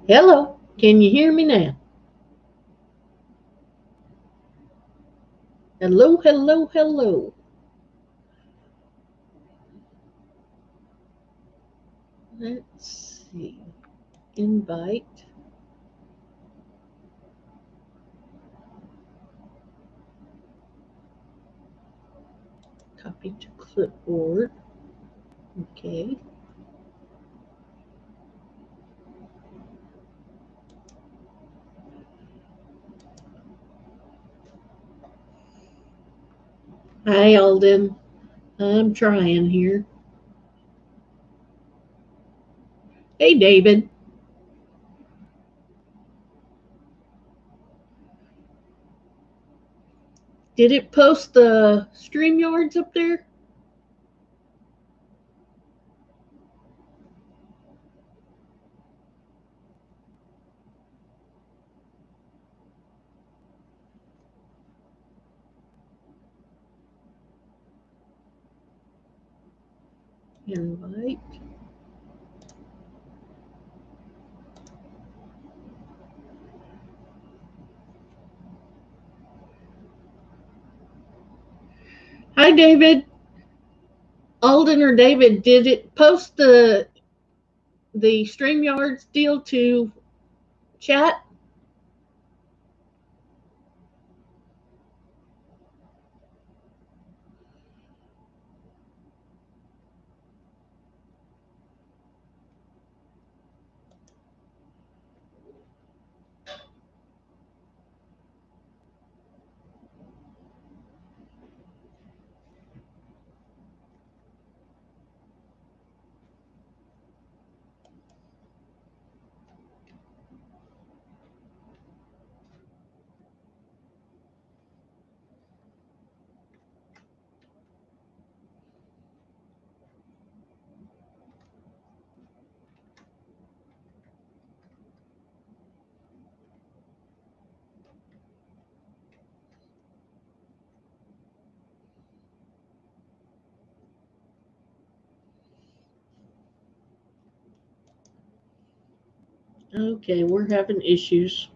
Hello, can you hear me now? Hello, hello, hello. Let's see. Invite. Copy to clipboard. Okay. Hi, Alden. I'm trying here. Hey, David. Did it post the StreamYards up there? Invite. Hi, David. Alden or David, did it post the StreamYards deal to chat? Okay, we're having issues.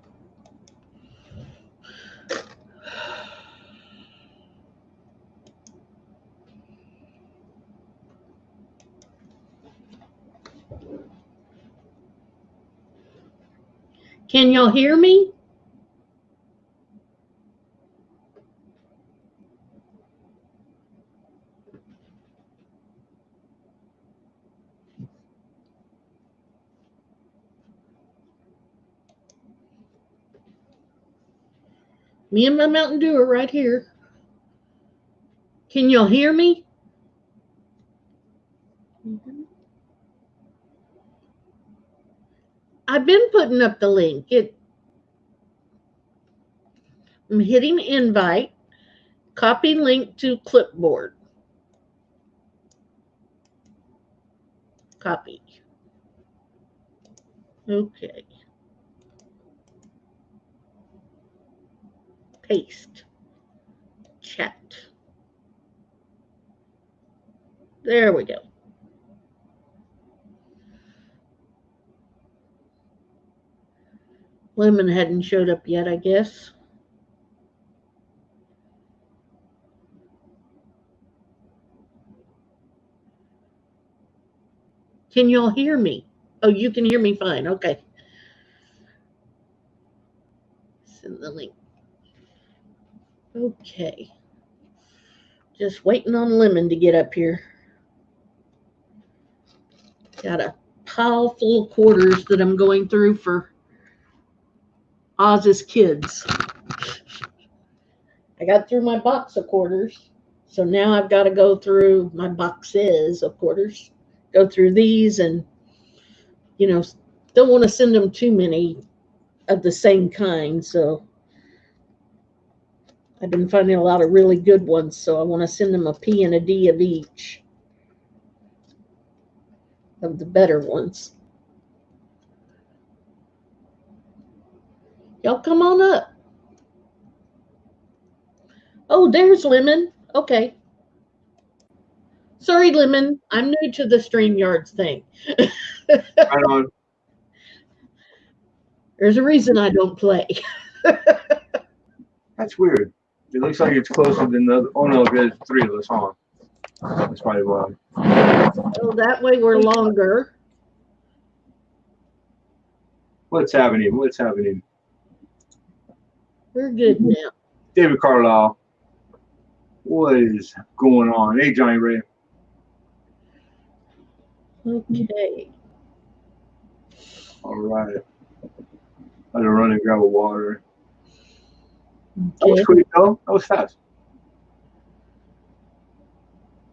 Can y'all hear me? Me and my Mountain Dew are right here. Can y'all hear me? Mhm. I've been putting up the link. I'm hitting invite, copy link to clipboard. Copy. Okay. Paste. Chat. There we go. Lemon hadn't showed up yet, I guess. Can y'all hear me? Oh, you can hear me fine. Okay. Send the link. Okay. Just waiting on Lemon to get up here. Got a pile full of quarters that I'm going through for Oz's kids. I got through my box of quarters. So now I've got to go through my boxes of quarters, go through these and, you know, don't want to send them too many of the same kind. So I've been finding a lot of really good ones. So I want to send them a P and a D of each of the better ones. Y'all come on up. Oh, there's Lemon. Okay. Sorry, Lemon. I'm new to the StreamYards thing. Right on. There's a reason I don't play. That's weird. It looks like it's closer than the other. Oh no, there's 3 of us, huh? That's probably why. So that way we're longer. What's happening? What's happening? We're good now. David Carlisle. What is going on? Hey, Johnny Ray. Okay. All right. I had to run and grab a water. That Okay. was quick, though. That was fast.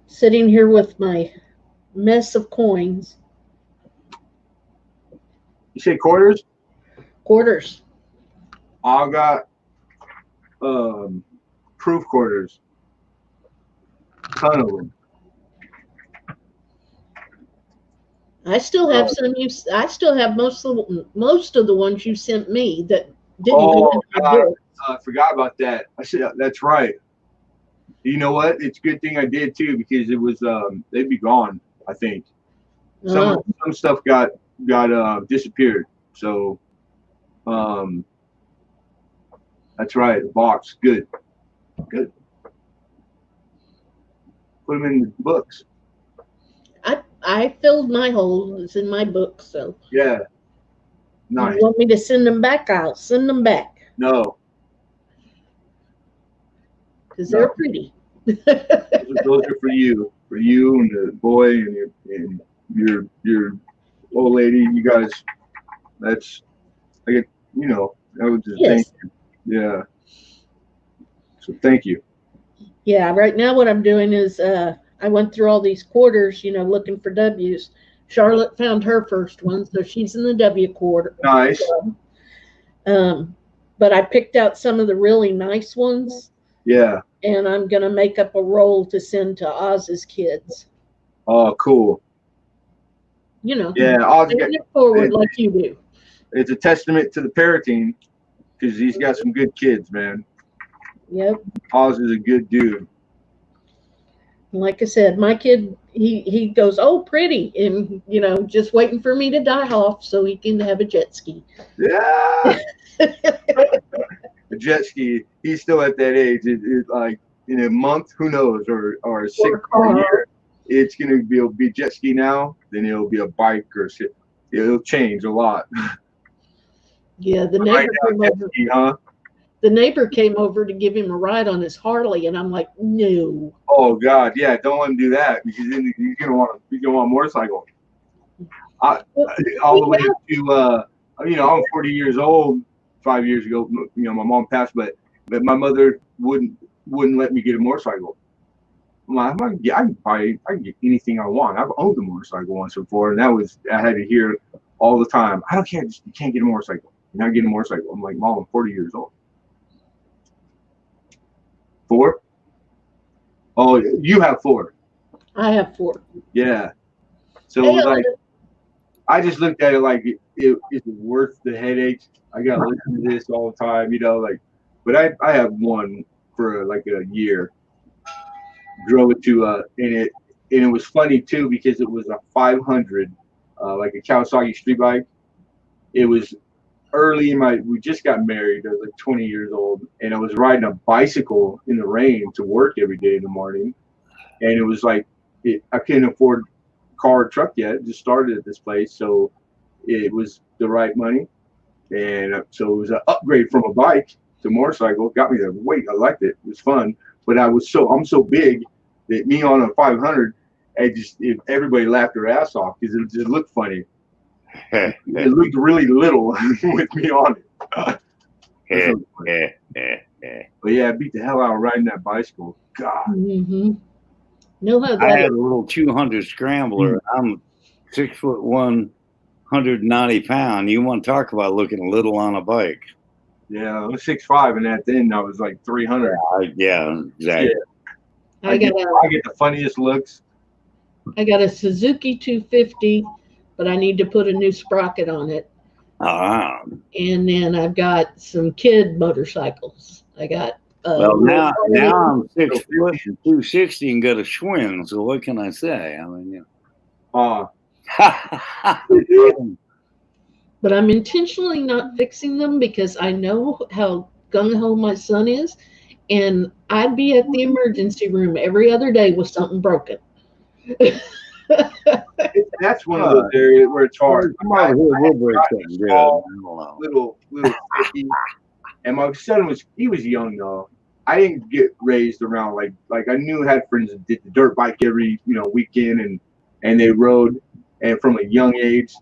Sitting here with my mess of coins. You say quarters? Quarters. I got proof quarters. Ton of them. I still have some. I still have most of the ones you sent me that didn't go in my God. book. I forgot about that. I said that's right. You know what? It's a good thing I did too because it was they'd be gone. I think some stuff got disappeared. So that's right. The box, good. Put them in the books. I filled my hole. It's in my book. So Yeah. Nice. You want me to send them back? I'll send them back. No. Because they're pretty. Those are for you and the boy and your old lady. You guys, that's I get. I would just thank you. Yeah. So thank you. Yeah. Right now, what I'm doing is I went through all these quarters, looking for W's. Charlotte found her first one, so she's in the W quarter. Nice. But I picked out some of the really nice ones. Yeah. And I'm going to make up a roll to send to Oz's kids. Oh, cool. Yeah, Oz paying it forward like you do. It's a testament to the parenting because he's got some good kids, man. Yep. Oz is a good dude. Like I said, my kid, he goes, oh, pretty, and just waiting for me to die off so he can have a jet ski. Yeah. A jet ski. He's still at that age. It like in a month, who knows, or 6 or a year, it's gonna be jet ski now. Then it'll be a bike or shit. It'll change a lot. Yeah, the neighbor came over to give him a ride on his Harley, and I'm like, no. Oh God, yeah, don't let him do that because then he's gonna want a motorcycle. All the way to I'm 40 years old. 5 years ago, my mom passed, but my mother wouldn't let me get a motorcycle. I'm like, I can get anything I want. I've owned a motorcycle once before, and I had to hear all the time. I don't care, you can't get a motorcycle. You're not getting a motorcycle. I'm like, Mom, I'm 40 years old. 4? Oh, you have 4. I have 4. Yeah. So it was like, I just looked at it like it's worth the headache. I gotta listen to this all the time, but I have one for like a year. Drove it to and it was funny too because it was a 500, like a Kawasaki street bike. It was early we just got married. I was like 20 years old, and I was riding a bicycle in the rain to work every day in the morning, and it was like I couldn't afford car or truck yet. Just started at this place, so it was the right money. And so it was an upgrade from a bike to motorcycle. Got me the weight. I liked it. It was fun. But I'm so big that me on a 500, everybody laughed their ass off because it just looked funny. It looked really little with me on it. But yeah, I beat the hell out of riding that bicycle. God. Mm-hmm. I had a little 200 scrambler. I'm 6'1", 190 pounds. You want to talk about looking little on a bike? Yeah, I was 6'5", and then I was like 300. Yeah, exactly. Yeah. I get the funniest looks. I got a Suzuki 250, but I need to put a new sprocket on it. And then I've got some kid motorcycles. I got. Well, now I'm 6 foot and 260 and got a Schwinn. So what can I say? I mean, But but I'm intentionally not fixing them because I know how gung-ho my son is, and I'd be at the emergency room every other day with something broken. That's one of those areas where it's hard. Come over here, we'll break something good. I don't know. Little sticky. And my son was young though. I didn't get raised around like I knew I had friends that did the dirt bike every weekend and they rode and from a young age.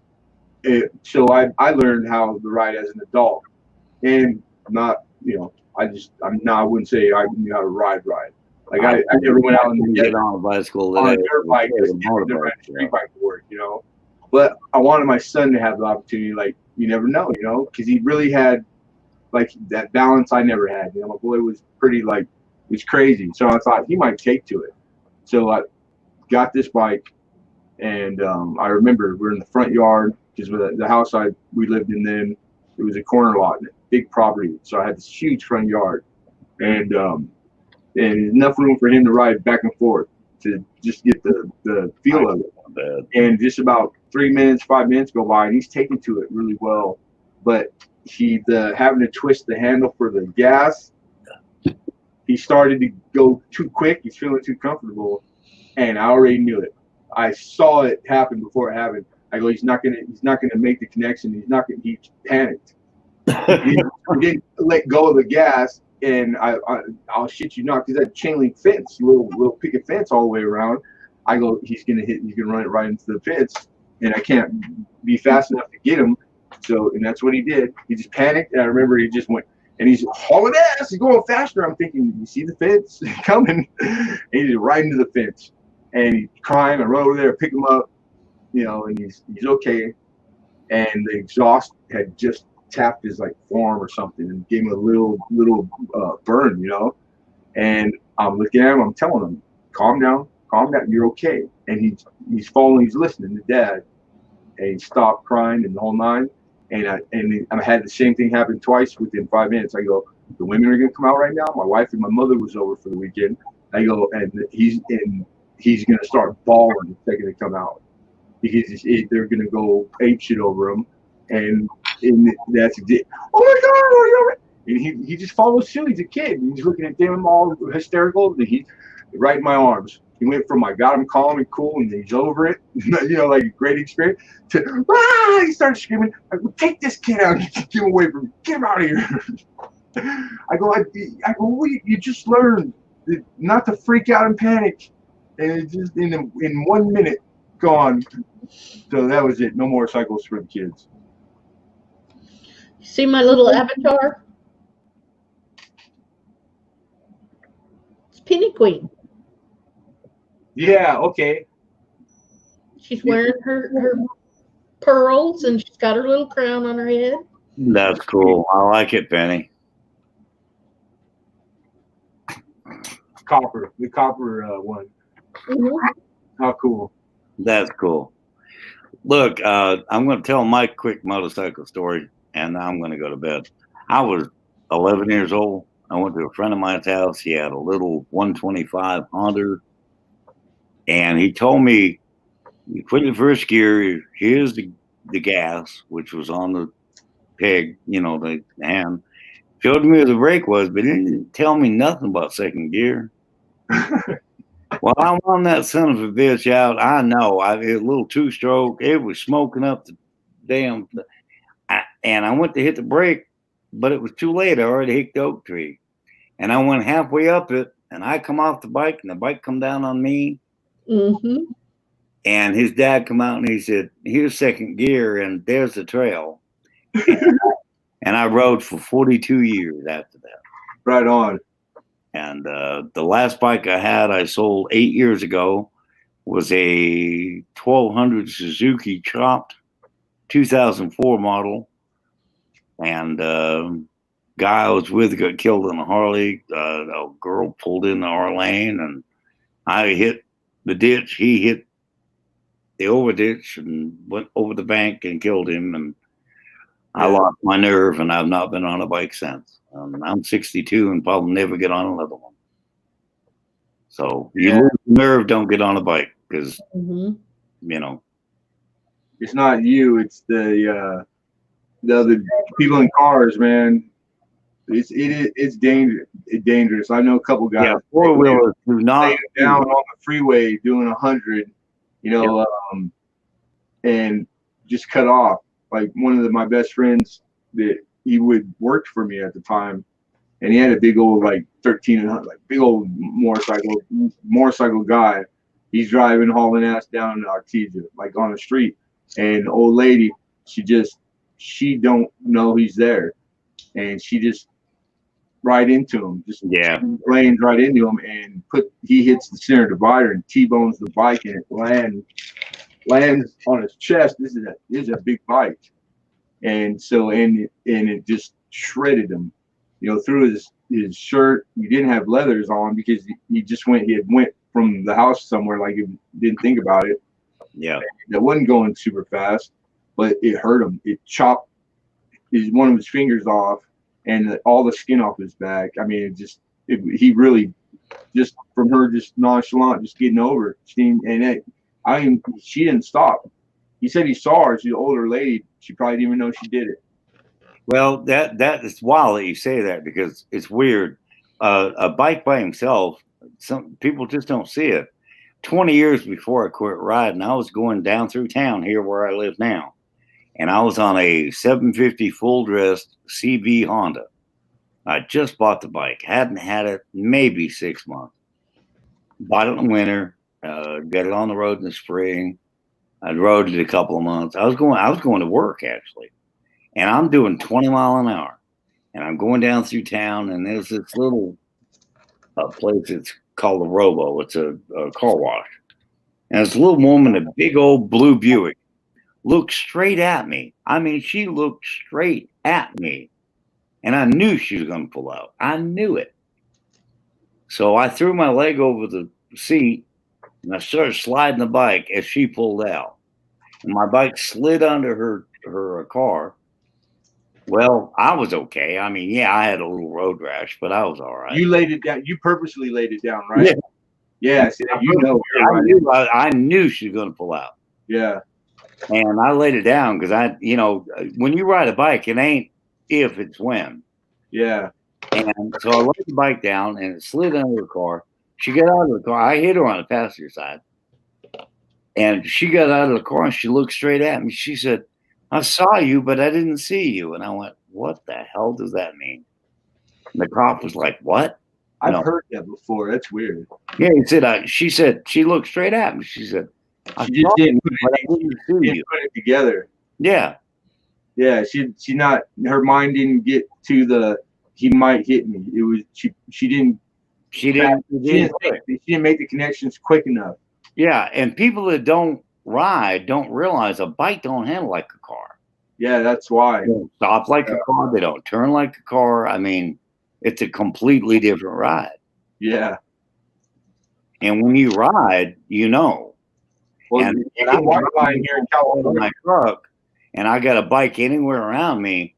So I learned how to ride as an adult and not I wouldn't say I knew how to ride. Like I never went out and get on a bicycle on a today. dirt bike, just never had a street bike to work, But I wanted my son to have the opportunity. Like you never know, because he really had like that balance I never had. My boy was pretty he was crazy. So I thought he might take to it. So I got this bike, and I remember we're in the front yard because the house we lived in then, it was a corner lot, big property. So I had this huge front yard, and enough room for him to ride back and forth to just get the feel of it. And just about 5 minutes go by, and he's taken to it really well. But having to twist the handle for the gas, he started to go too quick. He's feeling too comfortable, and I already knew it. I saw it happen before it happened. I go, he's not gonna make the connection. He panicked. He didn't let go of the gas, and I'll shit you not, because that chain link fence, little picket fence all the way around. I go, he's gonna run it right into the fence, and I can't be fast enough to get him. So, and that's what he did. He just panicked, and I remember he just went, and he's hauling ass. He's going faster. I'm thinking, you see the fence coming? And he's just right into the fence, and he's crying. I run over there, pick him up, and he's okay. And the exhaust had just tapped his forearm or something, and gave him a little burn, And I'm looking at him. I'm telling him, calm down, you're okay. And he's following. He's listening to Dad. And he stopped crying and the whole nine. And I had the same thing happen twice within 5 minutes. I go, the women are gonna come out right now. My wife and my mother was over for the weekend. I go, and he's gonna start bawling the second they come out, because they're gonna go ape shit over him, and that's it. Oh my God! Oh, you're right. And he just follows suit. He's a kid. And he's looking at them all hysterical. And he's right in my arms. He went from I got him calm and cool, and he's over it, like a great experience, to he started screaming, I go, take this kid out, get him away from me, get him out of here. I go, you just learned not to freak out and panic, and it just in 1 minute gone. So that was it. No more cycles for the kids. See my little avatar? It's Penny Queen. Yeah, okay. She's wearing her pearls, and she's got her little crown on her head. That's cool. I like it, Penny. The copper one. Mm-hmm. How cool. That's cool. Look, I'm going to tell my quick motorcycle story, and I'm going to go to bed. I was 11 years old. I went to a friend of mine's house. He had a little 125 Honda. And he told me, you put in the first gear, here's the gas, which was on the peg, the hand. Showed me where the brake was, but he didn't tell me nothing about second gear. Well, I'm on that son of a bitch out. I know. A little two-stroke. It was smoking up the damn. And I went to hit the brake, but it was too late. I already hit the oak tree. And I went halfway up it, and I come off the bike, and the bike come down on me. Mm-hmm. And his dad come out and he said, here's second gear, and there's the trail. And I rode for 42 years after that. Right on. And the last bike I had, I sold 8 years ago, was a 1200 Suzuki chopped 2004 model. And guy I was with got killed in a Harley. A girl pulled into our lane, and I hit the ditch. He hit the over ditch and went over the bank and killed him. And I lost my nerve, and I've not been on a bike since. I'm 62 and probably never get on another one. So you lose the nerve, don't get on a bike, because Mm-hmm. it's not you. It's the the other people in cars, man. It's dangerous. It's dangerous. I know a couple guys. Yeah, four wheelers do not down on the freeway doing 100, you know, and just cut off. Like one of my best friends that he would work for me at the time, and he had a big old like 1300, like big old motorcycle guy. He's driving, hauling ass down to Artesia, like on the street, and the old lady, she don't know he's there, and she just right into him, just lanes right into him, and he hits the center divider and T-bones the bike, and it lands on his chest. This is a big bike, and so and it just shredded him, you know, through his shirt. He didn't have leathers on because he had went from the house somewhere, like he didn't think about it. Yeah, that wasn't going super fast, but it hurt him. It chopped one of his fingers off, and all the skin off his back. I mean, he really just from her just nonchalant, just getting over it. She didn't stop. He said he saw her. She's an older lady. She probably didn't even know she did it. Well, that is wild that you say that, because it's weird. A bike by himself, some people just don't see it. 20 years before I quit riding, I was going down through town here where I live now, and I was on a 750 full dressed CV Honda. I just bought the bike, hadn't had it maybe 6 months. Bought it in the winter, got it on the road in the spring. I rode it a couple of months. I was going to work actually, and I'm doing 20 mile an hour, and I'm going down through town, and there's this little place. It's called the Robo. It's a car wash, and this little woman, a big old blue Buick, looked straight at me. I mean, she looked straight at me, and I knew she was going to pull out. I knew it. So I threw my leg over the seat, and I started sliding the bike as she pulled out. And my bike slid under her car. Well, I was okay. I mean, yeah, I had a little road rash, but I was all right. You laid it down. You purposely laid it down, right? Yeah. Yeah. See, I knew she was going to pull out. Yeah. And I laid it down because when you ride a bike, it ain't if, it's when. Yeah. And so I laid the bike down, and it slid under the car. She got out of the car. I hit her on the passenger side. And she got out of the car, and she looked straight at me. She said, "I saw you, but I didn't see you." And I went, "What the hell does that mean?" And the cop was like, "What?" I've heard that before. That's weird. Yeah, she said, she looked straight at me. She said, "I just didn't put it together." Yeah. Yeah. Her mind didn't get to he might hit me. It was, she didn't make the connections quick enough. Yeah, and people that don't ride don't realize a bike don't handle like a car. Yeah, that's why. They don't stop like a car. They don't turn like a car. I mean, it's a completely different ride. Yeah. And when you ride, you know. Well, and I'm riding here in California. My truck, and I got a bike anywhere around me,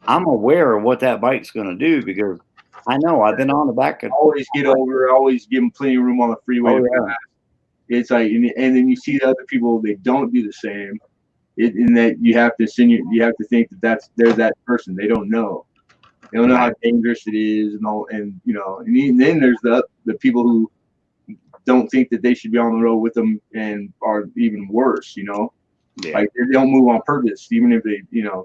I'm aware of what that bike's going to do because I know I've been on the back of. Always get over. Always give them plenty of room on the freeway. Oh, yeah. It's like, and then you see the other people, they don't do the same. In that you have to think that they're that person. They don't know. They don't know how dangerous it is, and all, and then there's the people who don't think that they should be on the road with them, and are even worse. Like they don't move on purpose, even if they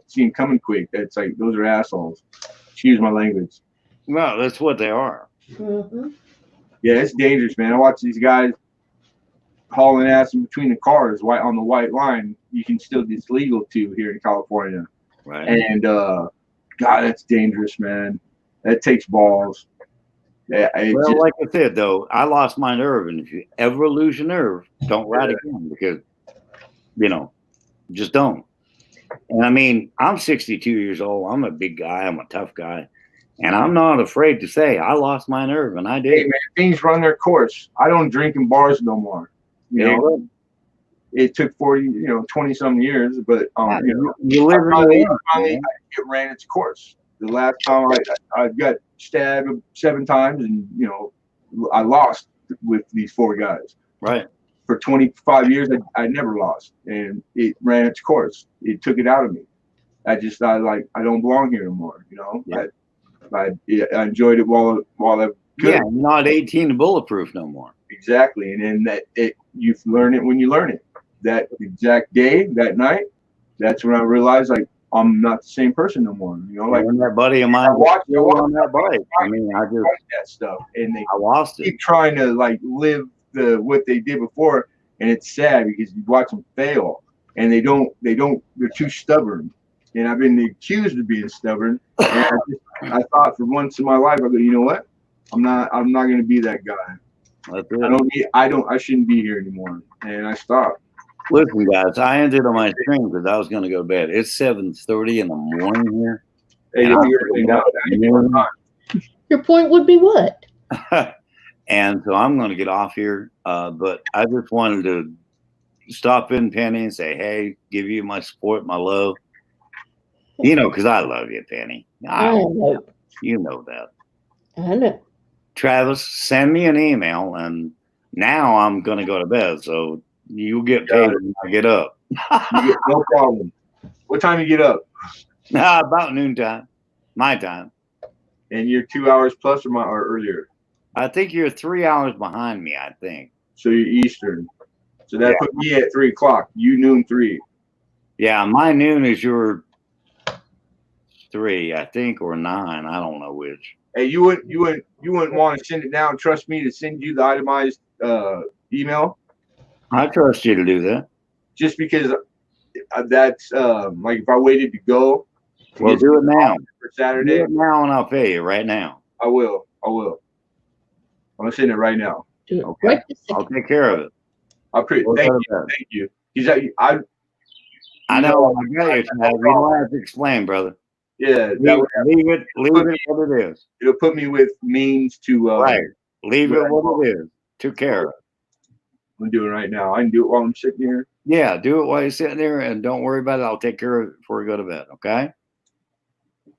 see them coming quick. That's like, those are assholes. Excuse my language. Well, that's what they are. Mm-hmm. Yeah, it's dangerous, man. I watch these guys hauling ass in between the cars, on the white line. It's legal to here in California. Right. And God, that's dangerous, man. That takes balls. Yeah. Like I said, though, I lost my nerve, and if you ever lose your nerve, don't ride again, because just don't. And I mean, I'm 62 years old. I'm a big guy. I'm a tough guy. And I'm not afraid to say I lost my nerve, and I did. Hey, man, things run their course. I don't drink in bars no more. It took 20 some years, but you live it ran its course. The last time I got stabbed 7 times, and I lost with these 4 guys. Right. For 25 years, I never lost, and it ran its course. It took it out of me. I just thought like I don't belong here anymore. You know, Yeah. I enjoyed it while I could. Yeah, you're not 18 and bulletproof no more. Exactly, and then you learn it when you learn it. That exact day, that night, that's when I realized like I'm not the same person no more. You know, like And that buddy of mine I watched on that bike. I mean, I that stuff, and they lost it. keep trying to like live what they did before, and it's sad because you watch them fail, and they're too stubborn. And I've been accused of being stubborn, and I thought for once in my life, I go, you know what? I'm not going to be that guy. That's it. I shouldn't be here anymore, and I stopped. Listen, guys, I ended on my stream because I was going to go to bed. It's 7:30 in the morning here. Hey, your point would be what? And so I'm going to get off here, but I just wanted to stop in, Penny, and say, hey, give you my support, my love. You know, because I love you, Penny. I know. You know that. I know. Travis, send me an email, and now I'm going to go to bed, so you'll get paid when I get up. No problem. What time you get up? About noontime, my time. And you're 2 hours plus or earlier? I think you're 3 hours behind me, I think. So you're Eastern. So that put me at 3 o'clock. You noon 3. Yeah, my noon is your 3, I think, or 9. I don't know which. Hey, you wouldn't want to send it down. Trust me to send you the itemized email. I trust you to do that. Just because that's like if I waited to go. Well, do it now. For Saturday. Do it now, and I'll pay you right now. I will. I'm gonna send it right now. Do it. Okay. Right, I'll take care of it. Thank you. I know. I got you. You don't have to explain, brother. Yeah, leave it what it is. It'll put me with means to right. Leave it what it is. Took care of it. I'm doing it right now. I can do it while I'm sitting here. Yeah, do it while you're sitting there, and don't worry about it. I'll take care of it before you go to bed. Okay.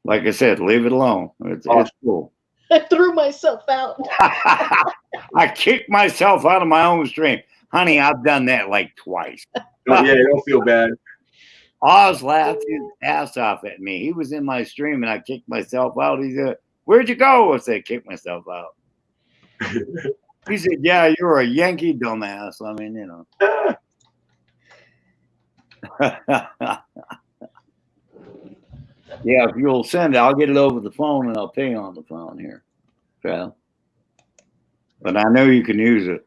Like I said, leave it alone. It's cool. I threw myself out. I kicked myself out of my own stream, honey. I've done that like twice. Don't feel bad. Oz laughed his ass off at me. He was in my stream, and I kicked myself out. He said, "Where'd you go?" I said, "Kick myself out." He said, "Yeah, you're a Yankee dumbass." I mean, you know. Yeah, if you'll send it, I'll get it over the phone, and I'll pay you on the phone here, Trav. But I know you can use it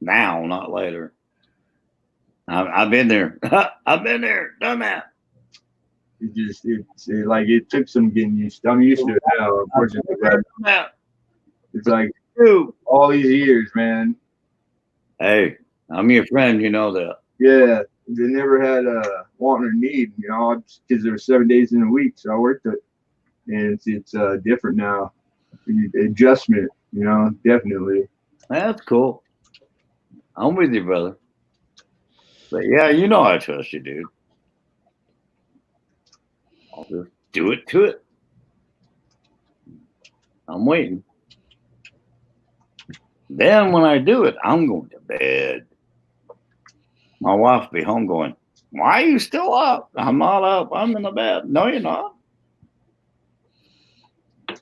now, not later. I've been there. I've been there. Done that. It took some getting used to. I'm used to it now, unfortunately. It's like all these years, man. Hey, I'm your friend. You know that. Yeah, they never had a want or need, you know, because there were 7 days in a week, so I worked it, and it's different now. Adjustment, you know, definitely. That's cool. I'm with you, brother. But yeah, you know I trust you, dude. I'll just do it to it. I'm waiting. Then when I do it, I'm going to bed. My wife will be home going, "Why are you still up?" "I'm not up. I'm in the bed." "No, you're not." And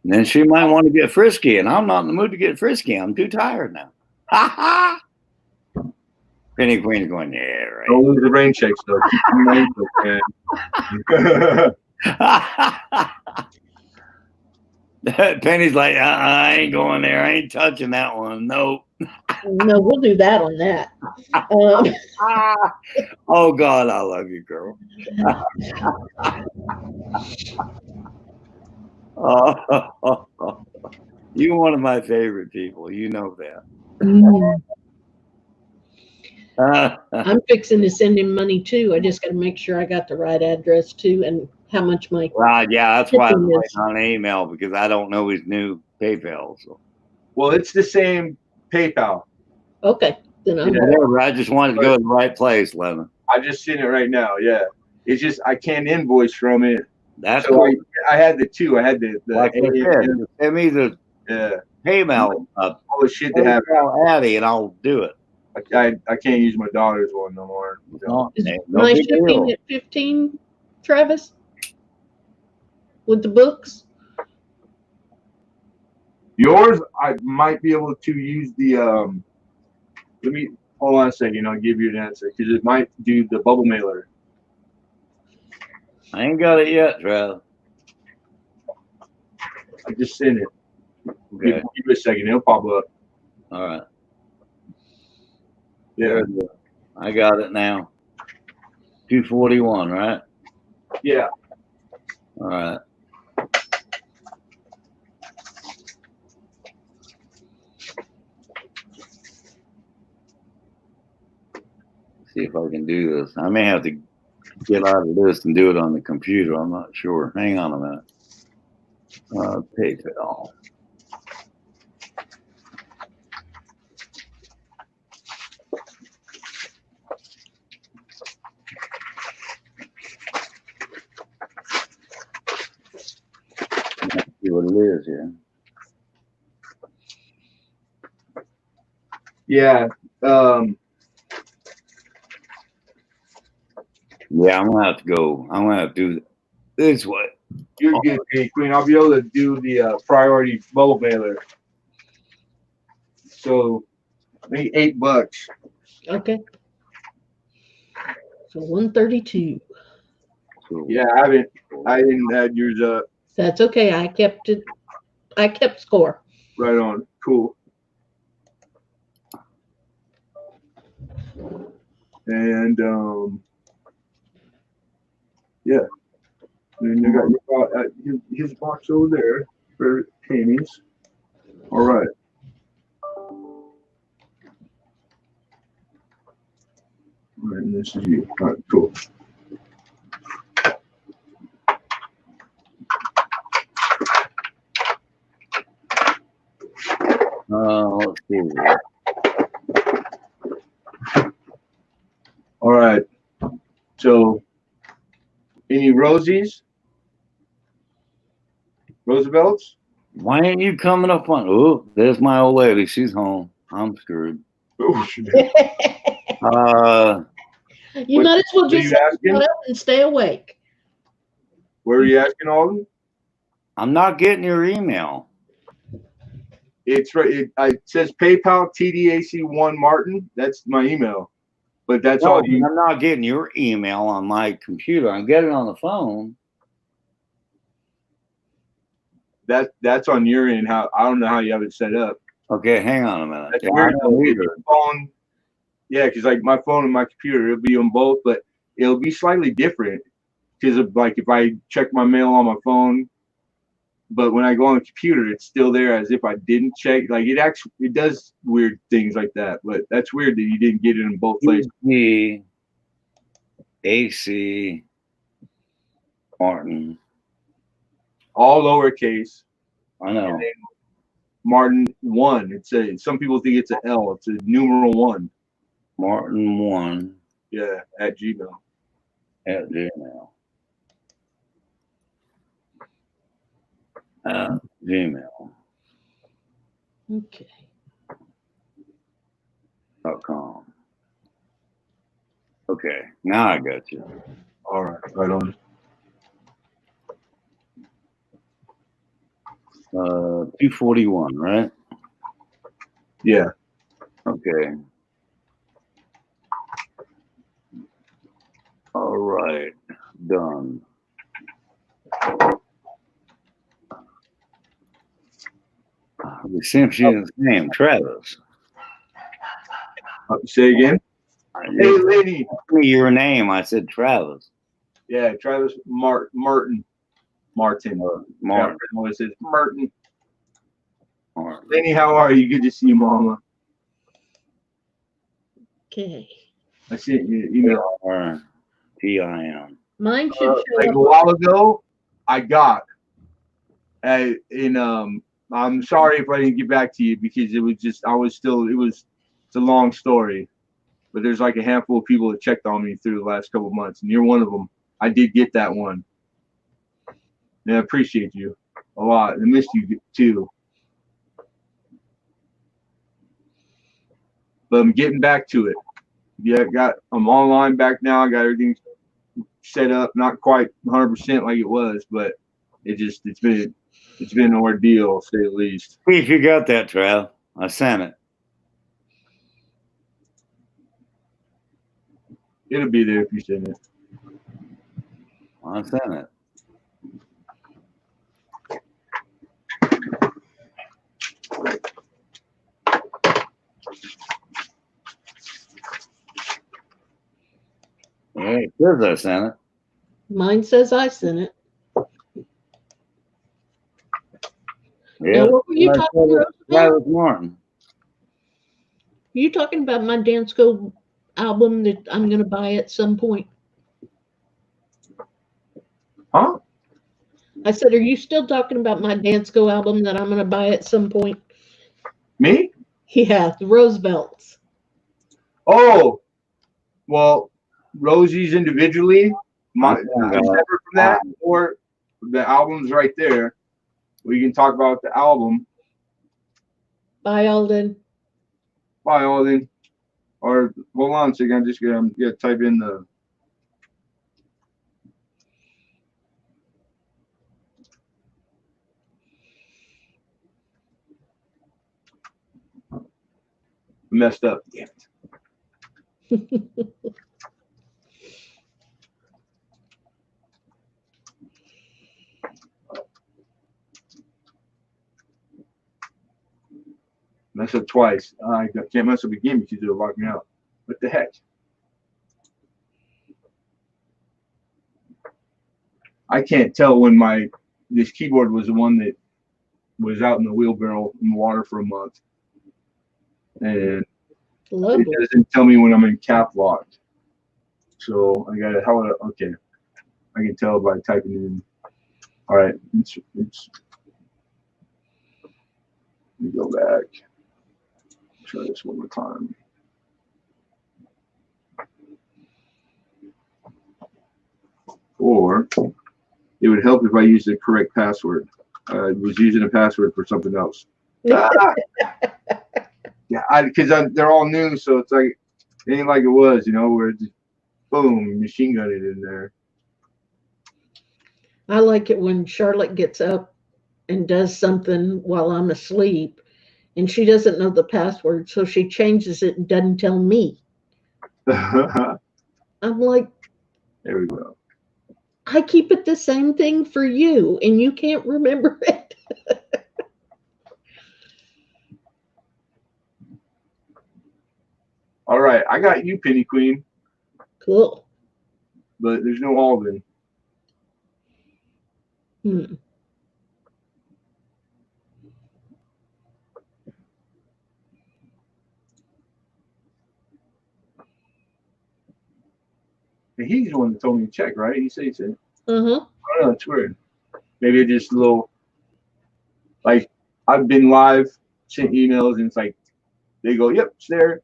then she might want to get frisky, and I'm not in the mood to get frisky. I'm too tired now. Ha ha! Penny Queen's going, "Yeah, right." Don't lose the rain checks, though. Penny's like, I ain't going there. I ain't touching that one. Nope. No, we'll do that on that. Oh, God, I love you, girl. You're one of my favorite people. You know that. I'm fixing to send him money, too. I just got to make sure I got the right address, too, and how much my... Well, yeah, that's why I'm waiting on an email, because I don't know his new PayPal. So. Well, it's the same PayPal. Okay. Then whatever. I just wanted to go to the right place, Lemon. I just seen it right now. Yeah, it's just I can't invoice from it. That's so cool. I had the two. I had the like I said, send me the PayPal all the shit to have Addy, and I'll do it. I can't use my daughter's one no more. Is my shipping at 15? Travis? With the books? Yours, I might be able to use the let me hold on a second. I'll give you an answer because it might do the bubble mailer. I ain't got it yet, Trav. I just sent it. Okay. Give it a second. It'll pop up. All right. Yeah. There it is. I got it now. 241, right? Yeah. All right. See if I can do this. I may have to get out of this and do it on the computer. I'm not sure. Hang on a minute. PayPal. See what it is here. Yeah. Yeah, I'm gonna have to go. I'm gonna have to do this way. You're good, Hey Queen. I'll be able to do the priority bubble mailer. So maybe $8. Okay. So 132. So, Yeah, I didn't add yours up. That's okay. I kept it. I kept score. Right on. Cool. And yeah. And you got his box over there for pennies. All right. All right, and this is you. All right, cool. let's see. All right. So, any Rosies? Roosevelts? Why ain't you coming up on? Oh, there's my old lady. She's home. I'm screwed. Oh, You Uh, might as well what are just you asking? shut up and stay awake. Where are you asking, Alden? I'm not getting your email. It's right. It says PayPal TDAC1 Martin. That's my email. But that's No, all you. I'm not getting your email on my computer. I'm getting it on the phone. That's on your end. How I don't know how you have it set up. Okay, hang on a minute. That's Yeah, weird. I don't either. Your phone, yeah, because like my phone and my computer, it'll be on both, but it'll be slightly different. Because of like if I check my mail on my phone, but when I go on the computer, it's still there as if I didn't check. Like it does weird things like that. But that's weird that you didn't get it in both places. The AC Martin. All lowercase. I know. Martin 1. It's some people think it's an L. It's a numeral 1. Martin 1. Yeah, at Gmail. At Gmail. Gmail.com. Okay. Okay, now I got you. All right, right on. 241, right? Yeah. Okay. All right. Done. The Simpsons name, Travis. Say again. Hey, lady. Me your name. I said Travis. Yeah, Travis Martin. Martin. Martin. Always says Martin. Martin. Lenny, how are you? Good to see you, Mama. Okay. I sent you an email. T-I-M. Mine should show like up. a while ago, I got I'm sorry if I didn't get back to you because it was just it's a long story. But there's like a handful of people that checked on me through the last couple of months, and you're one of them. I did get that one. And I appreciate you a lot. I missed you too. But I'm getting back to it. Yeah, I'm online back now. I got everything set up, not quite 100% like it was, but it's been an ordeal, to say the least. See if you got that, Trav. I sent it. It'll be there if you send it. I sent it. Yeah, it says I sent it. Mine says I sent it. Yeah. Now, what were you talking about? Travis Martin. You talking about my Dansko album that I'm going to buy at some point? Huh? I said, are you still talking about my Dansko album that I'm going to buy at some point? Me? Yeah, the Roosevelts. Oh, well, Rosie's individually. I'm separate from that, or the album's right there. We can talk about the album. Bye, Alden. Bye, Alden. Or hold on a second. I'm just gonna type in the. Messed up. Damn it. Mess up twice. I can't mess up again because it'll lock me out. What the heck? I can't tell when this keyboard was the one that was out in the wheelbarrow in the water for a month, and Lovely. it doesn't tell me when I'm in cap lock. So I gotta okay. I can tell by typing in. All right, it's. Let me go back. Try this one more time. Or it would help if I used the correct password. I was using a password for something else. Yeah, because they're all new, so it's like it ain't like it was, where it's just, boom, machine gun it in there. I like it when Charlotte gets up and does something while I'm asleep, and she doesn't know the password, so she changes it and doesn't tell me. I'm like, there we go. I keep it the same thing for you, and you can't remember it. All right, I got you, Penny Queen. Cool. But there's no Alden. Hmm. And he's the one that told me to check, right? He said he said. Uh-huh. I don't know, it's weird. Maybe it's just a little, like, I've been live, sent emails, and it's like, they go, yep, it's there.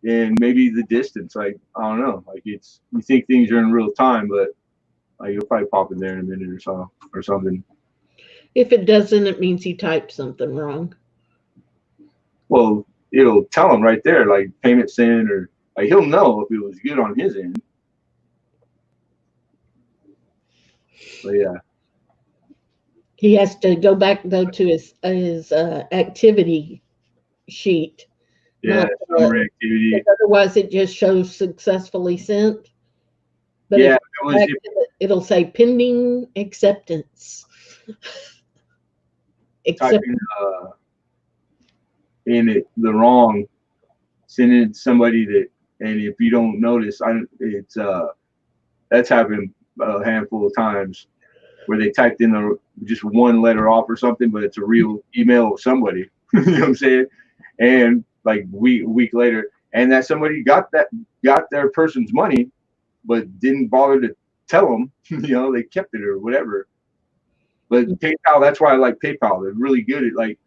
And maybe the distance, like, I don't know. Like, you think things are in real time, but like, you'll probably pop in there in a minute or so, or something. If it doesn't, it means he typed something wrong. Well, it'll tell him right there, like, payment sent, or, like, he'll know if it was good on his end. But yeah. He has to go back though to his activity sheet. Yeah, summary activity. Otherwise, it just shows successfully sent. But yeah, it'll say pending acceptance. Typing in it the wrong, sending it to somebody that, and if you don't notice, that's happened a handful of times where they typed in just one letter off or something, but it's a real email of somebody. You know what I'm saying? And like week later, and that somebody got their person's money, but didn't bother to tell them. They kept it or whatever. But PayPal, that's why I like PayPal. They're really good at, like,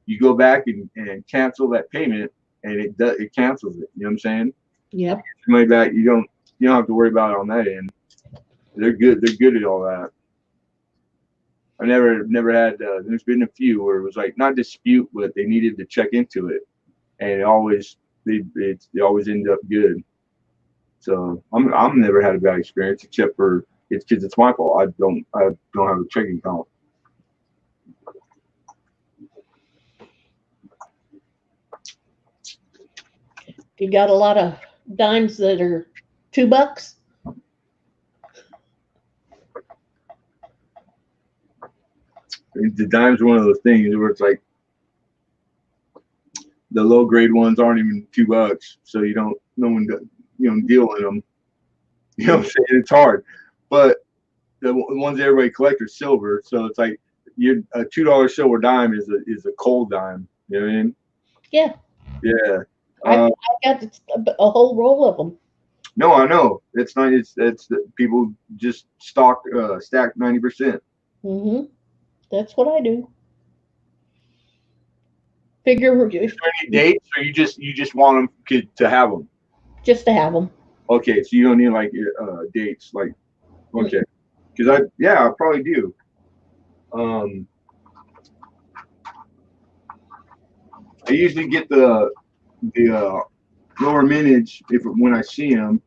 you go back and cancel that payment, and it cancels it. You know what I'm saying? Yep. Money back. You don't have to worry about it on that end. They're good. They're good at all that. I never had. There's been a few where it was like not dispute, but they needed to check into it, and they always end up good. So I'm never had a bad experience except for it's because it's my fault. I don't have a checking account. You got a lot of dimes that are $2. The dime's one of those things where it's like the low grade ones aren't even $2, so no one deal in them. You know what I'm saying? It's hard, but the ones everybody collects are silver, so it's like a $2 silver dime is a cold dime. You know what I mean? Yeah. Yeah. I got a whole roll of them. No, I know. It's not. It's people just stack 90%. Mm-hmm. That's what I do. Figure Is there any dates, or you just want them to have them? just to have them. Okay, so you don't need like dates, like okay, because I probably do. I usually get the lower mintage when I see them.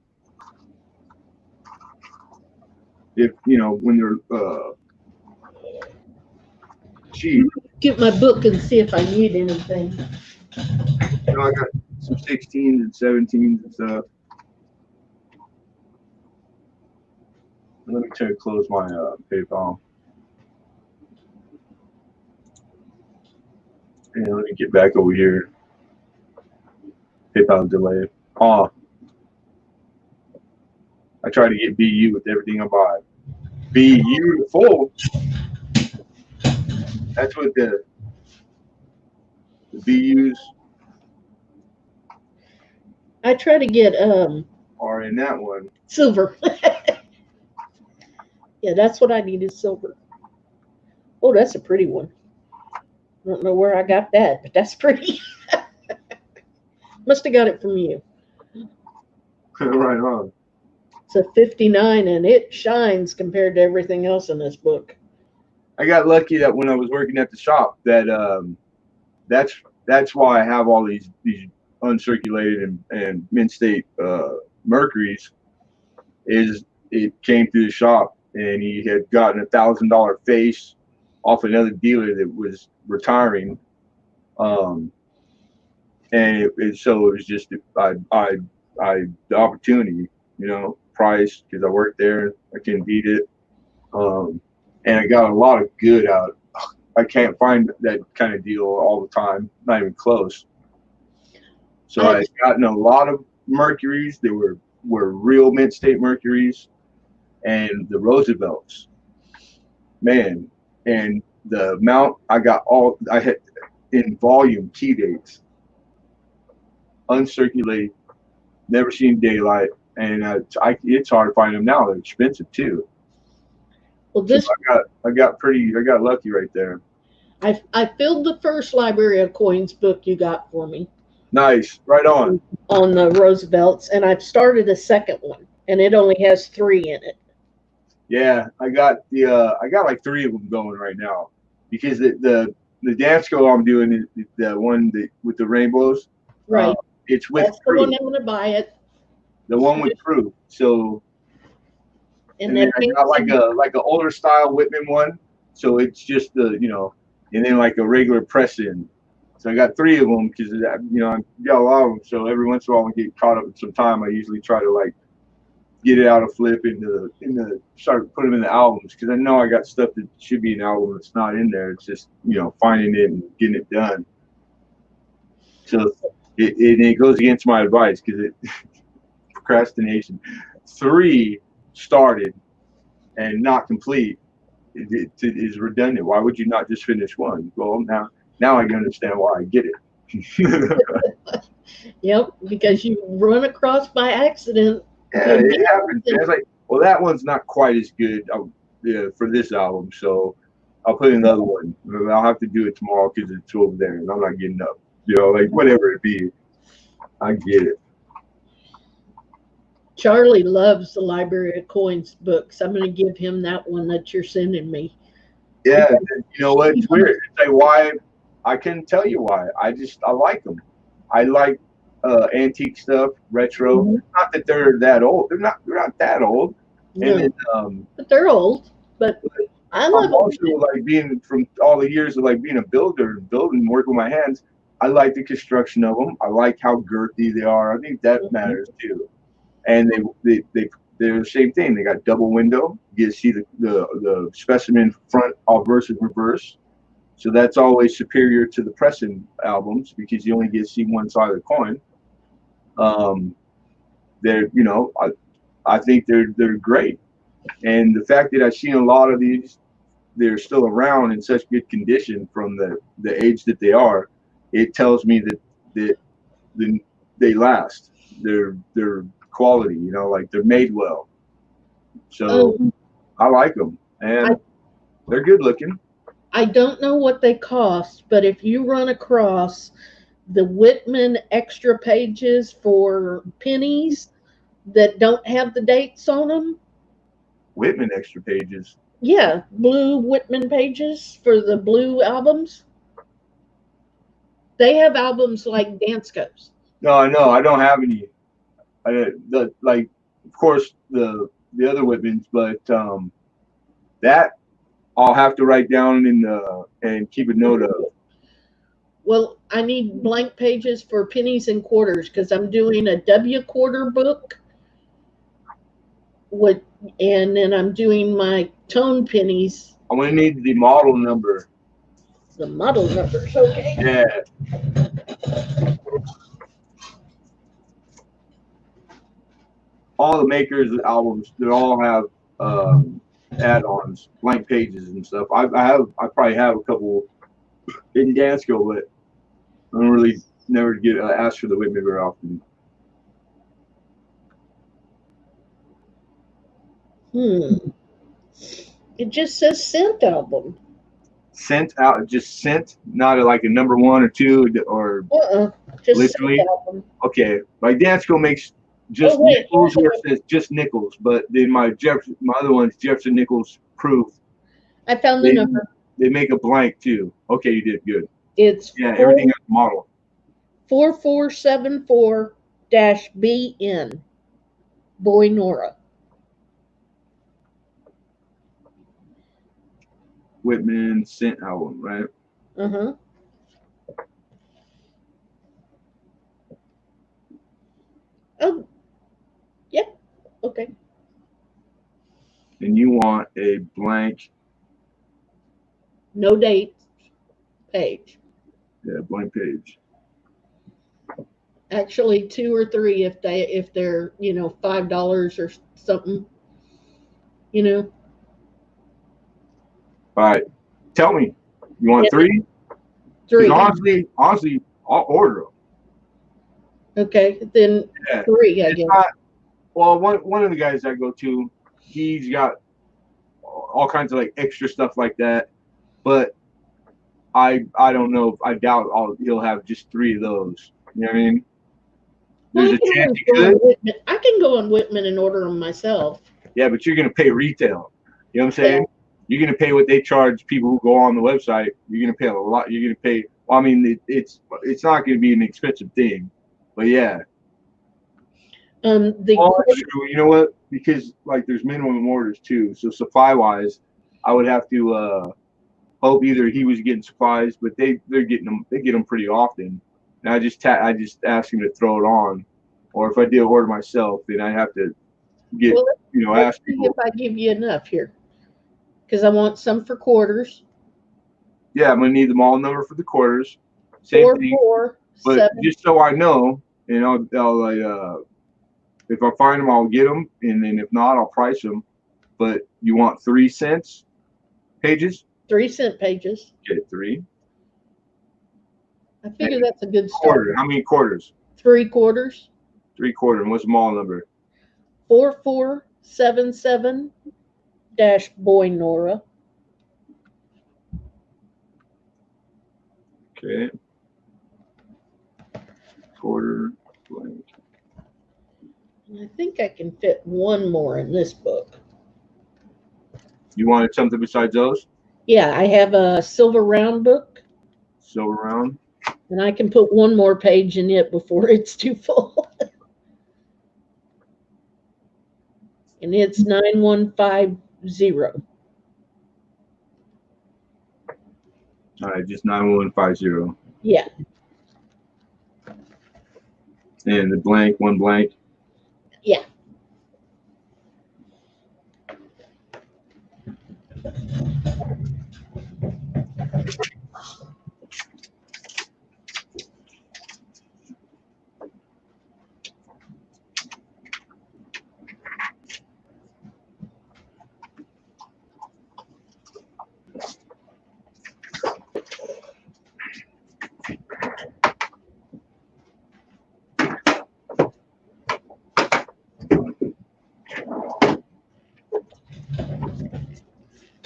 If when they're cheap. Get my book and see if I need anything. I got some 16s and 17s and stuff. Let me try to close my PayPal. And let me get back over here. PayPal delayed. Oh, I try to get BU with everything I buy. Beautiful. That's what the BUs I try to get are in that one. silver. Yeah, that's what I need is silver. Oh, that's a pretty one. I don't know where I got that, but that's pretty. Must have got it from you. Right on. It's a 59 and it shines compared to everything else in this book. I got lucky that when I was working at the shop that that's why I have all these uncirculated and mint state mercuries. Is it came through the shop and he had gotten $1,000 face off another dealer that was retiring, and so it was just the opportunity, price, because I worked there, I couldn't beat it, and I got a lot of good out. I can't find that kind of deal all the time, not even close. So I gotten a lot of mercuries. They were real mint state mercuries, and the Roosevelts, man, and the amount I had in volume key dates, uncirculated, never seen daylight, and it's hard to find them now. They're expensive too. Well, this so I got lucky right there. I filled the first Library of Coins book you got for me. Nice, right on. On the Roosevelts, and I've started a second one, and it only has 3 in it. Yeah, I got like 3 of them going right now, because the dance go I'm doing is the one with the rainbows. Right. It's with That's the one I'm going to buy it. The one with proof. So, and then then I got like a older style Whitman one. So it's just and then like a regular press in. So I got 3 of them because I got a lot of them. So every once in a while, when I get caught up in some time, I usually try to like get it out of flip start putting them in the albums, because I know I got stuff that should be an album that's not in there. It's just finding it and getting it done. So it goes against my advice, because procrastination. 3 started and not complete is redundant. Why would you not just finish one? Well, now I can understand why. I get it. Yep, because you run across by accident. Yeah, it happens. It's like, well, that one's not quite as good for this album, so I'll put in another one. I'll have to do it tomorrow because it's over there, and I'm not getting up. Like whatever it be, I get it. Charlie loves the Library of Coins books. I'm going to give him that one that you're sending me. Yeah, you know what? It's weird. It's like why I couldn't tell you why. I like them. I antique stuff, retro. Mhm. Not that they're that old. They're not that old. No, And then but they're old. But I I'm love also them. like being from all the years of like being a builder, building, working with my hands. I like the construction of them. I like how girthy they are. I think that Mhm. matters too. And they're the same thing. They got double window. You get to see the specimen front all versus reverse. So that's always superior to the pressing albums because you only get to see one side of the coin. Um, they're I think they're great. And the fact that I've seen a lot of these, they're still around in such good condition from the age that they are, it tells me that they last. They're quality, like they're made well. So Um, I like them, and they're good looking. I don't know what they cost, but if you run across the Whitman extra pages for pennies that don't have the dates on them, Whitman extra pages. yeah, blue Whitman pages for the blue albums. They have albums like Dansko's. No, I know I don't have any. Like, of course, the other Whitmans, but that I'll have to write down and keep a note of. Well, I need blank pages for pennies and quarters because I'm doing a W quarter book with, and then I'm doing my tone pennies, I'm gonna need the model number. the model numbers. Okay. Yeah, all the makers of albums, they all have add-ons, blank pages and stuff. I probably have a couple in Dansko, but I don't really never get asked for the Whitman very often. It just says scent album. Sent out, just sent, not like a number one or two or Just literally. scent album. Okay, like Dansko makes just Oh, wait, Nichols, where it says just Nichols, but then my other one's Jefferson Nichols proof. I found the number. They make a blank too. Okay, you did good. It's Yeah, everything has a model. 4474-BN. Boy Nora. Whitman scent album, right? Uh-huh. Oh, yep. Okay. And you want a blank, No date page. yeah, blank page. Actually, 2 or 3 if they're $5 or something. You know. All right, tell me, you want 3? 3. Honestly, I'll order them. Okay, then Yeah. 3. I guess. Well, one of the guys I go to, he's got all kinds of like extra stuff like that, but I don't know. I doubt he'll have just 3 of those. You know what I mean? There's a chance he could. I can go on Whitman and order them myself. Yeah, but you're gonna pay retail. You know what I'm saying? Yeah. You're gonna pay what they charge people who go on the website. You're gonna pay a lot. You're gonna pay. Well, I mean, it's not gonna be an expensive thing, but yeah. True. You know what? Because like there's minimum orders too. So supply wise, I would have to hope either he was getting supplies, but they're getting them. They get them pretty often. And I just ask him to throw it on, or if I did order myself, then I have to get ask people. If I give you enough here, because I want some for quarters. Yeah, I'm gonna need the model number for the quarters. Same thing. But 7. just so I know, and I'll if I find them, I'll get them, and then if not, I'll price them. But you want 3 cents pages? 3 cent pages. Okay, 3. I figure that's a good start. Quarter. How many quarters? 3 quarters. 3 quarter. And what's the model number? 4477-Boy Nora. Okay. Quarter blank. I think I can fit one more in this book. You wanted something besides those? Yeah, I have a silver round book. Silver round. And I can put one more page in it before it's too full. And it's 9150. All right, just 9150. Yeah. And the blank, one blank. Yeah.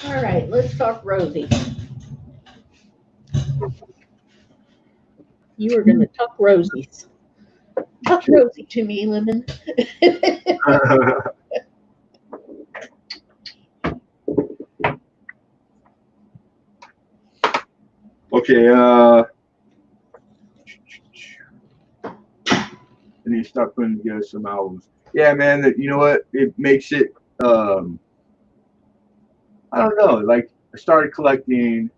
All right, let's talk Rosie. You were going to talk Rosies. Talk Rosie to me, Lemon. Okay, I need to start putting together some albums. Yeah, man, you know what? It makes it, I don't know, like I started collecting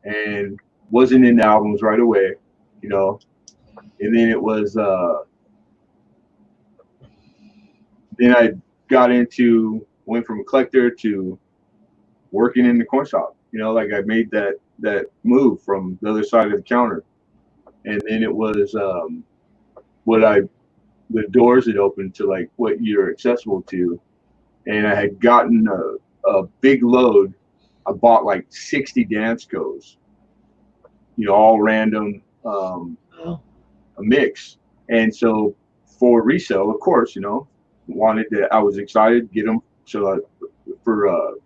and wasn't into albums right away, you know, and then it was, then I went from a collector to working in the corn shop, you know, like I made that move from the other side of the counter. And then it was, the doors had opened to like what you're accessible to. And I had gotten a big load. I bought like 60 Danskos, you know, all random, Oh, a mix. And so for resale, of course, you know, I was excited to get them for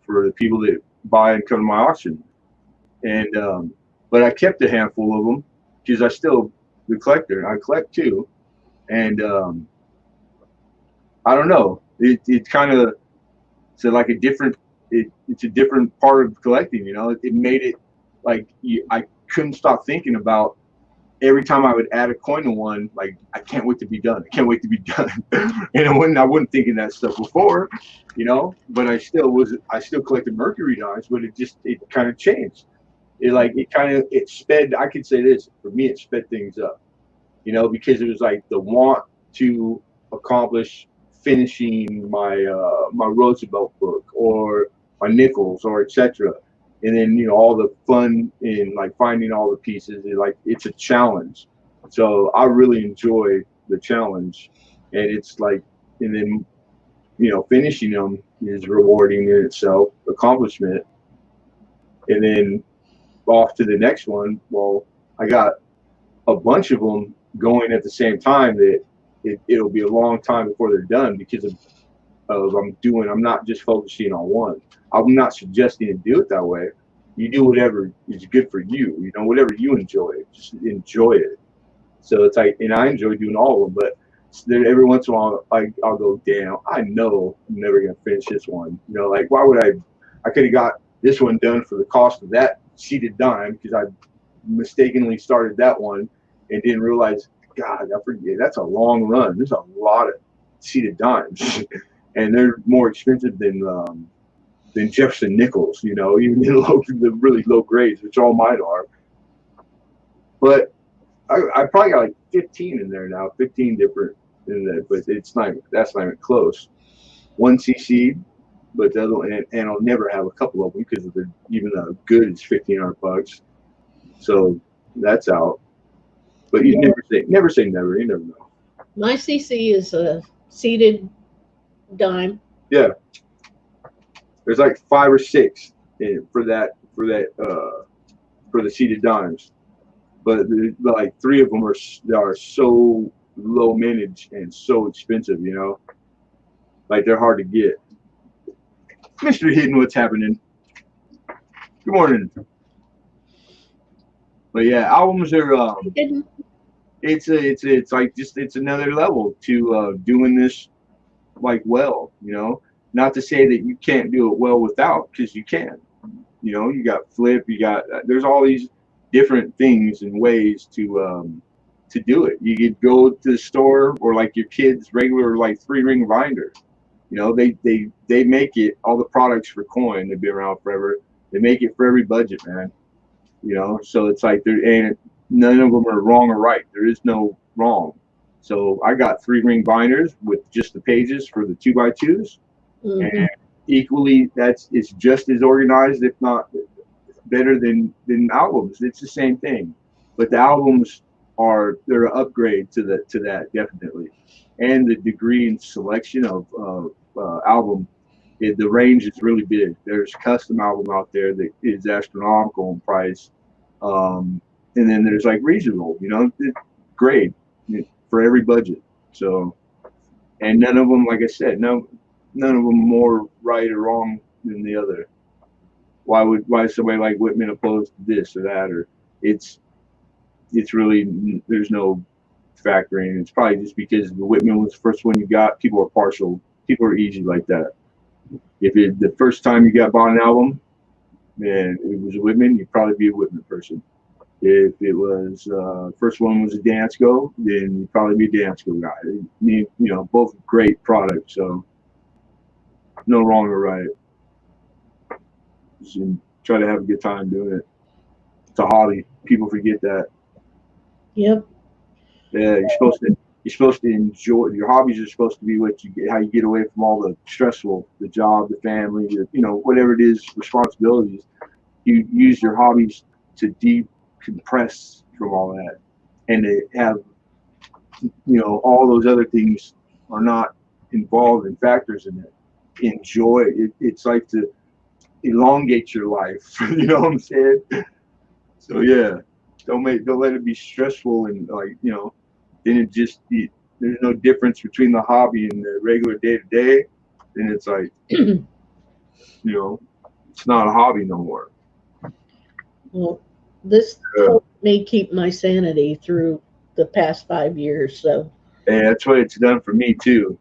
the people that buy and come to my auction. And but I kept a handful of them because I still the collector. I collect too, and I don't know. It kind of so like a different. It's a different part of collecting. You know, it made it like I couldn't stop thinking about every time I would add a coin to one. Like I can't wait to be done. I can't wait to be done. And I wasn't thinking that stuff before, you know. But I still collected mercury dimes, but it kind of changed. It sped. I could say this for me, it sped things up, you know, because it was like the want to accomplish finishing my Roosevelt book or my nickels or etc. And then, you know, all the fun in like finding all the pieces. It's a challenge, so I really enjoy the challenge, and it's like, and then, you know, finishing them is rewarding in itself, accomplishment. And then off to the next one. Well, I got a bunch of them going at the same time that it'll be a long time before they're done because of I'm not just focusing on one. I'm not suggesting to do it that way. You do whatever is good for you, you know, whatever you enjoy, just enjoy it. So it's like, and I enjoy doing all of them, but then every once in a while I'll go, damn, I know I'm never gonna finish this one. You know, like why would I could have got this one done for the cost of that seated dime because I mistakenly started that one and didn't realize, God, I forget that's a long run. There's a lot of seated dimes, and they're more expensive than Jefferson nickels. You know, even the really low grades, which all mine are. But I probably got like 15 in there now, 15 different in there, but that's not even close. One CC, but the other one, and I'll never have a couple of them because they're even good as $1,500. So that's out. But you never say never. You never know. my CC is a seated dime. Yeah, there's like 5 or 6 for the seated dimes, but like 3 of them are so low mintage and so expensive. You know, like they're hard to get. Mr. Hidden, what's happening? Good morning. But yeah, albums are it's like it's another level to doing this like well, you know. Not to say that you can't do it well without, because you can. You know, you got flip, you got there's all these different things and ways to do it. You could go to the store, or like your kids' regular like 3-ring binder. You know, they make it, all the products for coin, they've been around forever. They make it for every budget, man. You know, so it's like there ain't, none of them are wrong or right. There is no wrong. So I got 3-ring binders with just the pages for the 2x2s, and equally it's just as organized, if not better than albums. It's the same thing, but the albums they're an upgrade to that definitely, and the degree and selection of album, the range is really big. There's custom album out there that is astronomical in price, and then there's like regional, you know, grade for every budget. So, and none of them, like I said, none of them more right or wrong than the other. Why is somebody like Whitman opposed to this or that? Or it's really, there's no factoring. It's probably just because the Whitman was the first one you got. People are partial. People are easy like that. If it the first time you bought an album and it was a Whitman, you'd probably be a Whitman person. If it was first one was a Dansko, then you'd probably be a Dansko guy. You know, both great products. So no wrong or right. Just try to have a good time doing it. It's a hobby. People forget that. Yep. Yeah, you're supposed to enjoy. Your hobbies are supposed to be how you get away from all the stressful, the job, the family, you know, whatever it is, responsibilities. You use your hobbies to decompress from all that, and to have, you know, all those other things are not involved in factors in it. Enjoy it. It's like to elongate your life. You know what I'm saying? So yeah, don't let it be stressful, and like, you know, then there's no difference between the hobby and the regular day to day. Then it's like, you know, it's not a hobby no more. Well, this helped me keep my sanity through the past 5 years. So, and that's what it's done for me too.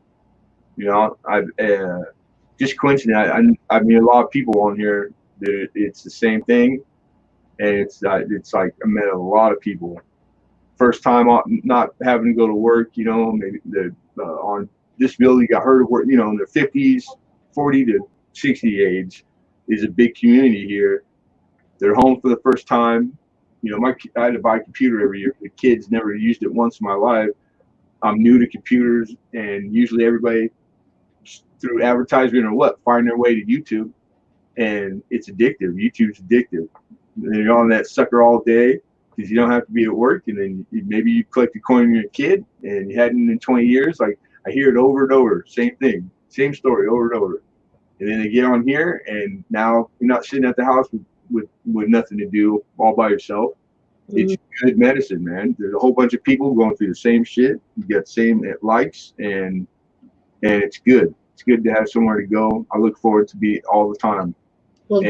You know, I've just coincident. I mean, a lot of people on here that it's the same thing, and it's like I met a lot of people. First time not having to go to work, you know, maybe on disability, got hurt at work, you know, in their 50s, 40 to 60 age, is a big community here. They're home for the first time. You know, I had to buy a computer every year. The kids never used it once in my life. I'm new to computers, and usually everybody, through advertisement or what, find their way to YouTube, and it's addictive. YouTube's addictive. And you're on that sucker all day because you don't have to be at work, and then maybe you collect a coin when you're a kid and you hadn't in 20 years. Like, I hear it over and over, same thing, same story over and over. And then they get on here, and now you're not sitting at the house with nothing to do, all by yourself. It's good medicine, man. There's a whole bunch of people going through the same shit. You got the same likes, and it's good. It's good to have somewhere to go. I look forward to be all the time. Well,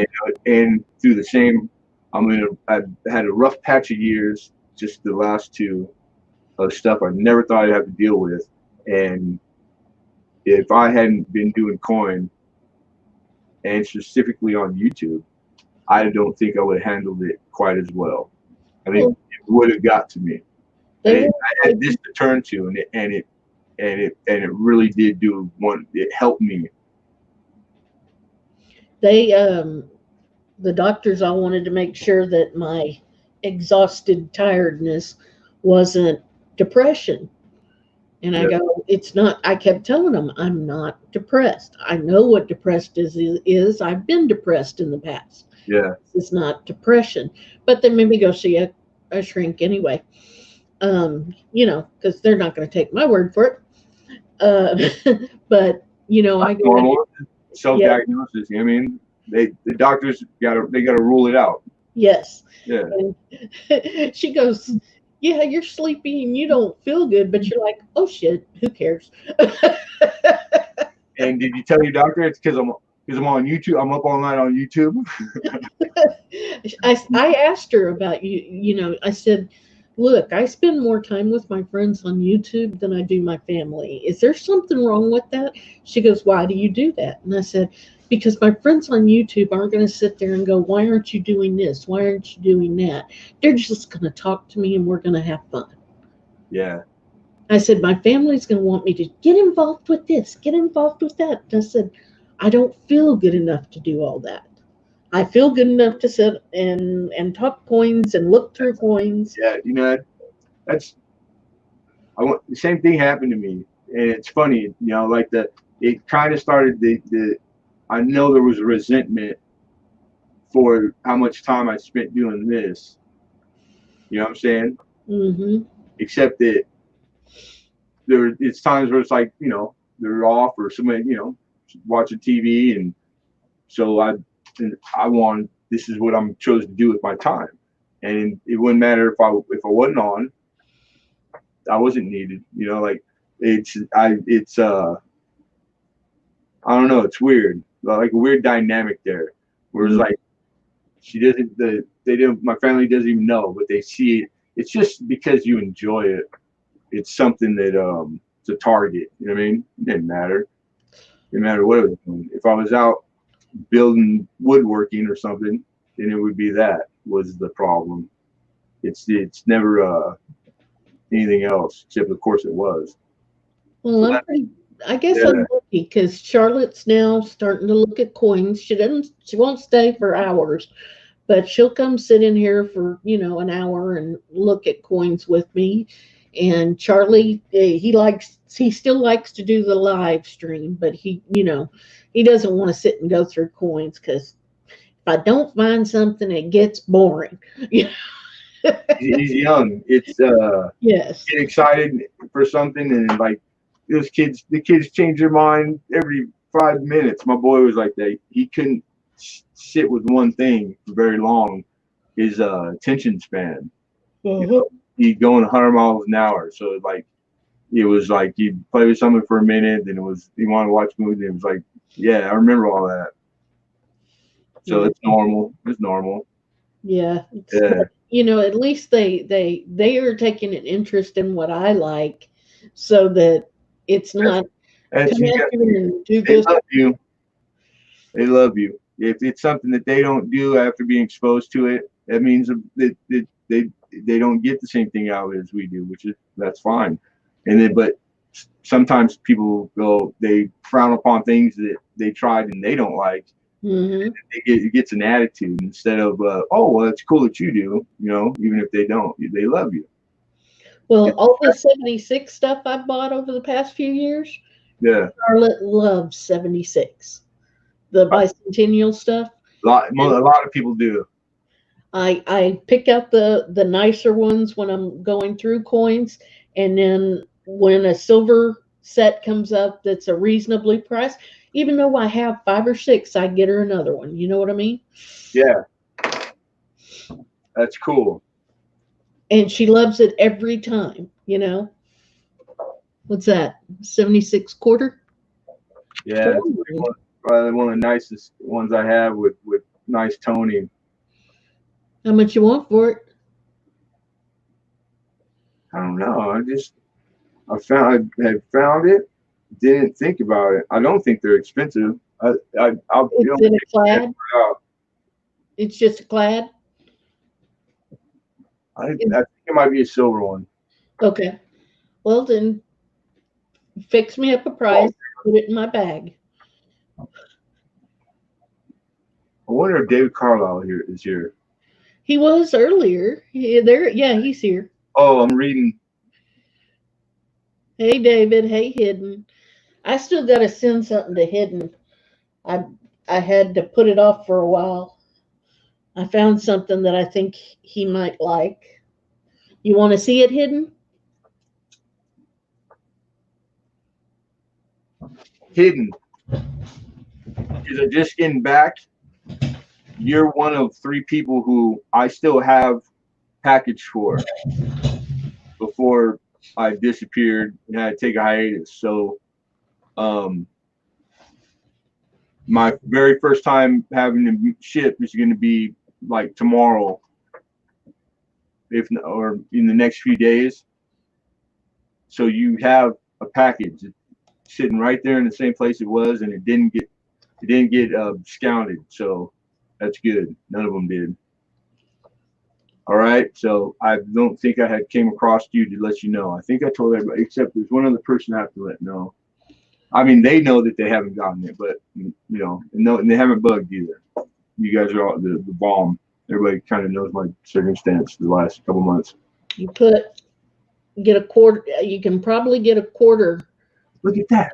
and through the same, I've had a rough patch of years, just the last two, of stuff I never thought I'd have to deal with. And if I hadn't been doing coin, and specifically on YouTube, I don't think I would have handled it quite as well. I think it would have got to me. And I had this to turn to, and it really did do one. It helped me. The doctors all wanted to make sure that my exhausted tiredness wasn't depression. And I go, it's not. I kept telling them, I'm not depressed. I know what depressed is. I've been depressed in the past. Yeah. It's not depression. But they made me go see a shrink anyway. You know, because they're not going to take my word for it. But, you know, I go. Self-diagnosis. I mean, the doctors got to rule it out. Yes. Yeah. And she goes, yeah, you're sleepy and you don't feel good, but you're like, oh shit, who cares? And did you tell your doctor it's because I'm on YouTube? I'm up all night on YouTube. I asked her about you know, I said, look, I spend more time with my friends on YouTube than I do my family. Is there something wrong with that? She goes, why do you do that? And I said, because my friends on YouTube aren't going to sit there and go, why aren't you doing this? Why aren't you doing that? They're just going to talk to me and we're going to have fun. Yeah. I said, my family's going to want me to get involved with this, get involved with that. And I said, I don't feel good enough to do all that. I feel good enough to sit and talk coins and look through coins. Yeah. You know, that's I want the same thing happened to me, and it's funny. You know, like it kind of started the. I know there was resentment for how much time I spent doing this. You know what I'm saying? Mm-hmm. Except that it's times where it's like, they're off or somebody, watching TV, and so I want, this is what I'm chose to do with my time, and it wouldn't matter if I wasn't on, I wasn't needed. Like I don't know, it's weird, like a weird dynamic there, where it's like she doesn't they don't my family doesn't even know, but they see it. It's just because you enjoy it. It's something that it's a target. You know what I mean? It didn't matter. It didn't matter what I was doing. If I was out building woodworking or something, then it would be that was the problem. It's never anything else, except of course it was. Well, So that, I guess yeah, I'm lucky because Charlotte's now starting to look at coins. She won't stay for hours, but she'll come sit in here for, an hour and look at coins with me. And Charlie, he still likes to do the live stream, but he doesn't want to sit and go through coins because if I don't find something, it gets boring. he's young. It's Yes. get excited for something, and like the kids change their mind every 5 minutes. My boy was like that. He couldn't sit with one thing for very long. His attention span, Uh-huh. he'd go 100 miles an hour. So like it was like he'd play with something for a minute, then he wanted to watch movies. And it was like, yeah, I remember all that. So Yeah. it's normal. It's normal. Yeah. Yeah. At least they are taking an interest in what I like, so that it's not As come you out got, here and do they this. love you. They love you. If it's something that they don't do after being exposed to it, that means that they don't get the same thing out of it as we do, which is that's fine. And then, but sometimes people they frown upon things that they tried and they don't like. Hmm. It gets an attitude instead of oh well, it's cool that you do. Even if they don't, they love you. Well, all the 76 stuff I bought over the past few years, Yeah, Charlotte loves 76. The bicentennial stuff. a And lot of people do. I pick out the nicer ones when I'm going through coins, and then when a silver set comes up that's a reasonably priced, even though I have 5 or 6, I get her another one. You know what I mean? Yeah, that's cool. And she loves it every time. What's that? 76 quarter? Yeah, it's probably one of the nicest ones I have with nice toning. How much you want for it? I don't know. I had found it. Didn't think about it. I don't think they're expensive. I'll you It's know, in a check clad. it out. It's just a clad. I think it might be a silver one. Okay. Well, then fix me up a price. Put it in my bag. I wonder if David Carlisle is here. He was earlier. There. Yeah, he's here. Oh, I'm reading. Hey, David. Hey, Hidden. I still got to send something to Hidden. I I had to put it off for a while. I found something that I think he might like. You want to see it, Hidden? Hidden. Because I'm just getting back. You're one of 3 people who I still have package for before I disappeared and had to take a hiatus. So, my very first time having to ship is going to be like tomorrow, if not, or in the next few days. So you have a package sitting right there in the same place it was, and it didn't get discounted. So that's good. None of them did. All right. So I don't think I had came across you to let you know. I think I told everybody except there's one other person I have to let know. I mean, they know that they haven't gotten it, but you know, and they haven't bugged either. You guys are all the bomb. Everybody kind of knows my circumstance the last couple months. You get a quarter. You can probably get a quarter. Look at that.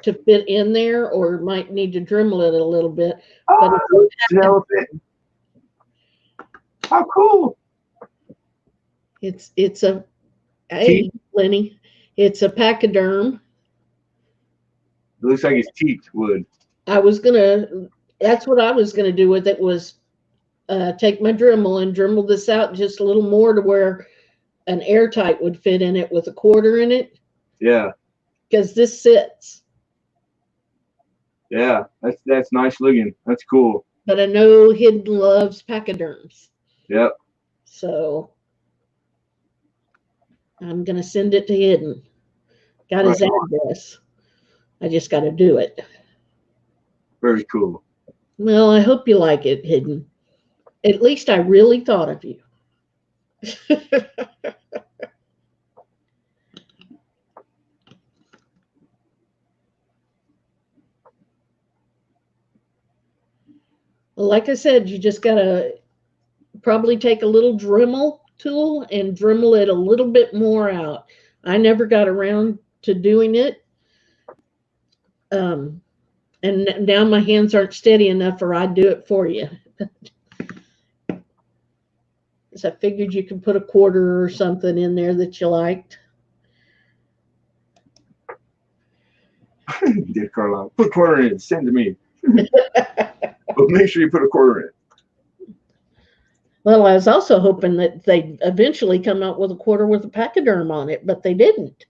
To fit in there, or might need to Dremel it a little bit. Oh, But it's an elephant. How cool. It's a hey, Lenny. It's a pachyderm. It looks like it's teeth wood. That's what I was gonna do with it, was take my Dremel and Dremel this out just a little more to where an airtight would fit in it with a quarter in it. Yeah. Because this sits. Yeah, that's nice looking. That's cool. But I know Hidden loves pachyderms. Yep. So I'm gonna send it to Hidden. Got his address. I just got to do it. Very cool. Well, I hope you like it, Hidden. At least I really thought of you. Well, like I said, you just got to probably take a little Dremel tool and Dremel it a little bit more out. I never got around to doing it. And now my hands aren't steady enough, or I'd do it for you. So I figured you could put a quarter or something in there that you liked. Did Carlisle put a quarter in? Send to me. But make sure you put a quarter in. Well, I was also hoping that they'd eventually come out with a quarter with a pachyderm on it, but they didn't.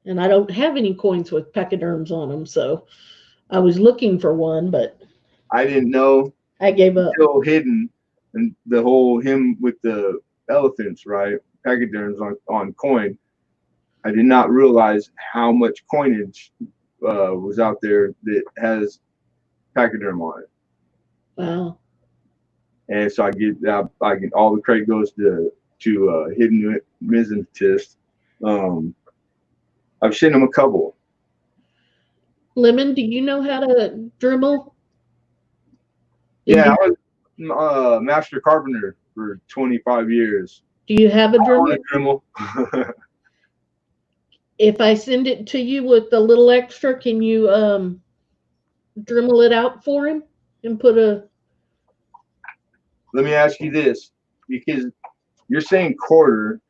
And I don't have any coins with pachyderms on them, so I was looking for one, but I didn't know. I gave up. Still Hidden, and the whole him with the elephants, right? Pachyderms on coin. I did not realize how much coinage was out there that has pachyderm on it. Wow. And so I get all the credit goes to Hidden Mizentist. I've sent him a couple. Lemon, do you know how to Dremel? Yeah, I was master carpenter for 25 years. Do you have a I own Dremel? a Dremel. If I send it to you with a little extra, can you Dremel it out for him and put a? Let me ask you this, because you're saying quarter,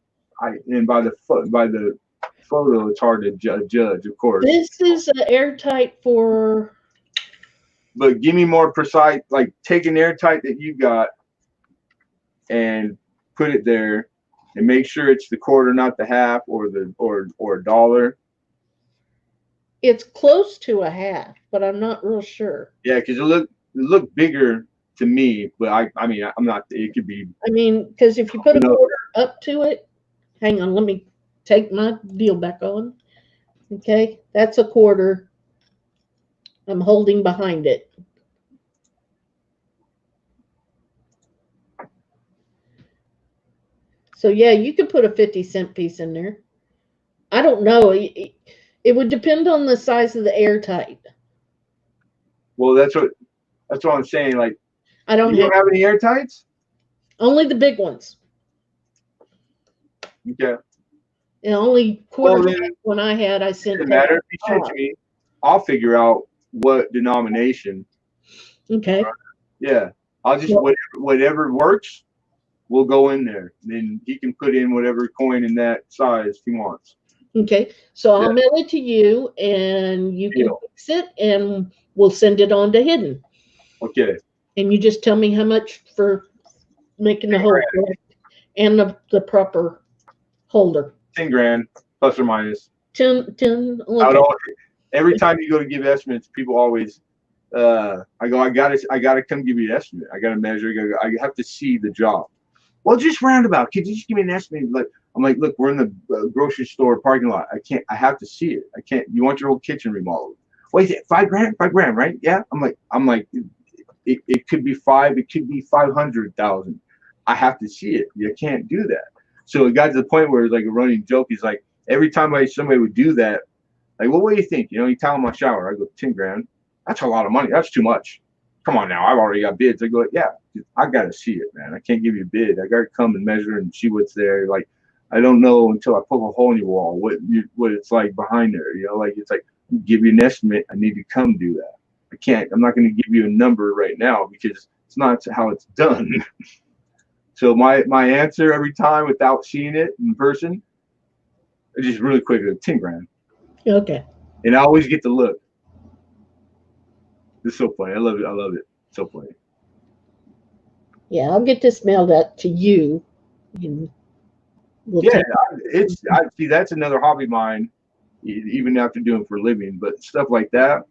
and by the photo, it's hard to judge, of course. This is airtight for. But give me more precise, like take an airtight that you got and put it there, and make sure it's the quarter, not the half or a dollar. It's close to a half, but I'm not real sure. Yeah, because it looked bigger to me, but I mean I'm not. It could be. I mean, because if you put a quarter up to it, hang on, let me take my deal back on. Okay, that's a quarter. I'm holding behind it. So yeah, you could put a 50-cent piece in there. I don't know. It would depend on the size of the airtight. Well, that's what I'm saying. Like, I don't have any airtights? Only the big ones. Okay. And only quarter one I had, I sent. Doesn't matter if you send to me. I'll figure out what denomination. Okay. Yeah, I'll just whatever works, we'll go in there. Then he can put in whatever coin in that size he wants. Okay, so I'll mail it to you, and you can fix it, and we'll send it on to Hidden. Okay. And you just tell me how much for making the hole and the proper holder. 10 grand plus or minus. 10. Okay. Every time you go to give estimates, people always I go, I gotta come give you an estimate. I gotta measure. I have to see the job. Well, just roundabout. Could you just give me an estimate? Like, I'm like, look, we're in the grocery store parking lot. I can't. I have to see it. I can't. You want your whole kitchen remodeled? Wait, $5 grand? $5 grand, right? Yeah. I'm like, it could be five. It could be 500,000. I have to see it. You can't do that. So it got to the point where it's like a running joke. He's like, every time somebody would do that, like, well, what do you think? You know, you towel my shower. I go, 10 grand. That's a lot of money. That's too much. Come on now. I've already got bids. I go, yeah, I got to see it, man. I can't give you a bid. I got to come and measure and see what's there. Like, I don't know until I poke a hole in your wall what it's like behind there. You know, like, it's like, give you an estimate. I need to come do that. I can't. I'm not going to give you a number right now because it's not how it's done. So my answer every time without seeing it in person, it's just really quick, 10 grand. Okay. And I always get the look. It's so funny. I love it. I love it. So funny. Yeah, I'll get this mailed out to you. And we'll Yeah, take I see that's another hobby of mine, even after doing for a living. But stuff like that,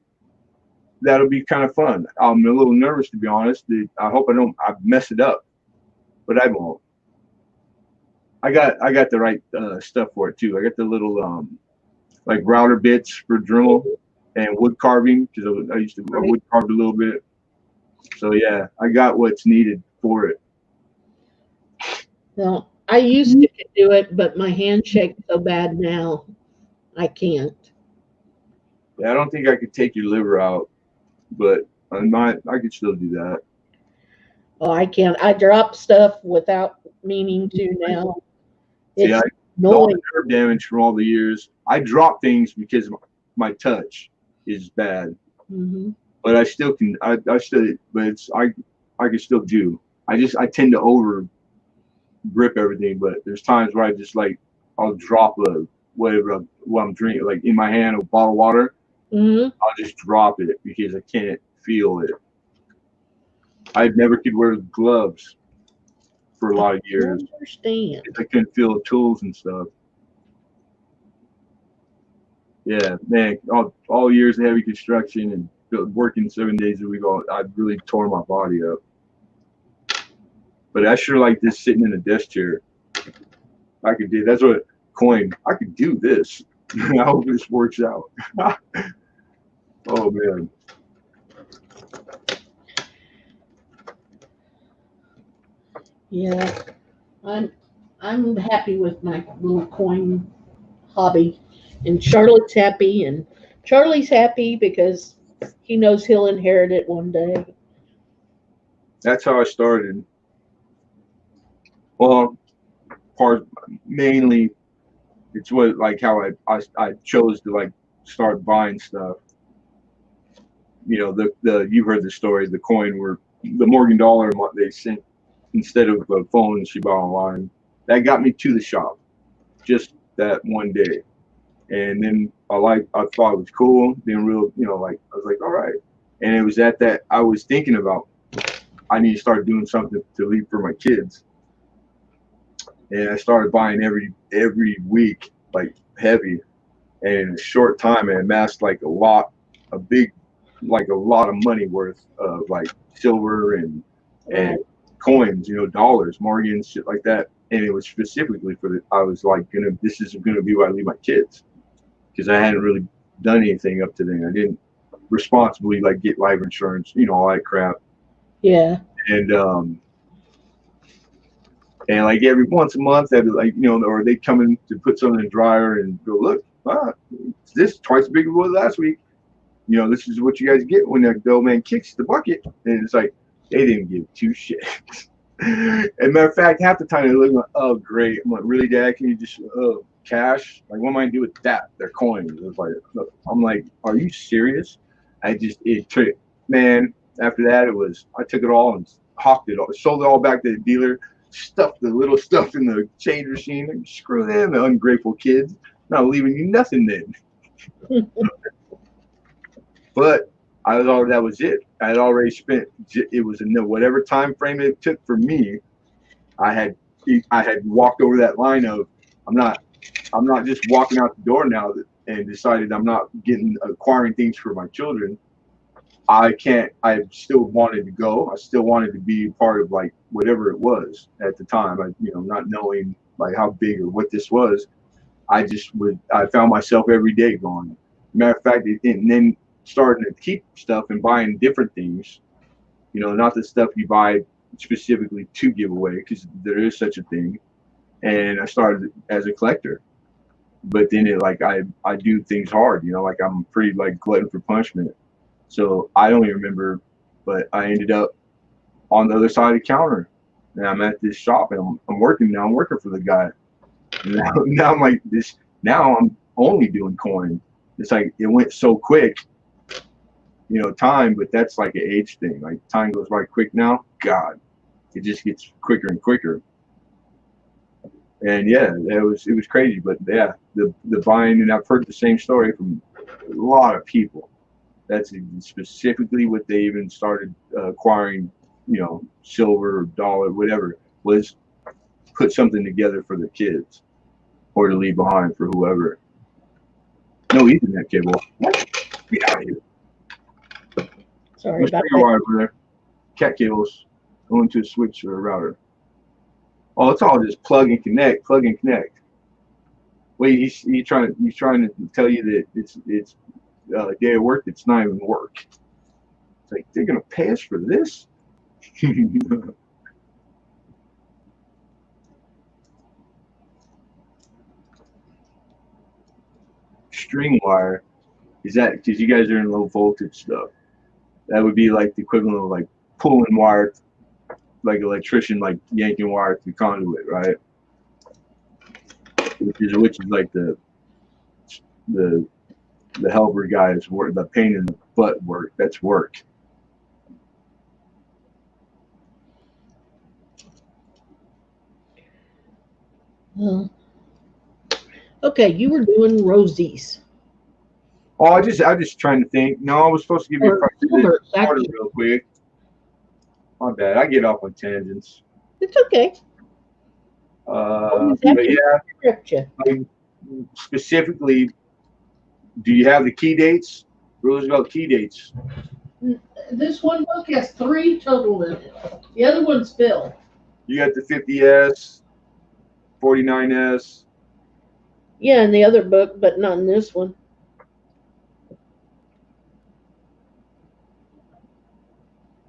that'll be kind of fun. I'm a little nervous, to be honest. I hope I mess it up, but I won't. I got the right stuff for it too. I got the little like router bits for Dremel and wood carving because I used to I wood carve a little bit. So yeah, I got what's needed for it. Well, I used to do it, but my hand shakes so bad now, I can't. Yeah, I don't think I could take your liver out, but I could still do that. Oh, I can't. I drop stuff without meaning to now. See, It's all annoying. the nerve damage from all the years. I drop things because my touch is bad, Hmm. but I still can. I still, but I can still do. I tend to over grip everything, but there's times where I just like I'll drop whatever what I'm drinking, like in my hand, a bottle of water. Hmm. I'll just drop it because I can't feel it. I never could wear gloves for a lot of I years. understand. I couldn't feel the tools and stuff. Yeah, man, all years of heavy construction and working 7 days a week, I really tore my body up. But I sure like this sitting in a desk chair. I could do that's what coin. I could do this. I hope this works out. Oh man. Yeah, I'm I'm happy with my little coin hobby, and Charlotte's happy, and Charlie's happy because he knows he'll inherit it one day. That's how I started. Well, part mainly it's what like how I chose to like start buying stuff. You know, the you heard the story, the coin where the Morgan dollar they sent instead of a phone she bought online. That got me to the shop just that one day. And then I thought it was cool. Then real, like I was like, all right. And it was at that I was thinking about I need to start doing something to leave for my kids. And I started buying every week, like heavy. And in a short time, it amassed like a big, like a lot of money worth of like silver and Right. coins, dollars, Morgans, shit like that. And it was specifically I was like, this is gonna be where I leave my kids because I hadn't really done anything up to then. I didn't responsibly like get life insurance, all that crap. Yeah. And like every once a month, they'd be like, or they'd come in to put something in the dryer and go, look, this is twice as big as it was last week. This is what you guys get when the old man kicks the bucket. And it's like, they didn't give two shits. And matter of fact, half the time they're looking like, oh, great. I'm like, really, Dad? Can you just, cash? Like, what am I going to do with that? They're coins. It's like, I'm like, are you serious? Man, after that, I took it all and hawked it all, sold it all back to the dealer, stuffed the little stuff in the change machine. And screw them, the ungrateful kids. Not leaving you nothing then. But that was it. I had already spent. It was in whatever time frame it took for me. I had walked over that line of I'm not just walking out the door now and decided I'm not acquiring things for my children. I still wanted to go. I still wanted to be part of like whatever it was at the time. Not knowing like how big or what this was. I found myself every day going. Matter of fact, and then starting to keep stuff and buying different things. Not the stuff you buy specifically to give away, because there is such a thing. And I started as a collector, but then I do things hard. Like I'm pretty like glutton for punishment. So I don't even remember, but I ended up on the other side of the counter, and I'm at this shop, and I'm working now. I'm working for the guy. And now I'm like this. Now I'm only doing coin. It's like it went so quick, time. But that's like an age thing. Like time goes by quick now. God, it just gets quicker and quicker. And yeah, it was crazy. But yeah, the buying, and I've heard the same story from a lot of people. That's specifically what they even started acquiring, silver or dollar, whatever, was put something together for the kids or to leave behind for whoever. No Ethernet cable. Get out of here. Sorry about that. Over there. Cat cables going to a switch or a router. Oh, it's all just plug and connect, plug and connect. Wait, he's trying to tell you that it's a day of work that's not even work. It's like, they're gonna pay us for this? String wire, is that because you guys are in low voltage stuff? That would be like the equivalent of like pulling wire, like electrician, like yanking wire through conduit, right? Which is like the helper guys work, the pain in the butt work. That's work. Okay, you were doing Rosie's. Oh, I'm just trying to think. No, I was supposed to give you a price real quick. My bad. I get off on tangents. It's okay. But yeah. Like, specifically, do you have the key dates? Roosevelt key dates. This one book has 3 total in it. The other one's Bill. You got the 50S, 49S. Yeah, in the other book, but not in this one.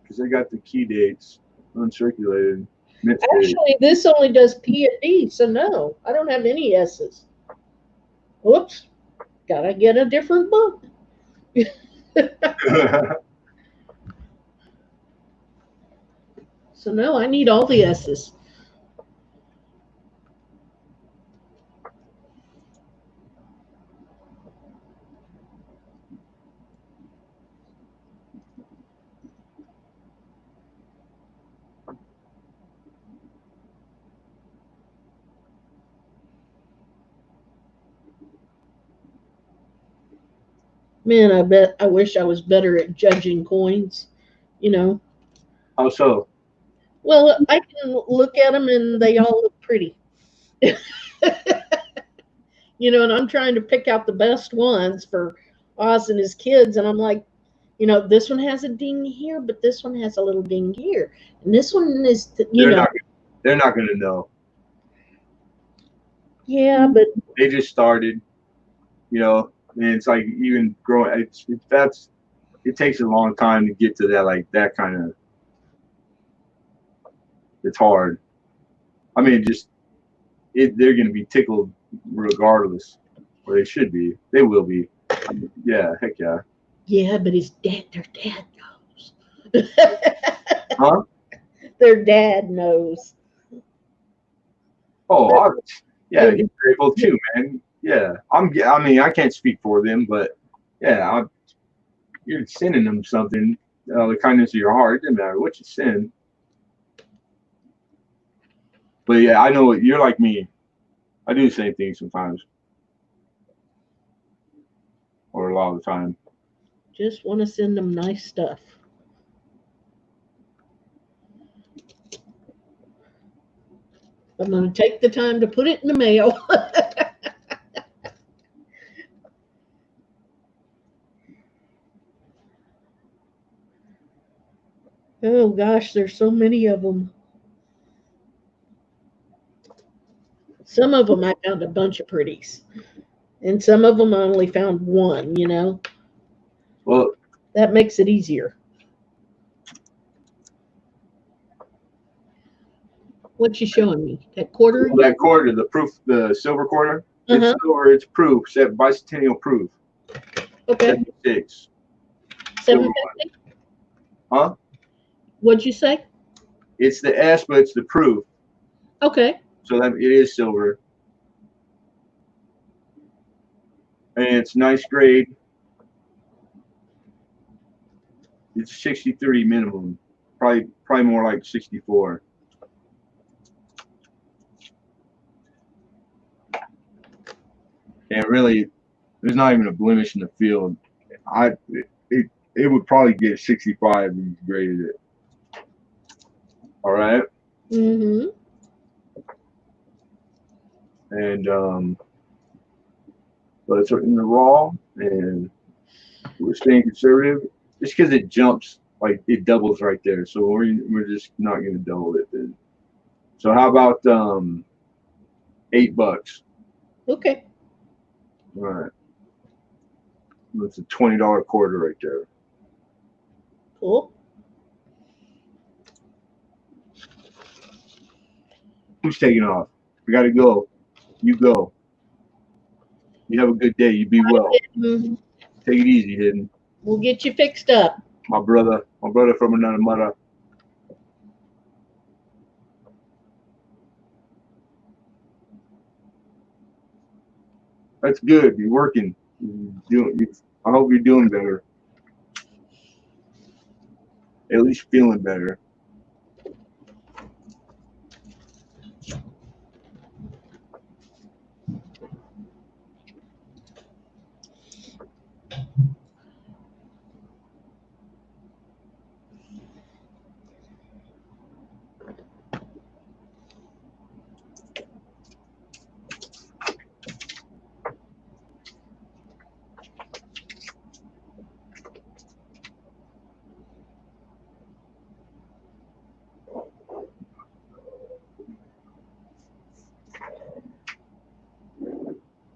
Because I got the key dates uncirculated. Actually, this only does P and D, so no, I don't have any S's. Whoops, gotta get a different book. So no, I need all the S's. Man, I wish I was better at judging coins, How so? Well, I can look at them and they all look pretty. And I'm trying to pick out the best ones for Oz and his kids. And I'm like, this one has a ding here, but this one has a little ding here. And this one is, they're not going to know. Yeah, but they just started, and it's like even growing, it takes a long time to get to that, like that kind of, it's hard. I mean, they're going to be tickled regardless, or they should be. They will be. Yeah, heck yeah. Yeah, but their dad knows. Huh? Their dad knows. Oh, yeah, he's grateful too, man. Yeah, I mean, I can't speak for them, but yeah, you're sending them something. The kindness of your heart, it doesn't matter what you send. But yeah, I know you're like me. I do the same thing sometimes, or a lot of the time. Just want to send them nice stuff. I'm going to take the time to put it in the mail. Oh gosh, there's so many of them. Some of them I found a bunch of pretties, and some of them I only found one. Well, That makes it easier. What you showing me? That quarter again? that quarter, the proof, the silver quarter, it's Uh-huh. silver, it's proof, bicentennial proof, Okay. 76. Silver one. 750. Huh? What'd you say? It's the S, but it's the proof. Okay. So that it is silver. And it's nice grade. It's 63 minimum. Probably more like 64. And really, there's not even a blemish in the field. It would probably get 65 if you graded it. All right. Mm-hmm. And but it's in the raw, and we're staying conservative. Just because it jumps, like it doubles right there, so we're just not going to double it. Then. So how about $8? Okay. All right. That's a $20 quarter right there. Cool. Who's taking off? We got to go. You go. You have a good day. You be well. Mhm. Take it easy, Hidden. We'll get you fixed up. My brother from another mother. That's good. You're working. I hope you're doing better. At least feeling better.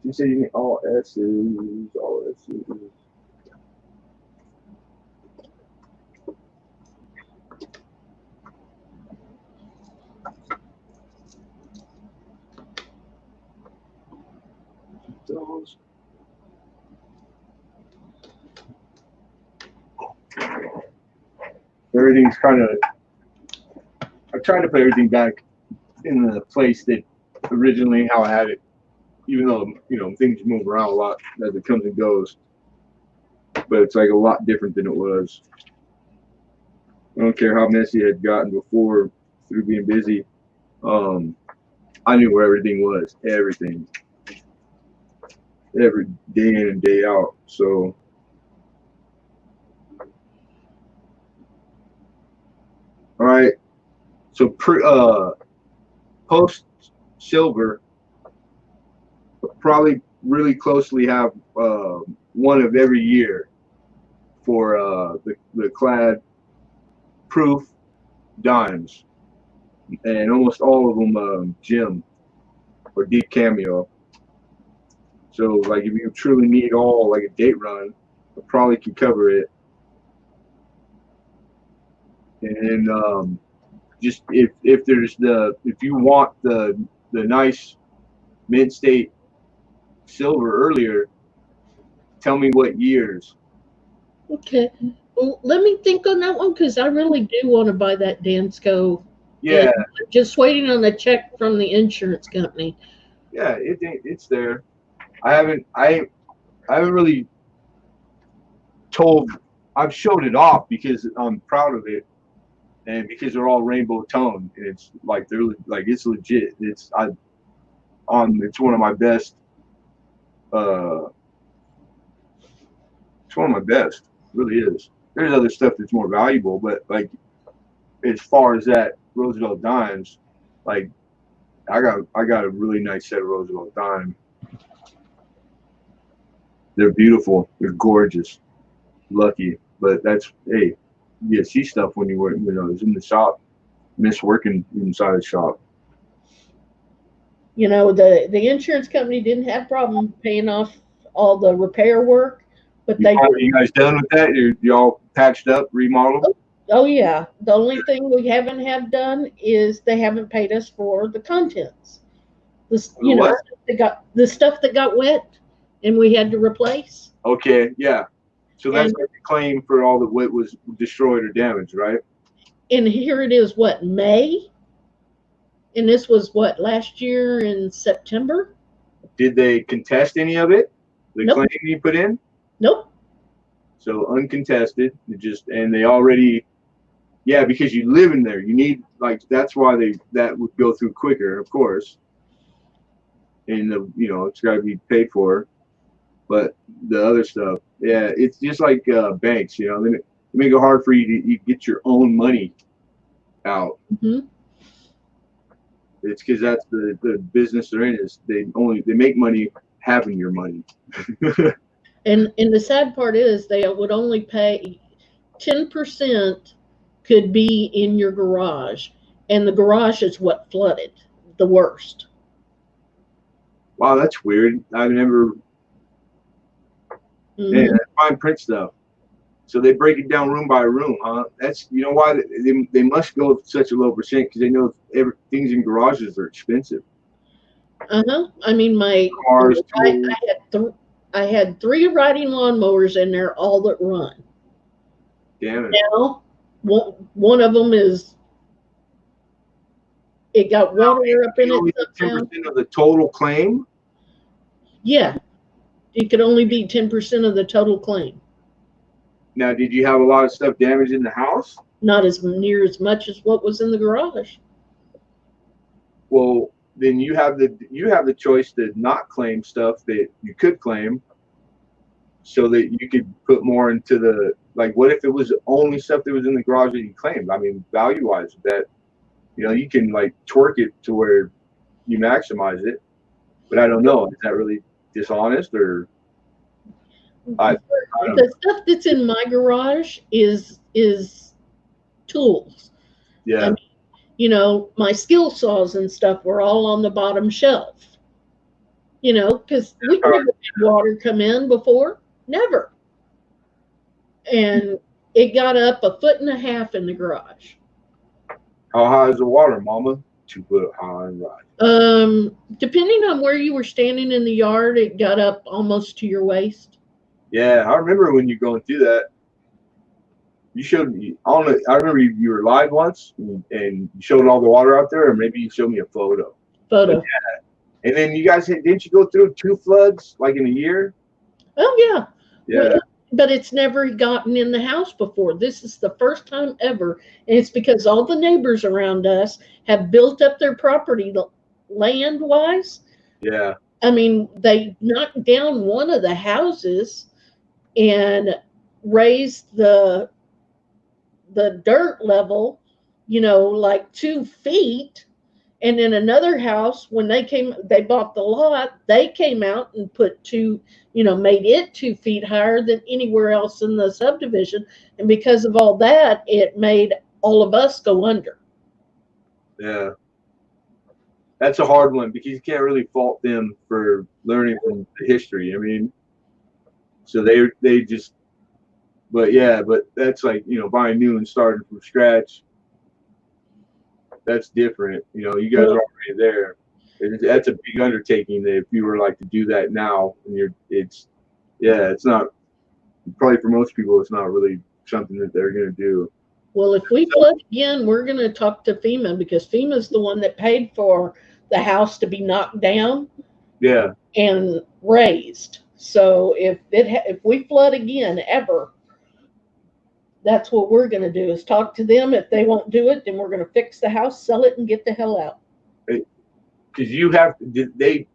You say you need all S's, all S's. Those. Everything's kind of. I tried to put everything back in the place that originally how I had it. Even though things move around a lot as it comes and goes, but it's like a lot different than it was. I don't care how messy it had gotten before through being busy. I knew where everything was, everything, every day in and day out. So, all right. So post silver, probably really closely have one of every year for the clad proof dimes, and almost all of them gem or deep cameo. So like if you truly need all like a date run, I probably could cover it. And just if there's if you want the nice mint state silver earlier, tell me what years. Okay. Well, let me think on that one because I really do want to buy that Dansco. Yeah, And I'm just waiting on a check from the insurance company. yeah, it's there. I haven't really told. I've showed it off because I'm proud of it, and because they're all rainbow toned, and it's like they're like it's legit. It's it's one of my best. Uh, it's one of my best. It really is. There's other stuff that's more valuable, but like as far as that Roosevelt dimes, like I got a really nice set of Roosevelt dime. They're beautiful. They're gorgeous. Lucky, but that's hey, you see stuff when you were, it was in the shop. Miss working inside the shop. The insurance company didn't have problem paying off all the repair work, but they. You guys done with that? You all patched up, remodeled? Oh yeah. The only thing we haven't have done is they haven't paid us for the contents. What? The stuff that got wet and we had to replace. Okay, yeah. So that's like a claim for all that what was destroyed or damaged, right? And here it is, what, May? And this was what, last year in September? Did they contest any of it? The Nope. claim you put in? Nope. So uncontested. And they already, yeah, because you live in there. You need, like, that's why that would go through quicker, of course. And it's got to be paid for. But the other stuff, yeah, it's just like banks. They make it hard for you to get your own money out. Mm-hmm. It's because that's the business they're in. Is they make money having your money. And the sad part is they would only pay 10% could be in your garage, and the garage is what flooded the worst. Wow, that's weird. I've never. Mm-hmm. Yeah, that's fine print stuff. So they break it down room by room, huh? That's why they must go with such a low percent, because they know things in garages are expensive. I mean, cars. I had 3 riding lawnmowers in there, all that run. Damn it. Now, one of them it got water up in it. 10% of the total claim? Yeah. It could only be 10% of the total claim. Now, did you have a lot of stuff damaged in the house? Not as near as much as what was in the garage. Well, then you have the choice to not claim stuff that you could claim, so that you could put more into the, like, what if it was only stuff that was in the garage that you claimed? I mean, value-wise, that you can like twerk it to where you maximize it. But I don't know. Is that really dishonest, or the stuff that's in my garage is tools. Yeah. My skill saws and stuff were all on the bottom shelf. Because we never had water come in before. Never. And it got up 1.5 feet in the garage. How high is the water, Mama? 2 foot high and right. Depending on where you were standing in the yard, it got up almost to your waist. Yeah, I remember when you going through that. You showed me. I remember you were live once, and you showed all the water out there, or maybe you showed me a photo. But yeah. And then you guys didn't you go through 2 floods like in a year? Oh yeah. Yeah. But it's never gotten in the house before. This is the first time ever, and it's because all the neighbors around us have built up their property land-wise. Yeah. I mean, they knocked down one of the houses and raised the dirt level, like 2 feet. And then another house, when they bought the lot, they came out and put made it 2 feet higher than anywhere else in the subdivision. And because of all that, it made all of us go under. Yeah. That's a hard one, because you can't really fault them for learning from the history. I mean, so they just, but that's like, buying new and starting from scratch. That's different. You guys are already there. That's a big undertaking that if you were like to do that now, and it's not, probably for most people, it's not really something that they're going to do. Well, if we flood again, we're going to talk to FEMA, because FEMA's the one that paid for the house to be knocked down. Yeah. And raised. So if we flood again ever, that's what we're going to do, is talk to them. If they won't do it, then we're going to fix the house, sell it, and get the hell out. Because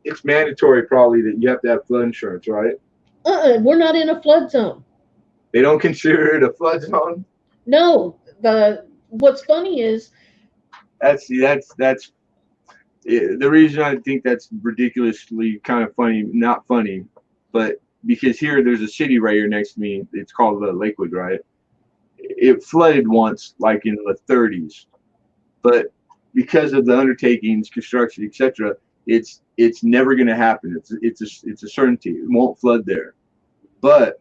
it's mandatory probably that you have to have flood insurance, right? We're not in a flood zone. They don't consider it a flood zone? No. What's funny is that's the reason I think that's ridiculously kind of funny, not funny, but because here there's a city right here next to me. It's called Lakewood, right? it flooded once, like in the 30s, but because of the undertakings, construction, etc., it's never going to happen. It's a certainty. It won't flood there. But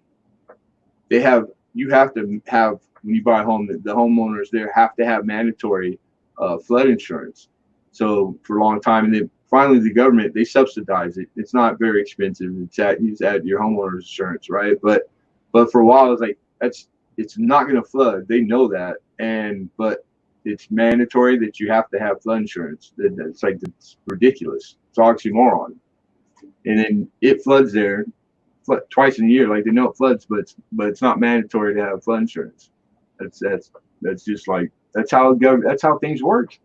you have to have, when you buy a home, the homeowners there have to have mandatory flood insurance. So for a long time, and then finally the government, they subsidize it. It's not very expensive. It's at your homeowner's insurance, right? But for a while it's like it's not going to flood. They know that, but it's mandatory that you have to have flood insurance. It's like, it's ridiculous. It's oxymoron. And then it floods there twice in a year. Like, they know it floods, but it's not mandatory to have flood insurance. That's just like, that's how things work.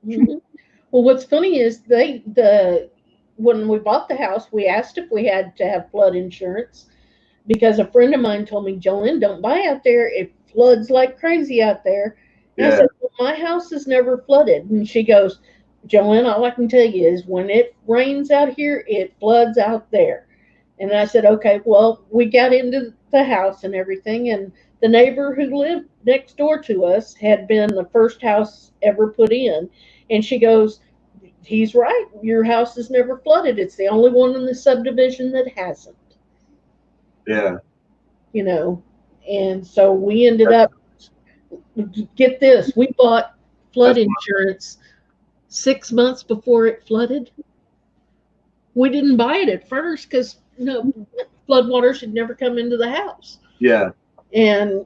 Mm-hmm. Well, what's funny is when we bought the house, we asked if we had to have flood insurance, because a friend of mine told me, Jolene, don't buy out there. It floods like crazy out there. And I said, well, my house is never flooded. And she goes, Jolene, all I can tell you is when it rains out here, it floods out there. And I said, okay, well, we got into the house and everything. And the neighbor who lived next door to us had been the first house ever put in. And she goes, he's right. Your house is never flooded. It's the only one in the subdivision that hasn't. Yeah. You know, and so we ended up, get this, we bought flood insurance 6 months before it flooded. We didn't buy it at first because floodwaters had never come into the house. Yeah. And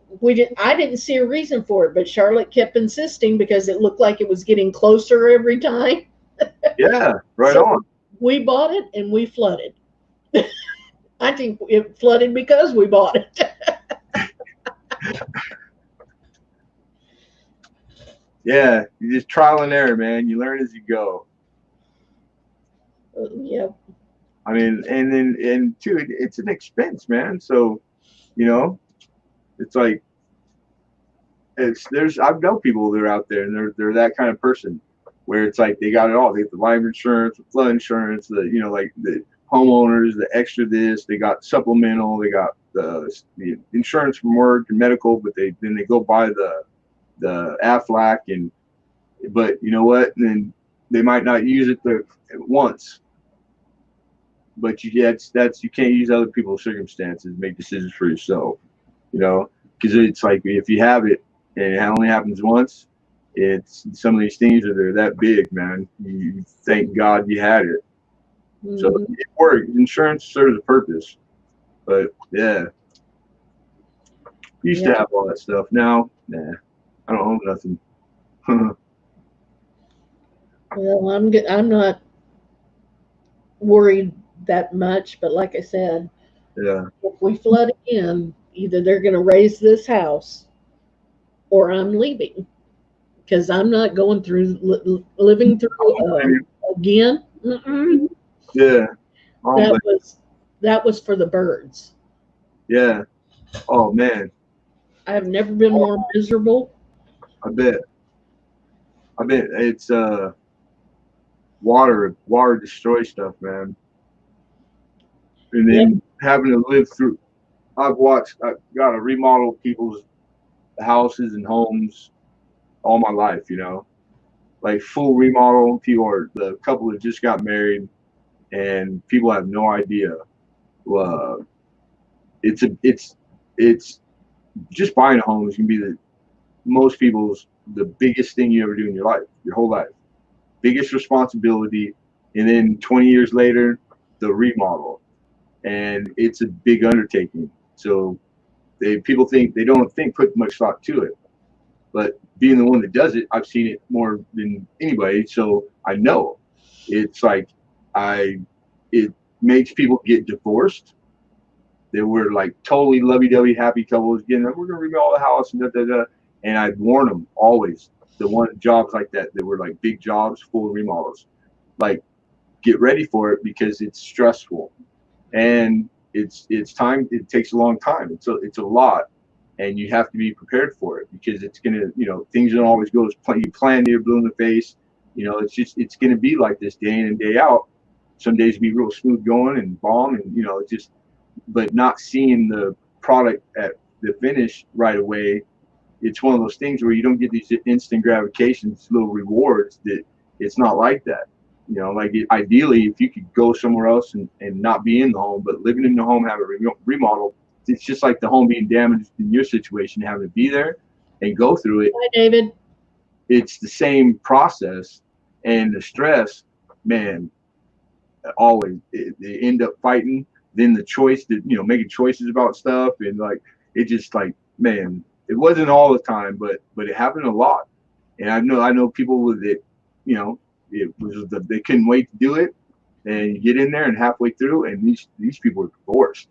I didn't see a reason for it, but Charlotte kept insisting because it looked like it was getting closer every time. Yeah, right so on. We bought it and we flooded. I think it flooded because we bought it. Yeah, you just trial and error, man. You learn as you go. Yeah. I mean, and too, it's an expense, man. So, it's like, I've known people that are out there, and they're that kind of person where it's like they got it all. They have the life insurance, the flood insurance, like the homeowners, the extra this. They got supplemental. They got the insurance from work and medical, but then they go buy the Aflac, but you know what? And then they might not use it once. But you can't use other people's circumstances to make decisions for yourself, because it's like, if you have it and it only happens once, it's some of these things they're that big, man. You thank God you had it. Mm-hmm. So it works. Insurance serves a purpose, but yeah, used to have all that stuff. Now, nah, I don't own nothing. Well, I'm not worried that much, but like I said, yeah, if we flood again, either they're going to raise this house or I'm leaving, because I'm not going through living through again. Mm-mm. Yeah, that was for the birds. Yeah. Oh man, I have never been more miserable. I bet it's water destroys stuff, man. And then having to live through, I've got to remodel people's houses and homes all my life, like full remodel. The couple that just got married, and people have no idea. It's just buying a home is gonna be the biggest thing you ever do in your life, your whole life. Biggest responsibility, and then 20 years later, the remodel, and it's a big undertaking. So people don't put much thought to it, but being the one that does it, I've seen it more than anybody, so I know. It's like it makes people get divorced. They were like totally lovey-dovey, happy couples, we're gonna remodel the house and and I'd warn them always. The jobs like that were like big jobs, full remodels, like, get ready for it because it's stressful, and it's time. It takes a long time. It's a lot, and you have to be prepared for it, because it's gonna, things don't always go as you plan. You're blue in the face. It's gonna be like this day in and day out. Some days be real smooth going and bomb, and but not seeing the product at the finish right away, it's one of those things where you don't get these instant gratifications, little rewards. That it's not like that. You know, like ideally, if you could go somewhere else and not be in the home, but living in the home, have it remodeled, it's just like the home being damaged in your situation, having to be there and go through it. Hi, David. It's the same process, and the stress, man, always they end up fighting. Then the choice that, you know, making choices about stuff, and like it just like, man, it wasn't all the time, but it happened a lot. And I know people with it, you know, it was they couldn't wait to do it, and you get in there and halfway through, and these people are divorced.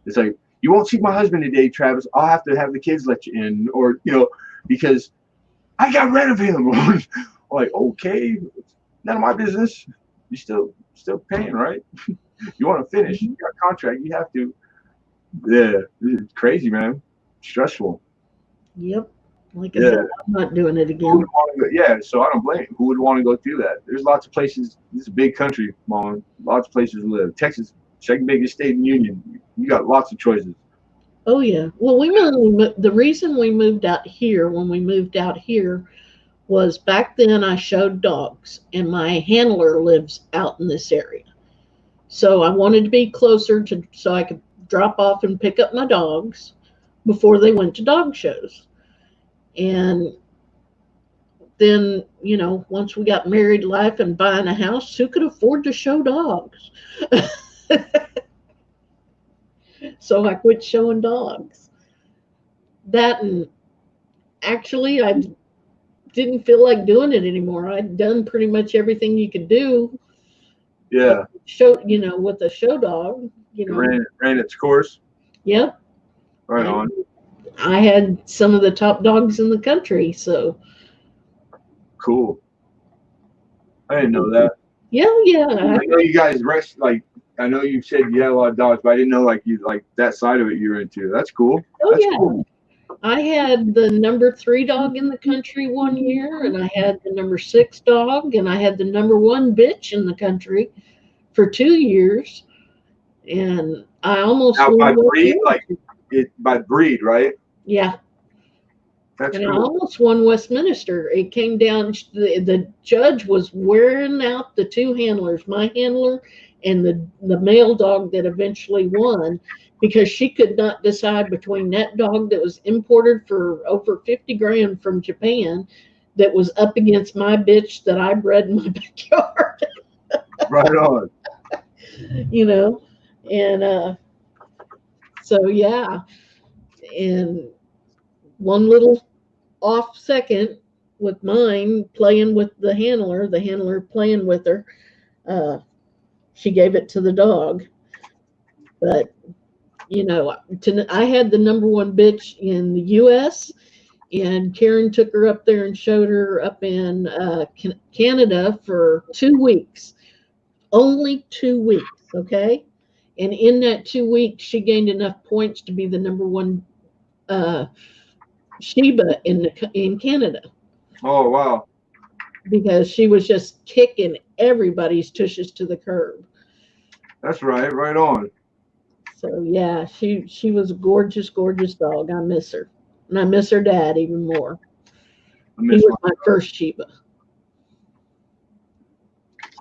It's like, you won't see my husband today, Travis. I'll have to have the kids let you in, or you know, because I got rid of him. Like, okay, none of my business. You still paying, right? You want to finish? You got a contract. You have to. Yeah, it's crazy, man. Stressful. Yep. Like I said, I'm not doing it again. Yeah, so I don't blame you. Who would want to go through that? There's lots of places. This is a big country, Mom. Lots of places to live. Texas, second biggest state in the union. You got lots of choices. Oh yeah. Well, the reason we moved out here when we moved out here was back then I showed dogs, and my handler lives out in this area. So I wanted to be closer to so I could drop off and pick up my dogs before they went to dog shows. And then, you know, once we got married life and buying a house, who could afford to show dogs? So I quit showing dogs. That, and actually I didn't feel like doing it anymore. I'd done pretty much everything you could do. Yeah. You know, with a show dog, you know. Ran its course. Yep. Right on. I had some of the top dogs in the country, so. Cool. I didn't know that. Yeah. I know you guys rest, like, I know you said you had a lot of dogs, but I didn't know like you like that side of it you're into. That's cool. Oh That's yeah. cool. I had the number 3 dog in the country one year, and I had the number 6 dog, and I had the number 1 bitch in the country for 2 years, and I almost now by won breed, like it by breed, right? Yeah. That's and cool. I almost won Westminster. It came down. The judge was wearing out the 2 handlers, my handler and the male dog that eventually won, because she could not decide between that dog that was imported for over 50 grand from Japan that was up against my bitch that I bred in my backyard. Right on. You know, and so yeah, and one little off second with mine playing with the handler playing with her, she gave it to the dog. But you know, I had the number 1 bitch in the U.S. and Karen took her up there and showed her up in Canada for 2 weeks. Only 2 weeks, okay? And in that 2 weeks, she gained enough points to be the number 1 Sheba in Canada. Oh wow. Because she was just kicking everybody's tushes to the curb. That's right. Right on. So yeah, she was a gorgeous dog. I miss her, and I miss her dad even more. He was my first Sheba.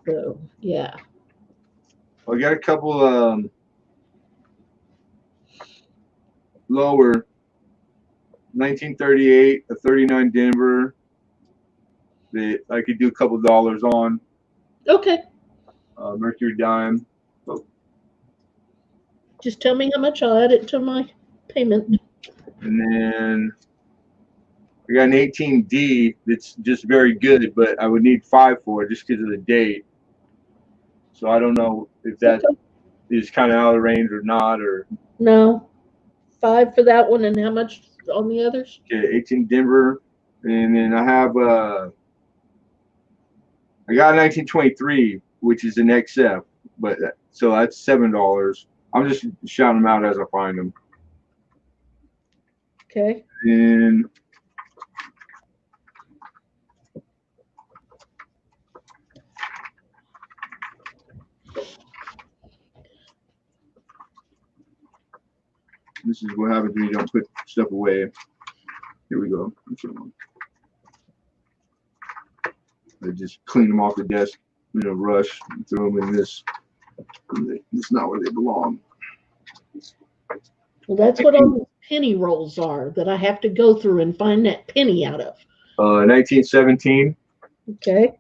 So yeah. I got a couple lower 1938, a 39 Denver that I could do a couple dollars on. Okay. Mercury dime. Oh. Just tell me how much, I'll add it to my payment. And then I got an 18D that's just very good, but I would need 5 for it just because of the date. So I don't know if that is kind of out of range or not, or no. 5 for that one, and how much on the others? Okay, 18 Denver, and then I have I got a 1923, which is an XF, but so that's $7. I'm just shouting them out as I find them. Okay. And this is what happens when you don't put stuff away. Here we go. I just clean them off the desk in a rush and throw them in this. It's not where they belong. Well, that's what all those penny rolls are that I have to go through and find that penny out of. 1917. Okay.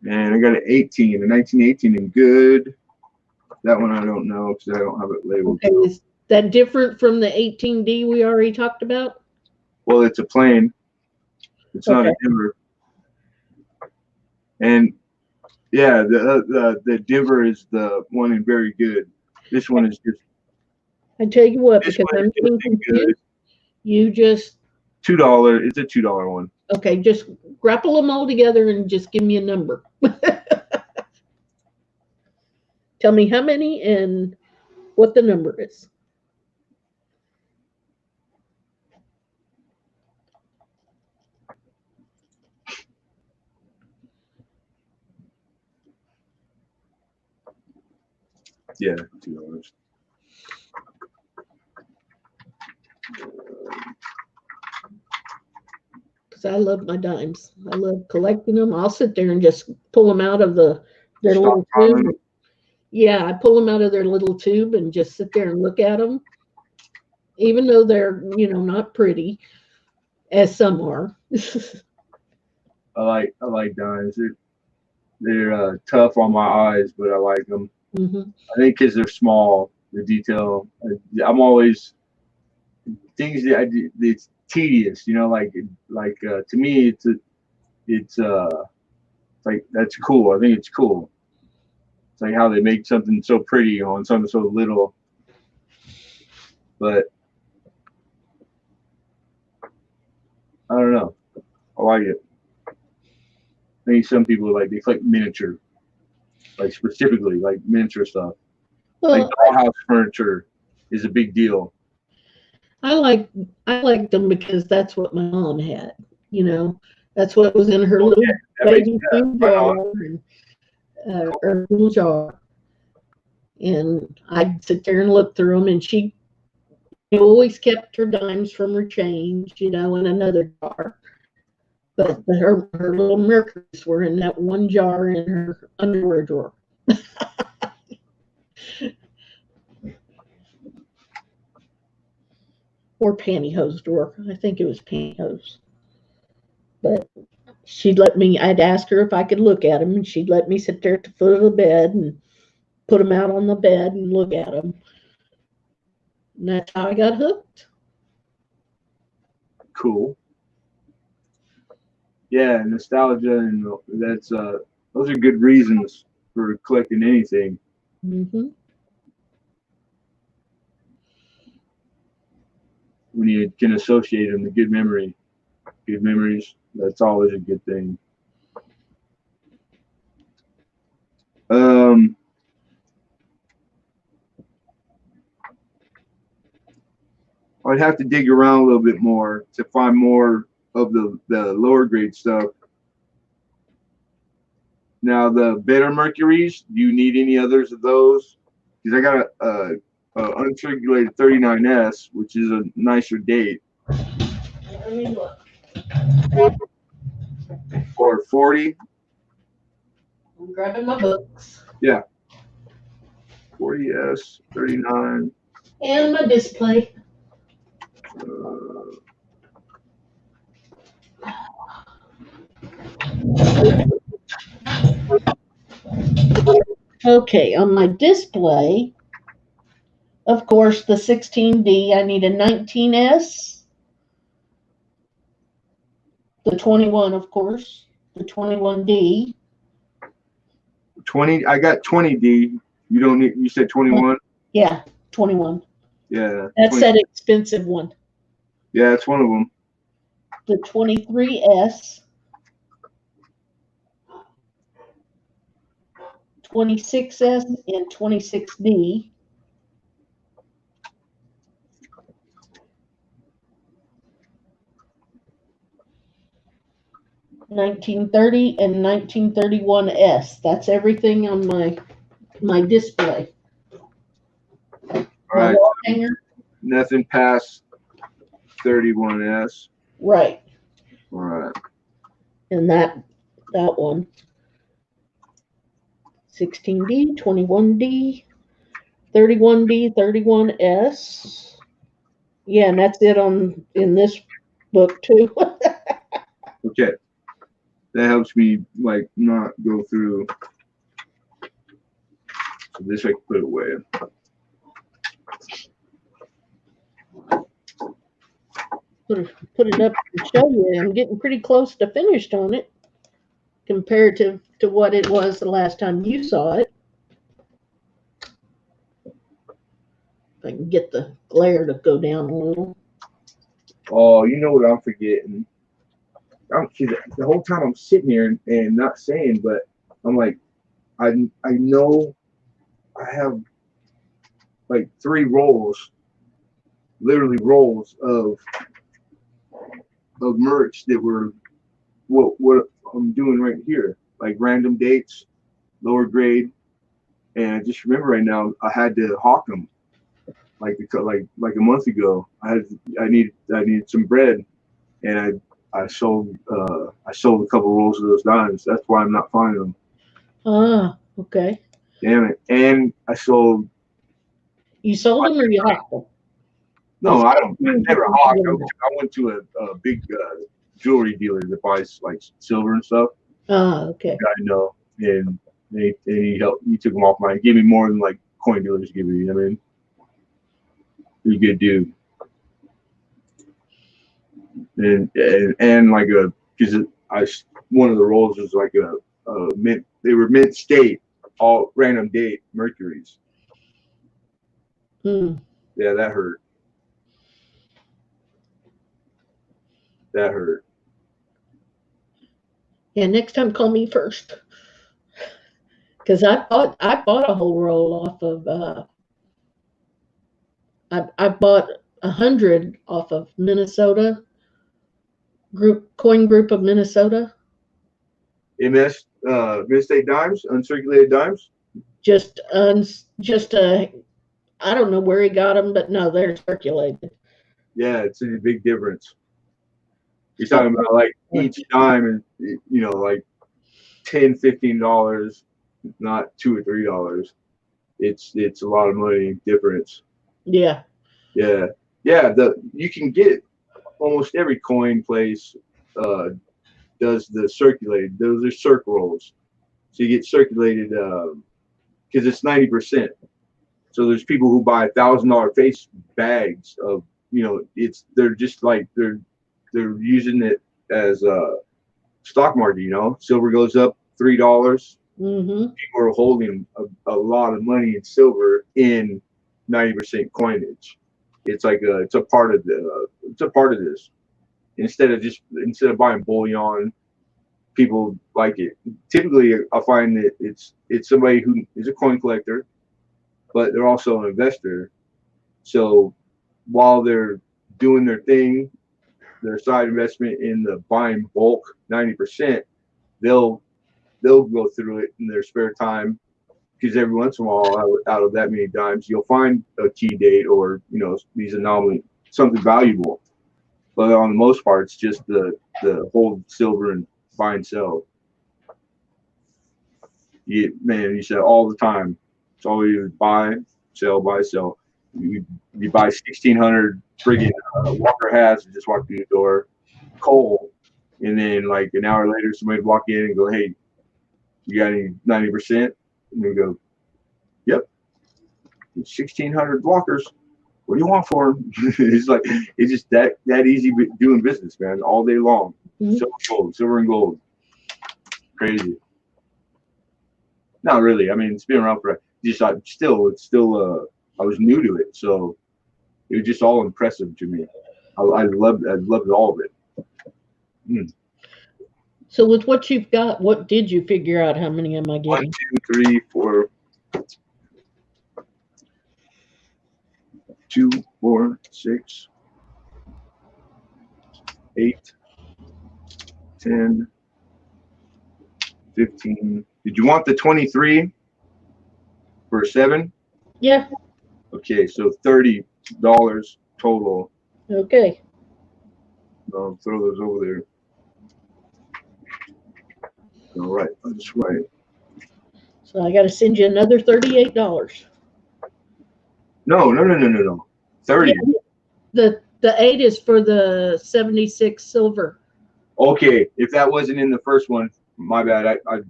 And I got an 18, a 1918 in good. That one I don't know because I don't have it labeled. Okay, is that different from the 18D we already talked about? Well, it's a plane. It's not a dimmer. And yeah, the dimmer is the one in very good. This one is just. I tell you what, because I'm getting confused. You just $2. It's a $2 one. Okay, just grapple them all together and just give me a number. Tell me how many and what the number is. Yeah, $2. Because I love my dimes. I love collecting them. I'll sit there and just pull them out of their little tube. Yeah, I pull them out of their little tube and just sit there and look at them. Even though they're, not pretty, as some are. I like dimes. They're tough on my eyes, but I like them. Mm-hmm. I think because they're small, the detail. I'm always things that I do. It's tedious, like to me, it's like that's cool. I think it's cool. It's like how they make something so pretty on something so little. But I don't know. I like it. I think some people they collect miniature, like specifically like miniature stuff. Well, like dollhouse furniture is a big deal. I like them because that's what my mom had. That's what was in her little baby food jar or little jar. And I'd sit there and look through them, and she always kept her dimes from her change, in another jar. But her little mercuries were in that one jar in her underwear drawer. Or pantyhose drawer. I think it was pantyhose. But I'd ask her if I could look at them, and she'd let me sit there at the foot of the bed and put them out on the bed and look at them. And that's how I got hooked. Cool. Yeah, nostalgia, and those are good reasons for collecting anything. Mm-hmm. When you can associate them to good memories, that's always a good thing. I'd have to dig around a little bit more to find more of the lower grade stuff. Now, the better Mercuries, do you need any others of those? Because I got a uncirculated 39S, which is a nicer date. Let me look. Or 40. I'm grabbing my books. Yeah. 40S, 39. And my display. Okay, on my display, of course, the 16D, I need a 19S. The 21, of course, the 21D. 20. I got 20D. You don't need. You said 21. Yeah, 21. Yeah. That's 20. That expensive one. Yeah, that's one of them. The 23S. 26S and 26D. $1930 and 1931S. That's everything on my display. All right. Nothing past 31S. Right. All right. And that one. 16D, 21D, 31D, 31S. Yeah, and that's it in this book too. Okay. That helps me like not go through. So this I can put away. Put it up to show you. I'm getting pretty close to finished on it, comparative to what it was the last time you saw it. If I can get the glare to go down a little. Oh, you know what I'm forgetting? The whole time I'm sitting here and not saying, but I'm like, I know I have like 3 rolls, literally rolls of merch that were what I'm doing right here, like random dates, lower grade, and I just remember right now I had to hawk them like a month ago. I needed some bread, and I sold a couple rolls of those dimes. That's why I'm not finding them. Ah, okay. Damn it! And I sold. You sold them or you hawked them? No, I don't. Never hawked. I went to a big jewelry dealer that buys like silver and stuff. Ah, okay. I know, and he helped. He took them off mine. He gave me more than like coin dealers give me. I mean, he's a good dude. And like because one of the rolls was like a mint. They were mint state, all random date Mercuries. Hmm. Yeah, that hurt. That hurt. Yeah, next time call me first. Because I bought a whole roll off of I bought 100 off of Minnesota coin group of Minnesota. Mid-state dimes, uncirculated dimes. Just I don't know where he got them, but no, they're circulated. Yeah, it's a big difference. You're talking about like each dime is, like $10-15, not $2 or $3. It's a lot of money difference. Yeah. Yeah. You can get almost every coin place does the circulated. Those are circ rolls, so you get circulated because it's 90%. So there's people who buy $1,000 face bags of they're just like they're using it as a stock market. Silver goes up $3. Mm-hmm. People are holding a lot of money in silver in 90% coinage. It's a part of this. Instead of buying bullion, people like it. Typically, I find that it's somebody who is a coin collector, but they're also an investor. So while they're doing their thing, their side investment in the buying bulk 90%, they'll go through it in their spare time, because every once in a while, out of that many dimes, you'll find a key date or these anomalies, something valuable. But on the most part, it's just the hold silver and buy and sell. You said all the time. It's all you buy, sell. You buy 1,600 friggin' Walker hats and just walk through the door, cold, and then like an hour later, somebody walk in and go, "Hey, you got any 90%?" And we go, "Yep, 1,600 walkers. What do you want for them?" it's just that easy doing business, man, all day long. Mm-hmm. Silver and gold, crazy. Not really. I mean, it's been around for I was new to it, so it was just all impressive to me. I loved all of it. Mm. So with what you've got, what did you figure out? How many am I getting? 1, 2, 3, 4. 2, 4, 6, 8, 10, 15. Did you want the 23 for 7? Yeah. Okay, so $30 total. Okay. Throw those over there. All right, that's right. So I got to send you another $38. No. 30. Yeah, the 8 is for the 76 silver. Okay, if that wasn't in the first one, my bad. I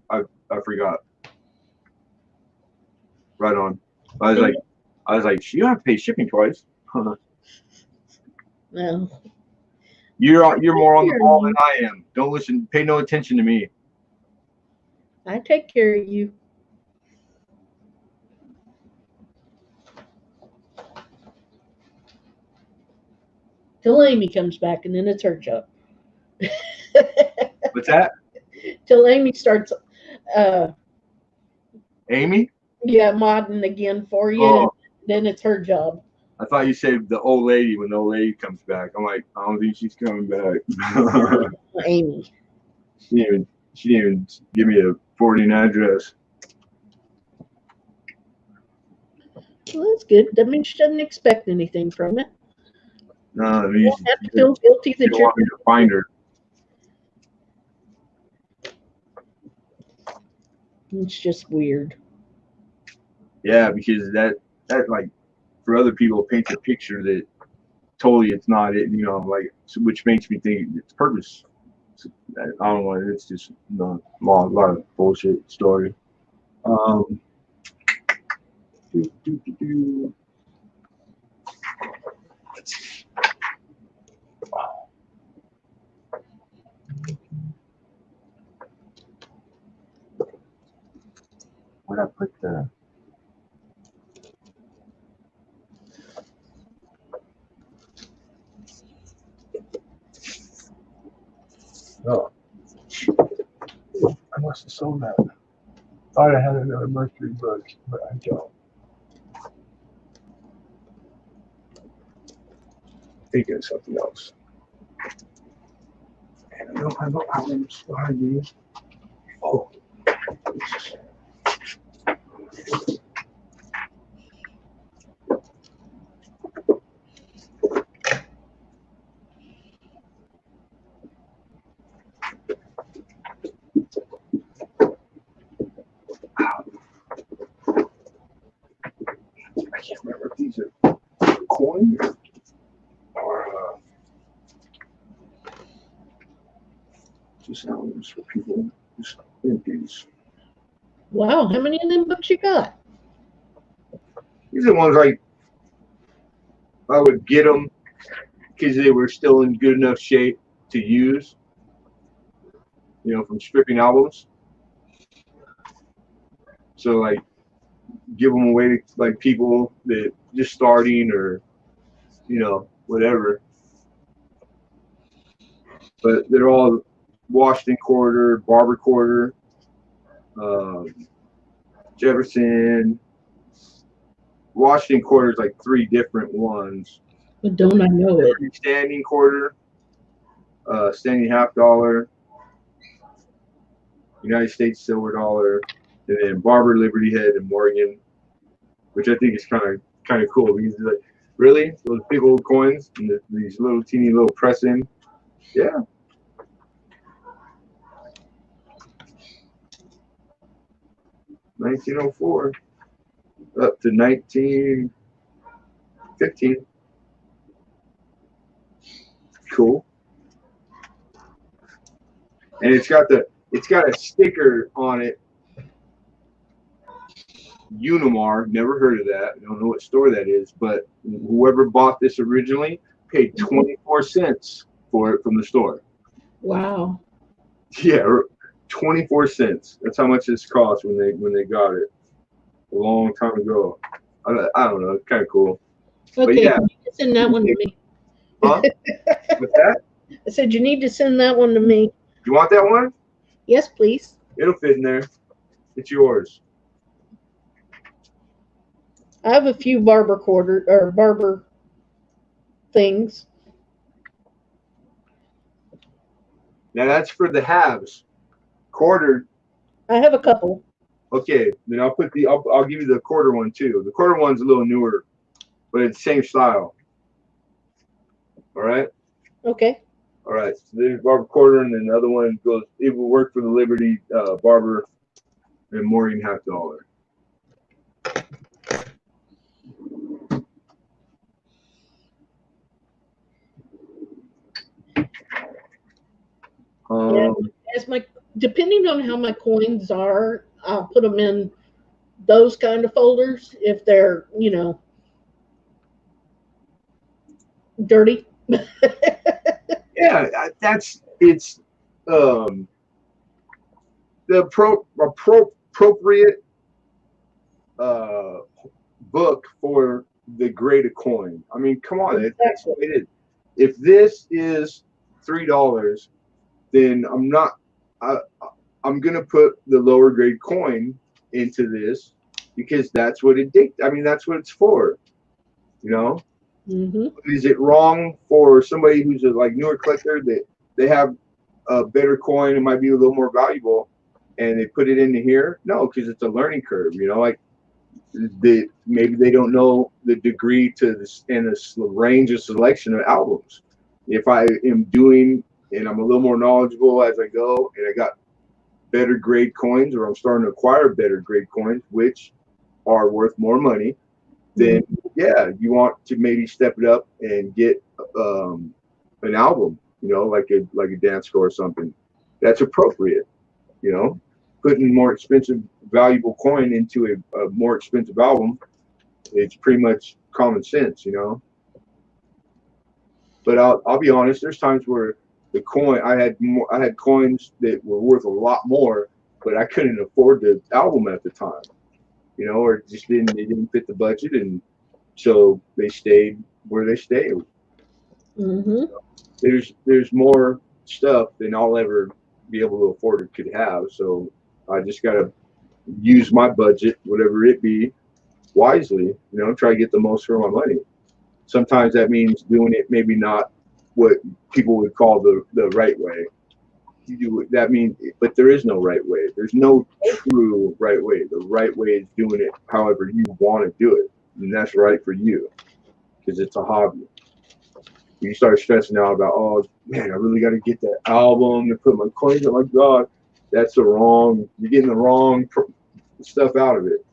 forgot. Right on. I was like, you have to pay shipping twice. No. You're more on the ball than I am. Don't listen. Pay no attention to me. I take care of you. Till Amy comes back, and then it's her job. What's that? Till Amy starts, Amy? yeah, modding again for you. Oh. Then it's her job. I thought you said the old lady when the old lady comes back. I'm like, I don't think she's coming back. Amy. She didn't even give me a forwarding address. Well, that's good. That means she doesn't expect anything from it. No, You don't have to feel guilty that you want me to find her. It's just weird. Yeah, because that like for other people paints a picture that totally it's not it, like which makes me think it's purpose. I don't know. It's just a lot of bullshit story. Where'd I put the? Oh, I must have sold that. Thought I had another Mercury book, but I don't. Thinking of something else. And I don't have no albums behind me. Oh. I can't remember if these are coins or just albums for people. Just empties. Wow, how many of them books you got? These are ones like I would get them because they were still in good enough shape to use. From stripping albums. So like give them away to like people that just starting or whatever. But they're all Washington Quarter, Barber Quarter, Jefferson. Washington Quarter is like 3 different ones. But don't I know it? Standing quarter, standing half dollar, United States silver dollar, and then Barber, Liberty Head, and Morgan, which I think is kind of cool because like, really those big old coins and these little teeny little press in, yeah. $1904 up to 1915. Cool. And it's got a sticker on it. Unimar, never heard of that. I don't know what store that is, but whoever bought this originally paid 24 cents for it from the store. Wow. Yeah, 24 cents. That's how much this cost when they got it a long time ago. I don't know. It's kind of cool. Okay, but yeah. You need to send that one to me. Huh? What's that? I said you need to send that one to me. You want that one? Yes, please. It'll fit in there. It's yours. I have a few barber things. Now that's for the halves. Quarter. I have a couple. Okay, then I'll give you the quarter one too. The quarter one's a little newer, but it's same style. All right. Okay. All right, so there's Barber Quarter, and then the other one goes, it will work for the Liberty Barber and Maureen $50. Yeah, depending on how my coins are, I'll put them in those kind of folders if they're, dirty. Yeah, it's um, the appropriate uh, book for the grade of coin. I mean, come on, that's what it is. If this is $3, then I, I'm gonna put the lower grade coin into this because that's what I mean, that's what it's for. You know, Mm-hmm. is it wrong for somebody who's a like newer collector that they have a better coin, it might be a little more valuable, and they put it into here? No, because it's a learning curve. You know, like maybe they don't know the degree to this and the range of selection of albums. If I am doing and I'm a little more knowledgeable as I go, and I got better grade coins, or I'm starting to acquire better grade coins, which are worth more money, then yeah, you want to maybe step it up and get an album, like a dance score or something. That's appropriate, you know. Putting more expensive, valuable coin into a more expensive album, it's pretty much common sense, But I'll be honest. There's times where I had coins that were worth a lot more, but I couldn't afford the album at the time, or it didn't fit the budget, and so they stayed where they stayed. Mm-hmm. There's more stuff than I'll ever be able to afford or could have, so I just gotta use my budget, whatever it be, wisely. Try to get the most for my money. Sometimes that means doing it maybe not what people would call the right way. You do that means, but there is no right way. There's no true right way. The right way is doing it however you want to do it, and that's right for you because it's a hobby. You start stressing out about, oh man, I really got to get that album and put my coins. Oh my God, you're getting the wrong stuff out of it.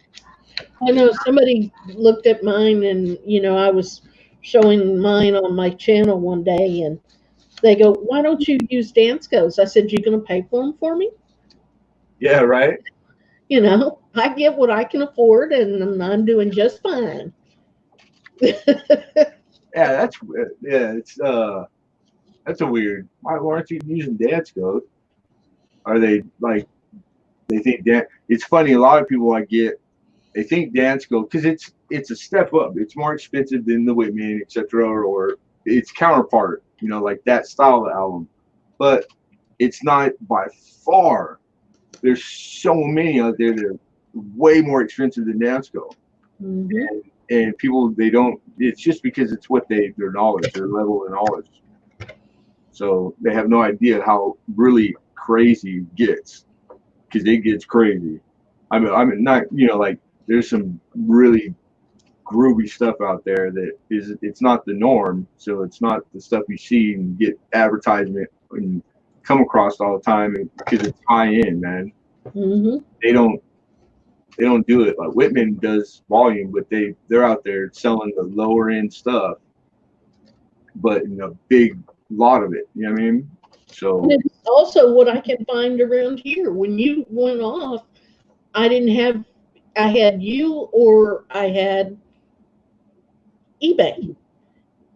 I know somebody looked at mine, and I was showing mine on my channel one day, and they go, "Why don't you use dance codes?" I said, "You gonna pay for them for me?" Yeah, right. I get what I can afford, and I'm doing just fine. Yeah, that's a weird. Why aren't you using dance code? Are they like they think that it's funny? A lot of people they think dance code because it's a step up. It's more expensive than the Whitman, etc., or its counterpart. Like that style of album, but it's not by far. There's so many out there that are way more expensive than dance code. Mm-hmm. And people they don't. It's just because it's what their knowledge, their level of knowledge. So they have no idea how really crazy it gets, because it gets crazy. I mean, not like there's some really groovy stuff out there that it's not the norm. So it's not the stuff you see and get advertisement and come across all the time, because it's high end, man. Mm-hmm. They don't do it like Whitman does volume, but they're out there selling the lower end stuff, but in a big lot of it. You know what I mean? So And it's also what I can find around here. When you went off, I had you, or I had eBay, you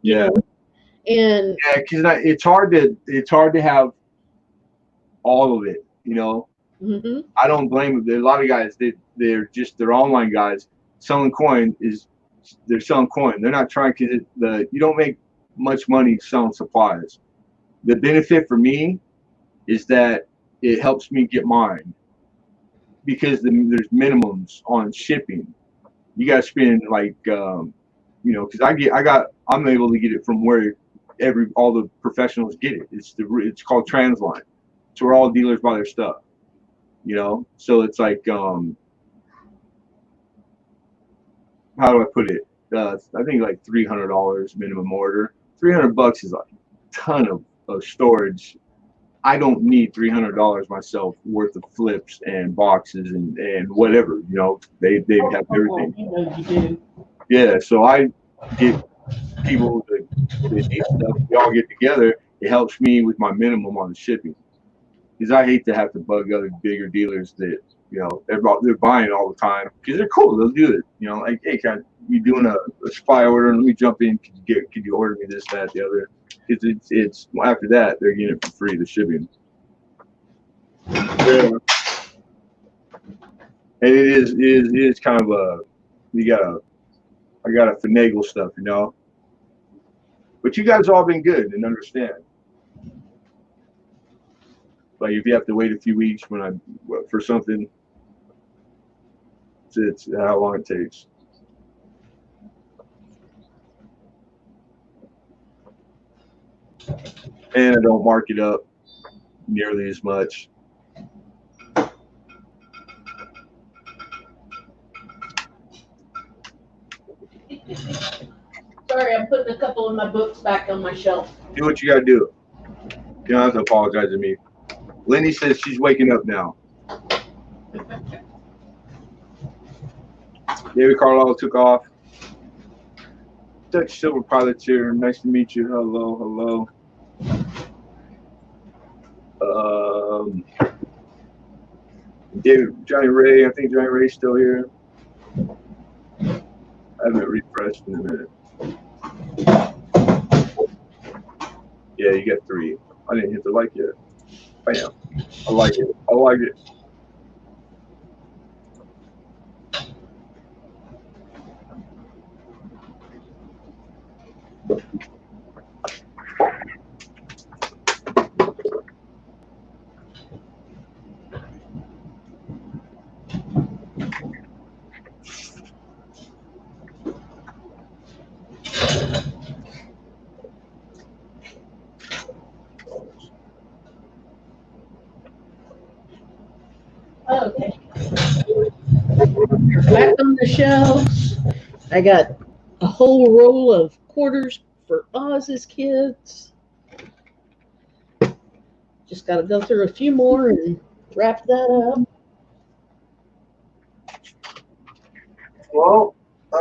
yeah, know, and yeah, because it's hard to have all of it. hmm I don't blame them. There are a lot of guys that they're online guys selling coin they're selling coin. They're not trying, because you don't make much money selling supplies. The benefit for me is that it helps me get mine, because there's minimums on shipping. You got to spend like because I'm able to get it from where all the professionals get it. It's called Transline. It's where all dealers buy their stuff. So it's like how do I put it? I think like $300 minimum order. $300 is a ton of of storage. I don't need $300 myself worth of flips and boxes and whatever. You know, they have everything. You know you do. Yeah, so I get people that need stuff. We all get together. It helps me with my minimum on the shipping because I hate to have to bug other bigger dealers that they're buying all the time because they're cool. They'll do it. You know, like, hey, you doing a supply order? Let me jump in. Could you order me this, that, the other? It's after that they're getting it for free. The shipping. Yeah. And it is kind of I gotta finagle stuff, you know. But you guys all been good and understand. Like if you have to wait a few weeks for something, it's how long it takes. And I don't mark it up nearly as much. Sorry, I'm putting a couple of my books back on my shelf. Do what you gotta do. You don't have to apologize to me. Lenny says she's waking up now. David Carlisle took off. Dutch Silver Pilot's here. Nice to meet you. Hello. Johnny Ray. I think Johnny Ray's still here. I haven't refreshed in a minute. Yeah, you got 3. I didn't hit the like yet. Bam. I like it. Okay. Back on the shelves. I got a whole roll of quarters for Oz's kids. Just got to go through a few more and wrap that up. Well, I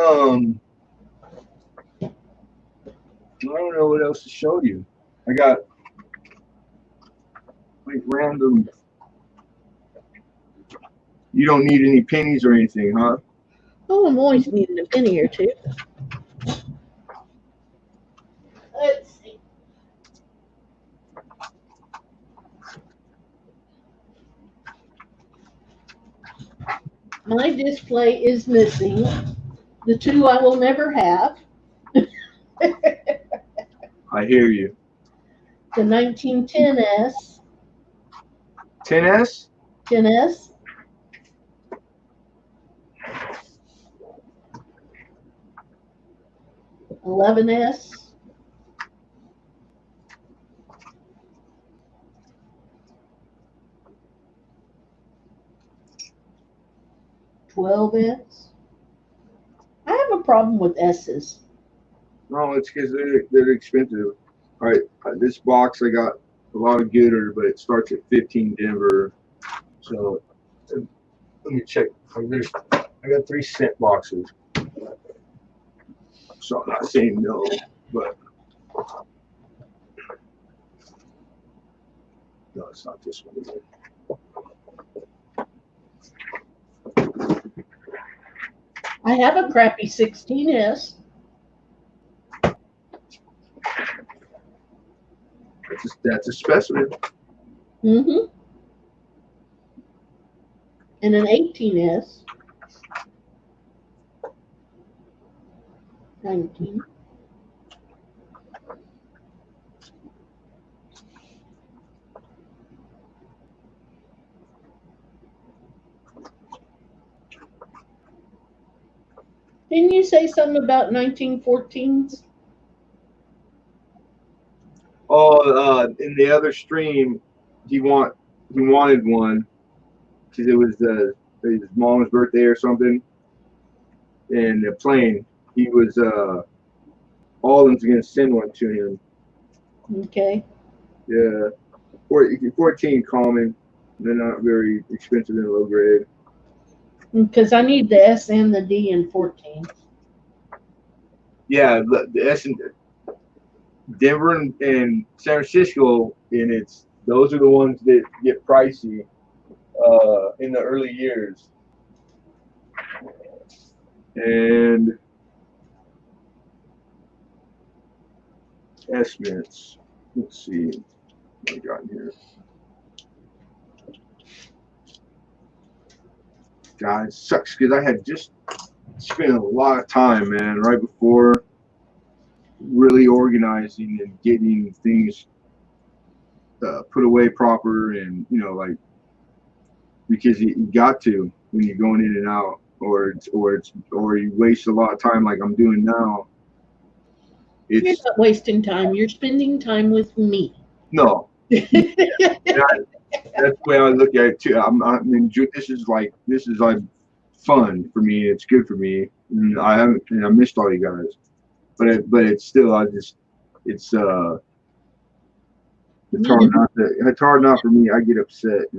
don't know what else to show you. I got like random. You don't need any pennies or anything, huh? Oh, I'm always needing a penny or two. Let's see. My display is missing the 2 I will never have. I hear you. The 1910S. 10S? 10S. $11S. $12S. I have a problem with S's. No, it's because they're expensive. All right, this box I got a lot of gooder, but it starts at 15 Denver. So let me check. I got 3 cent boxes. So I'm not saying no, but no, it's not this one. Is it? I have a crappy 16S. That's a specimen. Mm-hmm. And an 18S. 19. Didn't you say something about 1914s? Oh, in the other stream, he wanted one because it was his mom's birthday or something, and the plane. He was Alden's gonna send one to him. Okay. Yeah, 14 common. They're not very expensive in low grade. Because I need the S and the D in 14. Yeah, the S and Denver and San Francisco, and those are the ones that get pricey in the early years. And estimates. Let's see what I got here. God, it sucks because I had just spent a lot of time, man, right before really organizing and getting things put away proper, and like because you got to when you're going in and out, or you waste a lot of time like I'm doing now. You're It's not wasting time. You're spending time with me. no. That's the way I look at it too. I mean, this is like fun for me. It's good for me. And I missed all you guys, but it's still it's it's hard not for me. I get upset.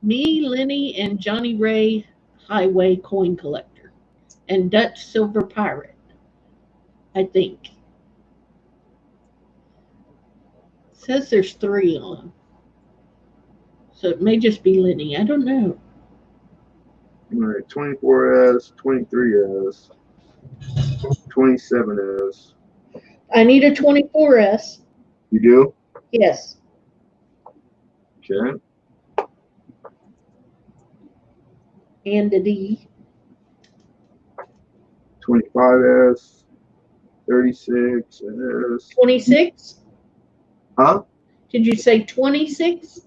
Me, Lenny, and Johnny Ray Highway Coin Collector. And Dutch Silver Pirate, I think. It says there's 3 on. So it may just be Lenny. I don't know. All right, 24S, 23S, 27S. I need a 24S. You do? Yes. Okay. And a D. 25S, 36S. 26? Huh? Did you say 26?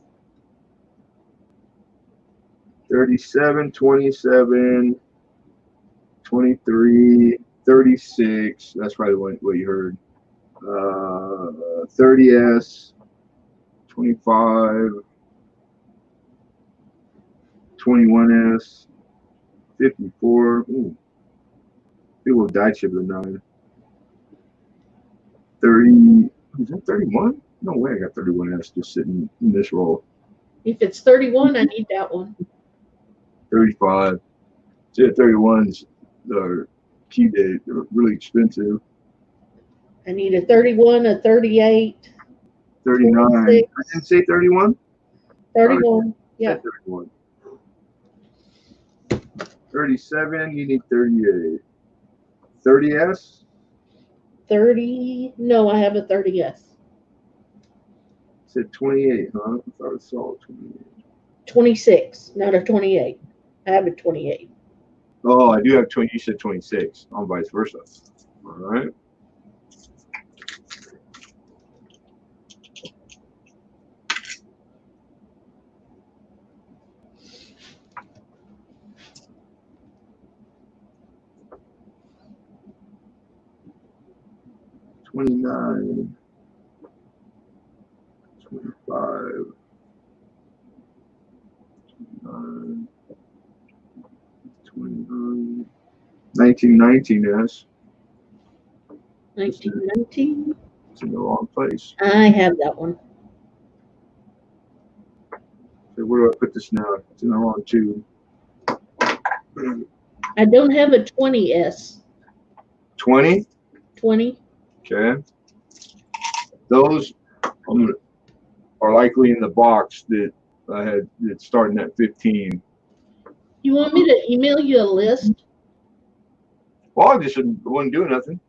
37, 27, 23, 36. That's probably what you heard. 30S, 25, 21S, 54. Ooh. People died chip at 9. 30. Is that 31? No way I got 31S just sitting in this roll. If it's 31, I need that one. 35. See, 31s are key date. They're really expensive. I need a 31, a 38. 39. 26. I didn't say 31? 31. Yeah. 31. 37, you need 38. 30S? 30. No, I have a 30S. Said 28, huh? I thought I saw 28. 26, not a 28. I have a 28. Oh, I do have 20. You said 26. On vice versa. All right. $29, $25, $29, $29, 1919S. 1919. It's in the wrong place. I have that one. So where do I put this now? It's in the wrong tube. I don't have a 20S. 20? 20. Okay. Those are likely in the box that I had that's starting at 15. You want me to email you a list? Well, I just wasn't doing nothing.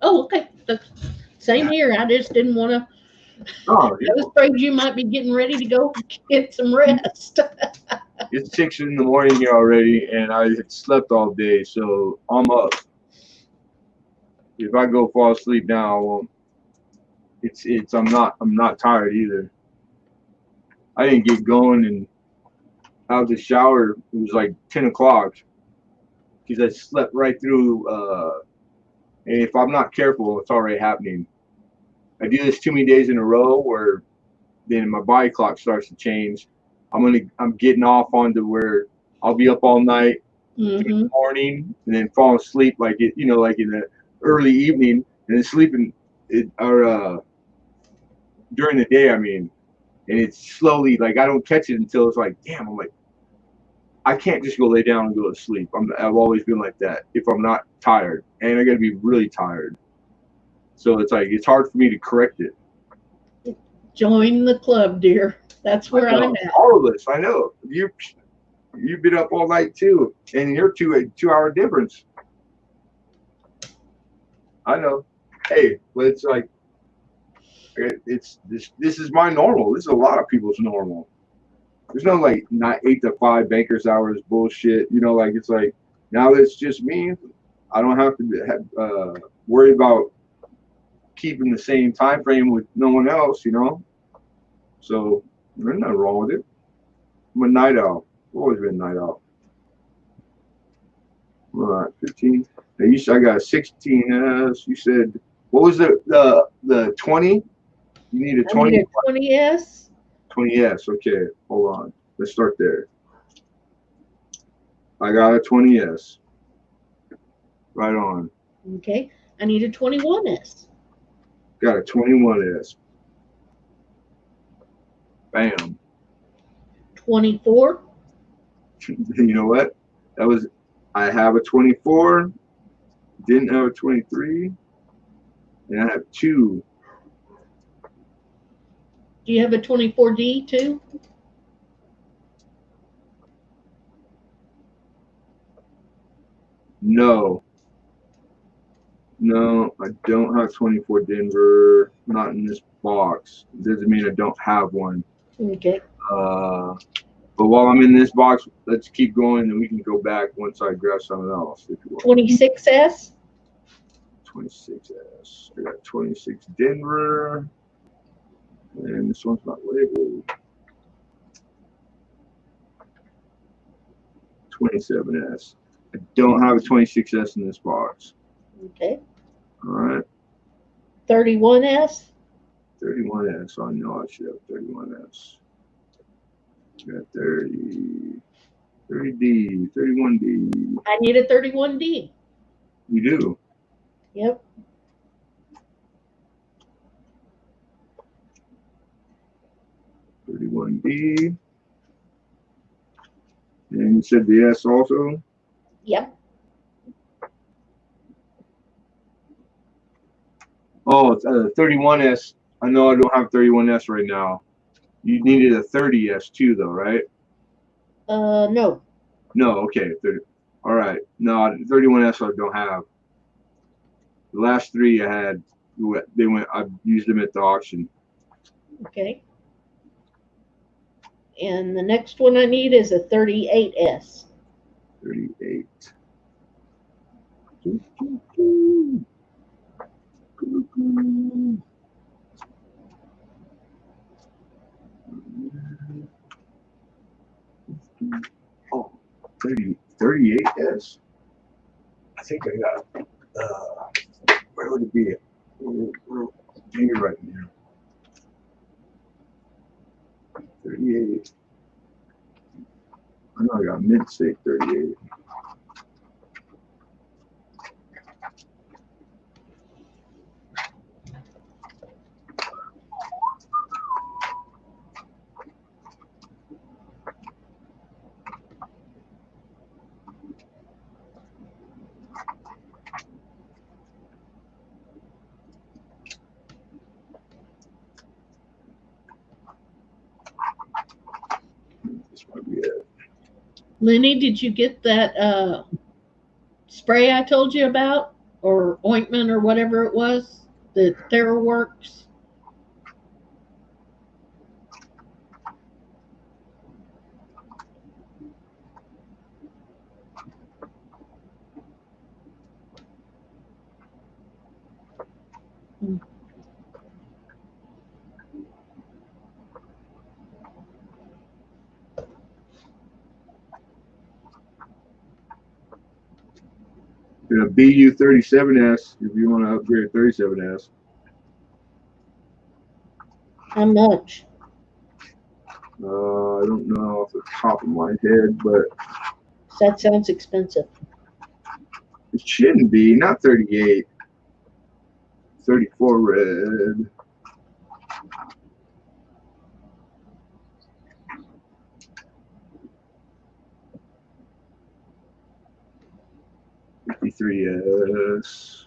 Oh, okay. Same here. I just didn't want to. Oh, I was afraid you might be getting ready to go get some rest. it's 6 in the morning here already, and I had slept all day, so I'm up. If I go fall asleep now, I won't. I'm not tired either. I didn't get going and out of the shower. It was like 10 o'clock because I slept right through. And if I'm not careful, it's already happening. I do this too many days in a row where then my body clock starts to change. I'm getting off onto where I'll be up all night in the morning and then fall asleep like in the early evening and then sleeping during the day, I mean, and it's slowly like I don't catch it until it's like, damn, I'm like, I can't just go lay down and go to sleep. I've always been like that if I'm not tired, and I got to be really tired. So it's like it's hard for me to correct it. Join the club, dear. That's where I'm at. All of us, I know. You've been up all night too, and you're 2 hour difference. I know. Hey, but it's like it's this is my normal. This is a lot of people's normal. There's no like not 8 to 5 banker's hours bullshit. You know, like it's like now that's just me. I don't have to worry about keeping the same time frame with no one else. You know, so there's nothing wrong with it. I'm a night owl. I've always been a night owl. All right, 15. Now I got a 16S. You said what was the 20? You need a 20. I need a 20S. 20S. Okay, hold on. Let's start there. I got a 20S. Right on. Okay. I need a 21S. Got a 21S. Bam. 24. You know what? I have a 24. Didn't have a 23. And I have 2. Do you have a 24D too? No, I don't have 24 Denver. Not in this box. Doesn't mean I don't have one. Okay. But while I'm in this box, let's keep going, and we can go back once I grab something else. If you want. 26S. 26S. I got 26 Denver, and this one's not labeled. 27S. I don't have a 26S in this box. Okay. All right. 31S. 31S. I know I should have 31S. Got 30D, 31D. I need a 31D. You do. Yep. $31D. And you said the S also? Yep. Oh, it's 31S. I know I don't have 31S right now. You needed a 30S too, though, right? No. No, okay. 30. All right. No, 31S I don't have. The last 3 I had, I used them at the auction. Okay. And the next one I need is a 38S. 38. Oh, 38S. I think I got. Where would it be? You're right here. 38. I know I got mid-state 38. This might be it. Lenny, did you get that spray I told you about, or ointment, or whatever it was, the TheraWorks? A BU37S if you want to upgrade 37S. How much? I don't know off the top of my head, but That sounds expensive. it shouldn't be. Not 38. 34 red. 33S.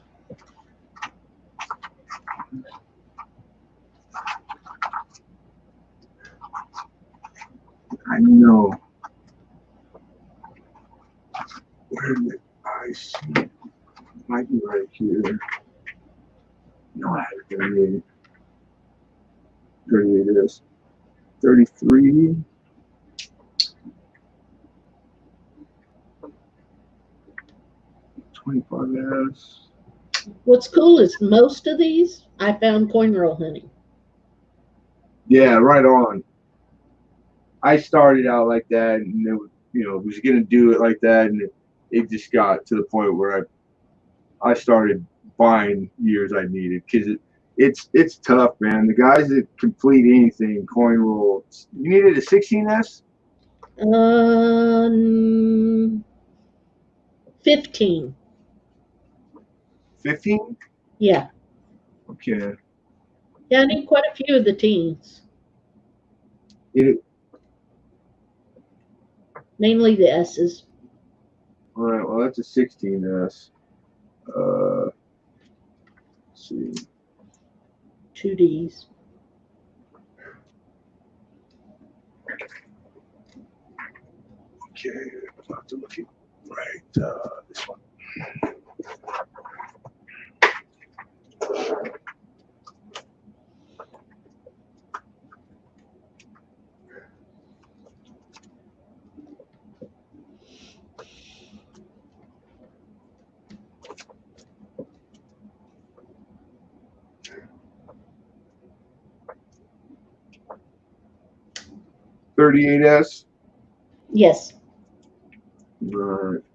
I know. Where did I see it? Might be right here. No, I had 38. 38S. 33. $25. What's cool is most of these I found coin roll hunting. Yeah, right on. I started out like that, and it was, was gonna do it like that, and it just got to the point where I started buying years I needed because it's tough, man. The guys that complete anything coin roll. You needed a 16S. 15. 15. Yeah. Okay. Yeah, I need quite a few of the teens. It, Mainly the S's. all right. Well, that's a 16S. Let's see. 2 D's. Okay, I'll have to look at right this one. $38S. Yes.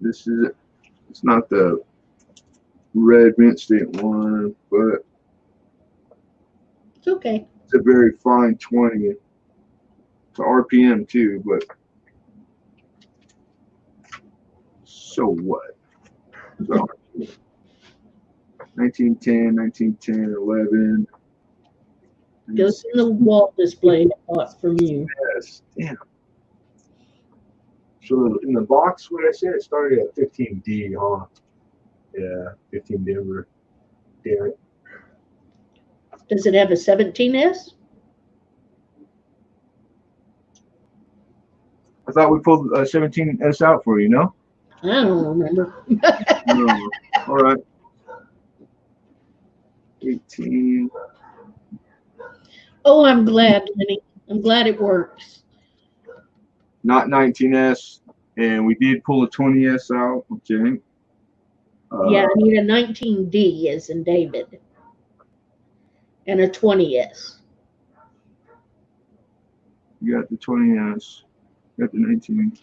This is it. It's not the red mint stamp one, but It's okay. it's a very fine 20. It's a RPM too, but so what? So 1910, 1910, 11. Goes in the wall display I bought from you. Yes, damn. So in the box, what I said, it started at 15D, huh? Yeah, 15 Denver. Damn it. Does it have a 17S? I thought we pulled 17S out for you, no? I don't remember. No. All right. 18. Oh, I'm glad, Lenny. I'm glad it works. Not 19S. And we did pull a 20S out. Okay. Yeah, I need a 19D as in David. And a 20S. You got the 20S. You got the 19D.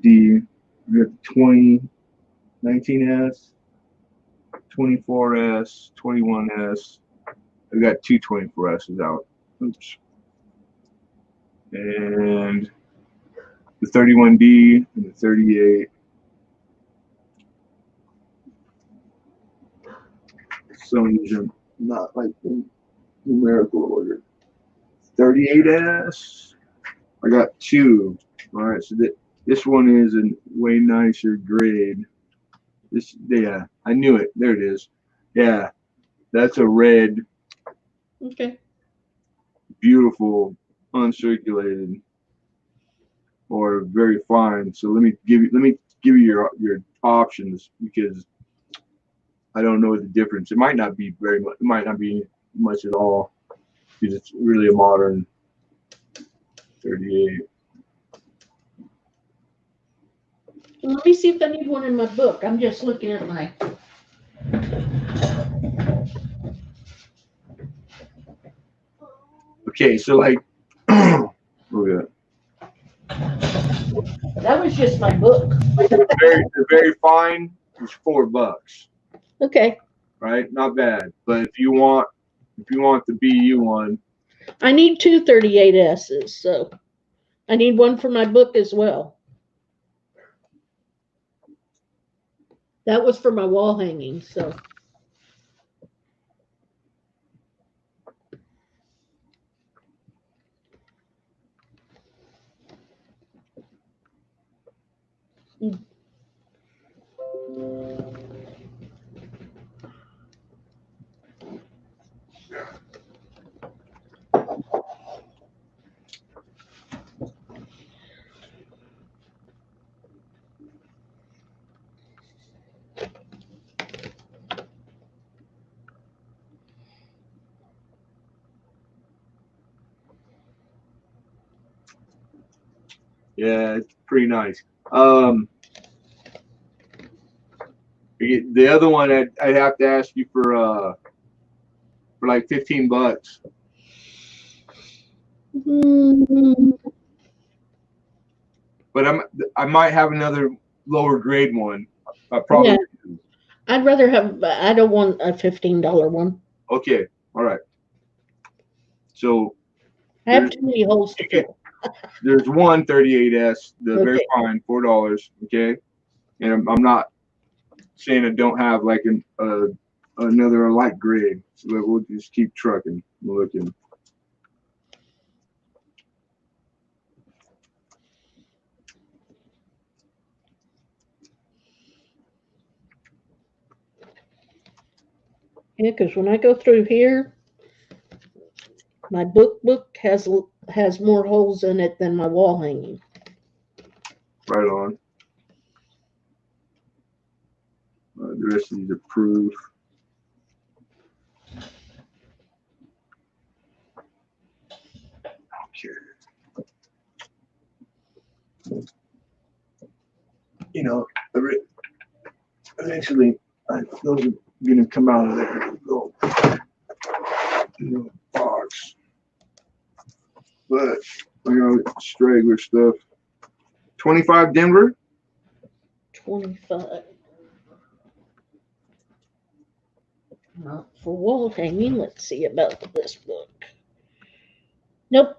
You got the 20, 19S, 24S, 21S. I got two 24S's out. Oops. And the 31D and the 38. Some of these are not like in numerical order. 38S. I got two. All right, so this one is a way nicer grade. This, yeah, I knew it. There it is. Yeah, that's a red, Okay. beautiful, uncirculated, or very fine. So let me give you your options because I don't know the difference. It might not be very much. It might not be much at all because it's really a modern 38. Well, let me see if I need one in my book. I'm just looking at my. Okay, so like, we're good. That was just my book. The very fine is $4, Okay. right? Not bad. But if you want the BU one, I need two 38S's, so I need one for my book as well. That was for my wall hanging, so. Yeah, it's pretty nice. The other one I'd have to ask you for like $15. Mm, But I might have another lower grade one. Probably. yeah, I'd rather have. I don't want a $15 one. Okay. All right. So I have too many holes to fill. there's one 38S, the very Okay. fine, $4. Okay. And I'm not saying I don't have like another light grade. So we'll just keep trucking, looking. Yeah, because when I go through here, my book has more holes in it than my wall hanging. Right on. The rest of these are proof. Okay. You know, eventually those are gonna come out of there. Little box. But I got straggler stuff. 25 Denver. 25. Not for wall hanging. Let's see about this book. Nope.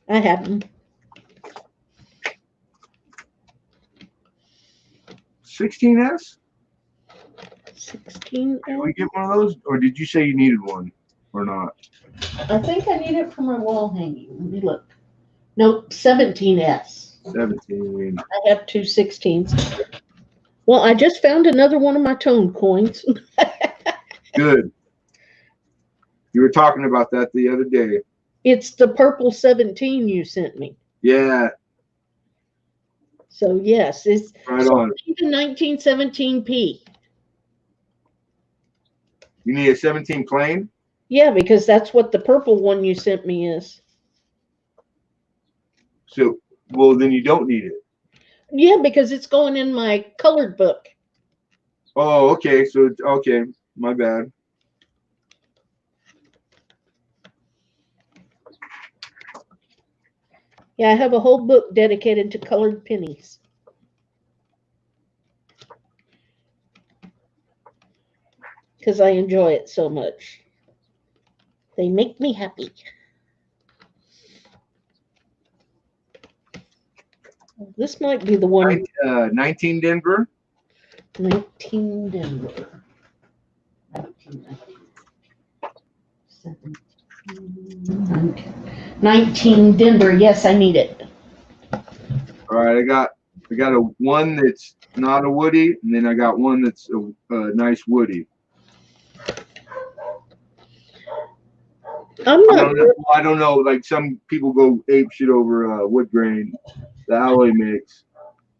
I have them. 16S. 16. Did we get one of those, or did you say you needed one, or not? I think I need it for my wall hanging. Let me look. Nope, 17S. 17. I have two 16s. Well, I just found another one of my tone coins. Good. You were talking about that the other day. It's the purple 17 you sent me. Yeah. So yes, it's Right on. the 1917p. You need a 17 plain? Yeah, because that's what the purple one you sent me is. So, well, then you don't need it. Yeah, because it's going in my colored book. Oh, okay. So, okay. My bad. Yeah, I have a whole book dedicated to colored pennies. Because I enjoy it so much. They make me happy. This might be the one. 19 Denver. 19 Denver. 19 Denver. Yes, I need it. All right. I got a one that's not a woody, and then I got one that's a nice woody. I don't know. Like some people go ape shit over wood grain, the alloy mix.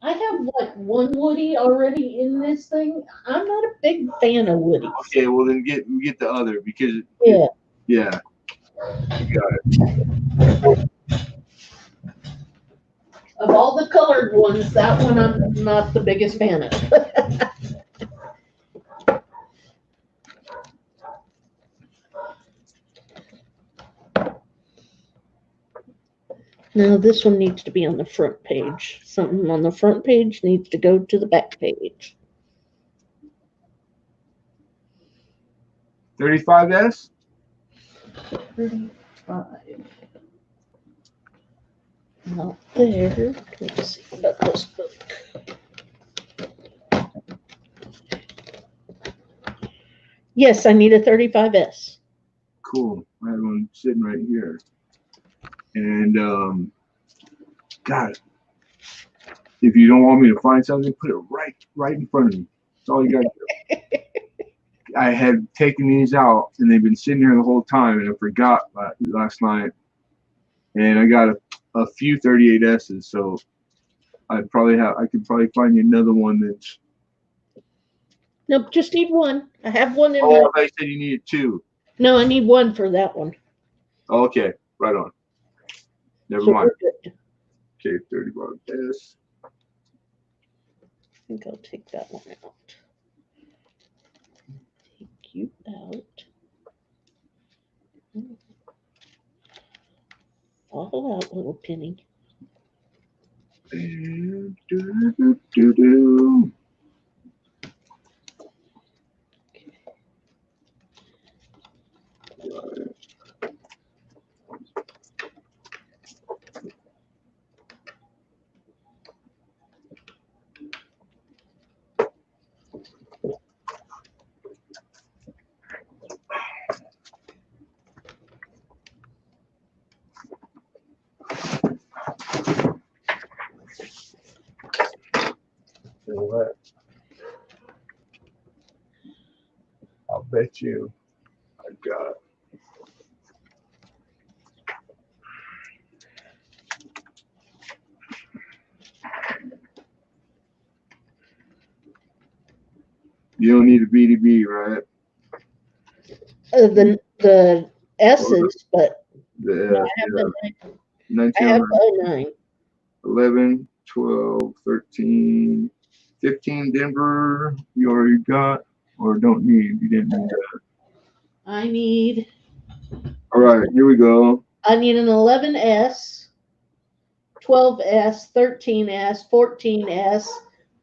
I have what, one Woody already in this thing. I'm not a big fan of Woodies. Okay, well then get the other because Yeah. Yeah, you got it. Of all the colored ones, that one I'm not the biggest fan of. Now this one needs to be on the front page. Something on the front page needs to go to the back page. 35S. 35. Not there. Let's see about this book. Yes, I need a 35S. Cool. I have one sitting right here. And God, if you don't want me to find something, put it right in front of me. That's all you got to do. I had taken these out, and they've been sitting here the whole time, and I forgot last night. And I got a few 38S's, so I could probably find you another one that's. Nope, just need one. I have one in. Oh, I said you needed two. No, I need one for that one. Oh, okay, right on. Never So mind. Okay, 30 bar S. I think I'll take that one out. Take you out. Fall out, little penny. And do. What? I'll bet you I got. You don't need a BDB, right? The S's, but The no, I have yeah. the 19, I have the 09. 11, 12, 13, 15 Denver. You already got or don't need. You didn't need that. I need All right, here we go. an 11S, 12S, 13S, 14S,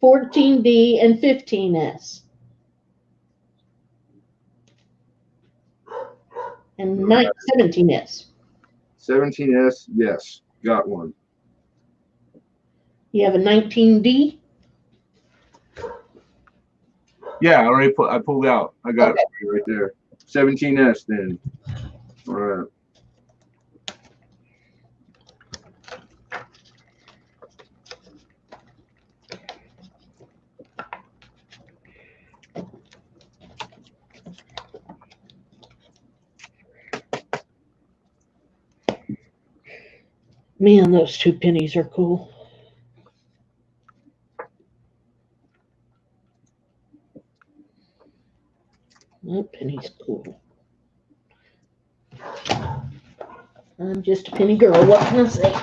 14D, and 15S. And 17S. 17S, yes, got one. You have a 19D? Yeah, I pulled out. I got it for you right there. 17S then. All right. Man, those two pennies are cool. That penny's cool. I'm just a penny girl. What can I say?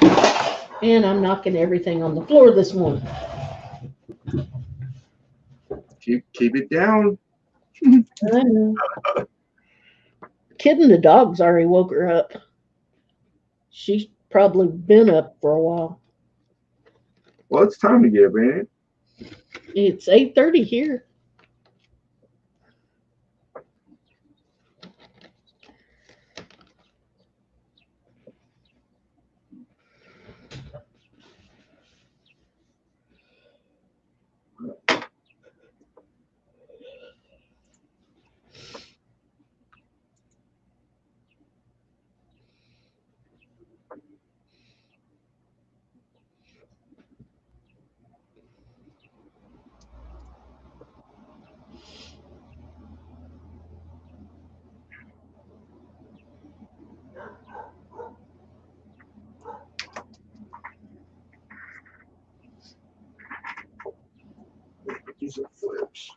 And I'm knocking everything on the floor this morning. Keep it down. I know. Kid and the dog's already woke her up. She's probably been up for a while. Well, it's time to get up, ain't it? It's 8:30 here. These are flips.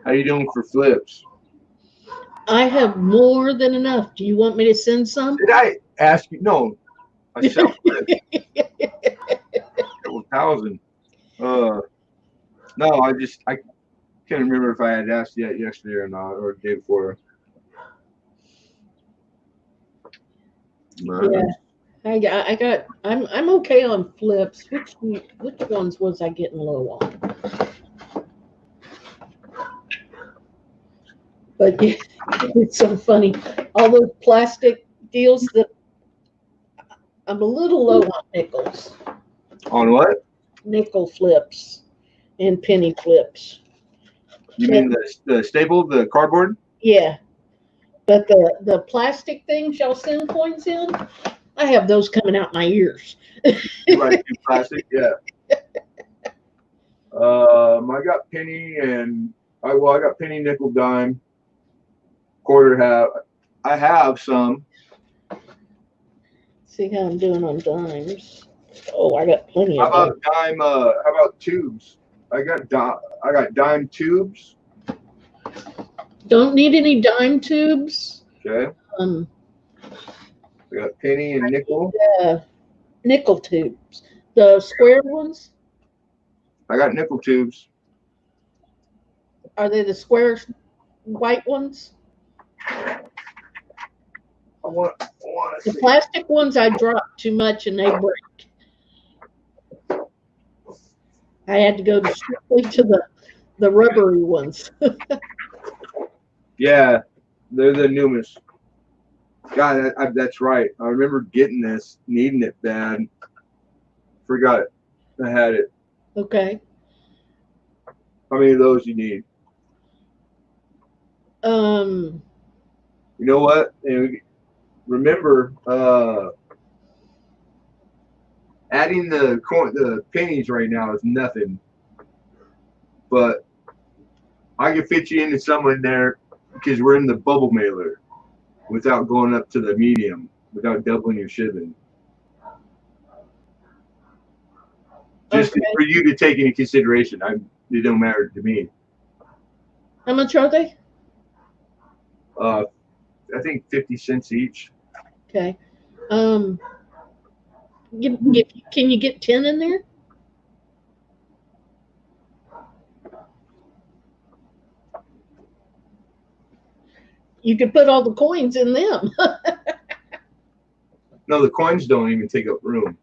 How you doing for flips? I have more than enough. Do you want me to send some? Did I ask you? No, I sell flips. Couple thousand. No, I can't remember if I had asked you that yesterday or not, or the day before. Yeah, I'm okay on flips. Which ones was I getting low on? But yeah, it's so funny. All those plastic deals that I'm a little low on nickels. On what? Nickel flips. and penny flips. You mean the staple, the cardboard? Yeah, but the plastic things y'all send coins in, I have those coming out my ears. Like in plastic, yeah. I got penny and I got penny, nickel, dime, quarter, half. I have some. See how I'm doing on dimes. Oh, I got plenty How of them. about dime? How about tubes? I got dime tubes. Don't need any dime tubes. Okay. Um, I got penny and nickel. nickel tubes, the square ones. I got nickel tubes. Are they the square white ones? I want to The see. plastic ones I drop too much and they break. I had to go strictly to the rubbery ones. Yeah, they're the newest. God, that's right. I remember getting this, needing it bad. Forgot it. I had it. Okay. How many of those you need? Um, You know what? And remember, adding the pennies right now is nothing. But I can fit you into someone there because we're in the bubble mailer without going up to the medium, without doubling your shipping. Just okay. for you to take into consideration. It don't matter to me. How much are they? I think 50 cents each. Okay. Can you get 10 in there? You could put all the coins in them. No, the coins don't even take up room.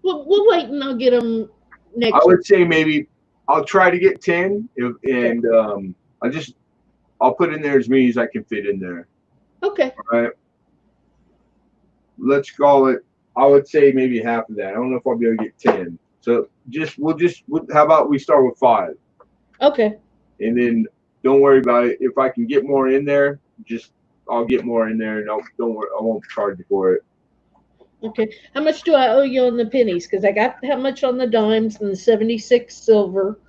We'll wait and I'll get them next I week. would say maybe I'll try to get 10, and I'll put in there as many as I can fit in there. Okay. All right. Let's call it. I would say maybe half of that. I don't know if I'll be able to get 10. So how about we start with 5? Okay. And then don't worry about it. If I can get more in there, I'll get more in there, and don't worry, I won't charge you for it. Okay. How much do I owe you on the pennies? Because I got how much on the dimes and the 76 silver.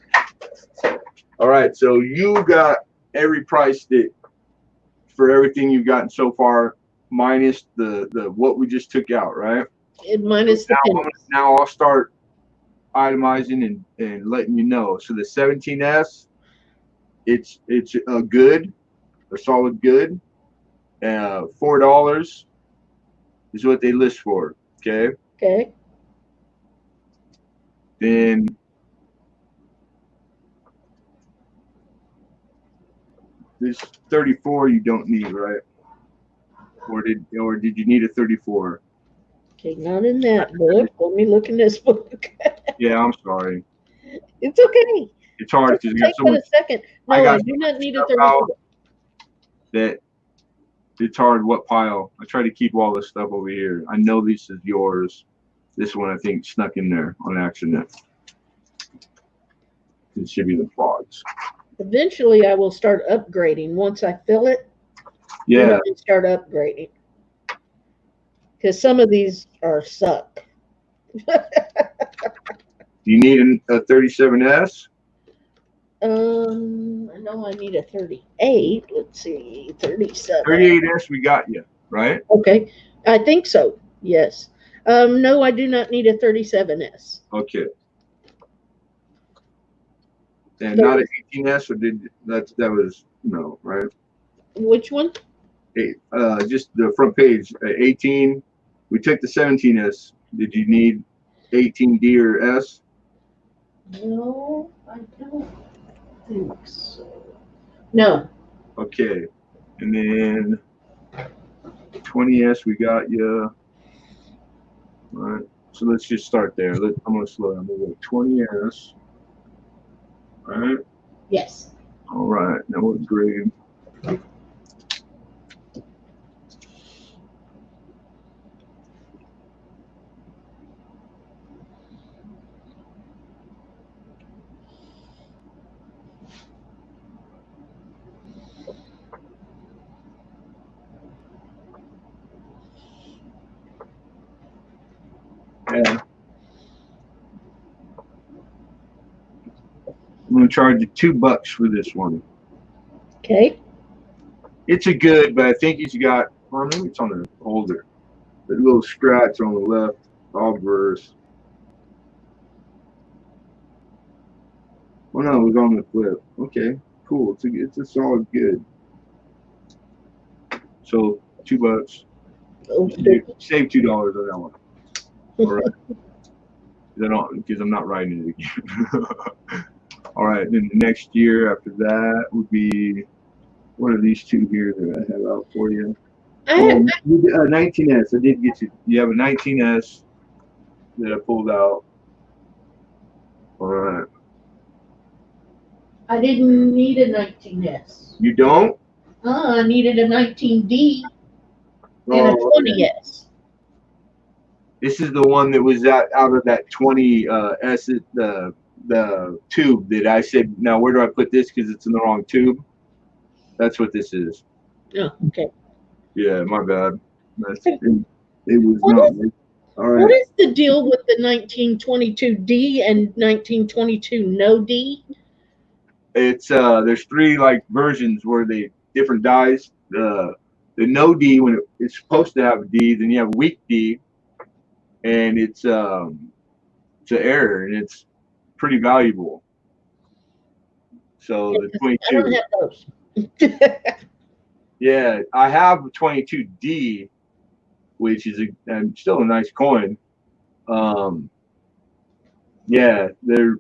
All right. So you got every price that for everything you've gotten so far, minus the what we just took out, right? Minus the pennies. Now I'll start itemizing and letting you know. So the 17S, it's a solid good. $4 is what they list for. Okay. Okay. Then this 34 you don't need, right? Or did you need a 34? Okay, not in that book. Let me look in this book. Yeah, I'm sorry. It's okay. It's hard because Take but a second. No, I do not need a 34. That it's hard what pile. I try to keep all this stuff over here. I know this is yours. This one I think snuck in there on accident. It should be the plugs. Eventually, I will start upgrading. Once I fill it, Yeah. then I can start upgrading. Because some of these are suck. You need a 37S? I know I need a 38. Let's see, 37. 38S, we got you, right? Okay, I think so. Yes. No, I do not need a 37S. Okay. And not an 18S, or that was no, right? Which one? Just the front page, 18. We took the 17S. Did you need 18D or S? No, I don't think so. No. Okay. And then 20S, we got you. All right. So let's just start there. I'm going to slow down. We'll go 20S. All right. Yes. All right. Now we'll grade. Yeah. I'm gonna charge you $2 for this one. Okay. It's a good, but I think it's got. Well, maybe it's on the holder. The little scratch on the left, obverse. Oh no, it was on the flip. Okay, cool. It's a solid good. So $2. Save $2 on that one. All right. Because I'm not writing it again. All right. Then the next year after that would be, what are these two here that I have out for you? 19S. I did get you. You have a 19S that I pulled out. All right. I didn't need a 19S. You don't? I needed a 19D and a 20S. This is the one that was out of that 20S, the tube that I said, now where do I put this because it's in the wrong tube? That's what this is. Oh, okay. Yeah, my bad. It was not. All right. What is the deal with the 1922D and 1922 no D? It's there's three like versions where they different dies. The no D when it's supposed to have a D, then you have weak D, and it's an error, and it's pretty valuable. So the 22. I don't have those. Yeah, I have a 22D, which is still a nice coin. Yeah, they're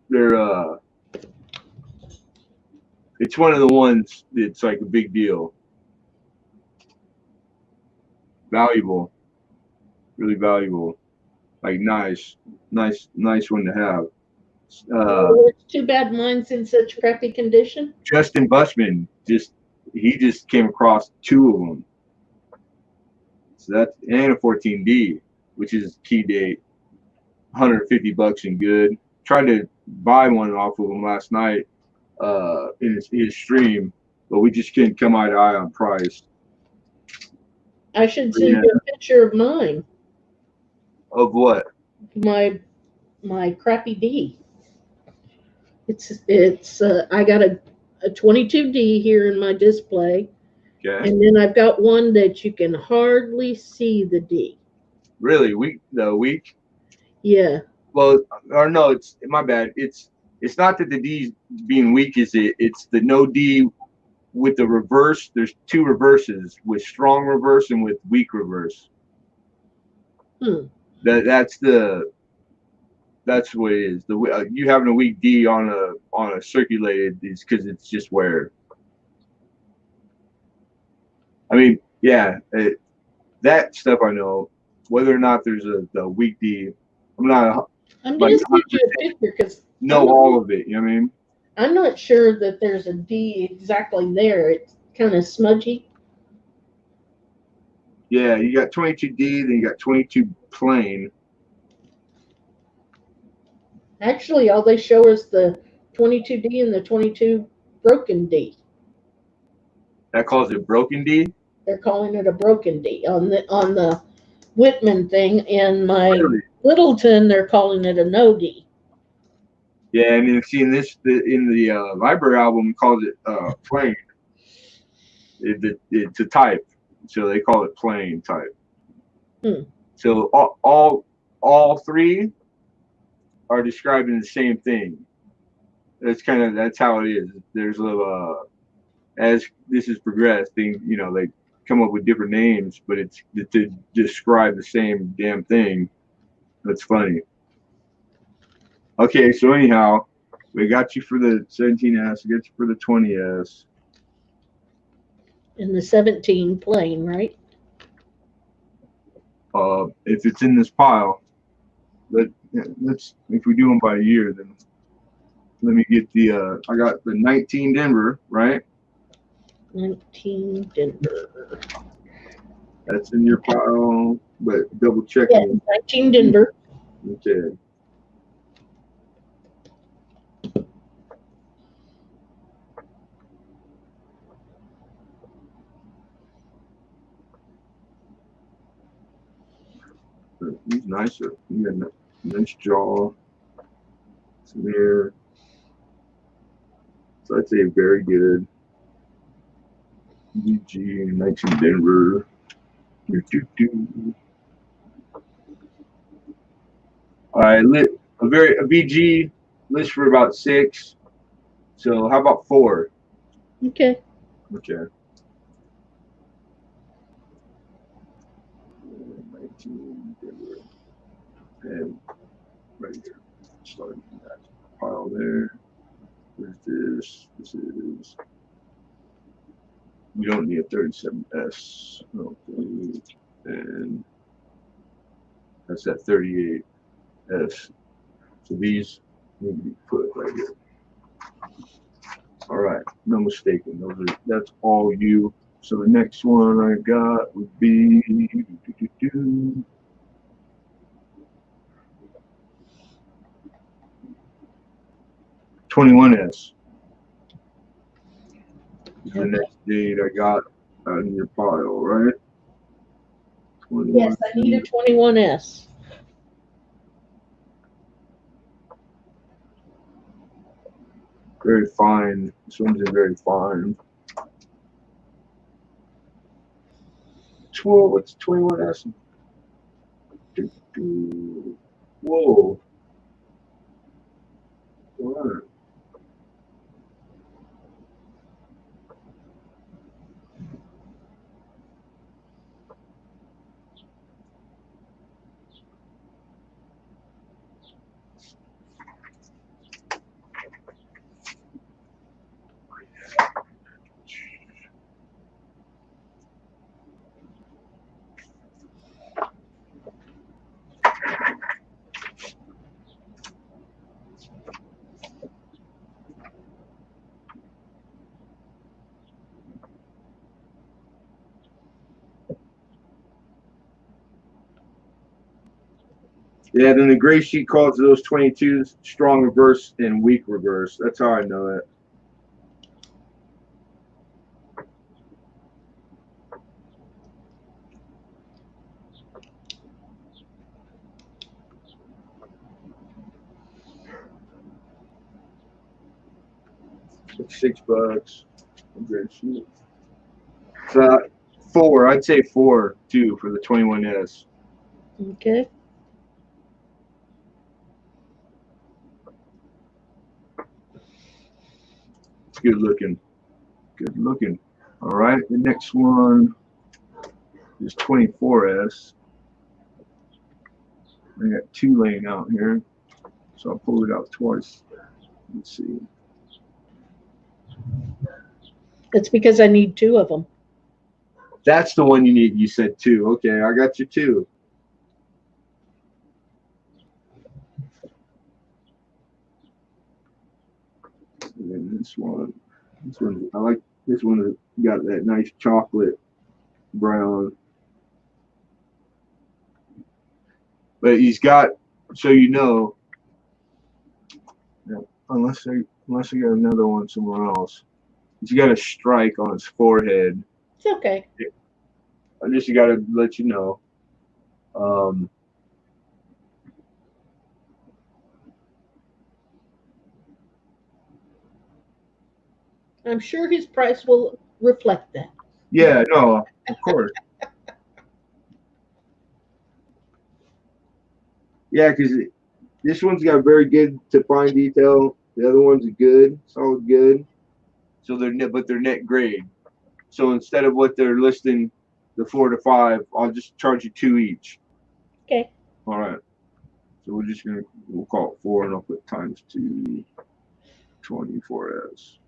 it's one of the ones that's like a big deal. Valuable, really valuable. Like nice one to have. It's too bad mine's in such crappy condition. Justin Bushman he just came across two of them. So that's and a 14D, which is key date, $150 and good. Tried to buy one off of him last night in his stream, but we just couldn't come eye to eye on price. I should send you a picture of mine. Of what? My crappy D. It's I got a 22D here in my display. Okay. And then I've got one that you can hardly see the D. Really? Weak? Yeah. Well, or no, it's my bad. It's not that the D's being weak, is it? It's the no D with the reverse. There's two reverses, with strong reverse and with weak reverse. That's what it is. You having a weak D on a circulated is because it's just wear. I mean, yeah, that stuff I know. Whether or not there's a weak D, I'm going to send you a picture because know all of it. You know what I mean? I'm not sure that there's a D exactly there. It's kind of smudgy. Yeah, you got 22D, then you got 22 plain. Actually, all they show is the 22D and the 22 broken D. That calls it broken D? They're calling it a broken D on the Whitman thing. And my Littleton, they're calling it a no D. Yeah, and you've seen this in the library album, it calls it plain. It's a type, so they call it plain type. So all three are describing the same thing. That's how it is. There's as this has progressed, things they come up with different names, but it's to describe the same damn thing. That's funny. Okay, so anyhow, we got you for the 17S, we got you for the 20S. And the 17 plain, right? If it's in this pile, let's if we do them by year, then let me get the I got the 19 Denver, right? 19 Denver. That's in your pile, but double check it. 19 Denver. Okay. He's nicer. Nice jaw. Some hair. So I'd say very good. BG, nice in Denver. I lit a BG list for about 6. So how about 4? Okay. Okay. 19 Denver. And right here. Starting from that pile there. There's this. This is. We don't need a 37S. Okay. And that's that 38S. So these need to be put right here. All right, no mistaken. That's all you. So the next one I got would be 21S. Is the next date I got in your pile, right? 21. Yes, I need a 21S. Very fine. This one's very fine. What's 21S? Whoa. All right. Yeah, then the gray sheet calls those 22s strong reverse and weak reverse. That's how I know it. It's $6. Gray sheet. So 4. I'd say 4 too for the 21S. Okay. It's good looking. Good looking. All right, the next one is 24S. I got 2 laying out here, so I'll pull it out twice. Let's see. It's because I need 2 of them. That's the one you need. You said 2. Okay, I got you 2. And then this one, I like this one. Got that nice chocolate brown. But he's got, so you know, unless I got another one somewhere else, he's got a strike on his forehead. It's okay. I just got to let you know. I'm sure his price will reflect that. Yeah, no, of course. Yeah, because this one's got very good to fine detail. The other one's good, solid good. So they're net grade. So instead of what they're listing, the 4 to 5, I'll just charge you 2 each. Okay. All right. So we'll call it 4, and I'll put times 2, 24S.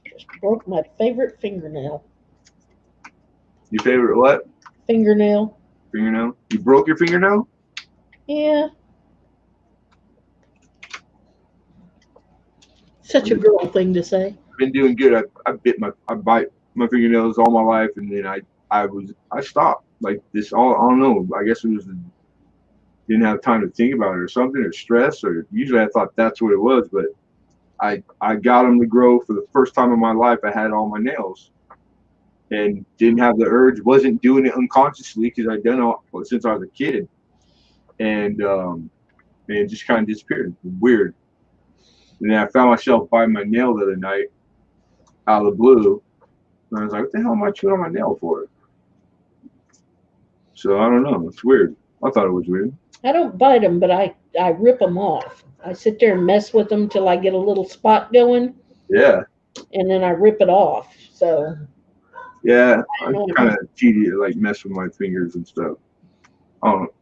Just broke my favorite fingernail. Your favorite what? Fingernail. Fingernail? You broke your fingernail? Yeah. Such a girl thing to say. I've been doing good. I bite my fingernails all my life, and then I stopped. Like this, all I don't know. I guess it was didn't have time to think about it or something, or stress, or usually I thought that's what it was, but I got them to grow for the first time in my life. I had all my nails, and didn't have the urge. Wasn't doing it unconsciously because I'd done it since I was a kid, and it just kind of disappeared. Weird. And then I found myself biting my nail the other night out of the blue, and I was like, "What the hell am I chewing on my nail for?" So I don't know. It's weird. I thought it was weird. I don't bite them, but I rip them off. I sit there and mess with them till I get a little spot going, Yeah. and then I rip it off. So Yeah. I know. kind of cheated, like mess with my fingers and stuff. I don't know.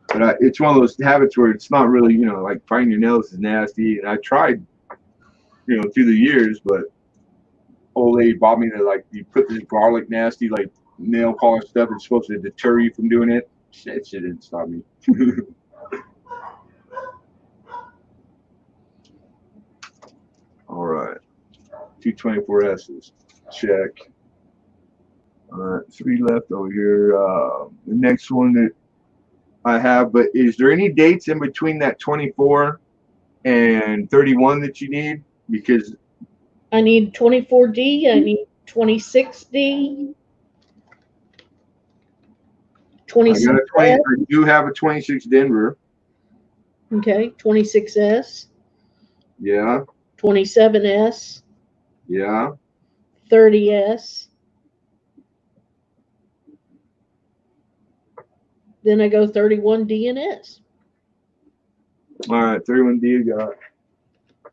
But it's one of those habits where it's not really, like biting your nails is nasty. And I tried, through the years, but old lady bought me like, you put this garlic nasty, like nail polish stuff. It's supposed to deter you from doing it. Shit didn't stop me. All right. 224S's. Check. All right. 3 left over here. The next one that I have, but is there any dates in between that 24 and 31 that you need? Because I need 24D. I need 26D. 26. I do have a 26 Denver. Okay. 26S. Yeah. 27S. Yeah. 30S. Then I go 31D and S. All right. 31D you got.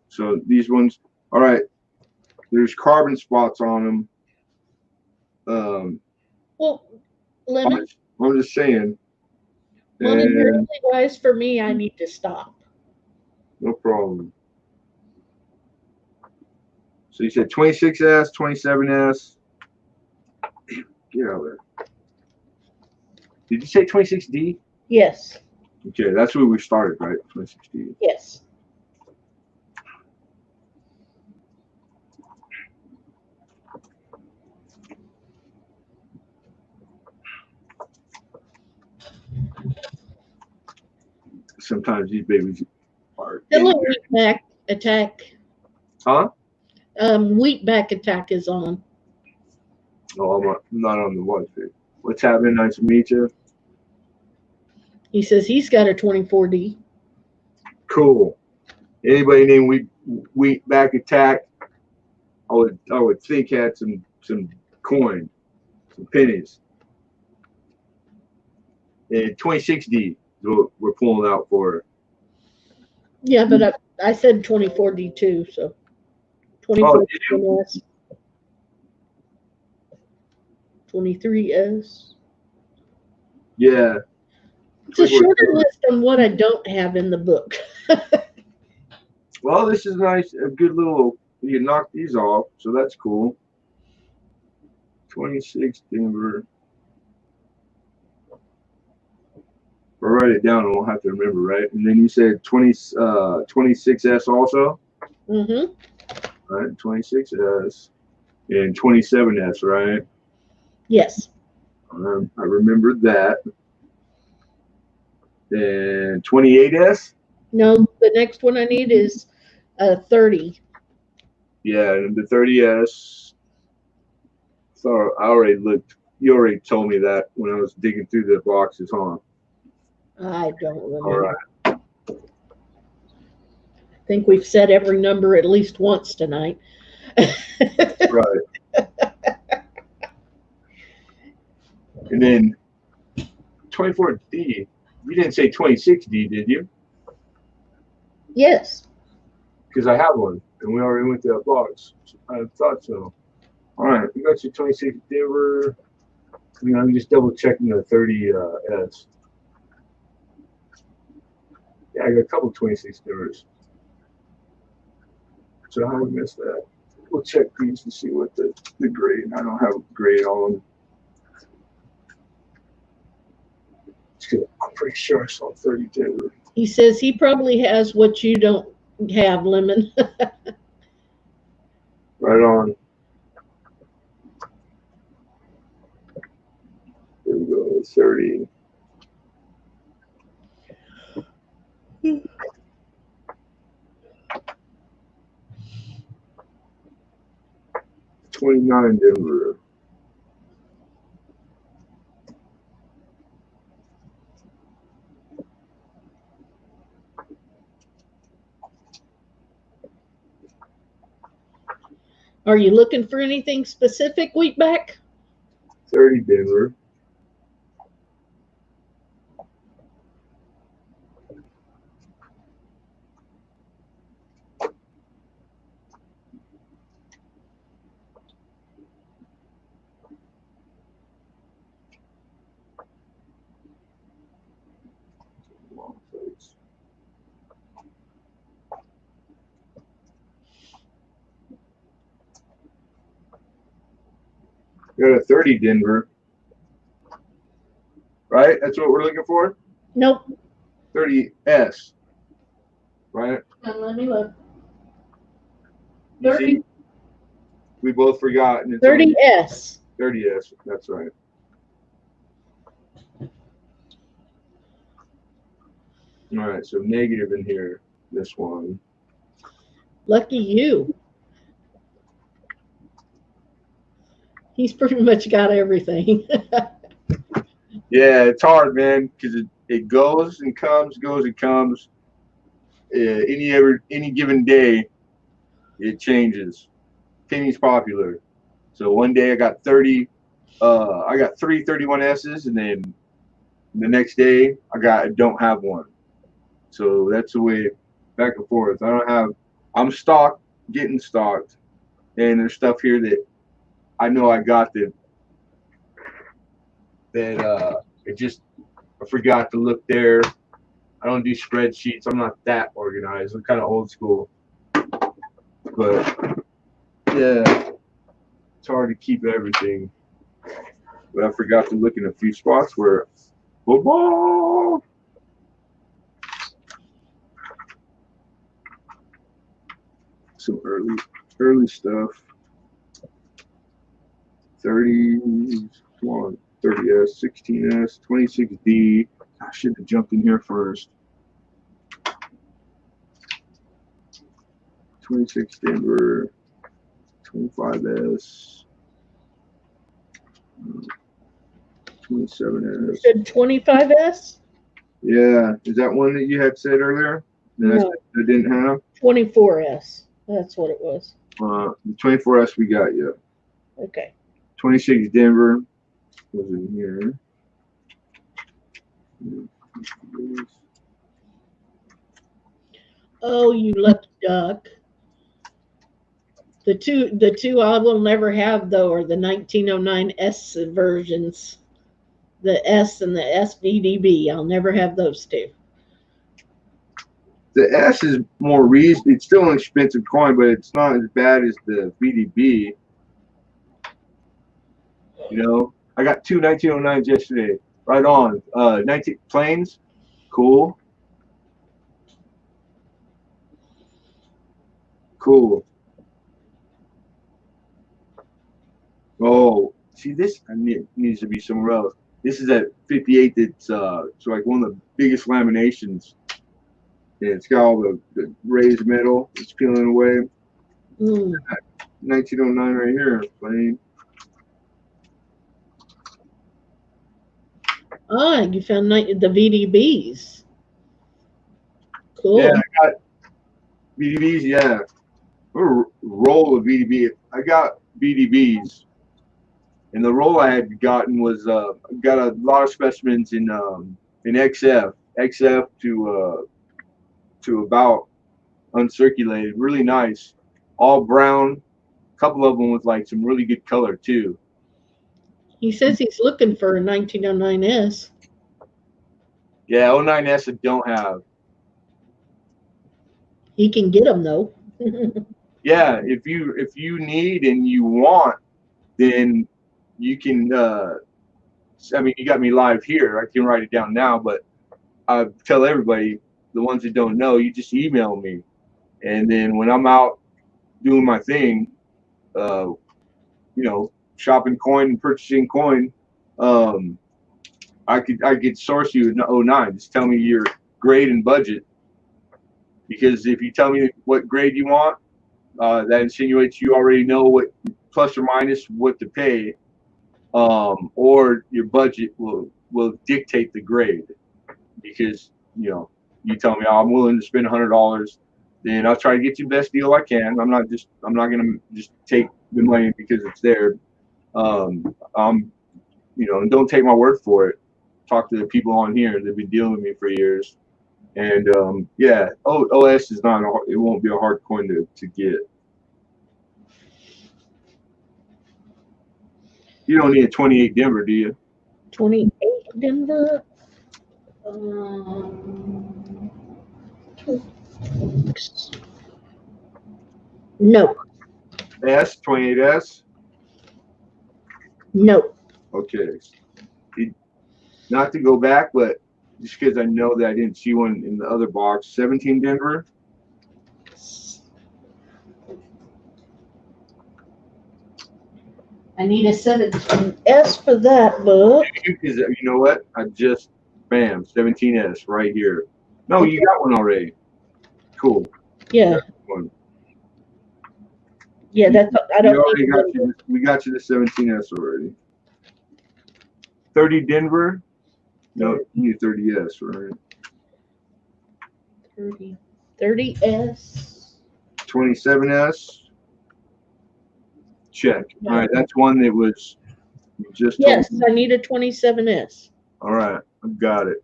So these ones, all right. There's carbon spots on them. Well, Lemon, I'm just saying. Lemon, And you're only wise for me. I need to stop. no problem. So you said 26S, 27S. Get out of there. Did you say 26D? Yes. Okay, that's where we started, right? 26D. Yes. Sometimes these babies are. Hello, Wheatback Attack. Huh? Wheatback Attack is on. No, I'm not on the watch. What's happening? Nice to meet you. He says he's got a 24D. Cool. Anybody named Wheatback Attack? I would think had some coin, some pennies. And 26D is what we're pulling out for. Yeah, but I said 24D too, so 24S, 23S. Yeah. It's a shorter list on what I don't have in the book. Well, this is nice. A good little. You can knock these off, so that's cool. 26 Denver. I'll write it down. I won't have to remember, right? And then you said 26S also. Mm-hmm. All right, 26S and 27S, right? Yes. I remembered that. And 28S. No, the next one I need is 30. Yeah, and the 30S. So I already looked. You already told me that when I was digging through the boxes, huh? I don't remember. All right. I think we've said every number at least once tonight. Right. And then 24D. You didn't say 26D, did you? Yes. Because I have one, and we already went to that box. I thought so. All right, we got your 26 Denver. I'm just double checking the 30S. Yeah, I got a couple 26 Denvers. So how we missed that? We'll check these to see what the grade. I don't have a grade on them. I'm pretty sure I saw 30 Denver. He says he probably has what you don't have, Lemon. Right on. There we go, 30. 39 Denver. Are you looking for anything specific, Wheatback? 30 Denver. Got a 30 Denver. Right? That's what we're looking for? Nope. 30S. Right? Let me look. You 30. see? We both forgot. And it's 30S. 30S. That's right. All right. So negative in here. This one. Lucky you. He's pretty much got everything. Yeah, it's hard, man, because it goes and comes, goes and comes. Any given day, it changes. Penny's popular. So one day I got 30. I got 3 31S's, and then the next day I don't have one. So that's the way back and forth. I'm stocked, getting stocked, and there's stuff here that I know I got that I forgot to look there. I don't do spreadsheets. I'm not that organized. I'm kind of old school. But yeah, it's hard to keep everything. But I forgot to look in a few spots where football. Some early stuff. 30s, come on, 30S, 16S, 26D. I should have jumped in here first. 26 Denver, 25S, 27S. You said 25S? Yeah, is that one that you had said earlier? No. That didn't have? 24S. That's what it was. The 24S we got, yeah. Okay. 26 Denver was in here. Oh, you lucky duck. The two I will never have though are the 1909S versions. The S and the SVDB. I'll never have those two. The S is more reasonable. It's still an expensive coin, but it's not as bad as the VDB. You know, I got 2 1909s yesterday. Right on. 19 planes. Cool. Cool. Oh, see, this needs to be somewhere else. This is at 58. That's it's like one of the biggest laminations. And it's got all the raised metal. It's peeling away. 1909 right here. Plane. Ah, you found the VDBs. Cool. Yeah, I got VDBs. Yeah, a roll of VDB. I got VDBs, and the roll I had gotten was got a lot of specimens in XF to about uncirculated. Really nice, all brown. A couple of them with like some really good color too. He says he's looking for a 1909S. Yeah, 09S I don't have. He can get them though. Yeah, if you need and you want, then you can. I mean, you got me live here. I can write it down now, but I tell everybody, the ones that don't know, you just email me, and then when I'm out doing my thing, shopping coin and purchasing coin, I could source you an 09. Just tell me your grade and budget, because if you tell me what grade you want, that insinuates you already know what plus or minus what to pay, or your budget will dictate the grade. Because you tell me, oh, I'm willing to spend $100, then I'll try to get you the best deal I can. I'm not gonna just take the money because it's there. And don't take my word for it. Talk to the people on here that've been dealing with me for years. And OS is not it won't be a hard coin to get. You don't need a 28 Denver, do you? 28 Denver. No. 28S? No. Okay. Not to go back, but just because I know that I didn't see one in the other box. 17 Denver? I need a 17S for that book. Because you know what? Bam, 17S right here. No, you got one already. Cool. Yeah. One. Yeah, I don't need we got you the 17S already. 30 Denver? No, you need 30S, right? 30S. 27S? Check. No. All right, that's one that was just Yes, I need a 27S. All right, I've got it.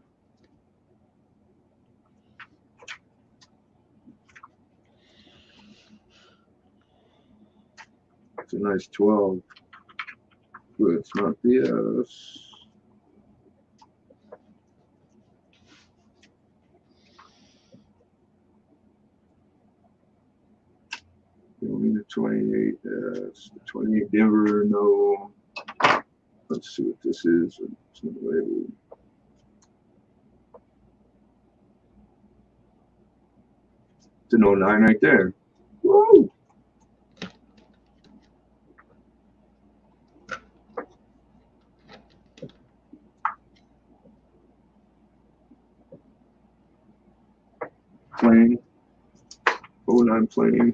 It's a nice 12. But it's not the S. You don't need a 28S. 28 Denver, no. Let's see what this is. It's not labeled. It's an 09 right there. Woo! Plane. 09 plane.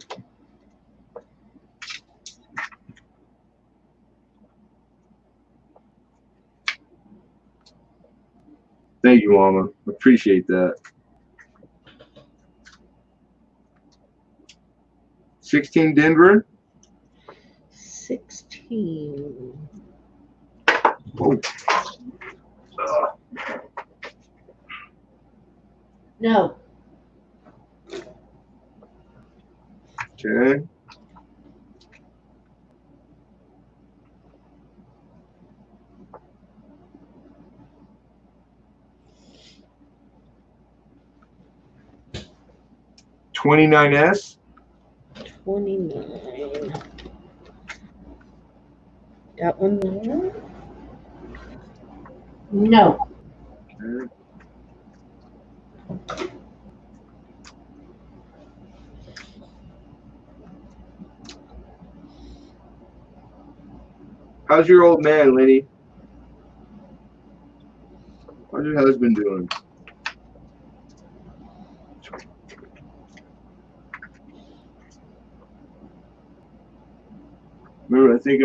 Thank you, Mama. Appreciate that. 16 Denver. 16. Oh. No. Okay. $29S. 29. Got one there? No. Okay. How's your old man, Lenny? How's your husband doing? I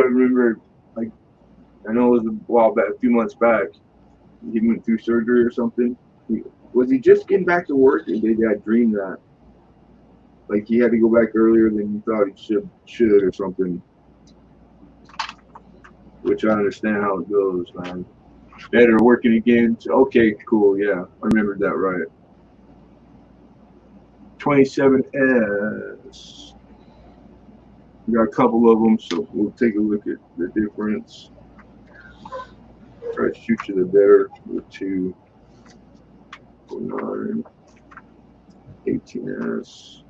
remember, like, I know it was a while back, a few months back, he went through surgery or something. Was he just getting back to work, or did I dream that? Like, he had to go back earlier than you thought he should or something. Which I understand how it goes, man. Better working again. Okay, cool, yeah. I remembered that right. 27S. We got a couple of them, so we'll take a look at the difference. Try to shoot you the better with 209, 18S,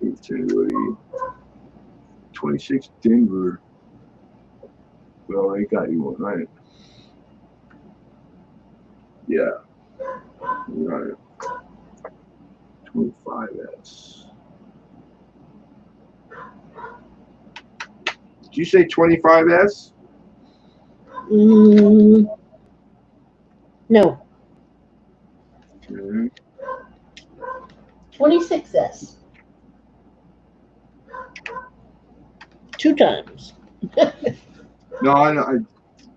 18 Woody, 26 Denver. Well, I got you one, right? Yeah. Right. 25S. Did you say 25S? No. Okay. 26S. 2 times. No,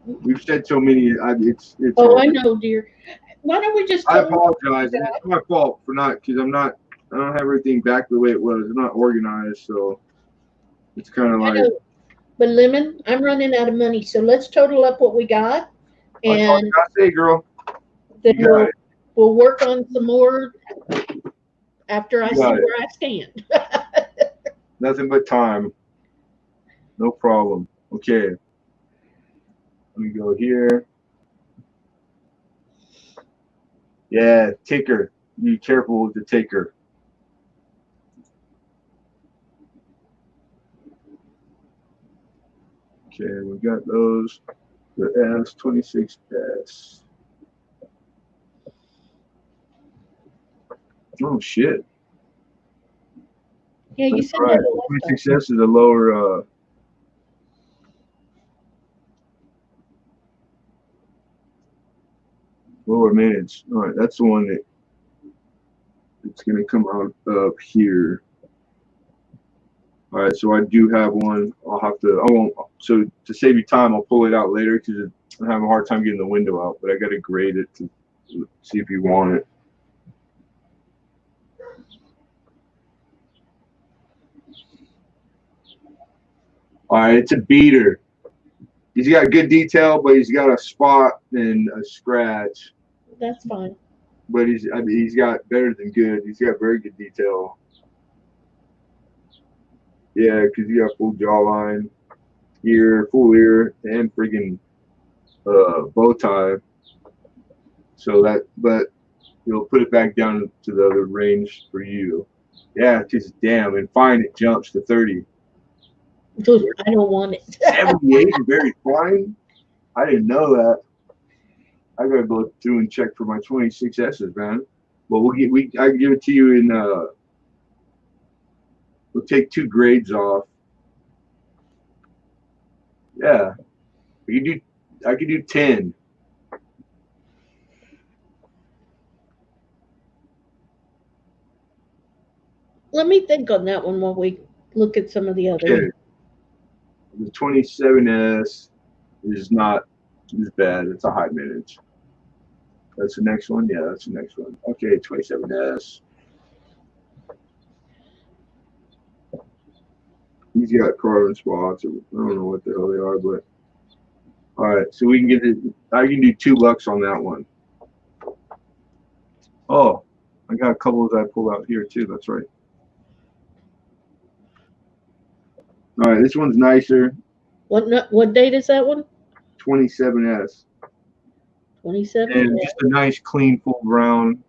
we've said so many. It's Oh, hard. I know, dear. Why don't we just I tell them? apologize. It's my fault for not, because I don't have everything back the way it was. I'm not organized, so it's kind of I like. know, but Lemon, I'm running out of money, so let's total up what we got, That's all you and gotta say, girl. then You got it. we'll work on some more after I You see got it. where I stand. Nothing but time. No problem. Okay. Let me go here. Yeah, ticker. Be careful with the ticker. Okay, we got those. The S26S. Oh shit. Yeah, you That's said right. that the last time. 26S is a lower minutes. All right, that's the one that it's gonna come out of here. All right, so I do have one. I won't, so to save you time, I'll pull it out later because I'm having a hard time getting the window out, but I got to grade it to see if you want it. All right, it's a beater. He's got good detail, but he's got a spot and a scratch. That's fine. But he's got better than good. He's got very good detail. Yeah, because you got full jawline, full ear, and friggin' bow tie. So but you'll put it back down to the other range for you. Yeah, because damn, and fine, it jumps to 30. I don't want it. 78 and very fine? I didn't know that. I gotta go through and check for my 26S's, man. But I can give it to you in we'll take 2 grades off. Yeah. I could do 10. Let me think on that one while we look at some of the others. Okay. The 27S is not as bad. It's a high minute. That's the next one. Yeah, that's the next one. Okay, 27S. He's got carbon spots. I don't know what the hell they are, but all right. So we can get it. I can do $2 on that one. Oh, I got a couple that I pulled out here too. That's right. All right, this one's nicer. What date is that one? 27S. 27. And just a nice, clean, full brown.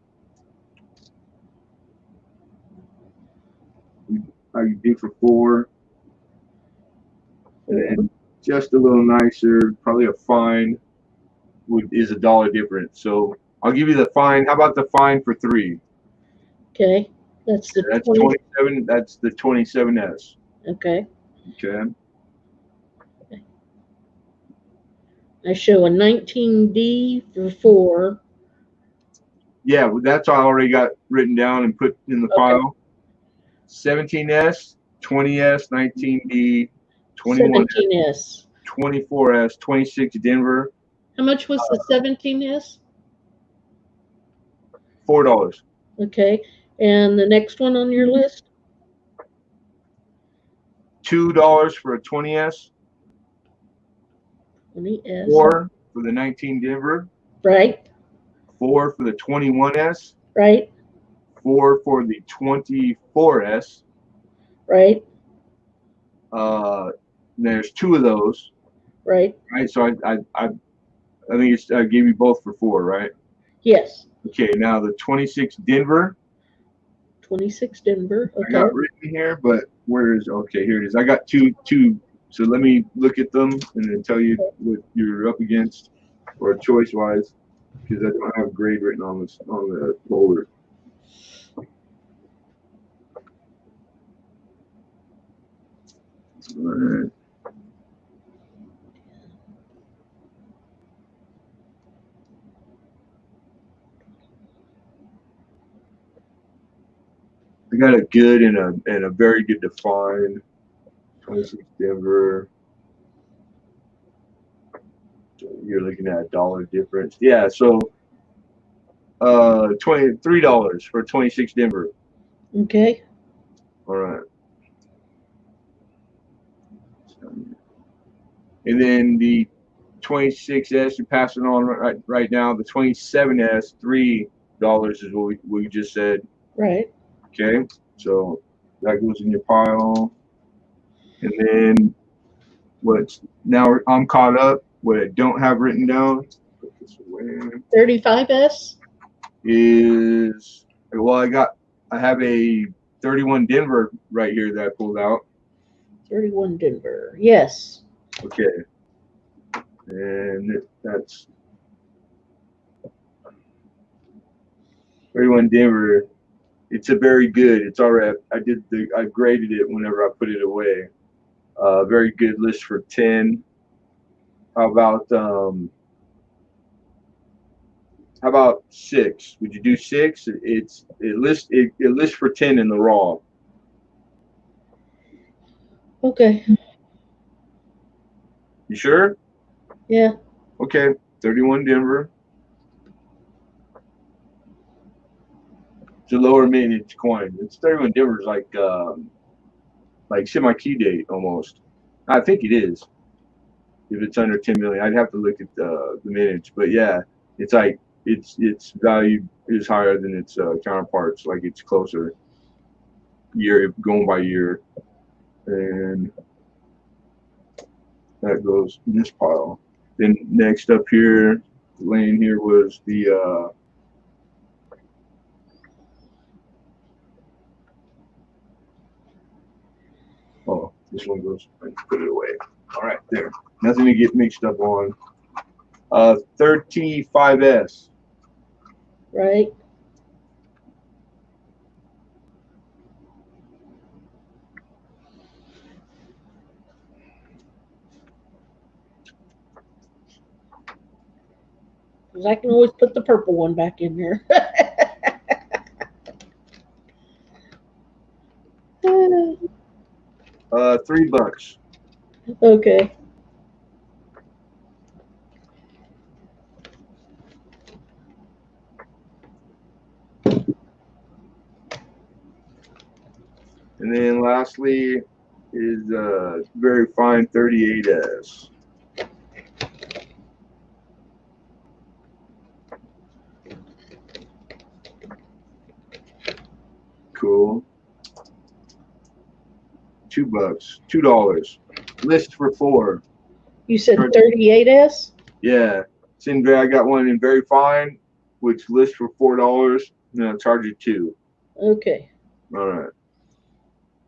I can do for 4. And just a little nicer, probably a fine is $1 difference. So I'll give you the fine. How about the fine for 3? Okay, that's the 27. That's the 27S. Okay. Okay. I show a 19D for 4. Yeah, that's all I already got written down and put in the file. 17S, 20S, 19D, 21S, 17S. 24S, 26 Denver. How much was the 17S? $4. Okay, and the next one on your list? $2 for a 20S. 20S. 4 for the 19 Denver. Right. 4 for the 21S. Right. 4 for the 24S. Right. There's 2 of those. Right. Right. So I think I gave you both for 4, right? Yes. Okay. Now the 26 Denver. 26 Denver. Okay. I got written here, but where is? Okay, here it is. I got two. So let me look at them and then tell you what you're up against, or choice wise, because I don't have grade written on the folder. All right. I got a good and a very good defined 26 Denver. So you're looking at $1 difference. Yeah, so $23 for 26 Denver. Okay. All right. And then the 26S, you're passing on right now. The 27S, $3 is what we just said. Right. Okay, so that goes in your pile. And then I'm caught up. What I don't have written down, put this away, 35S? is, well, I have a 31 Denver right here that I pulled out. 31 Denver. Yes. Okay. And that's 31 Denver. It's a very good. It's all right. I graded it whenever I put it away. Very good list for 10. How about 6? Would you do 6? It lists for 10 in the raw. Okay. You sure? Yeah. Okay. 31 Denver. It's a lower maintenance coin. It's 31 Denver's like semi-key date almost. I think it is. If it's under 10 million, I'd have to look at the minutes. But yeah, it's like its value is higher than its counterparts. Like it's closer going by year, and that goes in this pile. Then next up here, laying here was the oh, this one goes. I put it away. All right, there. Nothing to get mixed up on. 35S. Right. Because I can always put the purple one back in there. $3. Okay. And then lastly is very fine 38S. Cool. $2. List for 4. You said 38S? Yeah. Sindre, I got one in very fine, which lists for $4, and I'll charge you 2. Okay. All right.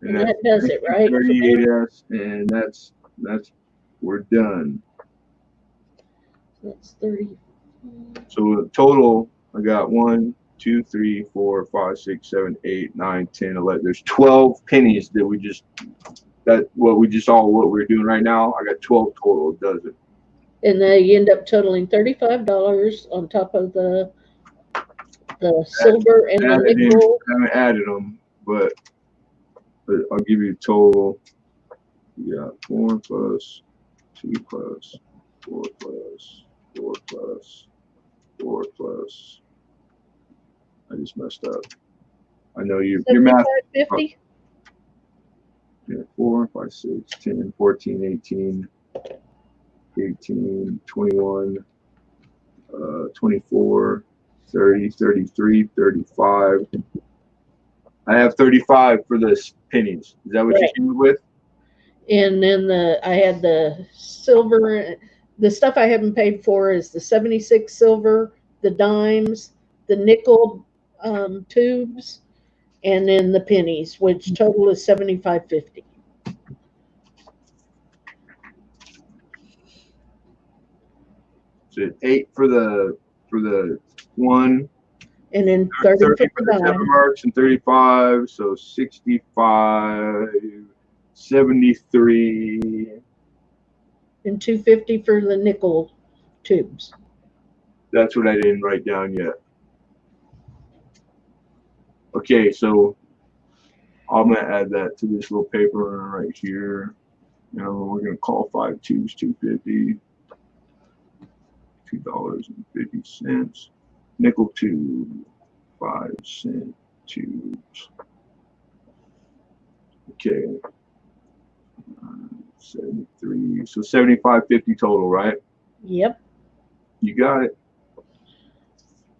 And that does it, right? 38S, and that's we're done. That's 30. So total, I got 1, 2, 3, 4, 5, 6, 7, 8, 9, 10, 11. There's 12 pennies that we just what we're doing right now. I got 12 total. Does it? And then you end up totaling $35 on top of the silver and the nickel. I haven't added them, but I'll give you total. You got 4 plus 2 plus 4 plus 4 plus 4 plus. I just messed up. I know your math. 50? Yeah, 4, 5, 6, 10, 14, 18, 18, 21, 24, 30, 33, 35. I have 35 for the pennies. Is that what you came with? And then I had the silver. The stuff I haven't paid for is the 76 silver, the dimes, the nickel tubes, and then the pennies, which total is $75.50. So 8 for the one, And then 30 for the dime. 7 marks and 35, so 65, 73. And $2.50 for the nickel tubes. That's what I didn't write down yet. Okay, so I'm gonna add that to this little paper right here. We're gonna call 5 tubes $2.50, $2.50. Nickel tube, 5-cent tubes. Okay. 73. So 75.50 total, right? Yep. You got it.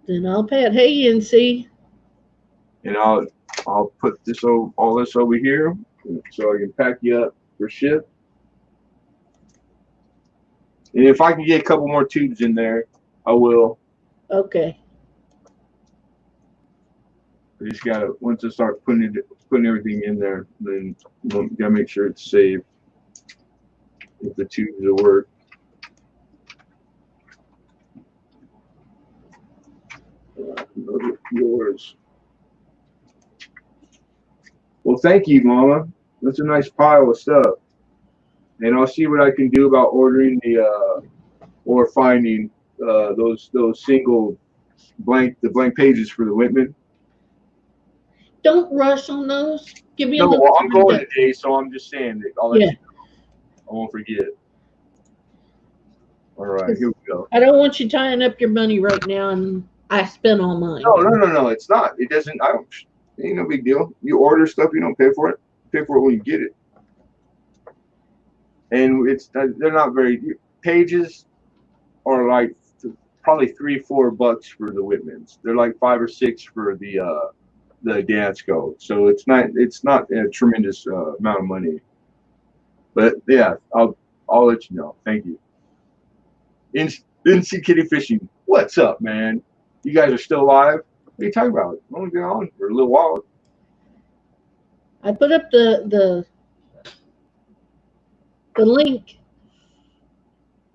Then I'll pay it. Hey, NC. And I'll put all this over here so I can pack you up for ship. And if I can get a couple more tubes in there, I will. Okay. I just gotta, once I start putting everything in there, then gotta make sure it's safe. If the tubes will work. Those are yours. Well, thank you, Mama. That's a nice pile of stuff. And I'll see what I can do about ordering or finding those single blank pages for the Whitman. Don't rush on those. Give me a No, little well, I'm time going to- today, so I'm just saying that I'll let you know. I won't forget. All right, here we go. I don't want you tying up your money right now and I spent all mine. No, it's not. It doesn't. It ain't no big deal. You order stuff, you don't pay for it. Pay for it when you get it. And they're not very pages are like probably $3-4 for the Whitmans. They're like 5 or 6 for the Dansko. So it's not a tremendous amount of money. But yeah, I'll let you know. Thank you. NC Kitty Fishing. What's up, man? You guys are still alive? What are you talking about? I'm only been on for a little while. I put up the link.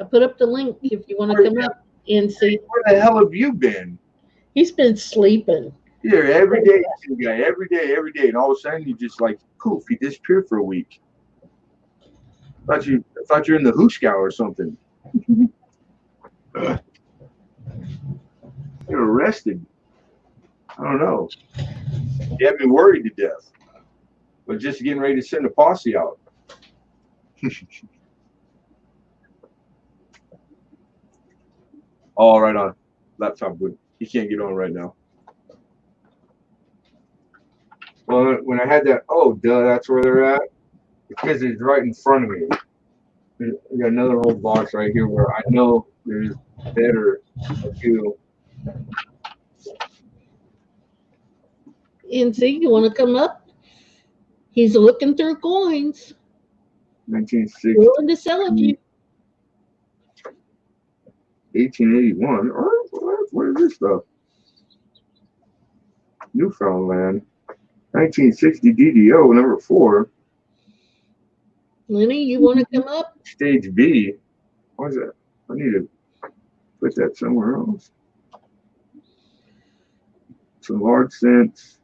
I put up the link if you want to come up and see. Where the hell have you been? He's been sleeping. Yeah, every day, every day, and all of a sudden you just like poof, he disappeared for a week. I thought you were in the Hooskow or something. You're arrested. I don't know. You have me worried to death. But just getting ready to send a posse out. All right on. Laptop good. You can't get on right now. Well, when I had that, oh, duh, that's where they're at. Because it's right in front of me. I got another whole box right here where I know there's better fuel. NC, you want to come up? He's looking through coins. 1960. Willing to sell it you. 1881. What is this stuff? Newfoundland. 1960 DDO, number 4. Lenny, you want to come up? Stage B. What is that? I need to put that somewhere else. Some large cents.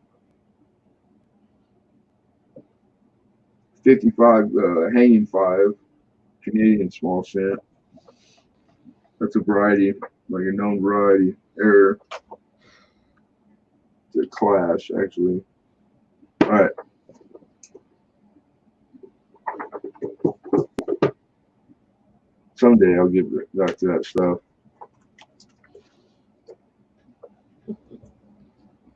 55 hanging 5. Canadian small cent. That's a variety, like a known variety. Error. It's a clash, actually. All right. Someday I'll get back to that stuff.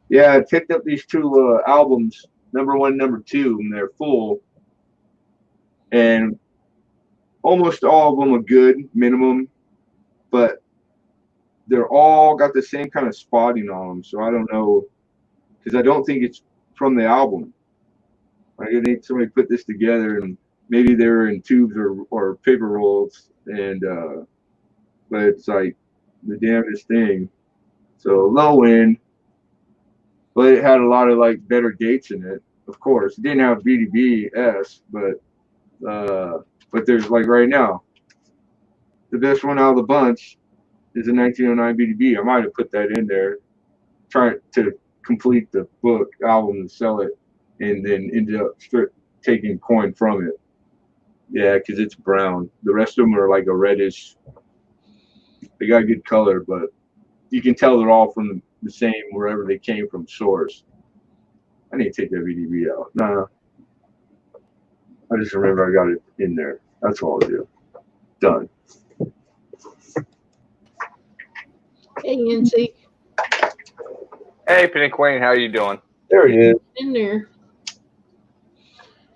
Yeah, I picked up these 2 albums, number 1, number 2, and they're full. And almost all of them are good, minimum, but they're all got the same kind of spotting on them. So I don't know, because I don't think it's from the album. Like I think somebody put this together, and maybe they were in tubes or paper rolls, and but it's like the damnedest thing. So low end, but it had a lot of like better dates in it. Of course, it didn't have BDBS, but there's like right now, the best one out of the bunch is a 1909 BDB. I might have put that in there, trying to complete the book album and sell it, and then ended up taking coin from it. Yeah, because it's brown. The rest of them are like a reddish. They got good color, but you can tell they're all from the same wherever they came from source. I need to take that VDB out. Nah, I just remember I got it in there. That's all I'll do. Done. Hey, Yancy, Hey, Penny Queen, how you doing? There he is. in there.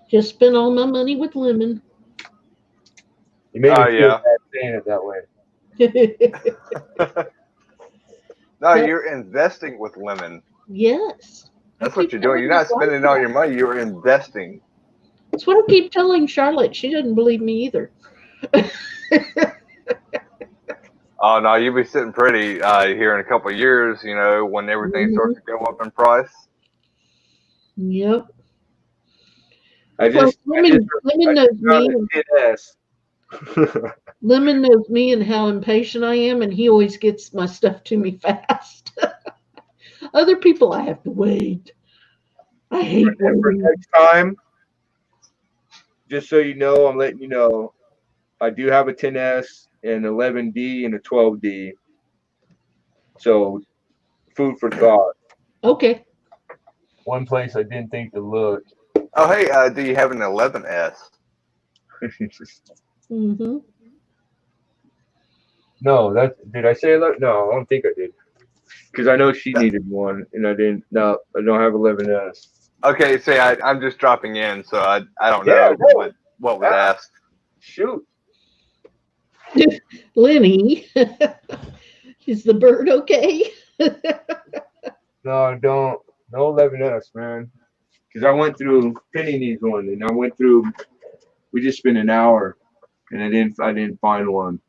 Just spent all my money with lemon. You made Oh, me feel yeah. bad saying it that way. No, you're investing with lemon. Yes. That's I what keep you're doing. telling You're my not spending all wife your money. You're investing. that's what I keep telling Charlotte. She doesn't believe me either. Oh no, you'll be sitting pretty here in a couple of years. You know, when everything starts to go up in price. Yep. I Well, just Lemon knows me, found and a kid ass. Lemon knows me and how impatient I am, and he always gets my stuff to me fast. Other people, I have to wait. I hate For waiting. next time, just so you know, I'm letting you know, I do have a 10S, an 11D, and a 12D. So, food for thought. Okay. One place I didn't think to look. Oh hey, do you have an 11S? Mm-hmm. No, did I say that? No, I don't think I did. Because I know she needed one, and I didn't. No, I don't have 11S. Okay, see, I'm just dropping in, so I don't Yeah, know no. what was Ah, asked. shoot. Lenny, is the bird okay? No, I don't. No 11S, man. Because I went through. Penny needs one, and I went through. We just spent an hour, and I didn't find one.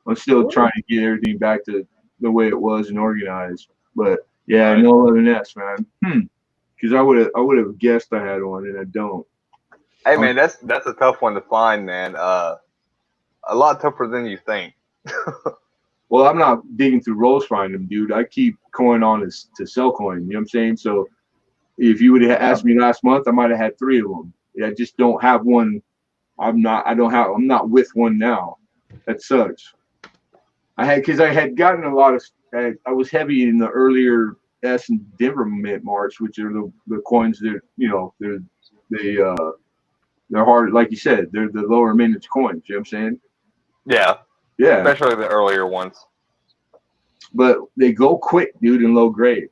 I'm still trying to get everything back to the way it was and organized. But yeah, Right. no 11S, man. Because I would have guessed I had one, and I don't. Hey man, that's a tough one to find, man. A lot tougher than you think. Well, I'm not digging through rolls finding them, dude. I keep coin on to sell coin. You know what I'm saying? So if you would have asked me last month, I might have had 3 of them. Yeah, I just don't have one. I'm not with one now. That sucks. Because I had gotten a lot of. I was heavy in the earlier S and Denver Mint March, which are the coins that they're hard. Like you said, they're the lower mintage coins. You know what I'm saying? Yeah, Yeah, especially the earlier ones. but they go quick, dude, in low grade.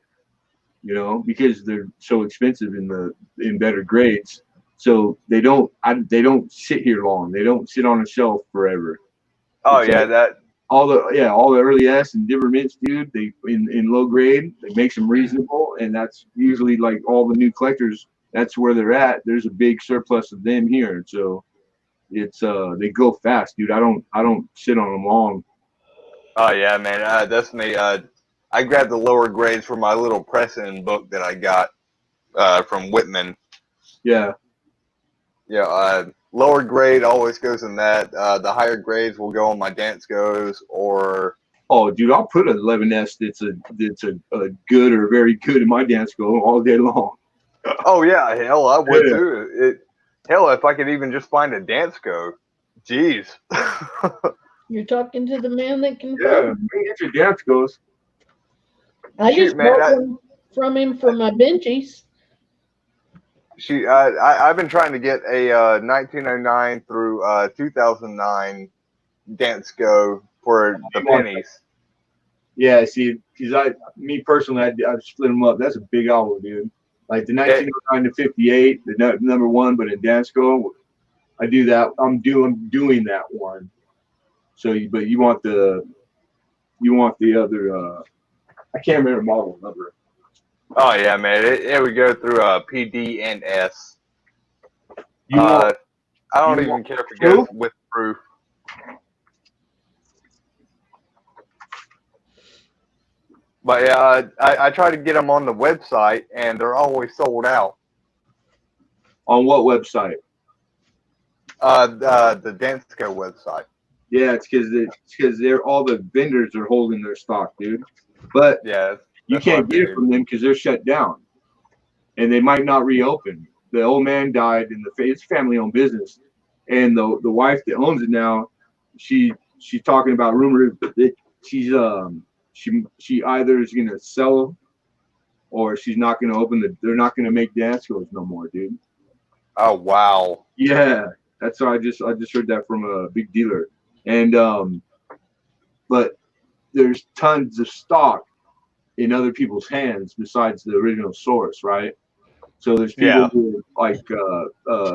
Because they're so expensive in better grades. So they don't sit here long. They don't sit on a shelf forever. Oh It's yeah, like that all the early S and Denver mints, dude. They in low grade, it makes them reasonable, and that's usually like all the new collectors. That's where they're at. There's a big surplus of them here, so it's they go fast, dude. I don't sit on them long. Oh yeah, man, that's me. I grabbed the lower grades for my little press-in book that I got from Whitman. Yeah. Yeah, lower grade always goes in that. The higher grades will go on my dance goes or. Oh, dude, I'll put an 11S that's a good or very good in my dance go all day long. Oh yeah, hell, I would Yeah. too. Hell, if I could even just find a dance go, jeez. You're talking to the man that can Yeah, find. get your dance goes. I Shoot, just man, bought one from him for my benchies. I've been trying to get a 1909 through 2009 dance go for the pennies. Yeah, see, because me personally, I split them up. That's a big album, dude. Like the 1909 to 58, the number one, but in dance go, I do that. I'm doing that one. So, but you want the other. I can't remember model number. Oh yeah, man, it would go through PD and S. You want I don't you even want care if it proof? goes with proof. But yeah, I try to get them on the website, and they're always sold out. On what website? The Dansko website. Yeah, it's because they're all the vendors are holding their stock, dude. But Yeah, you that's what I can't get it figured. from them because they're shut down, and they might not reopen. The old man died, and it's family-owned business, and the wife that owns it now, she's talking about rumors that she either is gonna sell or she's not gonna open they're not gonna make dance shows no more, dude. Oh wow. Yeah, That's what I just heard that from a big dealer. And but there's tons of stock in other people's hands besides the original source, right? So there's people who are like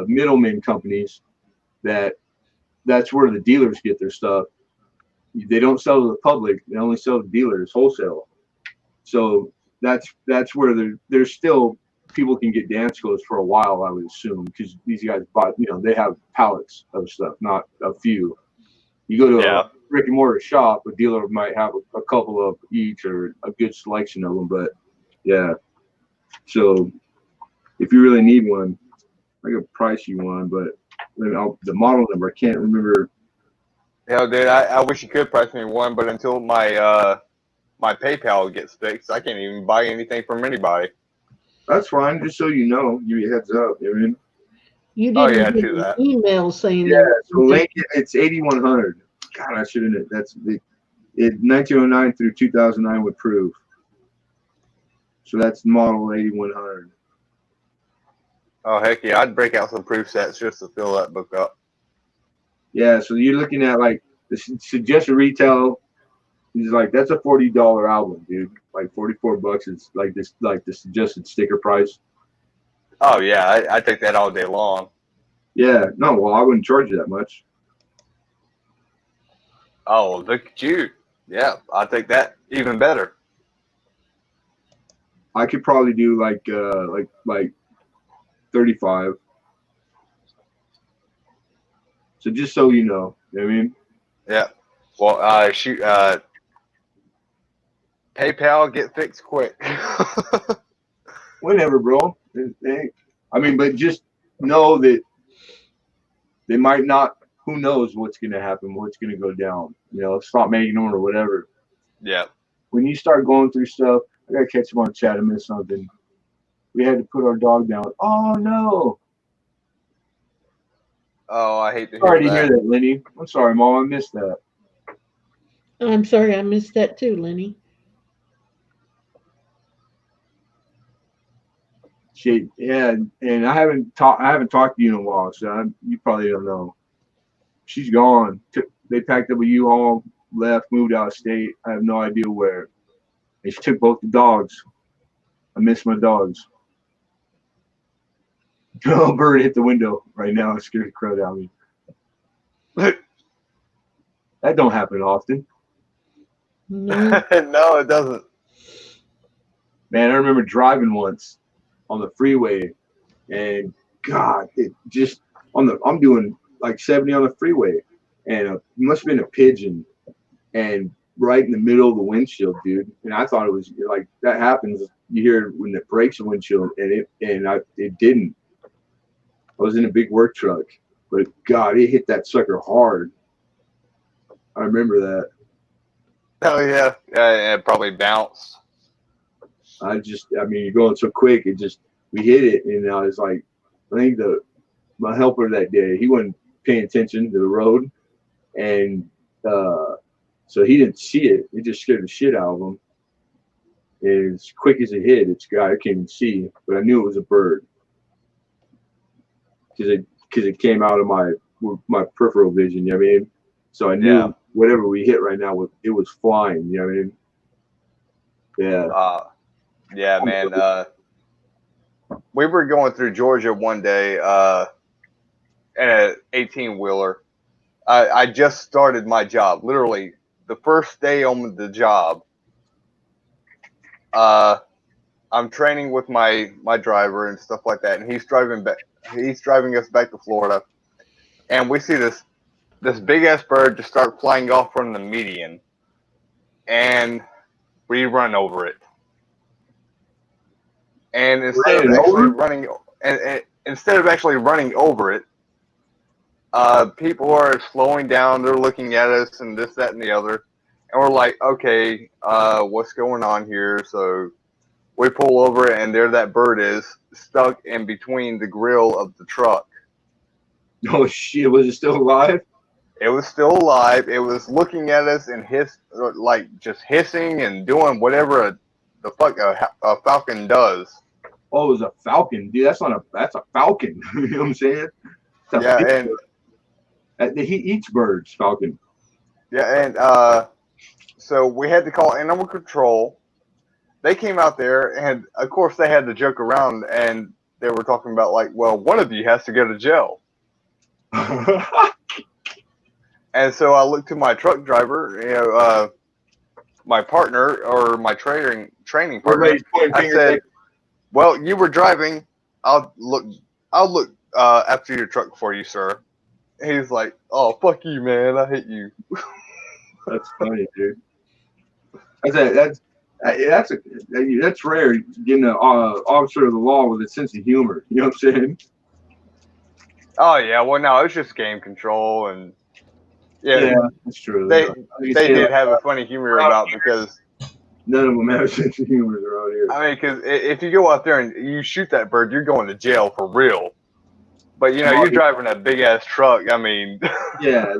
middleman companies that's where the dealers get their stuff. They don't sell to the public; they only sell to dealers wholesale. So that's where there's still people can get dance clothes for a while, I would assume, because these guys bought, they have pallets of stuff, not a few. You go to a brick and mortar shop, a dealer might have a couple of each or a good selection of them, but yeah. So if you really need one, I could price you one, but the model number I can't remember. Hell, dude, I wish you could price me one, but until my my PayPal gets fixed, I can't even buy anything from anybody. That's fine, just so you know, give you a heads up. You know what I mean? You didn't get an email saying that. So Lincoln, it's 8100. God, I shouldn't have. That's the 1909 through 2009 with proof. So that's model 8100. Oh, heck yeah. I'd break out some proof sets just to fill that book up. Yeah, so you're looking at like the suggested retail is like, that's a $40 album, dude. Like $44 is like this, like the suggested sticker price. Oh yeah, I take that all day long. Yeah, no, well, I wouldn't charge you that much. Oh, look at you. Yeah, I'll take that even better. I could probably do like 35. So just so you know what I mean? Yeah. Well, shoot, PayPal, get fixed quick. Whatever, bro. I mean, but just know that they might not. Who knows what's going to happen? What's going to go down? Stop making them or whatever. Yeah. When you start going through stuff, I gotta catch them on chat and miss something. We had to put our dog down. Oh no! Oh, I hate to hear that, Lenny. I'm sorry, Mom. I missed that. I'm sorry, I missed that too, Lenny. Yeah, and I haven't talked to you in a while, so you probably don't know. She's gone. They packed up a U-Haul, left, moved out of state. I have no idea where. And she took both the dogs. I miss my dogs. Oh, bird hit the window right now. It scared the crud out of me. That don't happen often. No. No, it doesn't. Man, I remember driving once on the freeway, and God, it just I'm doing like 70 on the freeway, and it must have been a pigeon, and right in the middle of the windshield, dude. And I thought it was like, that happens. You hear it when it breaks the windshield, and it didn't. I was in a big work truck, but God, it hit that sucker hard. I remember that. Oh yeah, it probably bounced. I mean, you're going so quick. We hit it, and I was like, I think my helper that day, he wasn't paying attention to the road, and so he didn't see it. It just scared the shit out of him. And as quick as it hit, I can't even see, but I knew it was a bird because it came out of my peripheral vision. You know what I mean? So I knew whatever we hit right now, it was flying. You know what I mean? Yeah. Yeah, man. We were going through Georgia one day in an 18-wheeler. I just started my job. Literally, the first day on the job, I'm training with my driver and stuff like that, and he's driving us back to Florida, and we see this big ass bird just start flying off from the median, and we run over it. And instead of actually running over it, people are slowing down. They're looking at us and this, that, and the other. And we're like, okay, what's going on here? So we pull over, and there that bird is stuck in between the grill of the truck. Oh shit! Was it still alive? It was still alive. It was looking at us and just hissing and doing whatever the fuck a falcon does. Oh, it was a falcon, dude. That's a falcon. You know what I'm saying? Yeah, He eats birds, Falcon. Yeah, and so we had to call animal control. They came out there, and of course they had to joke around, and they were talking about like, well, one of you has to go to jail. And so I looked to my truck driver, my partner or my training partner. Everybody's pointing I fingers said, at "Well, you were driving. I'll look. I'll look after your truck for you, sir." He's like, "Oh, fuck you, man. I hate you." That's funny, dude. That's rare getting an officer of the law with a sense of humor. You know what I'm saying? Oh yeah. Well, no, it was just game control, and yeah, That's true. they Like you they say, did like, have a funny humor about because none of them have a sense of humor around here. I mean, because if you go out there and you shoot that bird, you're going to jail for real. But you're driving a big ass truck. I mean, Yeah,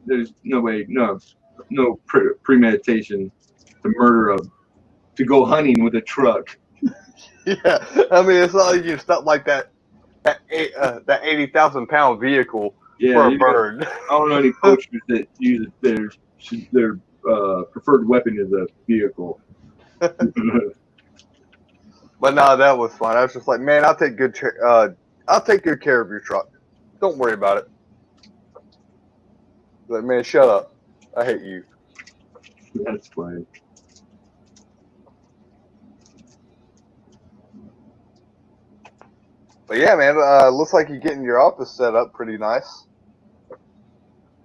there's no way, no premeditation to go hunting with a truck. yeah. I mean, it's not like you stop like that 80,000-pound vehicle for a bird. I don't know any poachers that use their preferred weapon as a vehicle. But no, that was fun. I was just like, man, I'll take good care of your truck. Don't worry about it. Like, man, shut up. I hate you. That's funny. But yeah, man, looks like you're getting your office set up pretty nice.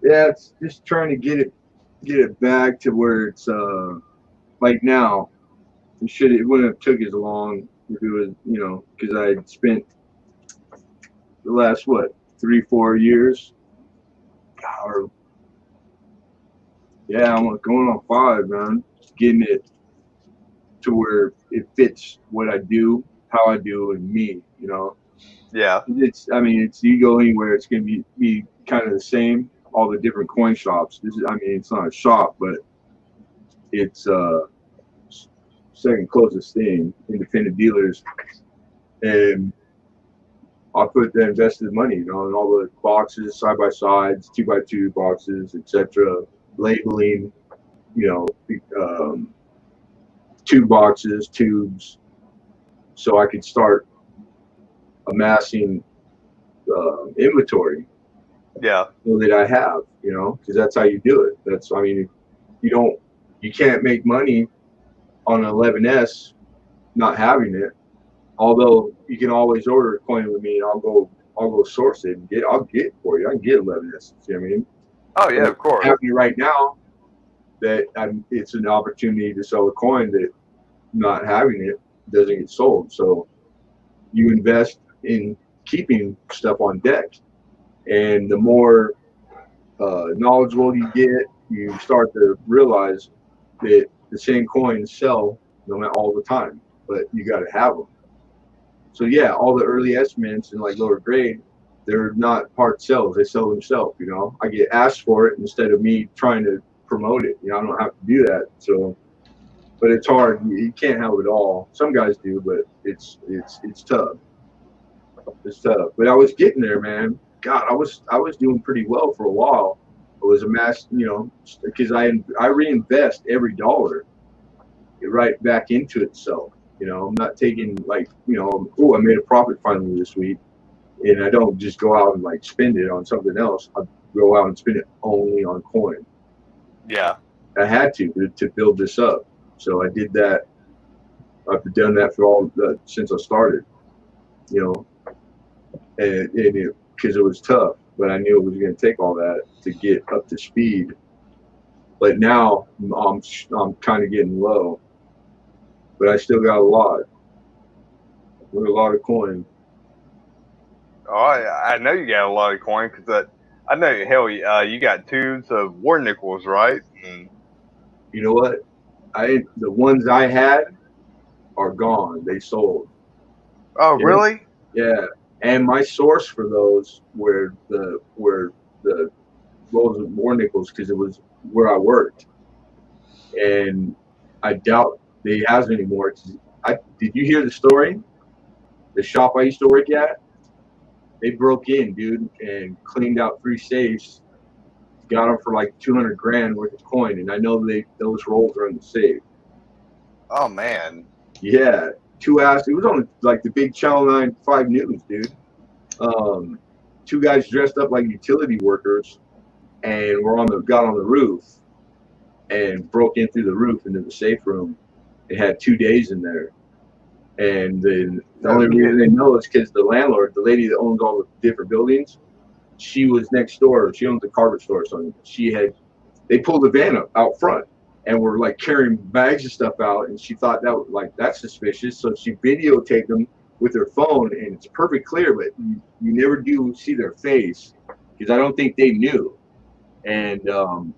Yeah, it's just trying to get it back to where it's like now. It wouldn't have took as long if it was, because I spent the last 3-4 years, or yeah, I'm going on 5, man. Just getting it to where it fits what I do, how I do, and me. Yeah. It's you go anywhere, it's gonna be kind of the same. All the different coin shops. It's not a shop, but it's second closest thing, independent dealers, and I put the invested money, in all the boxes, side by sides, 2x2 boxes, etc. Labeling, tube boxes, tubes, so I could start amassing inventory. Yeah. So that I have, because that's how you do it. You can't make money on an 11S not having it. Although you can always order a coin with me, and I'll go source it and I'll get it for you. I can get 11S. You know what I mean? Oh yeah, of course. Happening right now that it's an opportunity to sell a coin that not having it doesn't get sold. So you invest in keeping stuff on deck, and the more knowledgeable you get, you start to realize that the same coins sell all the time, but you got to have them. So yeah, all the early estimates and like lower grade, they're not part sales. They sell themselves. I get asked for it instead of me trying to promote it. I don't have to do that. So, but it's hard. You can't have it all. Some guys do, but it's tough. It's tough. But I was getting there, man. God, I was doing pretty well for a while. It was because I reinvest every dollar right back into itself. I'm not taking I made a profit finally this week, and I don't just go out and spend it on something else. I go out and spend it only on coin. Yeah. I had to build this up, so I did that. I've done that for since I started, and because it was tough, but I knew it was going to take all that to get up to speed. But now I'm kind of getting low, but I still got a lot. With a lot of coin. Oh, I know you got a lot of coin because I know, hell, you got tubes of war nickels, right? And you know what? The ones I had are gone. They sold. Oh, really? Yeah. And my source for those were the rolls of war nickels, because it was where I worked, and I doubt they has anymore. Did you hear the story? The shop I used to work at. They broke in, dude, and cleaned out 3 safes. Got them for like 200 grand worth of coin, and I know those rolls are in the safe. Oh man. Yeah, 2 ass. It was on like the big Channel 9 5 News, dude. 2 guys dressed up like utility workers, and got on the roof and broke in through the roof into the safe room. It had 2 days in there, and then the only reason they know is because the landlord, the lady that owns all the different buildings, she was next door. She owns a carpet store, so they pulled the van up out front and were like carrying bags of stuff out, and she thought that was like, that's suspicious, so she videotaped them with her phone, and it's perfect clear, but you never do see their face because I don't think they knew. And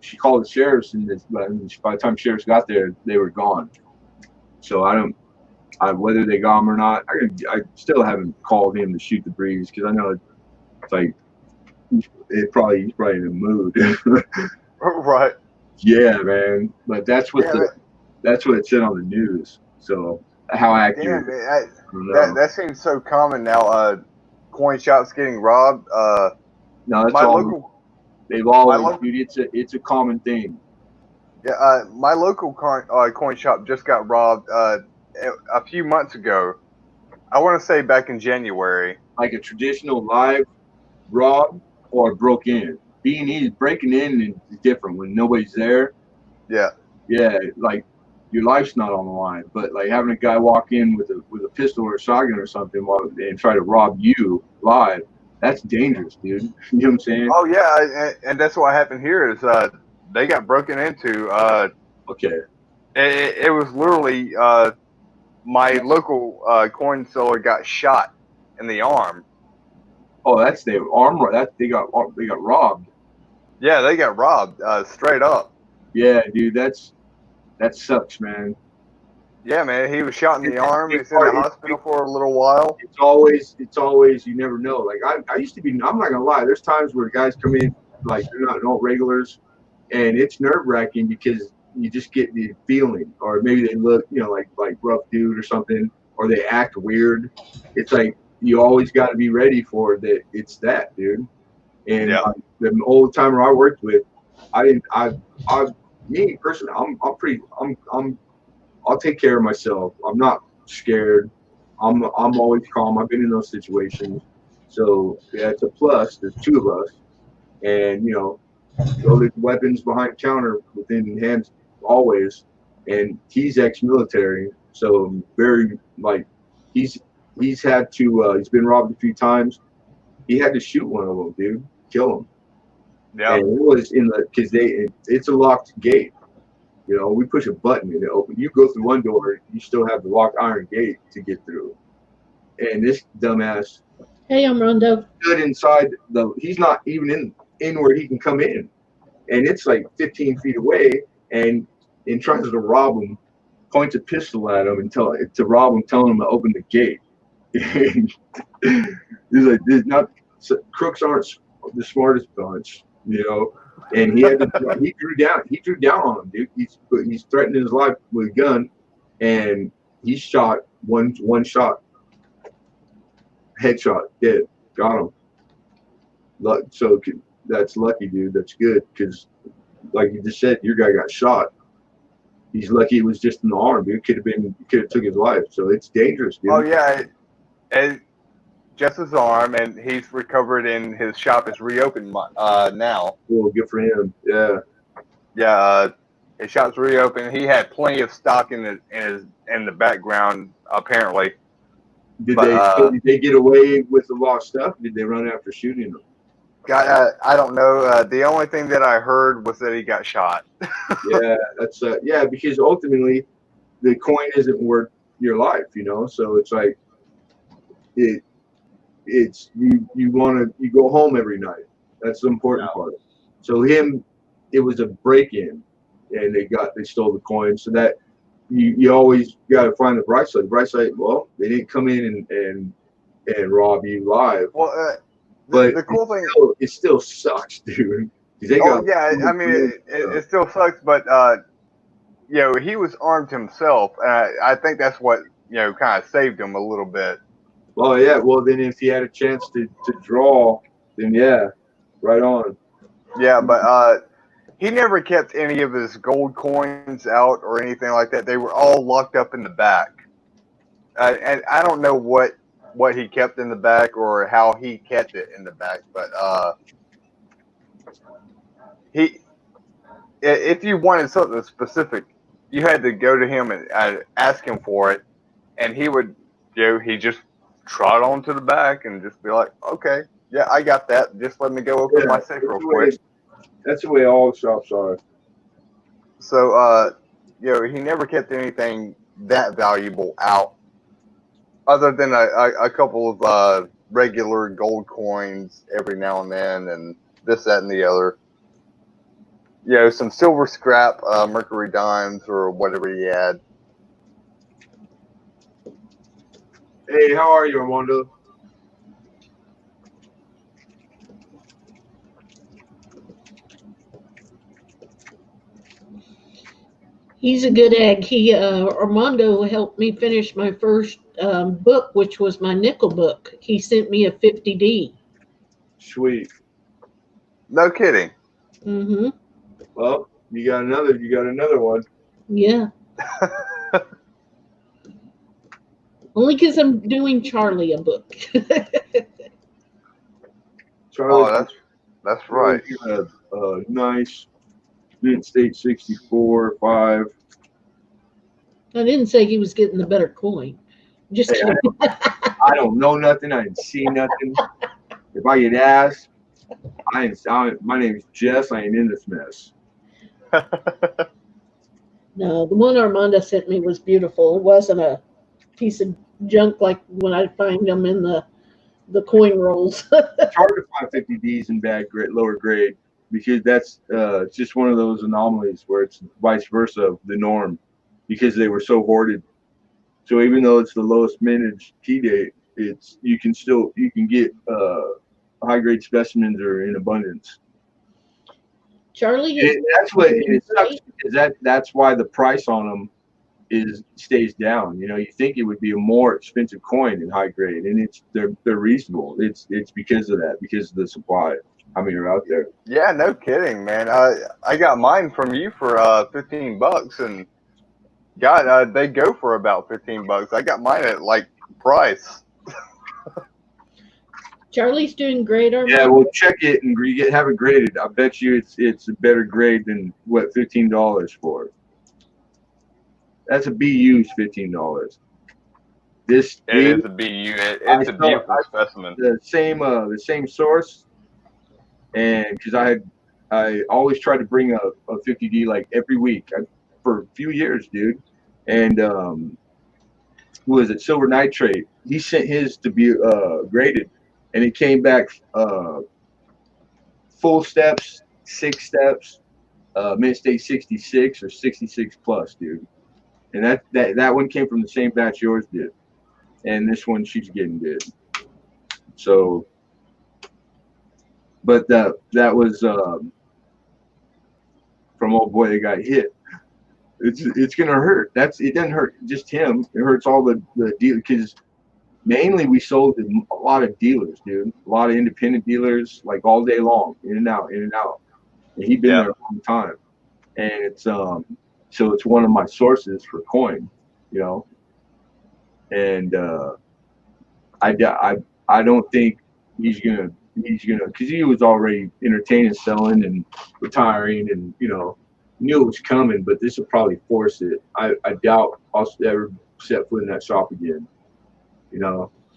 she called the sheriffs, and by the time sheriffs got there, they were gone. So whether they got them or not, I still haven't called him to shoot the breeze because I know it's like he's probably in the mood. Right. Yeah, man. But that's what it said on the news. So how accurate? Damn, that seems so common now. Coin shops getting robbed. No, that's all. They've always, dude. It's a common thing. Yeah, my local coin shop just got robbed a few months ago. I want to say back in January. Like a traditional live rob or broke in. Breaking in is different when nobody's there. Yeah. Yeah, like your life's not on the line, but like having a guy walk in with a pistol or a shotgun or something and try to rob you live, that's dangerous, dude. You know what I'm saying? Oh yeah, and that's what happened here is they got broken into. Okay. It was literally my local coin seller got shot in the arm. Oh, that's the arm. They got robbed. Yeah, they got robbed straight up. Yeah, dude, that sucks, man. Yeah, man, he was shot in the arm. He's in the hospital for a little while. It's always you never know. Like I used to be. I'm not gonna lie. There's times where guys come in like they're not all regulars, and it's nerve wracking because you just get the feeling, or maybe they look, like rough dude or something, or they act weird. It's like you always got to be ready for that. It's that, dude. And the old timer I worked with, me personally, I'll take care of myself. I'm not scared. I'm always calm. I've been in those situations, so yeah, it's a plus. There's 2 of us, and throw the weapons behind counter within hands always. And he's ex-military, so very like he's had to. He's been robbed a few times. He had to shoot one of them, dude, kill him. Yeah, and it was because it's a locked gate. We push a button and it opens. You go through one door, you still have the locked iron gate to get through. And this dumbass. Hey, I'm Rondo. Stood inside he's not even in where he can come in. And it's like 15 feet away, and tries to rob him, points a pistol at him and to rob him, telling him to open the gate. He's like, crooks aren't the smartest bunch, and he drew down on him, dude. He's threatening his life with a gun, and he shot one shot, headshot, dead, got him. So that's lucky, dude. That's good, because like you just said, your guy got shot. He's lucky it was just in the arm, dude. Could have took his life. So it's dangerous, dude. Oh yeah, and just his arm, and he's recovered, and his shop is reopened now. Cool, good for him. Yeah. Yeah, his shop's reopened. He had plenty of stock in the background, apparently. Did they get away with the lost stuff? Did they run after shooting him? I don't know. The only thing that I heard was that he got shot. Yeah, that's because ultimately the coin isn't worth your life, So it's like it's you go home every night. That's the important part. So it was a break-in, and they stole the coin. So that you always got to find the bright side. The bright side, well, they didn't come in and rob you live. Well, but the cool thing, it still sucks, dude. I mean, it still sucks, but he was armed himself, and I think that's what kind of saved him a little bit. Well, yeah. Well, then if he had a chance to draw, then yeah, right on. Yeah, but he never kept any of his gold coins out or anything like that. They were all locked up in the back. And I don't know what he kept in the back or how he kept it in the back, but he if you wanted something specific, you had to go to him and ask him for it, and he would, he just trot onto the back and just be like, okay, yeah, I got that. Just let me go open Yeah, my safe real quick. That's the way all shops are. So, he never kept anything that valuable out, other than a couple of regular gold coins every now and then, and this, that, and the other. Some silver scrap, mercury dimes, or whatever he had. Hey, how are you, Armando? He's a good egg. He Armando helped me finish my first book, which was my nickel book. He sent me a 50D. Sweet. No kidding. Mm-hmm. Well, you got another one. Yeah. Only because I'm doing Charlie a book. Charlie, That's right. A nice Mint State 64 5. I didn't say he was getting the better coin. Just Hey, kidding. I don't know nothing. I didn't see nothing. If I get asked, my name is Jess. I ain't in this mess. No, the one Armando sent me was beautiful. It wasn't a piece of junk like when I find them in the coin rolls. It's hard to find 50Ds in bad grade, lower grade, because that's just one of those anomalies where it's vice versa of the norm, because they were so hoarded. So even though it's the lowest mintage key date, you can get high grade specimens are in abundance. Charlie is It sucks because that's why the price on them stays down. You think it would be a more expensive coin in high grade, and they're reasonable. It's because of that, because of the supply. I mean, are out there. Yeah, no kidding, man. I got mine from you for $15, and God, they go for about $15. I got mine at like price. Charlie's doing great, Armando. Yeah, well, check it and have it graded. I bet you it's a better grade than what $15 for. That's a BU's $15. It is a BU. It's a beautiful specimen. The same source, and because I always try to bring a 50D like every week for a few years, dude. And who was it? Silver Nitrate. He sent his to be graded, and it came back full steps, 6 steps, Mint State 66 or 66 plus, dude. And that one came from the same batch yours did, and this one she's getting did. So, but that was from old boy that got hit. It's gonna hurt. It doesn't hurt just him. It hurts all the dealers, because mainly we sold to a lot of dealers, dude. A lot of independent dealers, like all day long, in and out, in and out. And he'd been there a long time, and it's so it's one of my sources for coin, and I don't think he's gonna because he was already entertaining, selling, and retiring, and knew it was coming, but this will probably force it. I doubt I'll ever set foot in that shop again.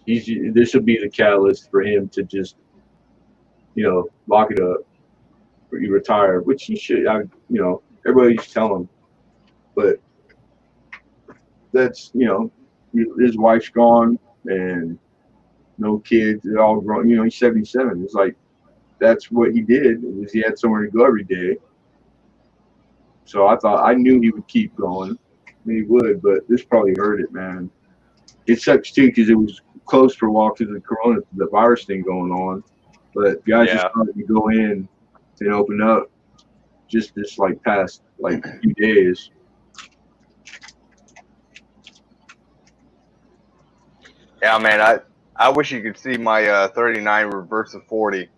This will be the catalyst for him to just lock it up, or you retire, which he should. Everybody should tell him, but that's his wife's gone and no kids. They're all grown. He's 77. It's like that's what he did. Was he had somewhere to go every day. So I knew he would keep going. I mean, he would, but this probably hurt it, man. It sucks too because it was closed for a while because of the virus thing going on. But guys just started to go in and open up just this past few days. Yeah, man. I wish you could see my 39 reverse of 40.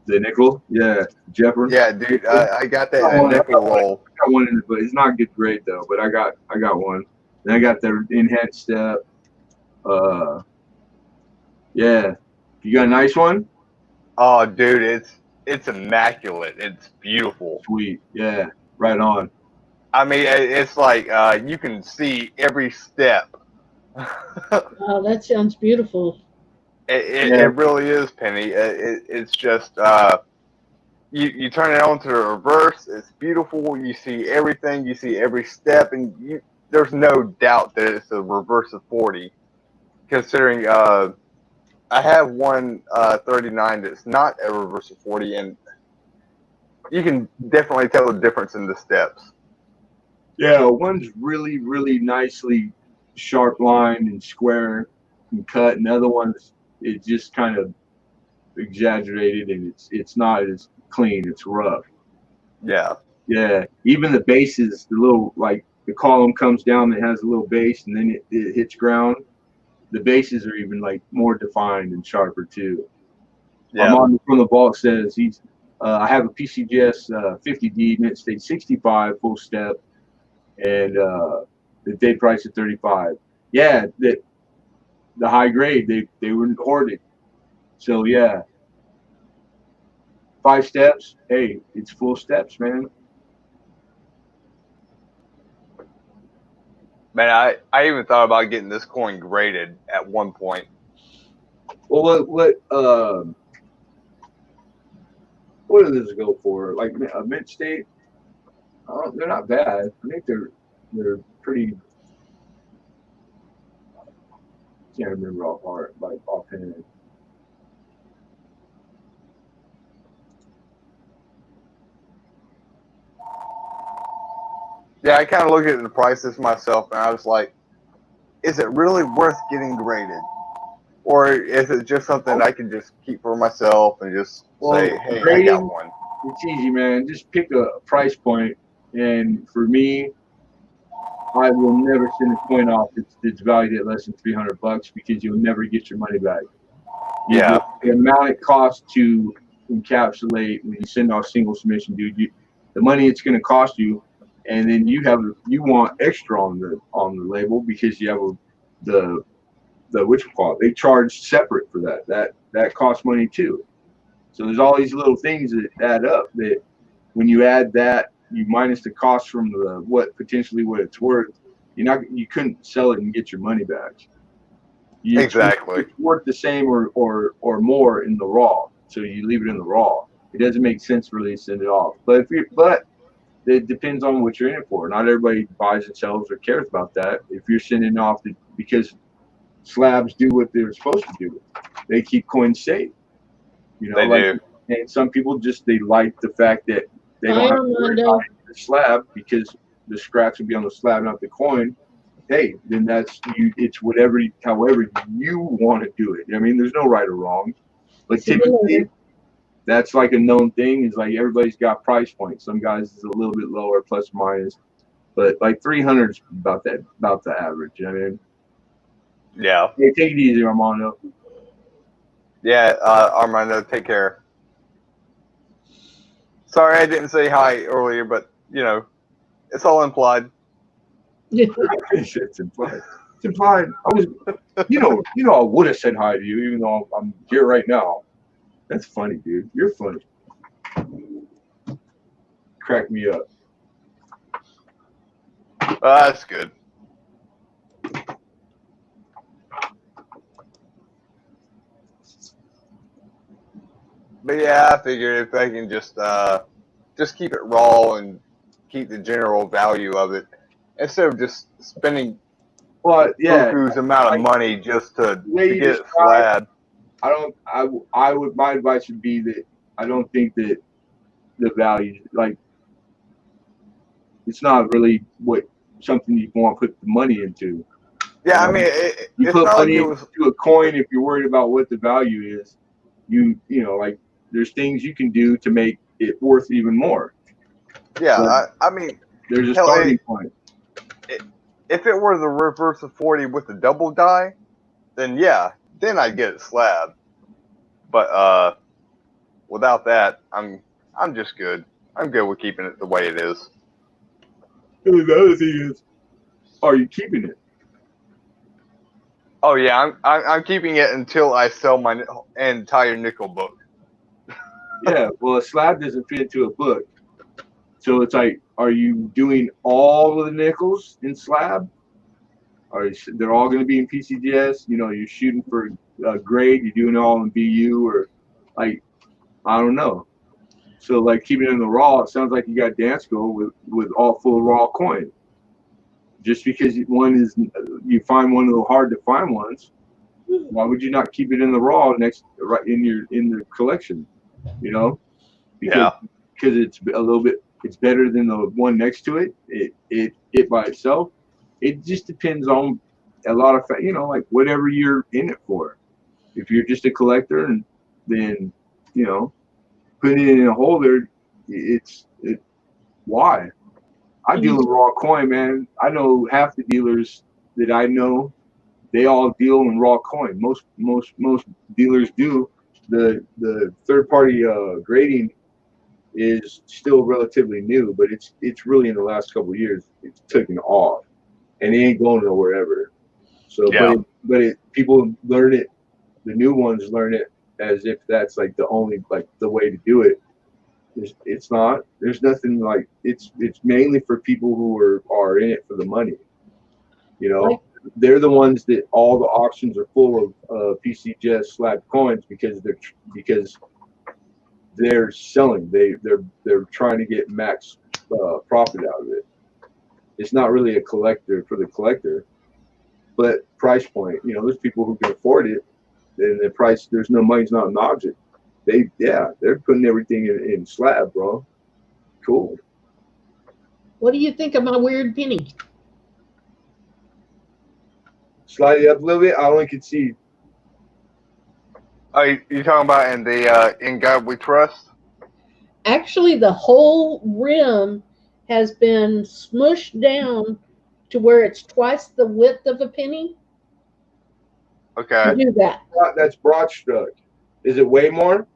The nickel, yeah, Jeffern. Yeah, dude, I got that I in a nickel roll. got one in it, but it's not good grade though. But I got one. Then I got the in-head step. Yeah, you got a nice one. Oh, dude, it's immaculate. It's beautiful. Sweet, yeah, right on. I mean, it's like you can see every step. Oh, that sounds beautiful. It really is, Penny. It's just you turn it on to the reverse. It's beautiful. You see everything. You see every step, and there's no doubt that it's a reverse of 40. Considering I have one 39 that's not a reverse of 40, and you can definitely tell the difference in the steps. Yeah, one's really, really nicely sharp lined and square and cut, and the other one's it's just kind of exaggerated and it's not as clean. It's rough. Yeah. Yeah, even the bases, the little like the column comes down that has a little base, and then it hits ground. The bases are even like more defined and sharper too. Yeah. Armando from the vault says he's. I have a PCGS 50D Mint State 65 full step, and the day price at 35. Yeah, the high grade they were hoarded. So yeah, 5 steps. Hey, it's full steps, man. Man, I even thought about getting this coin graded at one point. Well, what does this go for? Like a mint state? They're not bad. I think they're pretty. Can't remember offhand. Yeah, I kind of looked at the prices myself, and I was like, is it really worth getting graded? Or is it just something I can just keep for myself and just say, hey, grading, I got one? It's easy, man. Just pick a price point. And for me, I will never send a coin off that's valued at less than $300 because you'll never get your money back. Yeah. The amount it costs to encapsulate when you send off single submission, dude, the money it's going to cost you, and then you want extra on the label because you have the what you call it. They charge separate for that. That costs money too. So there's all these little things that add up that when you add that, you minus the cost from what it's worth, you couldn't sell it and get your money back. Exactly. It's worth the same or more in the raw. So you leave it in the raw. It doesn't make sense really to send it off. But it depends on what you're in it for. Not everybody buys and sells or cares about that. If you're sending off because slabs do what they're supposed to do. They keep coins safe. They do. And some people they like the fact that they don't have to worry about the slab because the scratch will be on the slab, not the coin. Hey, then it's however you want to do it. I mean, there's no right or wrong. But typically, that's like a known thing. Is like everybody's got price points. Some guys is a little bit lower, plus minus, but like 300 is about the average. You know what I mean? Yeah. Hey, take it easy, Armando. Yeah, Armando, take care. Sorry I didn't say hi earlier, but it's all implied. It's implied. It's implied. I was, I would have said hi to you, even though I'm here right now. That's funny, dude. You're funny. Crack me up. That's good. But yeah, I figured if I can just keep it raw and keep the general value of it instead of just spending buku's amount of money just to get it slabbed. My advice would be that I don't think that the value, like, it's not really something you want to put the money into. Yeah, I mean, you put money into a coin if you're worried about what the value is. Like there's things you can do to make it worth even more. Yeah, I mean, there's a starting point. If it were the reverse of 40 with the double die, then yeah, then I'd get it slab. But without that, I'm just good. I'm good with keeping it the way it is. And the other thing is, are you keeping it? Oh yeah, I'm keeping it until I sell my entire nickel book. Yeah, well, a slab doesn't fit into a book. So it's like, are you doing all of the nickels in slab? They're all going to be in PCGS? You know, you're shooting for grade, you're doing it all in BU, or like, I don't know. So like keeping it in the raw, it sounds like you got Dansko with all full raw coin. Just because one is, you find one of the hard to find ones, why would you not keep it in the raw right in the collection? You know, because it's a little bit, it's better than the one next to it. It by itself. It just depends on a lot of like whatever you're in it for. If you're just a collector, and then putting it in a holder, why? I deal with raw coin, man. I know half the dealers that I know, they all deal in raw coin. Most dealers do. The third party grading is still relatively new, but it's really in the last couple of years it's taken off, and it ain't going nowhere ever. So, people learn it. The new ones learn it as if that's like the only the way to do it. It's not. There's nothing like it's mainly for people who are in it for the money. They're the ones that all the auctions are full of PCGS slab coins because they're selling. They're trying to get max profit out of it. It's not really a collector for the collector, but price point. There's people who can afford it, and the price. There's no money's not an object. They're putting everything in slab, bro. Cool. What do you think of my weird penny? Slide it up a little bit. I only can see. Oh, you talking about in the In God We Trust? Actually, the whole rim has been smushed down to where it's twice the width of a penny. Okay. Do that. That's broad stroke. Is it way more?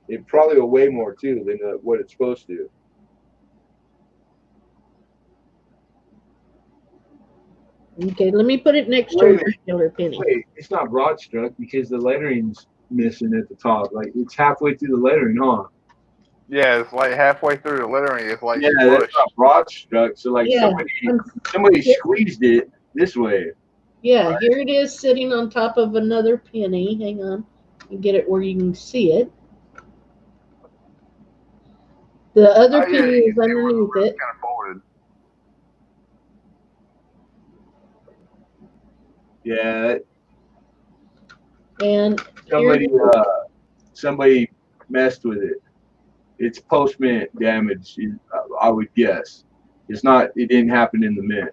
It probably will weigh more too than what it's supposed to. Okay, let me put it next to a regular penny. Wait, it's not broad stroke because the lettering's missing at the top. Like it's halfway through the lettering, huh? Yeah, it's like halfway through the lettering. It's like that's not broad stroke. So like somebody squeezed it this way. Yeah, right. Here it is sitting on top of another penny. Hang on, you get it where you can see it. The other penny is underneath it. Kind of folded. Yeah. And somebody messed with it. It's post-mint damage, I would guess. It's not. It didn't happen in the mint.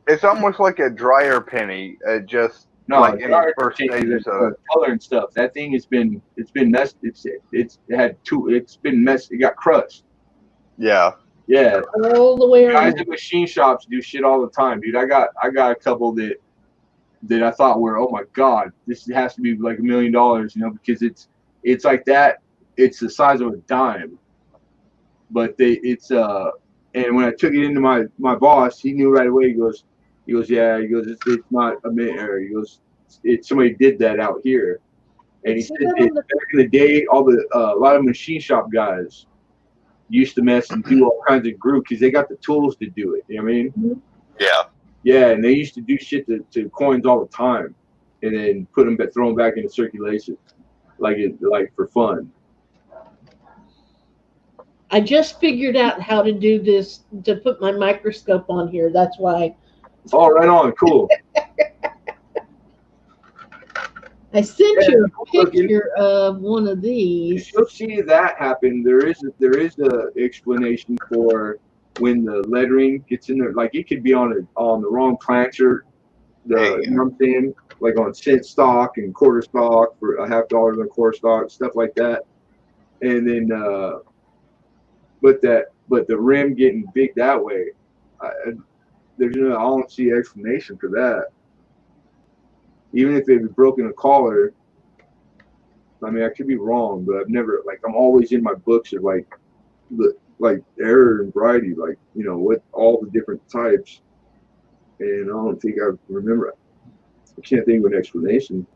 It's almost like a dryer penny. Just no, like in the first stages of color and stuff. That thing it's been messed. It's been messed. It got crushed. Yeah. Yeah. All the way around. Guys at machine shops do shit all the time, dude. I got a couple that I thought were, oh my god, this has to be like $1 million, because it's like that. It's the size of a dime. But and when I took it into my boss, he knew right away. He goes, yeah. He goes, it's not a mint error. He goes, somebody did that out here. And he said back in the day, a lot of machine shop guys used to mess and do all kinds of groove because they got the tools to do it. You know what I mean? Yeah. Yeah, and they used to do shit to coins all the time, and then throw them back into circulation, like for fun. I just figured out how to do this, to put my microscope on here. That's why. Oh, right on. Cool. I sent you a picture of one of these. You'll see that happen. There is a explanation for when the lettering gets in there. Like it could be on the wrong plancher. You know what I'm saying? Like on cent stock and quarter stock for $0.50 on a quarter stock, stuff like that. And then, but the rim getting big that way, I don't see explanation for that. even if it had broken a collar. I mean, I could be wrong, but I've never, like, I'm always in my books of like error and variety, like, you know, what all the different types. And I don't think I remember. I can't think of an explanation.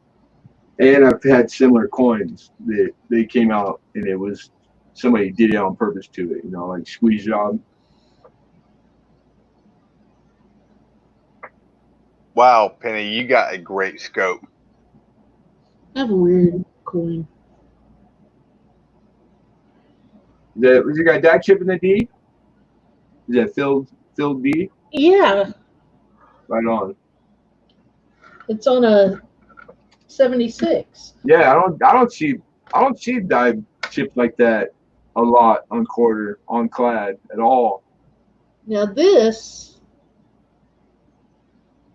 And I've had similar coins that they came out and it was somebody did it on purpose to it, you know, like squeeze job. Wow, Penny, you got a great scope. I have a weird coin. Was you got that chip in the D? Is that filled D? Yeah, Right on. it's on a 76. Yeah, I don't see die chips like that a lot on quarter on clad at all. Now this,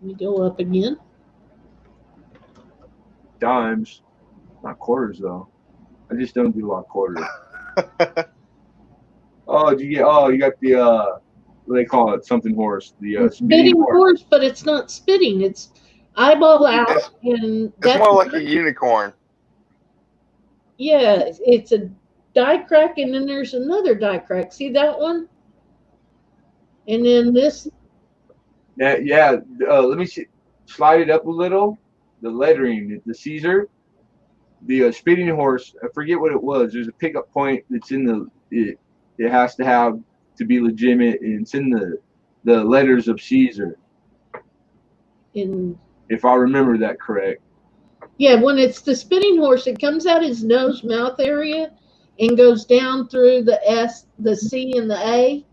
let me go up again. Dimes, not quarters though. I just don't do a lot of quarters. Oh, you got the what do they call it? Something horse. The Spitting horse, but it's not spitting. It's eyeball out, and It's that's more like a unicorn. yeah. It's a die crack, and then there's another die crack. See that one? And then this. Yeah. Let me see. Slide it up a little. The lettering, the Caesar, the spitting horse. I forget what it was. There's a pickup point that's in the. It has to have to be legitimate, and it's in the letters of Caesar. If I remember that correct. Yeah, when it's the spitting horse, it comes out his nose mouth area and goes down through the S, the C, and the A,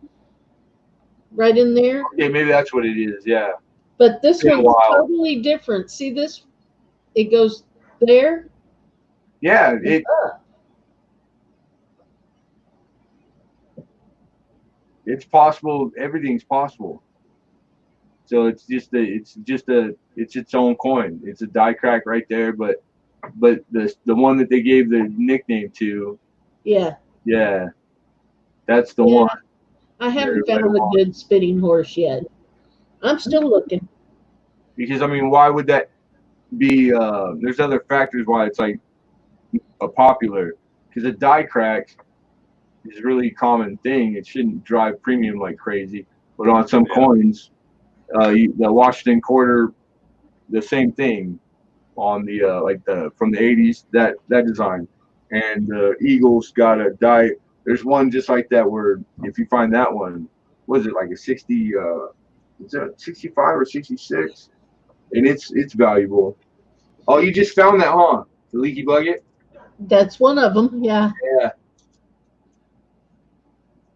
right in there. Okay, maybe that's what it is. Yeah. But this one's totally different. See this? It goes there. Yeah. It's possible. Everything's possible. So it's its own coin. It's a die crack right there, but the one that they gave the nickname to. Yeah. Yeah. That's the one. I haven't found a good spitting horse yet. I'm still looking. Because I mean, why would that be? There's other factors why it's like a popular. Because a die crack is a really common thing. It shouldn't drive premium like crazy. But on some coins, the Washington quarter, the same thing. On the from the 80s, that design, and the Eagles got a die. There's one just like that where if you find that one, was it like a 60? Is it a 65 or 66? And it's valuable. Oh, you just found that, huh? The leaky bucket. That's one of them. Yeah. Yeah.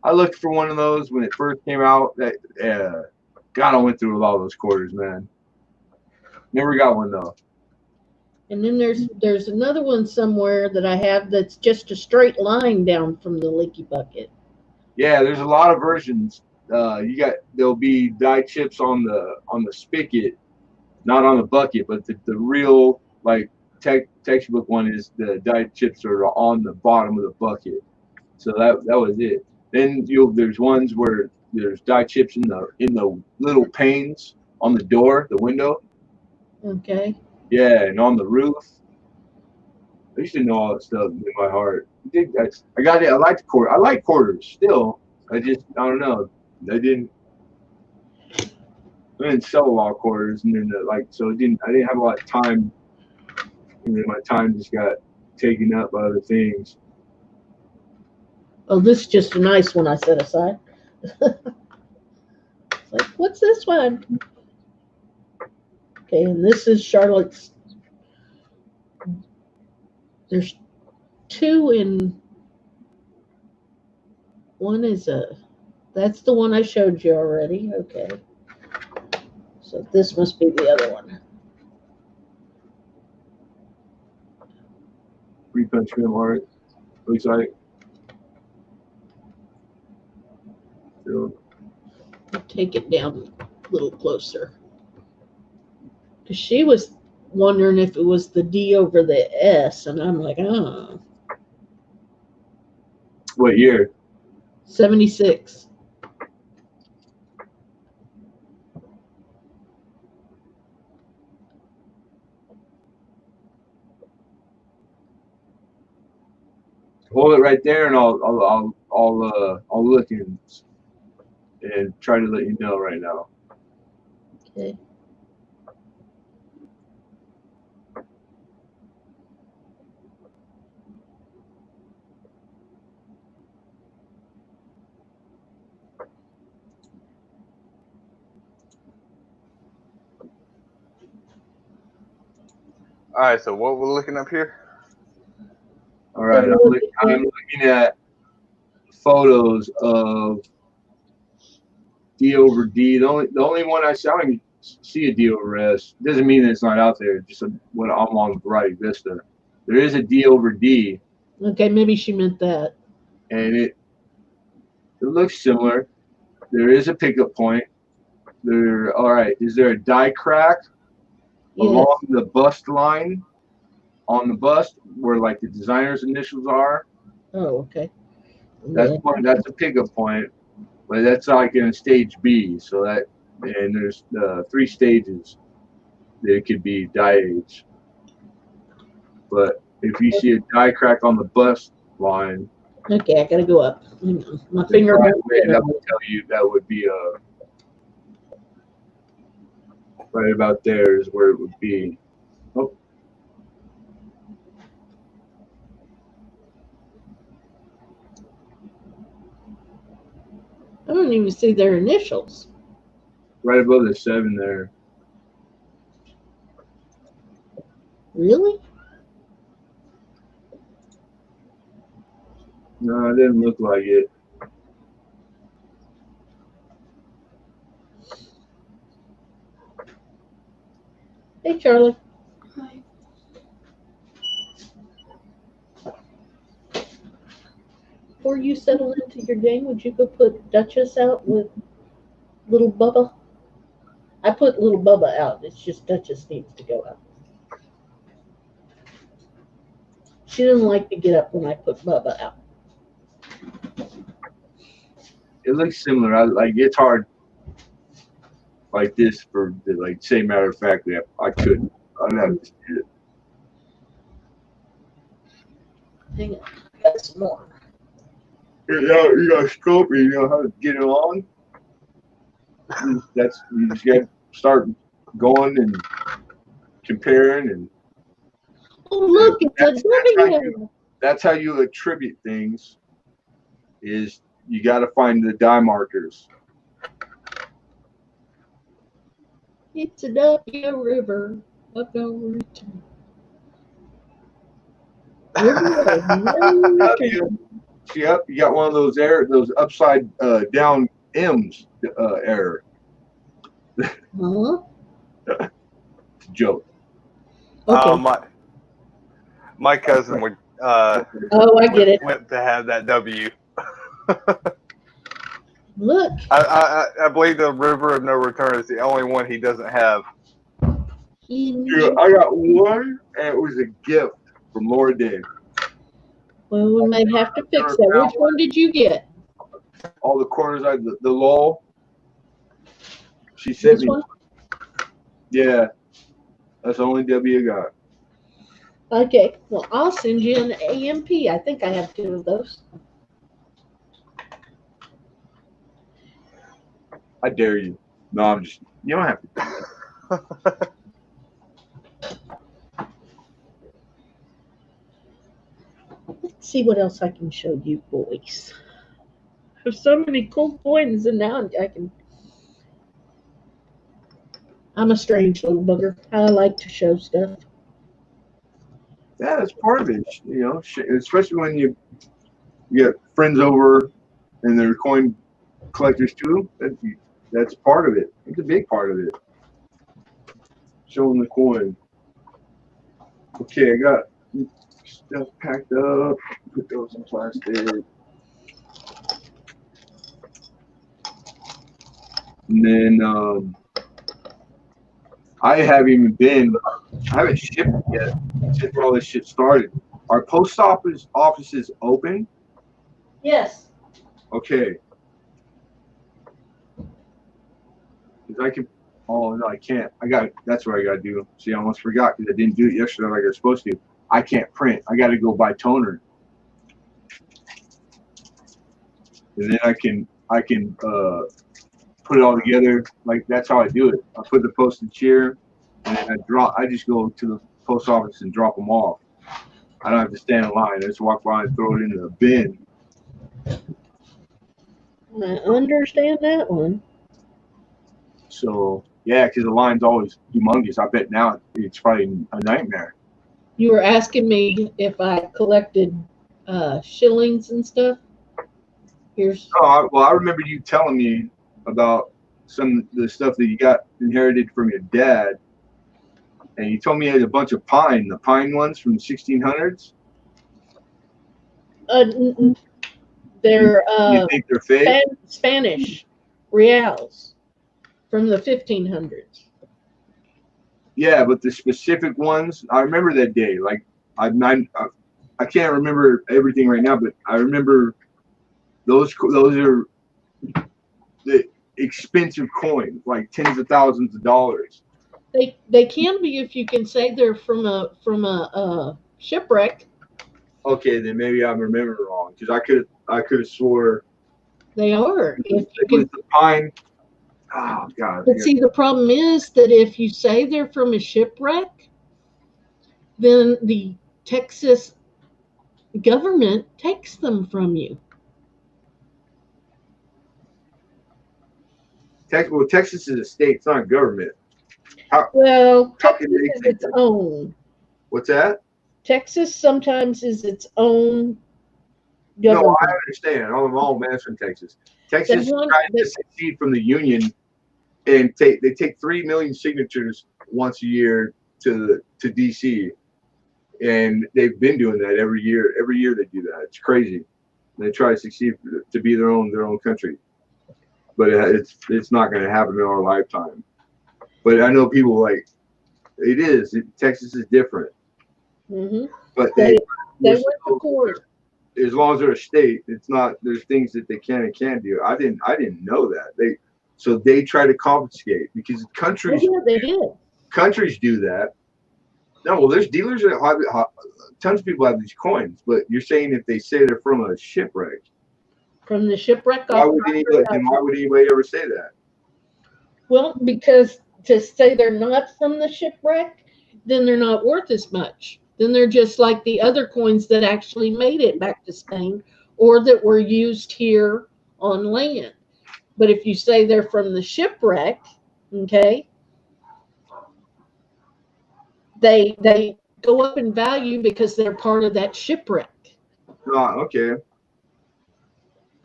I looked for one of those when it first came out. That God, I went through with all those quarters, man. Never got one though. And then there's another one somewhere that I have that's just a straight line down from the leaky bucket. Yeah, there's a lot of versions. There'll be die chips on the spigot, not on the bucket, but the real like textbook one is the die chips are on the bottom of the bucket. So that was it. Then there's ones where there's die chips in the little panes on the door, the window. Okay. Yeah, and on the roof. I used to know all that stuff in my heart. I got it. I like quarters still. I don't know. I didn't sell a lot of quarters, and then so I didn't have a lot of time. And then my time just got taken up by other things. Oh, this is just a nice one I set aside. It's like, what's this one? Okay, and this is Charlotte's. There's two in one is that's the one I showed you already. Okay. So this must be the other one. Free punch film art. Looks like. So. I'll take it down a little closer. Because she was wondering if it was the D over the S, and I'm like, oh. What year? 76. Hold it right there, and I'll look and try to let you know right now. Okay. All right, so what we're looking up here? All right, I'm looking at photos of D over D. The only one I saw, I see a D over S. Doesn't mean that it's not out there. Just when I'm on right Vista, there is a D over D, Okay, maybe she meant that. and it looks similar. There is a pickup point. All right. Is there a die crack Yes. along the bust line on the bust where like the designer's initials are? Oh, okay. That's a pickup point, but that's like in a stage B. So and there's 3 stages that it could be die age. But if you see a die crack on the bust line, Okay, I gotta go up. My finger. that would tell you that would be right about there is where it would be. Oh. I don't even see their initials. Right above the 7 there. Really? No, it didn't look like it. Hey, Charlie. Hi. Before you settle into your game, would you go put Duchess out with little Bubba? I put little Bubba out. It's just Duchess needs to go out. She doesn't like to get up when I put Bubba out. It looks similar. It's hard like this for the same matter of fact that I couldn't. I'd have to see it. Hang on, I got some more. You got a scope, you know how to get it on. You just got to start going and comparing, and Oh, look, it's a W. that's how you attribute things. Is you got to find the die markers. It's a W river of no return. Yep, you got one of those upside down M's error. Huh? It's a joke. Okay. My cousin would. Oh, I get it. Went to have that W. Look. I believe the River of No Return is the only one he doesn't have. Yeah, I got one, and it was a gift from Laura Day. Well, we may have to fix that. Which one did you get? All the corners, the lull. She sent me. One? Yeah, that's the only W I got. Okay. Well, I'll send you an AMP. I think I have 2 of those. I dare you. No, I'm just. You don't have to. Let's see what else I can show you boys. There's so many cool coins, and now I can. I'm a strange little bugger. I like to show stuff. Yeah, that's part of it. You know, especially when you get friends over and they're coin collectors too. That's part of it. It's a big part of it. Showing the coin. Okay, I got stuff packed up. Put those in plastic. And then I haven't shipped yet since all this shit started. Our post office is open. Yes. Okay. I can. Oh no, I can't. That's what I gotta do. See, I almost forgot because I didn't do it yesterday like I was supposed to. I can't print. I gotta go buy toner. and then I can put it all together. Like that's how I do it. I put the postage here, and then I just go to the post office and drop them off. I don't have to stand in line. I just walk by and throw it in the bin. I understand that one. So yeah, because the line's always humongous. I bet now it's probably a nightmare. You were asking me if I collected shillings and stuff. Here's I remember you telling me about some of the stuff that you got inherited from your dad, and you told me you had a bunch of the pine ones from the 1600s. They're You think they're fake? Spanish reals from the 1500s. Yeah, but the specific ones, I remember that day. Like I can't remember everything right now, but I remember those are the expensive coins, like tens of thousands of dollars. They can be if you can say they're from a shipwreck. Okay, then maybe I'm remembering wrong because I could have swore They are. If you it can, was the pine. Oh God! but see, the problem is that if you say they're from a shipwreck, then the Texas government takes them from you. Texas is a state; it's not a government. Well, how Texas can they is take its it? own. What's that? Texas sometimes is its own No, government. I understand. I'm all man from Texas. They Texas want- tried they- to secede from the Union, and they take 3 million signatures once a year to DC, and they've been doing that every year. Every year they do that. It's crazy. They try to succeed to be their own country, but it's not going to happen in our lifetime. But I know people like it is. Texas is different, Mhm. but They we're went to still- court. as long as they're a state, it's not. There's things that they can and can't do. I didn't know that. They try to confiscate because countries Yeah, they did. countries do that. No, well, there's dealers that have tons of people have these coins, but you're saying if they say they're from a shipwreck, From the shipwreck why off. would anybody ever say that? Well, because to say they're not from the shipwreck, then they're not worth as much. Then they're just like the other coins that actually made it back to Spain or that were used here on land. But if you say they're from the shipwreck, okay, they go up in value because they're part of that shipwreck. Oh, okay.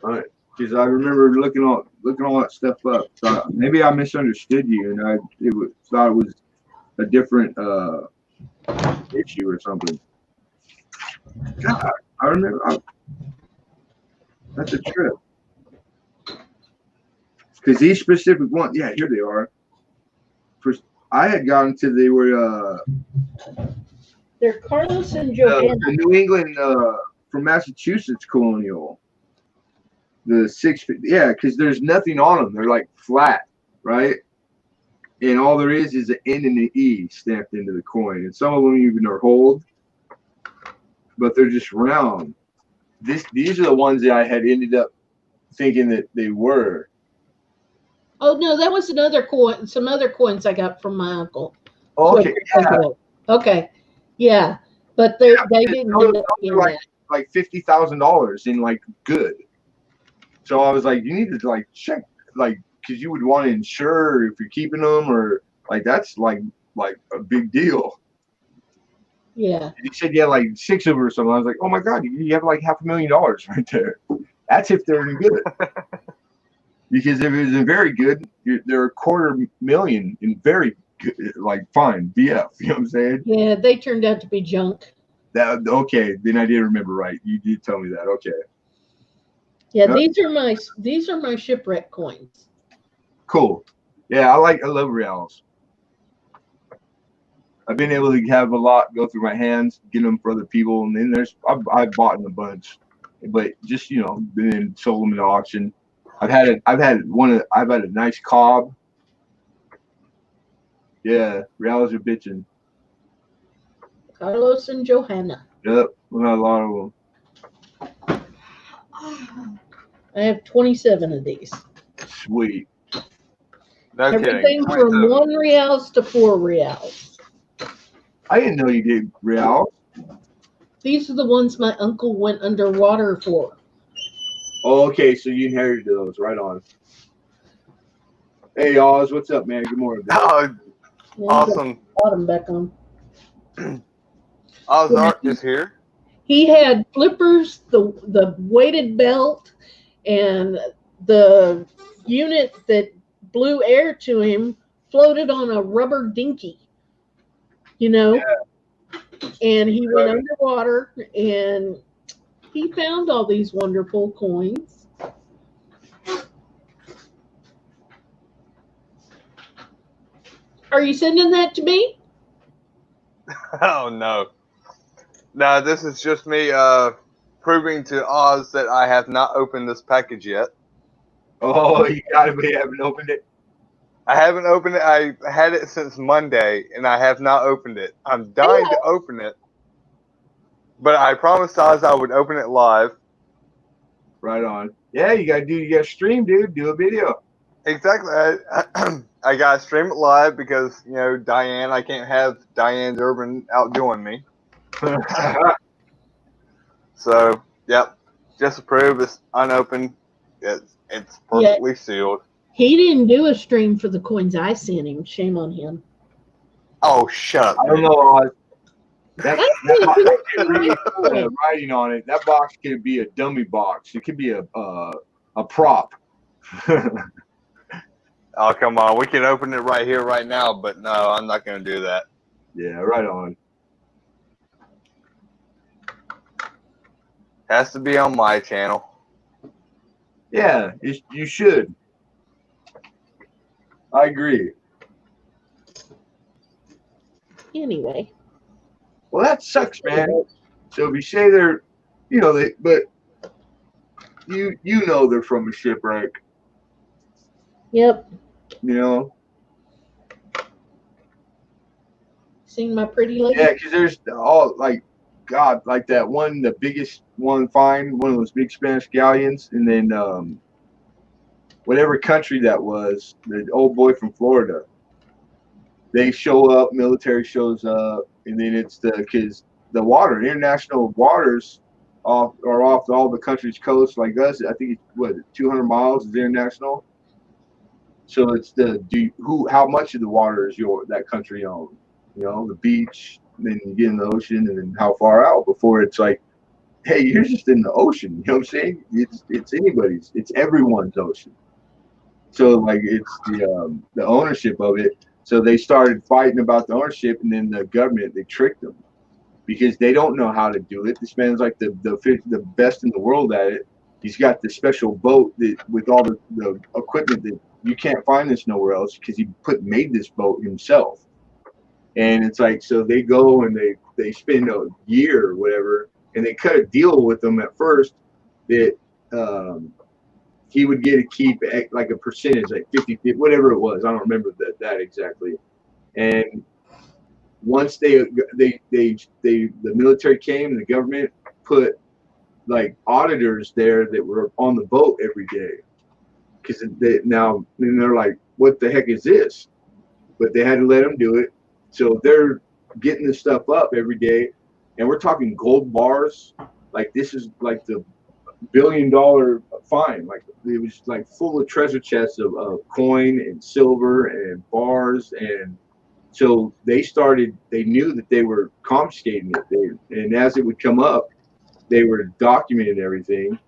All right. Because I remember looking all that stuff up. So maybe I misunderstood you, and thought it was a different issue or something. God, I remember. That's a trip. Because these specific ones, yeah, here they are. I had gotten to they were They're Carlos and Johanna. the New England from Massachusetts colonial. The 6, yeah, because there's nothing on them. They're like flat, right? And all there is an N and an E stamped into the coin. And some of them even are hold, but they're just round. These are the ones that I had ended up thinking that they were. Oh no, that was another coin. Some other coins I got from my uncle. Okay, yeah. Okay, yeah, but they didn't end up being like $50,000 in like good. So I was like, you need to like check, like, because you would want to insure if you're keeping them, or like that's like a big deal. Yeah. He said you had like 6 of them or something. I was like, oh my God, you have like $500,000 right there. That's if they're good. Because if it's very good, they're $250,000 in very good, like fine BF. You know what I'm saying? Yeah, they turned out to be junk. Okay, then I did remember right. You did tell me that. Okay. Yeah, Yep. these are my shipwreck coins. Cool. Yeah, I love reals. I've been able to have a lot go through my hands, get them for other people, and then I've bought in a bunch, but just then sold them at auction. I've had a nice cob. Yeah, reals are bitching. Carlos and Johanna. Yep, we got a lot of them. I have 27 of these. Sweet. No kidding. Everything from 27. 1 reals to 4 reals. I didn't know you did real. These are the ones my uncle went underwater for. Oh, okay, so you inherited those. Right on. Hey, Oz, what's up, man? Good morning. Oh, Yeah, awesome. brought them back on. Ozark is here. He had flippers, the weighted belt, and the unit that blew air to him floated on a rubber dinghy. And he went underwater and he found all these wonderful coins. Are you sending that to me? Oh no. No, this is just me proving to Oz that I have not opened this package yet. Oh, you gotta be haven't opened it. I haven't opened it. I had it since Monday and I have not opened it. I'm dying to open it. But I promised Oz I would open it live. Right on. Yeah, you gotta stream, dude. Do a video. Exactly. I gotta stream it live because Diane. I can't have Diane's Urban outdoing me. So yep, just approve. It's unopened. It's perfectly sealed. He didn't do a stream for the coins I sent him. Shame on him. Oh, shut up! I don't know, Oz. That writing on it. That box could be a dummy box. It could be a prop. Oh, come on. We can open it right here, right now, but no, I'm not going to do that. Yeah, right on. Has to be on my channel. Yeah, you should. I agree. Anyway. Well, that sucks, man. So if you say they're, but you know they're from a shipwreck. Yep. Seen my pretty lady? Yeah, because there's all like that one, the biggest one find, one of those big Spanish galleons, and then whatever country that was, the old boy from Florida. They show up, military shows up, and then it's because the water, international waters off all the country's coast like us. I think it's 200 miles is international. So it's how much of the water is that country own? The beach, then you get in the ocean, and then how far out before it's like, hey, you're just in the ocean. You know what I'm saying? It's anybody's. It's everyone's ocean. So like it's the ownership of it. So they started fighting about the ownership, and then the government, they tricked them because they don't know how to do it. This man's like the best in the world at it. He's got the special boat with all the equipment that you can't find this nowhere else because he made this boat himself. And it's like, so they go and they spend a year or whatever, and they cut a deal with them at first that he would get to keep like a percentage, like 50, whatever it was. I don't remember that exactly. And once the military came and the government put like auditors there that were on the boat every day, because now they're like, what the heck is this? But they had to let them do it. So they're getting this stuff up every day, and we're talking gold bars. Like this is like the $1 billion find. Like it was like full of treasure chests of coin and silver and bars, and so they knew that they were confiscating it. And as it would come up, they were documenting everything.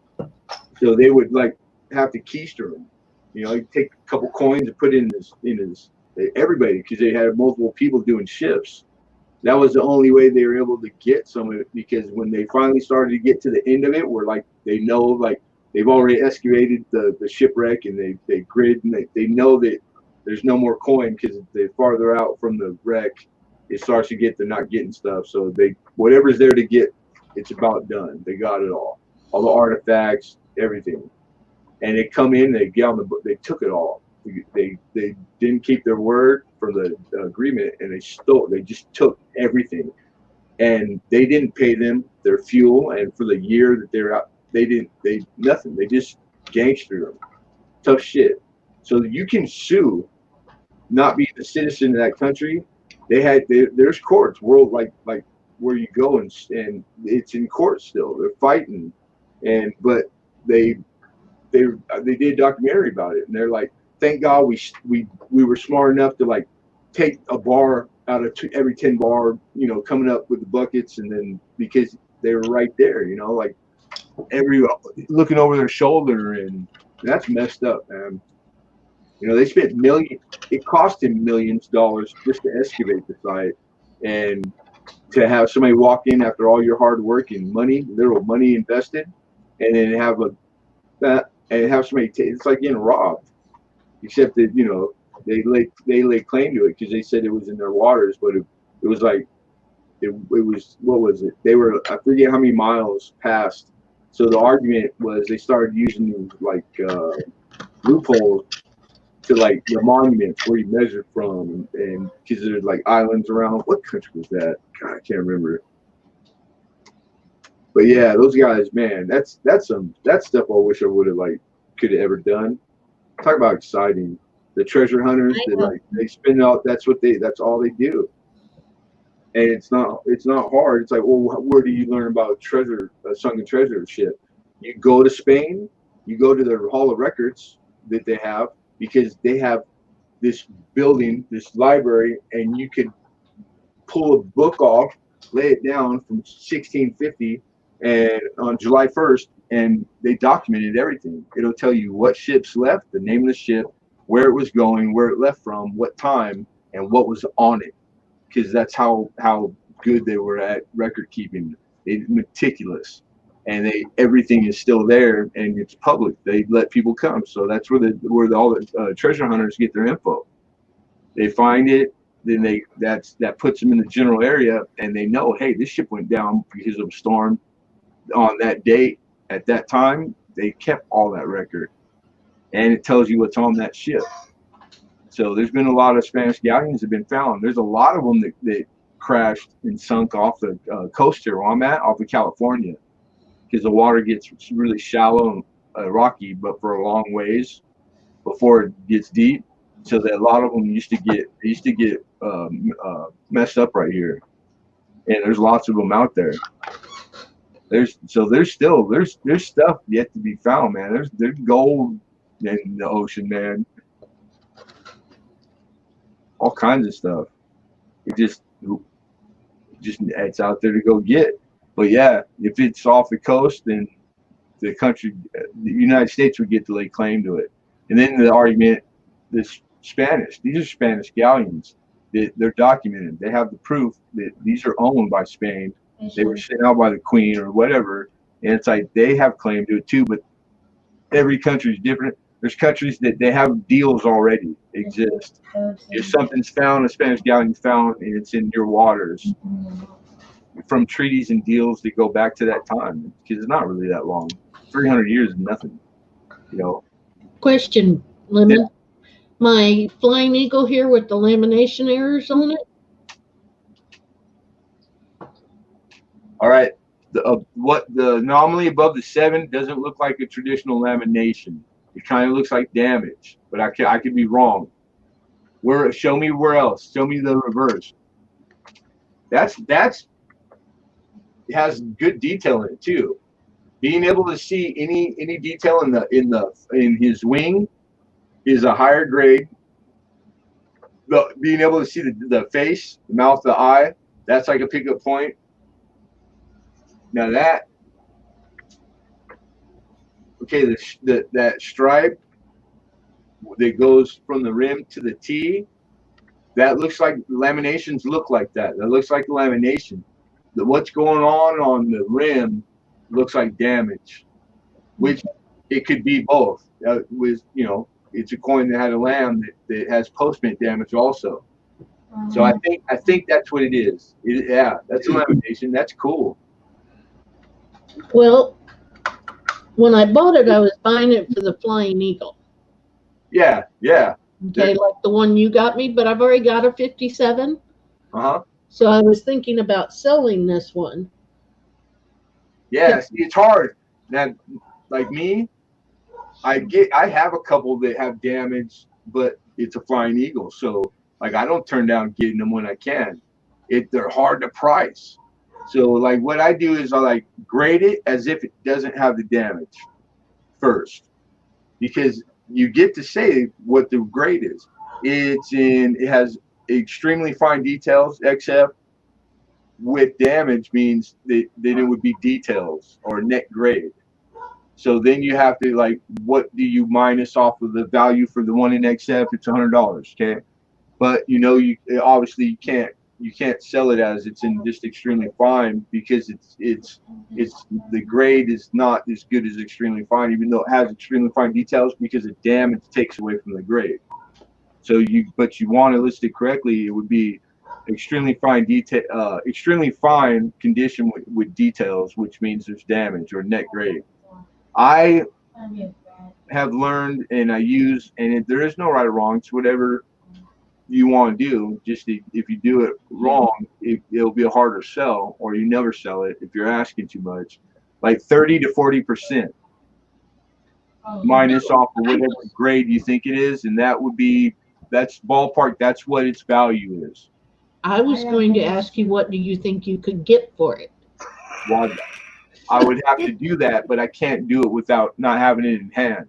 So they would like have to keister them. He'd take a couple coins and put it in his everybody, because they had multiple people doing shifts. That was the only way they were able to get some of it, because when they finally started to get to the end of it, where like they know, like they've already excavated the shipwreck, and they grid, and they know that there's no more coin, because the farther out from the wreck it starts to get, they're not getting stuff. So whatever's there to get, it's about done. They got it all the artifacts, everything. And they come in, they get on the boat, they took it all. They didn't keep their word for the agreement, and they just took everything, and they didn't pay them their fuel, and for the year that they're out, they nothing. They just gangster, tough shit. So you can sue, not being a citizen of that country. There's courts world like where you go and it's in court still. They're fighting, but they they did a documentary about it, and they're like, thank God we were smart enough to like take a bar out of every 10 bar, coming up with the buckets, and then because they were right there, like every looking over their shoulder, and that's messed up, man. They spent millions. It cost him millions of dollars just to excavate the site, and to have somebody walk in after all your hard work and money, literal money invested, and then have somebody. It's like getting robbed, except that they lay claim to it because they said it was in their waters, but it was like it was, what was it? They were, I forget how many miles past. So the argument was they started using like loopholes to like the monuments where you measured from, and because there's like islands around. What country was that? God, I can't remember. But yeah, those guys, man, that's stuff I wish I would have could have ever done. Talk about exciting. The treasure hunters, they spend out. That's all they do. And it's not hard. It's like, well, where do you learn about sunken treasure shit? You go to Spain, you go to the Hall of Records that they have, because they have this building, this library, and you could pull a book off, lay it down from 1650, and on July 1st, and they documented everything. It'll tell you what ships left, the name of the ship, where it was going, where it left from, what time, and what was on it. Because that's how good they were at record keeping. They meticulous, and everything is still there, and it's public. They let people come, so that's where all the treasure hunters get their info. They find it, then that puts them in the general area, and they know, hey, this ship went down because of a storm on that date at that time. They kept all that record, and it tells you what's on that ship. So there's been a lot of Spanish galleons that have been found. There's a lot of them that crashed and sunk off the coast here where I'm at, off of California, because the water gets really shallow and rocky, but for a long ways before it gets deep. So that a lot of them used to get messed up right here, and there's lots of them out there. There's stuff yet to be found, man. There's gold in the ocean, man. All kinds of stuff. It's out there to go get. But yeah, if it's off the coast, then the United States would get to lay claim to it. And then the argument, these are Spanish galleons. They're documented. They have the proof that these are owned by Spain. They were sent out by the Queen or whatever. And it's like they have claim to it too, but every country is different. There's countries that they have deals already exist. If something's found, a Spanish galleon found, and it's in your waters, from treaties and deals that go back to that time, because it's not really that long. 300 years is nothing, Question, Lemon. Yeah. My Flying Eagle here with the lamination errors on it. All right. The anomaly above the 7 doesn't look like a traditional lamination. It kind of looks like damage, but I could be wrong. Show me where else. Show me the reverse. That's it has good detail in it too. Being able to see any detail in his wing is a higher grade. Being able to see the face, the mouth, the eye, that's like a pickup point. Now that that stripe that goes from the rim to the T, that looks like laminations look like that. That looks like lamination. What's going on the rim looks like damage, which it could be both. It's a coin that had a lamb that has postmint damage also. So I think that's what it is. That's a lamination. That's cool. Well, when I bought it, I was buying it for the Flying Eagle. Yeah. Okay, like the one you got me, but I've already got a 57. So I was thinking about selling this one. Yeah, see, it's hard. Now, like me, I have a couple that have damage, but it's a flying eagle. So like I don't turn down getting them when I can. They're hard to price. So like what I do is I like grade it as if it doesn't have the damage first, because you get to say what the grade is. It has extremely fine details, except with damage means that then it would be details or net grade. So then you have to like, what do you minus off of the value for the one in XF? It's $100, okay? But you know, you obviously you can't sell it as it's in just extremely fine, because it's the grade is not as good as extremely fine, even though it has extremely fine details, because the damage takes away from the grade. So but you want to list it correctly, it would be extremely fine detail, extremely fine condition with details, which means there's damage or net grade. I have learned and I use, and there is no right or wrong. It's whatever you want to do. Just if you do it wrong, it'll be a harder sell, or you never sell it if you're asking too much. Like 30 to 40% minus off of whatever grade you think it is, and that's ballpark. That's what its value is. I was going to ask you, what do you think you could get for it? Well, I would have to do that, but I can't do it without not having it in hand.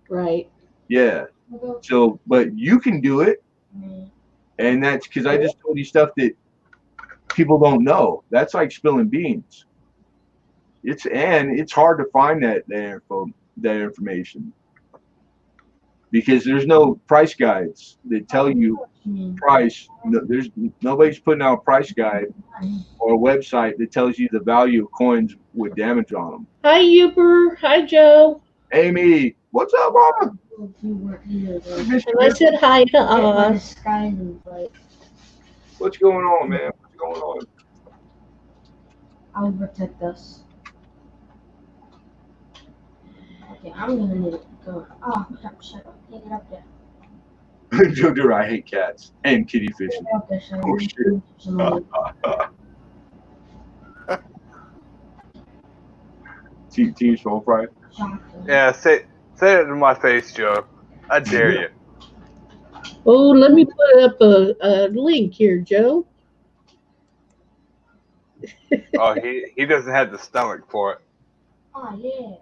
Right. Yeah. So, but you can do it. And that's because I just told you stuff that people don't know. That's like spilling beans. It's hard to find that information, because there's no price guides that tell you price. There's nobody's putting out a price guide or a website that tells you the value of coins with damage on them. Hi, Uber. Hi, Joe. Amy, what's up, Mama? And I said hi to Oz. What's going on, man? What's going on? I'll protect us. Okay, I'm gonna need it. Go. Oh, shut up. Take it up there. Joe, I hate cats and kitty fishing. Take it up there, so Oh, shit. Team Soul Fry. Yeah, say it in my face, Joe. I dare you. Oh, let me put up a link here, Joe. Oh, he doesn't have the stomach for it. Oh yeah.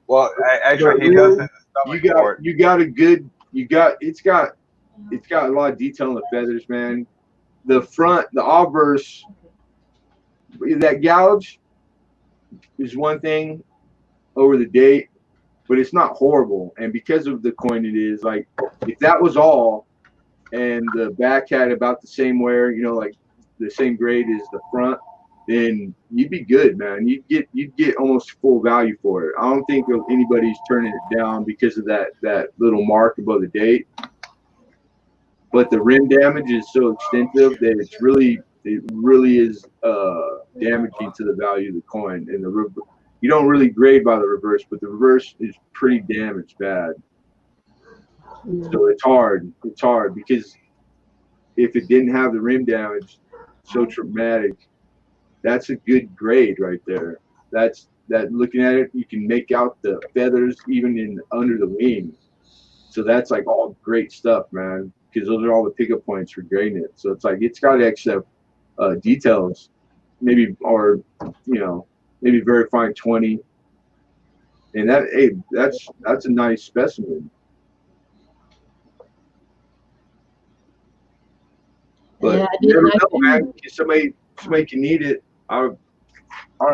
Well, actually, he doesn't have the stomach for it. It's got a lot of detail on the feathers, man. The front, the obverse, that gouge is one thing over the date, but it's not horrible. And because of the coin it is, like, if that was all and the back had about the same wear, you know, like the same grade as the front, then you'd be good, man. You'd get almost full value for it. I don't think anybody's turning it down because of that little mark above the date. But the rim damage is so extensive that it really is damaging to the value of the coin. And you don't really grade by the reverse, but the reverse is pretty damaged bad. So it's hard. It's hard because if it didn't have the rim damage so traumatic, that's a good grade right there. That looking at it, you can make out the feathers even under the wing. So that's like all great stuff, man, because those are all the pickup points for grading it. So it's like it's got extra details, maybe, or maybe very fine 20, and that's a nice specimen. But Yeah, you never know, man. Somebody can need it. I don't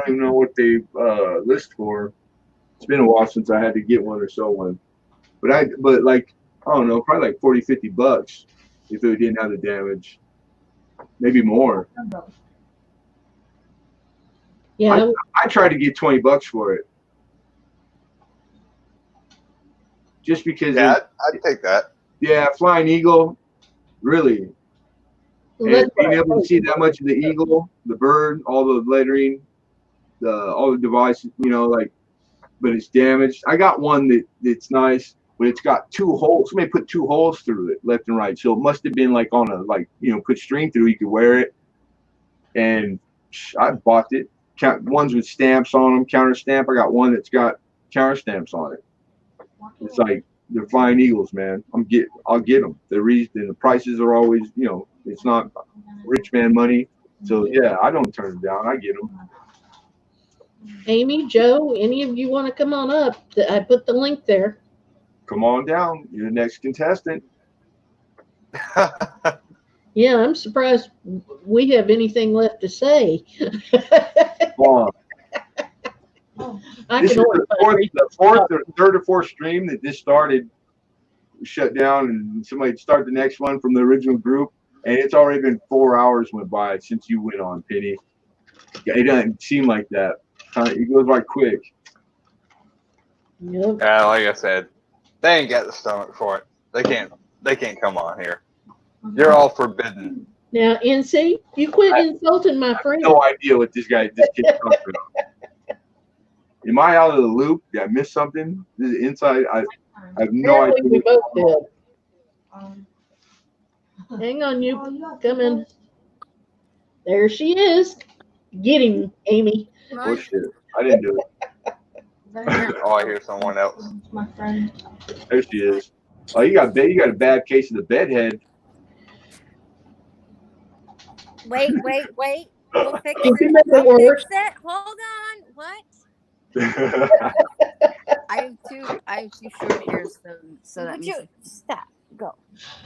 even know what they list for. It's been a while since I had to get one or sell one. But like, I don't know, probably like $40-50 if it didn't have the damage. Maybe more. Yeah. I tried to get $20 for it. Just because I'd take that. Yeah, Flying Eagle, really. And being able to see that much of the eagle, the bird, all the lettering, all the devices, but it's damaged. I got one that's nice, but it's got 2 holes. Somebody put 2 holes through it, left and right. So it must have been like on a put string through. You could wear it, and I bought it. Ones with stamps on them, counter stamp. I got one that's got counter stamps on it. It's like they're flying eagles, man. I'll get them. The prices are always, it's not rich man money. So yeah, I don't turn them down. I get them. Amy, Joe, any of you want to come on up? I put the link there. Come on down. You're the next contestant. Yeah, I'm surprised we have anything left to say. Well, I this can is only the fourth or third or fourth stream that just started, shut down, and somebody start the next one from the original group, and it's already been 4 hours went by since you went on, Penny. It doesn't seem like that. It goes by quick. Yep. Yeah, like I said, they ain't got the stomach for it. They can't come on here. You're all forbidden. Now, NC, you quit insulting my friend. No idea what this kid's talking about. Am I out of the loop? Did I miss something? This is inside. I have no Apparently, idea. we both did. Um, Hang on, you you coming? There she is. Get him, Amy. Oh shit! I didn't do it. Oh, I hear someone else. My friend. There she is. Oh, you got a bad case of the bedhead. Wait. We'll fix Did you it. make it I'll work? fix it. Hold on. What? I have two short hairs, so that means stop. Go.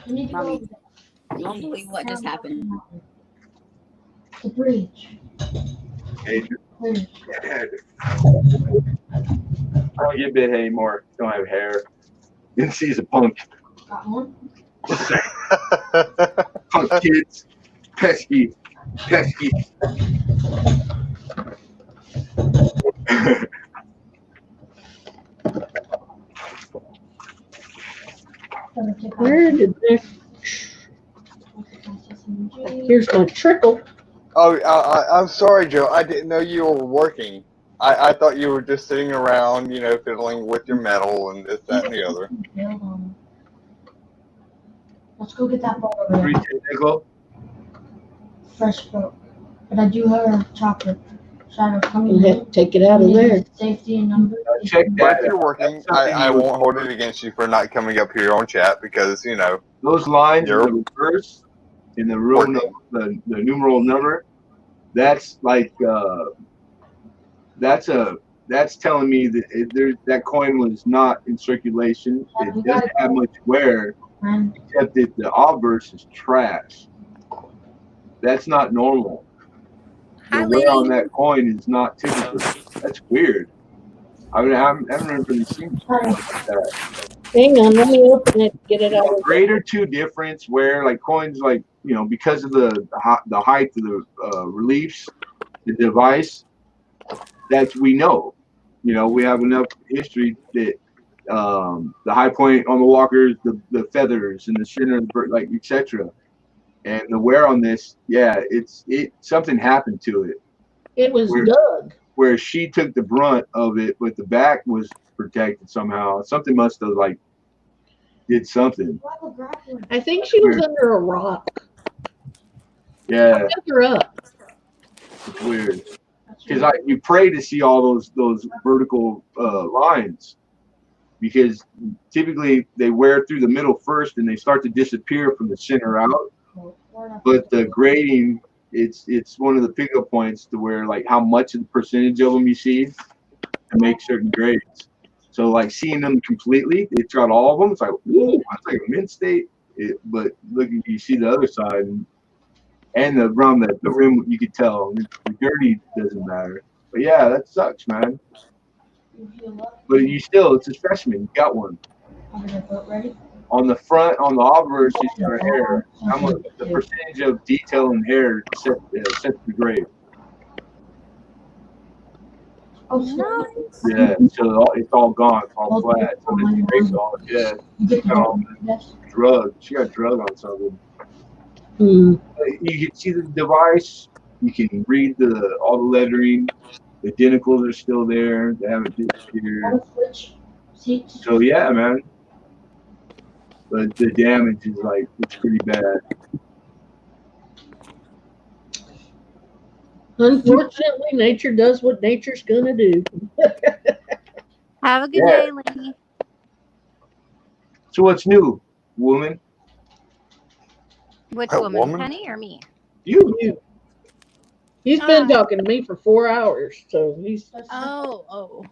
You need to go Mommy, over there. you won't believe what just happened. The bridge. Hey, Bridge. I don't get bedhead anymore. Don't have hair. NC's a punk. Got one? Punk kids. Pesky. Where did this? Here's my trickle. Oh, I'm sorry, Joe. I didn't know you were working. I thought you were just sitting around, fiddling with your metal and this, that, and the other. Let's go get that ball over there. Nickel. Fresh boat. But I do have chocolate. Shadow coming You have to take it out of there. Safety and number. Check But that. if you're working, I won't hold it against you for not coming up here on chat because, Those lines in You're the reverse, in the real the numeral number, that's like that's telling me that that coin was not in circulation. It doesn't have much wear, except that the obverse is trash. That's not normal. The wear on that coin is not typical. That's weird. I haven't really seen something like that. Hang on, let me open it. Get it out. A grade or two difference where like coins like because of the height of the reliefs, the device, that's we know. We have enough history that the high point on the walkers, the feathers, and the center of the bird, like etc. And the wear on this, something happened to it. It was dug. Where she took the brunt of it, but the back was protected somehow. Something must have did something. I think she was under a rock. Yeah. Pick her up. It's weird. Because you pray to see all those vertical lines, because typically they wear through the middle first and they start to disappear from the center out. But the grading, it's one of the pickup points to where like how much of the percentage of them you see to make certain grades. So like seeing them completely, it's got all of them. It's like, whoa, that's like a mint state. But look, you see the other side, and around the rim, you could tell. The dirty doesn't matter. But yeah, that sucks, man. But it's a freshman. You got one. On the front, on the obverse, is your hair. How much the percentage of detail in hair sets the grade. Oh, nice. Yeah, so it's all gone. It's all flat. So the grade's all, she got all drug. She got drug on something. You can see the device. You can read all the lettering. The identicals are still there. They haven't disappeared. So yeah, man. But the damage is it's pretty bad. Unfortunately, nature does what nature's gonna do. Have a good day, lady. So what's new, woman? Which A woman, woman? Penny or me? You. He's been Uh, talking to me for 4 hours, so he's Oh.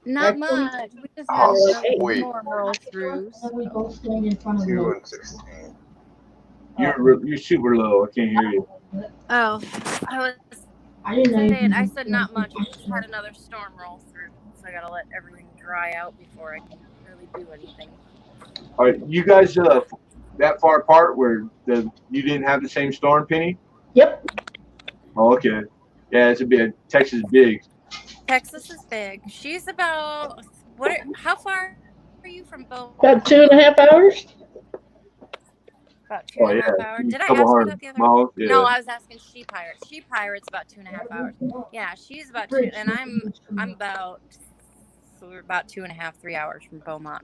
Not actually much. We just had Oh, like, another hey, sweet. storm roll through. And then we So. both stand in front of 2 them. and 16. You're super low. I can't hear you. Oh, I was I didn't know you saying, I could said not much. We just had another storm roll through. So I gotta let everything dry out before I can really do anything. Are you guys that far apart where you didn't have the same storm, Penny? yep, Oh, okay. Yeah, it's a bit. Texas is big. Texas is big. She's about how far are you from Beaumont? about 2.5 hours. About two Oh and a yeah, half hours. a Did I couple ask you hundred that the other? miles. No, Yeah. I was asking She Pirates. She Pirates about 2.5 hours. Yeah, she's about 2, and I'm about so we're about 2.5, 3 hours from Beaumont,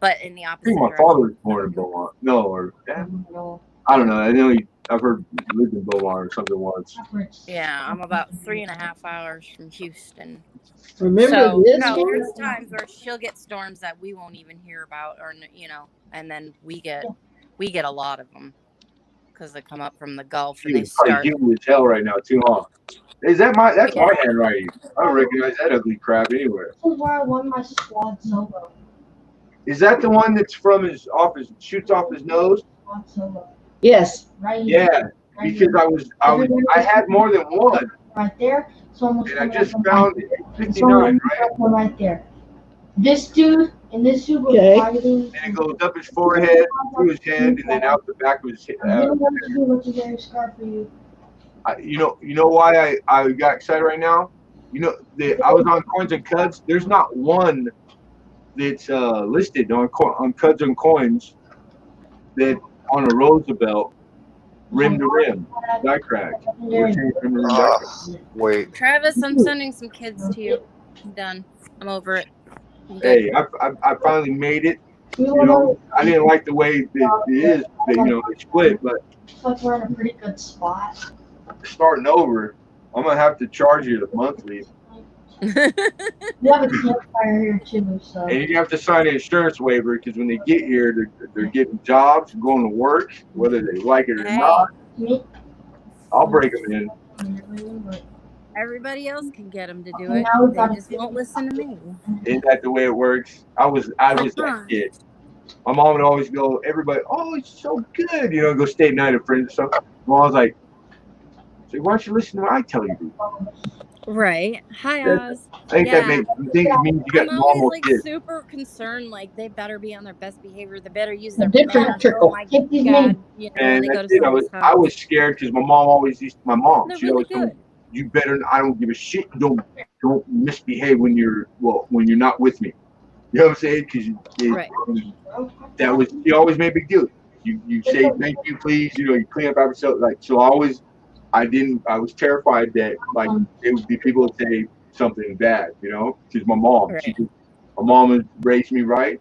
but in the I think opposite my father was direction. born in Beaumont. No, or I don't know. I know I've heard he lived in Beaumont or something once. Yeah, I'm about 3.5 hours from Houston. Remember So this no, one? there's times where she'll get storms that we won't even hear about, or and then we get a lot of them because they come up from the Gulf He and they was probably start. humid as hell right now too, huh? Is that that's Yeah. my handwriting? I don't recognize that ugly crap anywhere. This is where I won my squad solo. Is that the one that's from shoots off his nose? Squad solo. Yes. Right here. Yeah, Right because here. I had more than one, Right there. So almost and I just found it. It's 59, almost right? right there. This dude and this dude was Okay. fighting. And it goes up his forehead, through his head, and then out the back of his head. I didn't want to do what's a very scar for you. You know why I got excited right now? I was on Coins and Cuds. There's not one that's listed on Cuds and Coins that on a Roosevelt rim to rim die crack. Rim to rim die Ah, crack. wait. Travis, I'm sending some kids to you. I'm done. I'm over it. I'm good. Hey, I finally made it. I didn't like the way it is that they split, but Looks like we're in a pretty good spot. starting over, I'm gonna have to charge you monthly, We have a campfire here too, so. and you have to sign an insurance waiver because when they get here, they're getting jobs, going to work, whether they like it or Hey. not. Me? I'll break them in. Everybody else can get them to do Okay, it. now we've They got just won't listen to me. Isn't that the way it works? I was that kid. My mom would always go, everybody, oh, it's so good, go stay at night at friends or something. Mom was like, so why don't you listen to what I tell you to? Right. Hi, Oz. I think Yeah. it means you got I'm always normal like kids. super concerned. Like they better be on their best behavior. They better use their Different manners. trickle. Oh my God! When And they go to that's it. someone's I house. was scared because my mom always They're she really always told me, good. you better, I don't give a shit. Don't misbehave when you're not with me. You know what I'm saying? Because Right. she always made a big deal. You say thank you, please. You clean up after yourself. Like, so I was terrified that like it would be people would say something bad, because my mom, Right. my mom raised me right,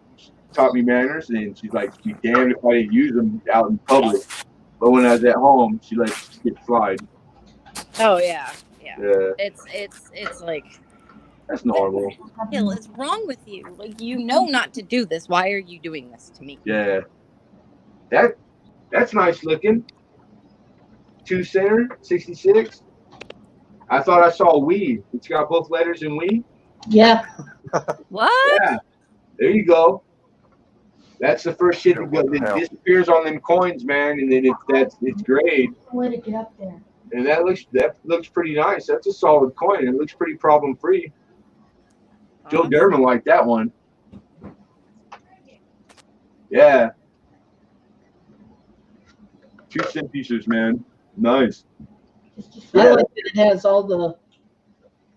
taught me manners, and she's like, be damned if I didn't use them out in public. But when I was at home, she let it slide. Oh yeah. Yeah. Yeah, It's like, that's normal. what the hell is wrong with you? Like not to do this. Why are you doing this to me? Yeah, that's nice looking. 2-center, 66. I thought I saw we. It's got both letters in we. Yeah. What? Yeah, there you go. That's the first shit that disappears on them coins, man, and then it's grade. Way to get up there. And that looks pretty nice. That's a solid coin. It looks pretty problem free. Joe Derman liked that one. Yeah. 2-cent pieces, man. Nice. I like that it has all the.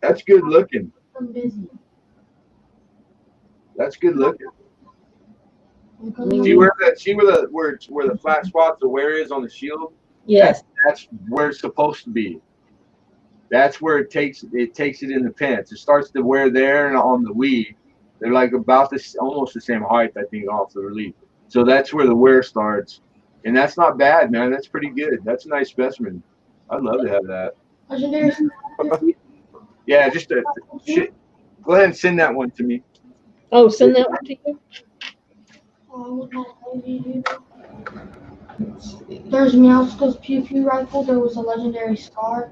That's good looking. I'm busy. That's good looking. Mhm. See where the flat spots, the wear is on the shield? Yes. That's where it's supposed to be. That's where it takes it in the pants. It starts to wear there and on the Wii. They're like about almost the same height, I think, off the relief. So that's where the wear starts. And that's not bad, man. That's pretty good. That's a nice specimen. I'd love to have that. Legendary. Yeah, just shit. Go ahead and send that one to me. Oh, send that one to you. with my heavy dude. There's Meowsco's Pew Pew rifle. There was a legendary Scar,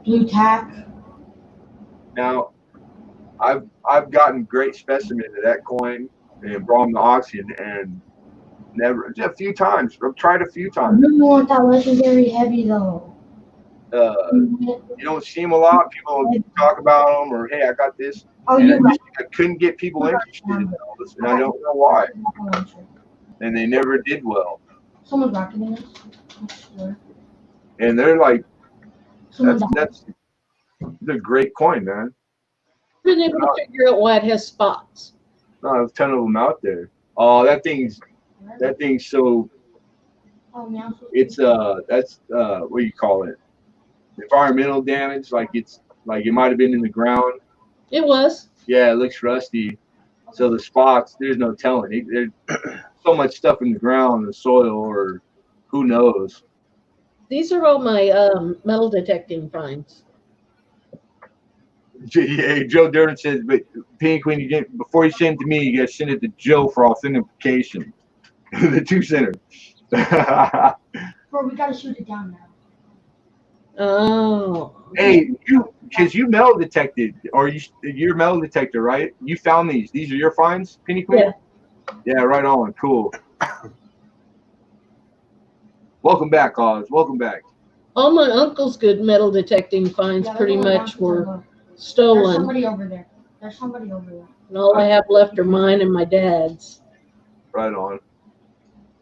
blue tack. Now, I've gotten great specimen of that coin and brought them to auction and never just a few times. I've tried a few I times. really want that legendary heavy though. You don't see them a lot. People talk about them or hey, I got this. Oh, And you're right. I couldn't get people interested in those, and I don't know why. And they never did well. Someone's rocking it. I swear. And they're like, Someone died. that's a great coin, man. Been able to figure out why it has spots. No, there's a ton of them out there. Oh, that thing's so. Oh, Meowsco. It's that's what do you call it? Environmental damage. Like it's like it might have been in the ground. It was. Yeah, it looks rusty. So the spots, there's no telling. There's so much stuff in the ground, the soil, or who knows. These are all my metal detecting finds. Yeah, Joe Durden says, but Pink, when you get before you send it to me, you gotta send it to Joe for authentication. The 2 center. Bro, we gotta shoot it down now. Oh. Hey, because you metal detected, or you're metal detector, right? You found these. These are your finds, Penny Queen? Yeah, right on. Cool. Welcome back, Oz. Welcome back. All my uncle's good metal detecting finds Yeah, pretty they're going much down to were the- There's stolen. somebody over there. There's somebody over there. And all I have left are mine and my dad's. Right on.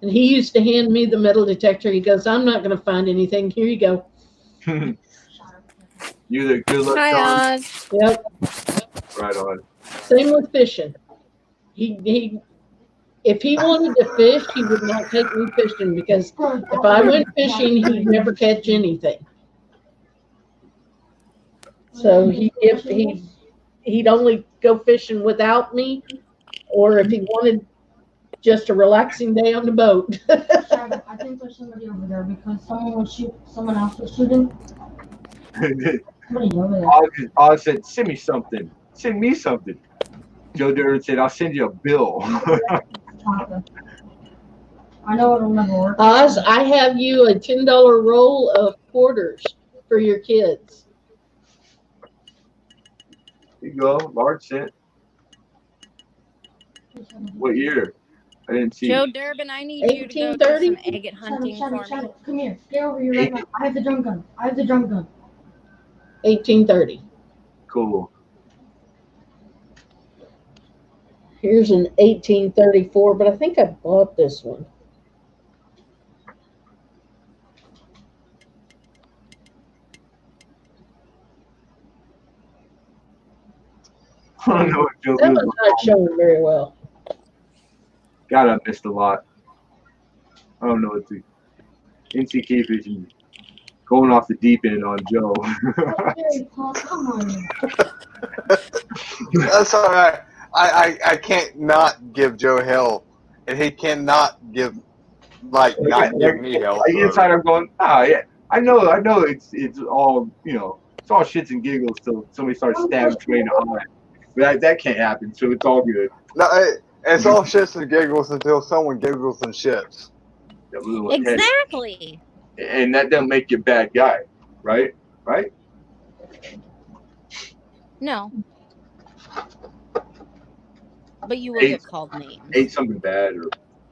And he used to hand me the metal detector. He goes, I'm not going to find anything. Here you go. You the good luck charm. Hi, Oz. Yep. Right on. Same with fishing. He if he wanted to fish, he would not take me fishing because if I went fishing, he'd never catch anything. So he'd only go fishing without me, or if he wanted just a relaxing day on the boat. I think there's somebody over there because someone else was shooting. Somebody over there. Oz said, send me something. Send me something. Joe Durden said, I'll send you a bill. I know it'll never work. Oz, I have you a $10 roll of quarters for your kids. Here you go. Large cent. What year? I didn't see. Joe Durbin, I need you to go do 1830? some agate hunting for me. Shadow, come here. Stay over here right now. I have the drum gun. 1830. Cool. Here's an 1834, but I think I bought this one. I don't know what Joe That Durden one's not showing very well. God, I missed a lot. I don't know what to. NCK vision going off the deep end on Joe. Hey, Paul, come on. That's all right. I can't not give Joe hell, and he cannot give not give me hell. Like inside, I'm going, yeah, I know, it's all, it's all shits and giggles till somebody starts stabbing me in the eye. But that can't happen, so it's all good. No, it's all shits and giggles until someone giggles and shits. That little head. Exactly. And that doesn't make you a bad guy, right? Right? No. But you will get called names. Ate something bad, or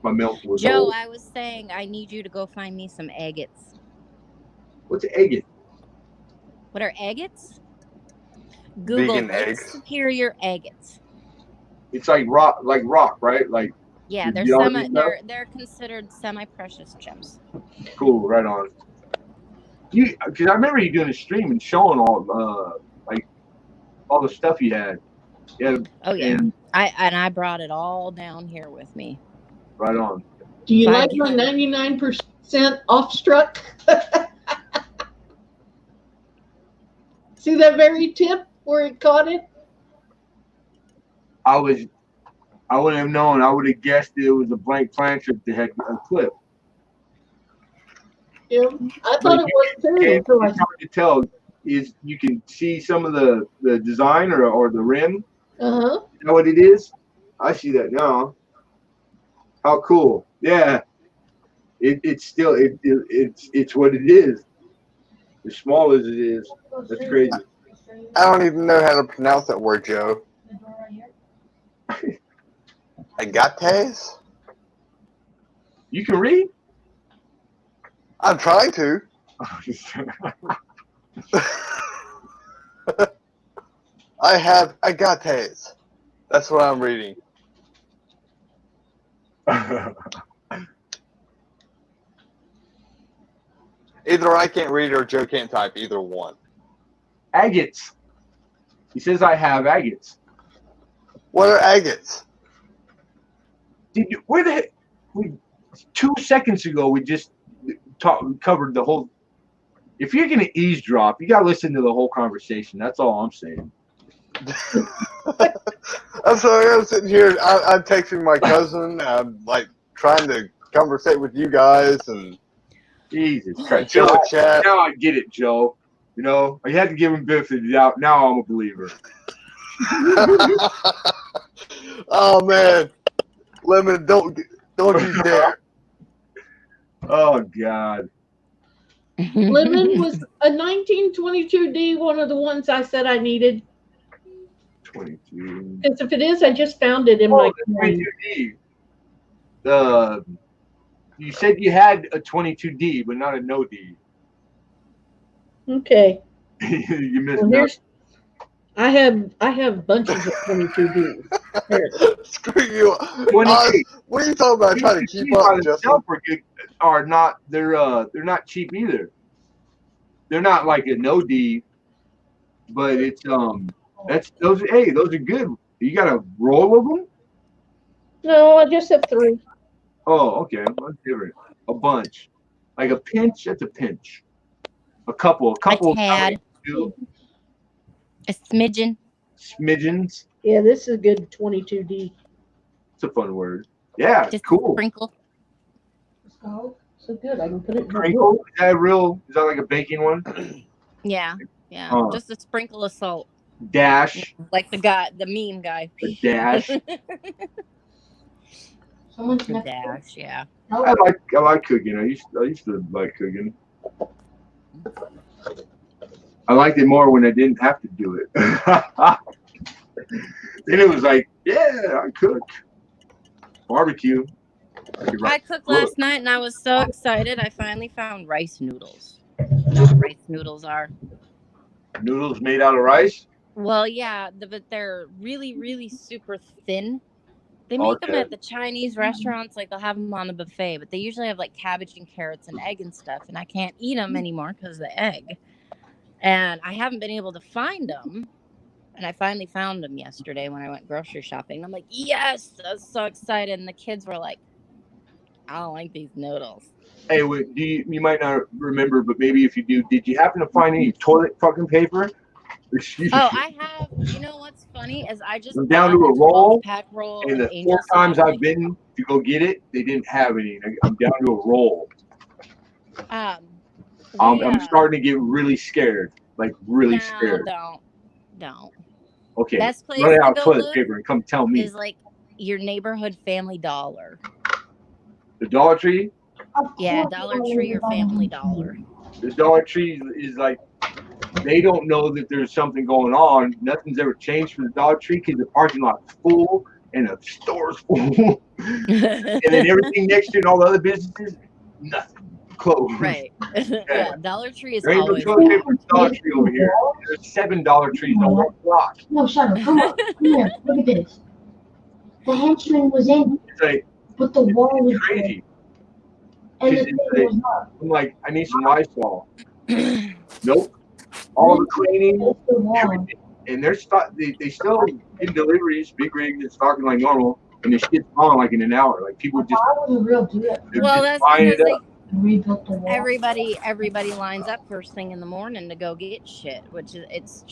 my milk was Joe, old. I was saying I need you to go find me some agates. What's an agate? What are agates? Google Vegan Lake eggs. Superior agates. It's like rock, right? Like Yeah, they're geology stuff? they're considered semi-precious gems. Cool, right on. Because I remember you doing a stream and showing all all the stuff you had. Yeah. Oh yeah. And I brought it all down here with me. right on. Do you Five like my years. 99% off struck? See that very tip where it caught it? I wouldn't have known. I would have guessed it was a blank plancher that had a clip. Yeah, I thought it was too. It's So I hard to tell. Is you can see some of the design or the rim. Uh-huh. You know what it is? I see that now. How cool. Yeah. It's still it's what it is. As small as it is. That's crazy. I don't even know how to pronounce that word, Joe. Agates? You can read? I'm trying to. I have agates. That's what I'm reading. Either I can't read or Joe can't type. Either one. Agates. He says I have agates. What are agates? Where the heck? 2 seconds ago, we just covered the whole. If you're gonna eavesdrop, you gotta listen to the whole conversation. That's all I'm saying. I'm sorry. I'm sitting here. I'm texting my cousin. I'm like trying to conversate with you guys and Jesus Christ. chill with chat. Now I get it, Joe. You know, I had to give him benefit of the doubt. Now I'm a believer. Oh man, Lemon, don't you dare! Oh God. Lemon was a 1922D one of the ones I said I needed. 22. Because if it is, I just found it in my. 22D. You said you had a 22D, but not a no D. Okay. You missed Well, that. I have bunches of 22Ds. Screw you! 28. What are you talking about? Trying to keep up, Justin? They're not cheap either. They're not like a no D, but it's those are good. You got a roll of them? No, I just have 3. Oh, okay. That's different. A bunch. Like a pinch, that's a pinch. A couple. tad. Two A smidgen. smidgens. Yeah, this is a good 22D. It's a fun word. Yeah, Just cool. sprinkle. Oh, so good. I can put it in my Sprinkle? book. Is that like a baking one? Yeah. Yeah. Oh. Just a sprinkle of salt. Dash. Like the meme guy. A dash. The dash, yeah. I like cooking. I used to like cooking. I liked it more when I didn't have to do it. Then it was like, yeah, I cook. Barbecue. I cooked last night and I was so excited. I finally found rice noodles. You know what rice noodles are? Noodles made out of rice? Well, yeah, but they're really, really super thin. They make them at the Chinese restaurants, like they'll have them on a buffet, but they usually have like cabbage and carrots and egg and stuff, and I can't eat them anymore because of the egg. And I haven't been able to find them. And I finally found them yesterday when I went grocery shopping. I'm like, yes, I was so excited. And the kids were like, I don't like these noodles. Hey, you might not remember, but maybe if you do, did you happen to find any toilet fucking paper? I have. You know what's funny is I just I'm down to a roll, pack roll, and the 4 times I've been to go get it, they didn't have any. I'm down to a roll. I'm starting to get really scared, like really scared. Don't. Okay, best place run out to of go toilet paper and come tell me. Is like your neighborhood Family Dollar. The Dollar Tree? Yeah, Dollar Tree or Family Dollar. The Dollar Tree is like, they don't know that there's something going on. Nothing's ever changed for the Dollar Tree because the parking lot's full and the store's full. And then everything next to it and all the other businesses, nothing. Closed. Right. Yeah, Dollar Tree is there ain't always no toilet paper Dollar Tree over here. There's 7 Dollar Trees on one block. No, Shadow, come on. Come here. Look at this. The henchman was in, It's like, but the wall was crazy. and the thing was up. I'm like, I need some Lysol. Nope. All the cleaning, everything. And they still get deliveries, big rigs and stocking like normal, and the shit's gone like in an hour. Like people just was a real deal. Well, that's because rebuilt the wall. everybody lines up first thing in the morning to go get shit, which is it's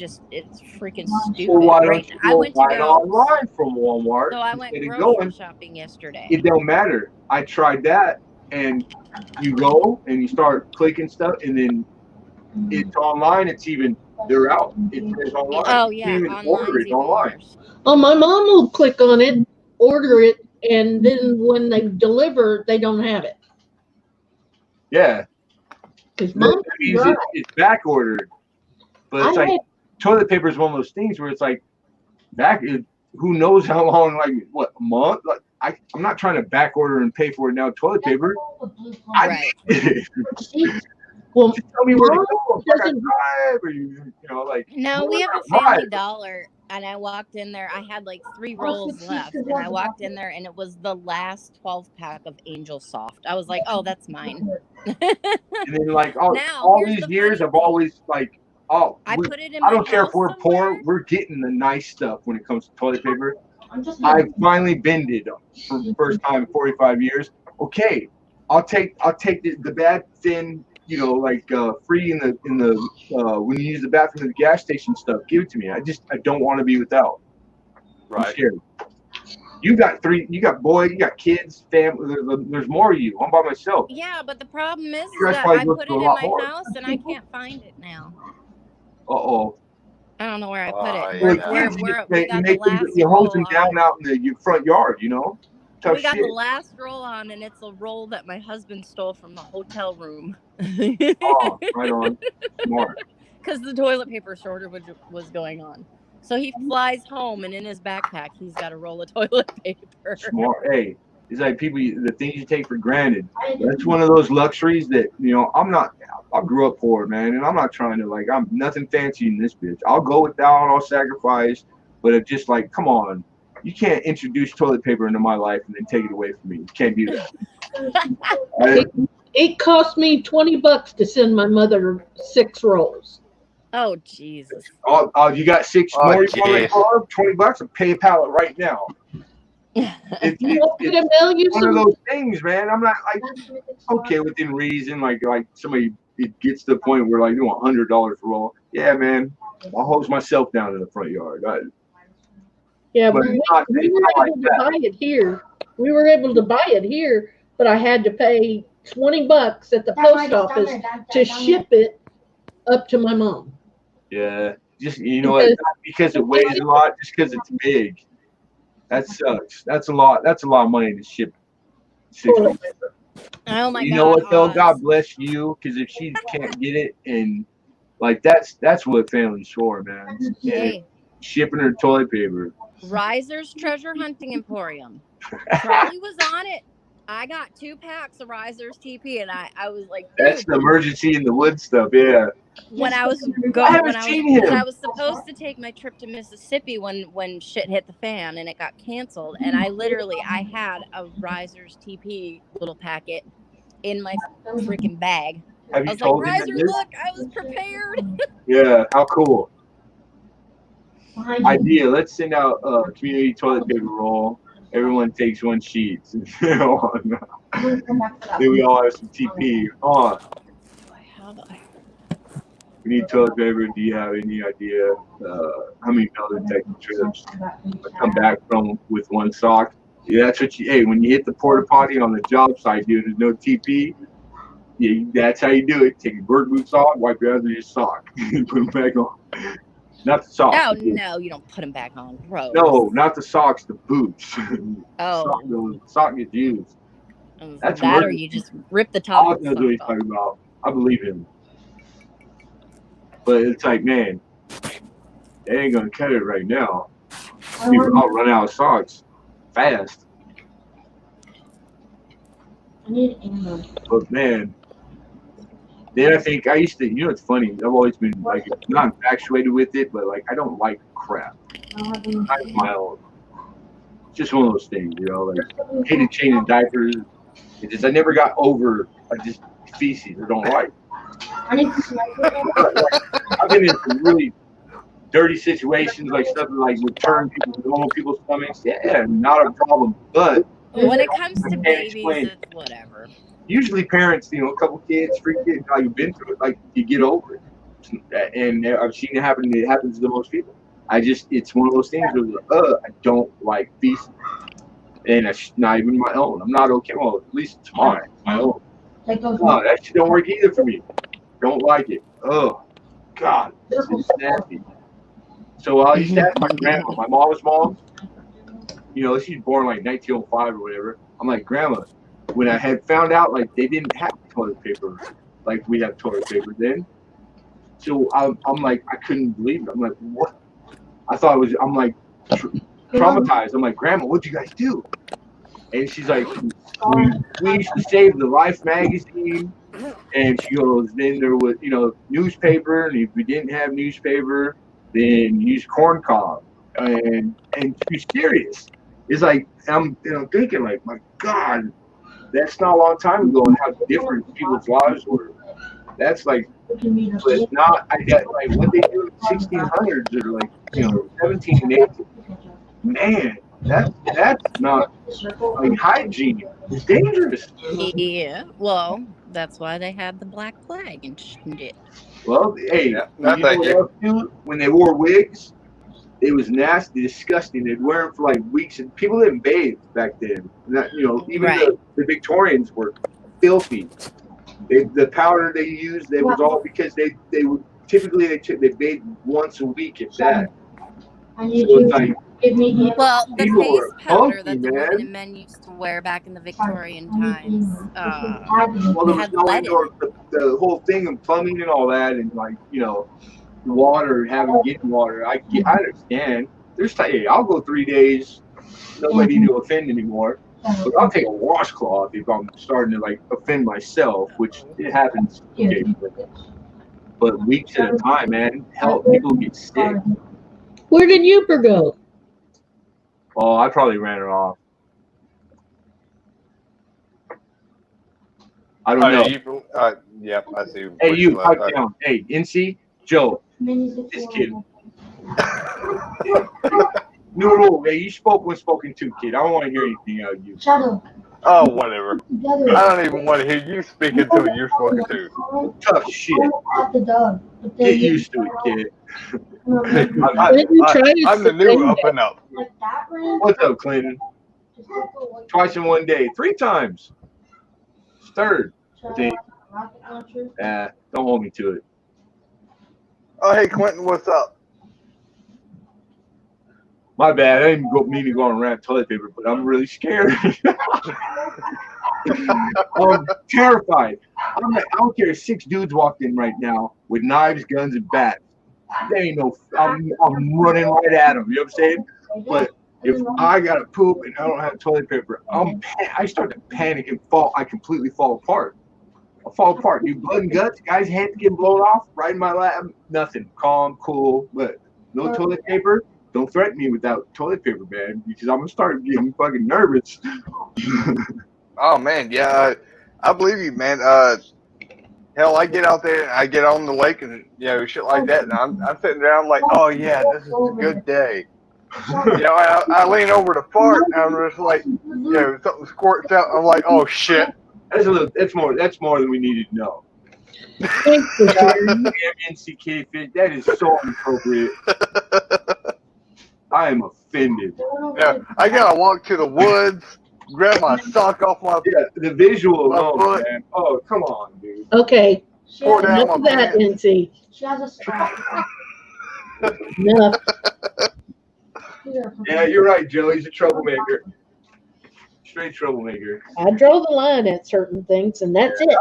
freaking stupid. Well, why don't you buy it online from Walmart? So I went grocery shopping yesterday. It don't matter. I tried that, and you go and you start clicking stuff, and then it's online. It's even they're out. It's online. Oh yeah, you can even order it online. Oh, my mom will click on it, order it, and then when they deliver, they don't have it. Yeah. Because That mom, means it's back ordered. But it's like toilet paper is one of those things where it's like who knows how long, like what, a month? Like I'm not trying to back order and pay for it now. Toilet paper. Right. well, just tell me where to Mom go. If I got doesn't- drive, or you know, like No, we have a Family Dollar, and I walked in there. I had like 3 rolls left, and I walked in there, and it was the last 12-pack of Angel Soft. I was like, "Oh, that's mine." And then like all here's these the years, funny I've thing. always like, I put it in I my don't care if house we're poor, somewhere. we're getting the nice stuff when it comes to toilet paper. I've finally bended for the first time in 45 years. Okay, I'll take the bad thin, you know, like free in the when you use the bathroom at the gas station stuff. Give it to me. I don't want to be without. Right. I'm scared. You got boys, you got kids, family. There's more of you. I'm by myself. Yeah, but the problem is You guys that probably I go put it through a in lot my more. house, and I can't find it now. Uh-oh. I don't know where I put it. yeah. We got the last you hose them roll down on. out in your front yard, you know? Tough We got shit. the last roll on, and it's a roll that my husband stole from the hotel room. Oh, right on. Smart. Because the toilet paper shortage was going on. So he flies home, and in his backpack, he's got a roll of toilet paper. Smart. Hey, it's like the things you take for granted. That's one of those luxuries that, you know, I grew up poor, man, and I'm not trying to, like, I'm nothing fancy in this bitch. I'll go without, I'll sacrifice, but it's just like, come on. You can't introduce toilet paper into my life and then take it away from me. You can't do that. it cost me $20 to send my mother 6 rolls. Oh, Jesus. Oh, you got 6 more you want to geez. $20? I'll pay a pallet right now. It's one of those things, man. I'm not like, okay, within reason, like somebody, it gets to the point where like you want $100 for roll. Yeah, man, I'll hose myself down in the front yard. Yeah, but we were able to buy it here. We were able to buy it here, but I had to pay $20 at the post office to ship it up to my mom. Yeah, just you know what? Not because it weighs a lot, just because it's big. That sucks. That's a lot. That's a lot of money to ship. 6 Oh my God! You know what though? Oz. God bless you, because if she can't get it, and like that's what family's for, man. Hey. Shipping her toilet paper. Riser's Treasure Hunting Emporium. Charlie was on it. I got 2 packs of Riser's TP, and I was like, dude. That's the emergency in the woods stuff, yeah. When I was supposed to take my trip to Mississippi when shit hit the fan and it got canceled, and I had a Riser's TP little packet in my freaking bag. Have you I was told like, him Riser, this? look, I was prepared. Yeah, how cool. Idea, let's send out a community toilet paper roll. Everyone takes 1 sheet. Then we all have some TP. Oh, we need toilet paper. Do you have any idea how many metal detecting trips I come back from with 1 sock? Yeah, that's what hey, when you hit the porta potty on the job site, dude, there's no TP. Yeah, that's how you do it. Take your bird boots off, wipe your hands with your sock, put them back on. Not the socks. Oh, no, you don't put them back on. Gross. No, not the socks, the boots. Oh. The sock gets used. That's that, or you just rip the top of the sock. Knows what he's talking about. I believe him. But it's like, man, they ain't going to cut it right now. People all run out of socks fast. I need ammo. But, man, then I think I used to, you know, it's funny. I've always been like not infatuated with it, but like I don't like crap. I have my own. It's just one of those things, you know. Like I hated changing diapers. It just I never got over just feces. I don't like. I need to snipe it. I've been in some really dirty situations, like stuff like would turn normal people's stomachs. Yeah, not a problem. But when it comes to babies, it's whatever. Usually parents, you know, a couple kids, 3 kids, now you've been through it, like you get over it. And I've seen it happen. It happens to most people. It's one of those things where I don't like feces. And it's not even my own. I'm not okay. Well, at least it's mine. It's my own. No, that shit don't work either for me. Don't like it. Oh, God. This is nasty. So I used to ask my grandma, my mom's mom, You know, she's born like 1905 or whatever. I'm like, Grandma, when I had found out like they didn't have toilet paper, like we have toilet paper then. So I'm like, I couldn't believe it. I'm like, what? I thought it was. I'm like traumatized. I'm like, Grandma, what'd you guys do? And she's like, we used to save the Life magazine. And she goes, then there was, you know, newspaper, and if we didn't have newspaper, then use corn cob. And she's serious. It's like I'm thinking like, my God, that's not a long time ago, and how different people's lives were. That's like, but not I got like what they do in the 1600s or like 17 and 18. Man, that's not like hygiene. It's dangerous. Yeah. Well, that's why they had the Black Plague and shit. Well, hey, Yeah, no, you know thank what you. else too? When they wore wigs, it was nasty, disgusting. They'd wear them for like weeks, and people didn't bathe back then. Not, even Right. the Victorians were filthy. The powder they used, they was all because they would typically they bathed once a week at that. I need So you it's like to give me Well, the people face were powder funky, that the women man. and men used to wear back in the Victorian times Well, there was had no lead in indoor it. the whole thing of plumbing and all that, and like water, having getting water. I understand. There's hey, I'll go 3 days, nobody to offend anymore. But I'll take a washcloth if I'm starting to like offend myself, which it happens occasionally. But weeks at a time, man. Hell, people get sick. Where did Youper go? Oh, I probably ran her off. I don't know. Yep, I see. Hey, where you, left. pipe down. Hey, NC, Joe, this kid. New rule. Hey, you spoke when spoken to, kid. I don't want to hear anything out of you. Shut up. Oh, whatever. I don't even want to hear you speak until you're spoken to. Tough shit. At the dog. Get used to it, kid. Clinton, try to I'm the new surrender. up and up. Like that ring? What's up, Clinton? Twice in one day. 3 times. It's third. Don't hold me to it. Oh, hey, Quentin, what's up? My bad. I didn't mean to go on rant toilet paper, but I'm really scared. I'm terrified. I don't care if 6 dudes walked in right now with knives, guns, and bats. There ain't no. I'm running right at them. You know what I'm saying? But if I gotta poop and I don't have toilet paper, I start to panic and fall. I completely fall apart. I fall apart. Dude, blood and guts. Guys' heads getting blown off right in my lap. Nothing. Calm, cool, but no toilet paper. Don't threaten me without toilet paper, man, because I'm gonna start getting fucking nervous. Oh man, yeah, I believe you, man. Hell, I get out there and I get on the lake and shit like that, and I'm sitting there, I'm like, oh yeah, this is a good day. I lean over to fart and I'm just like, something squirts out. I'm like, oh shit. That's more than we needed to know. Thanks for sharing. Damn NCK fit. That is so inappropriate. I am offended. Yeah, I gotta walk to the woods, grab my sock off my. Yeah, the visual My alone, foot. man. Oh, come on, dude. Okay, Pour down enough my of that, pants. NC. She has a strap. Enough. Yeah, you're right, Joe. He's a troublemaker. Straight troublemaker. I draw the line at certain things, and that's it.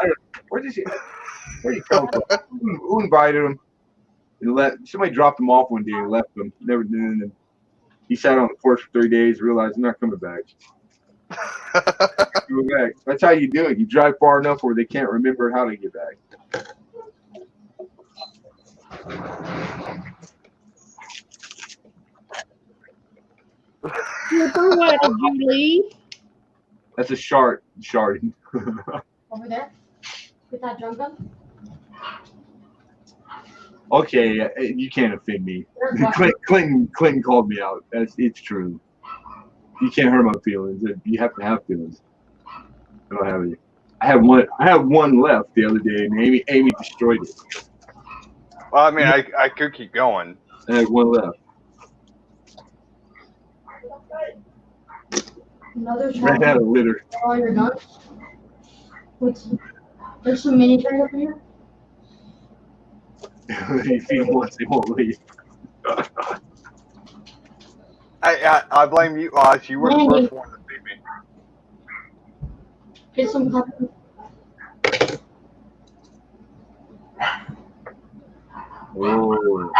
Where did he come from? Who invited him? And somebody dropped him off one day and left him. Never did anything. He sat on the porch for 3 days, realized I'm not coming back. Coming back. That's how you do it. You drive far enough where they can't remember how to get back. Youper, why did you leave? That's a sharding. Over there? With that drum gun? Okay, you can't offend me. Clinton called me out. It's true. You can't hurt my feelings. You have to have feelings. I don't have any. I have one left the other day, and Amy destroyed it. Well, I mean, I could keep going. I have one left. Another Ran out of litter. all your guns? There's some mini trays up here. They feed them once, they won't leave. I blame you, Oz. You were the first one to see me. Get some coffee. Oh,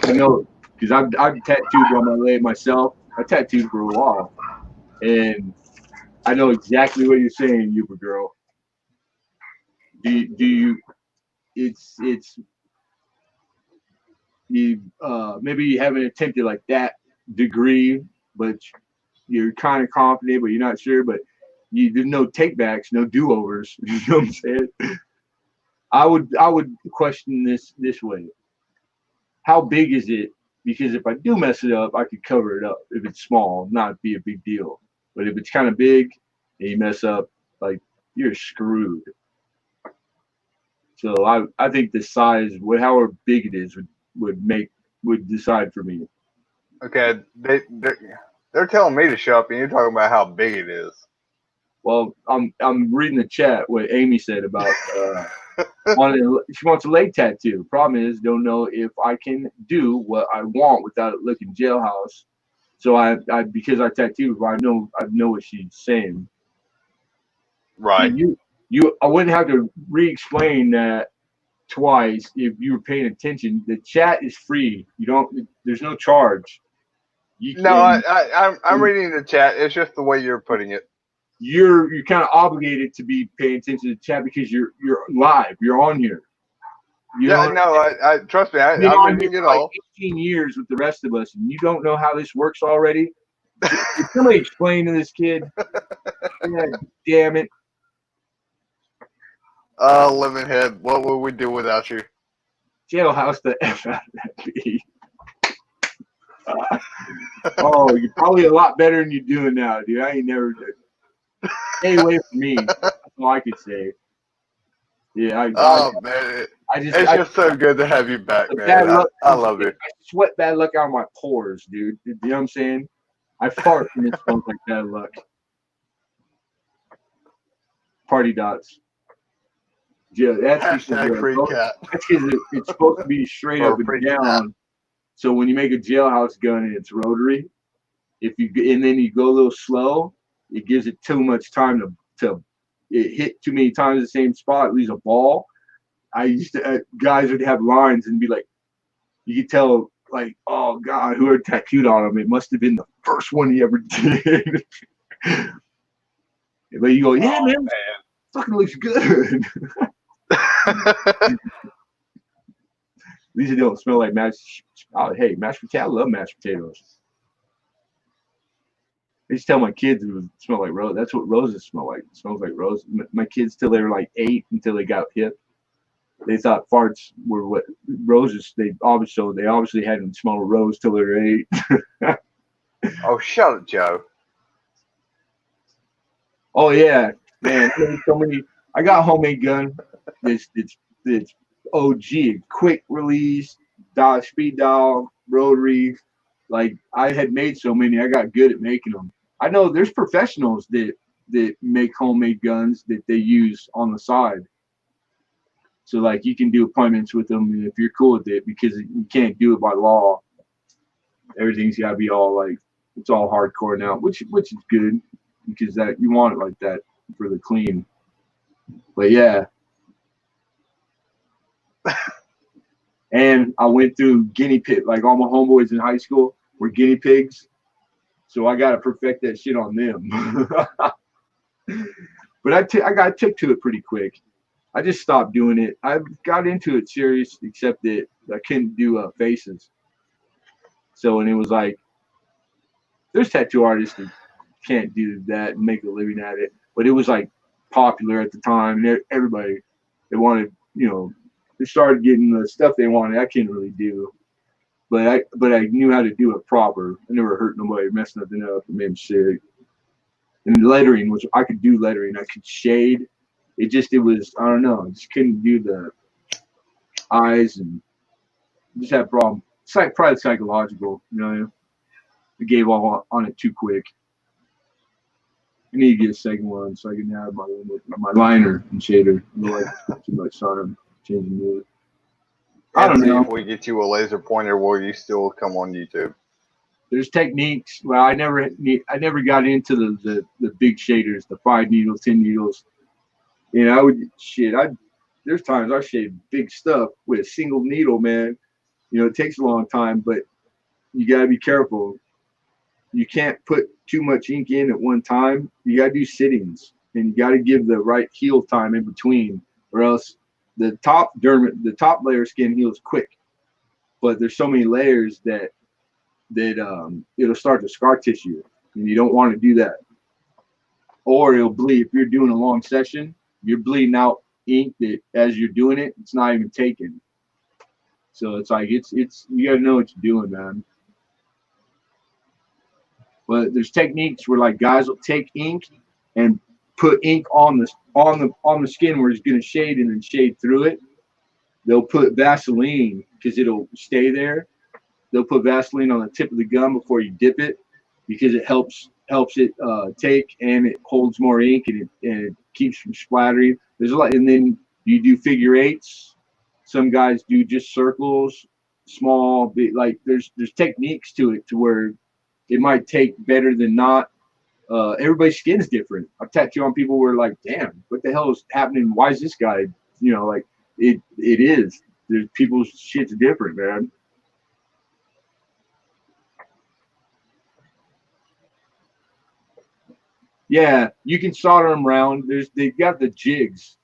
I know, because I've tattooed on my leg myself. I tattooed for a while, and I know exactly what you're saying, Yuba girl. Do you? It's you. Maybe you haven't attempted like that degree, but you're kind of confident, but you're not sure. But there's no takebacks, no do overs. You know what I'm saying? I would question this way. How big is it? Because if I do mess it up, I could cover it up. If it's small, not be a big deal. But if it's kind of big and you mess up, like you're screwed. So I think the size, however big it is, would decide for me. Okay, they're telling me to show up, and you're talking about how big it is. Well, I'm reading the chat what Amy said about she wants a leg tattoo. Problem is, don't know if I can do what I want without it looking jailhouse. So I because I tattooed, I know what she's saying. Right. I wouldn't have to re-explain that twice if you were paying attention. The chat is free. There's no charge. I'm reading the chat. It's just the way you're putting it. You're kind of obligated to be paying attention to the chat because you're live. You're on here. I trust me. I'm reading it all. 18 years with the rest of us, and you don't know how this works already. Can somebody explain to this kid? God damn it! Lemonhead, what would we do without you? Jailhouse the F out of that B. Oh, you're probably a lot better than you're doing now, dude. I ain't never. Stay away from me. That's all I could say. Yeah, man, it's just so good to have you back, man. I love it. I sweat bad luck out of my pores, dude. You know what I'm saying? I fart and it smells like bad luck. Party dots. Yeah, that's because it's supposed to be straight up and down. So when you make a jailhouse gun and it's rotary, and then you go a little slow, it gives it too much time to it hit too many times the same spot, leaves a ball. I used to guys would have lines and be like, you could tell like, oh God, whoever tattooed on him, it must have been the first one he ever did. But you go, yeah, man, fucking looks good. At least it don't smell like mashed. Oh, hey, mashed potato. I love mashed potatoes. I used to tell my kids it would smell like rose. That's what roses smell like. It smells like rose. My kids till they were like 8 until they got hip. They thought farts were what roses. They obviously hadn't smelled a rose till they were 8. Oh, shut it, Joe. Oh yeah, man. So many. I got a homemade gun. It's OG, quick release, speed dial, rotary. Like I had made so many, I got good at making them. I know there's professionals that make homemade guns that they use on the side. So like you can do appointments with them if you're cool with it, because you can't do it by law. Everything's got to be all like it's all hardcore now, which is good because that you want it like that for the clean. But yeah. And I went through guinea pig, like all my homeboys in high school were guinea pigs. So I got to perfect that shit on them. But I took to it pretty quick. I just stopped doing it. I got into it serious, except that I couldn't do faces. So, and it was like, there's tattoo artists that can't do that and make a living at it. But it was like popular at the time. And everybody, they wanted, they started getting the stuff they wanted. I couldn't really do. But I knew how to do it proper. I never hurt nobody, messed nothing up, and made them sick. And lettering, which I could do lettering. I could shade. It was, I don't know. I just couldn't do the eyes and just had a problem. It's like probably psychological, I gave all on it too quick. I need to get a second one so I can have my liner and shader. Too much on them, changing it. I don't know. If we get you a laser pointer, will you still come on YouTube? there's techniques. Well, I never got into the big shaders, the 5 needles, 10 needles. And I would there's times I shade big stuff with a single needle, man. It takes a long time, but you got to be careful. You can't put too much ink in at one time. You got to do sittings, and you got to give the right heal time in between, or else the top layer skin heals quick. But there's so many layers that it'll start to scar tissue, and you don't want to do that. Or it'll bleed. If you're doing a long session, you're bleeding out ink that as you're doing it, it's not even taken. So it's like it's you gotta know what you're doing, man. But there's techniques where like guys will take ink and put ink on the skin where it's gonna shade and then shade through it. They'll put Vaseline because it'll stay there. They'll put Vaseline on the tip of the gun before you dip it because it helps it take, and it holds more ink, and it keeps from splattering. There's a lot, and then you do figure eights. Some guys do just circles, small, big, like there's techniques to it to where it might take better than not. Everybody's skin is different. I've tattooed on people who are like, damn, what the hell is happening? Why is this guy, like it is. There's people's shit's different, man. Yeah, you can solder them round. They've got the jigs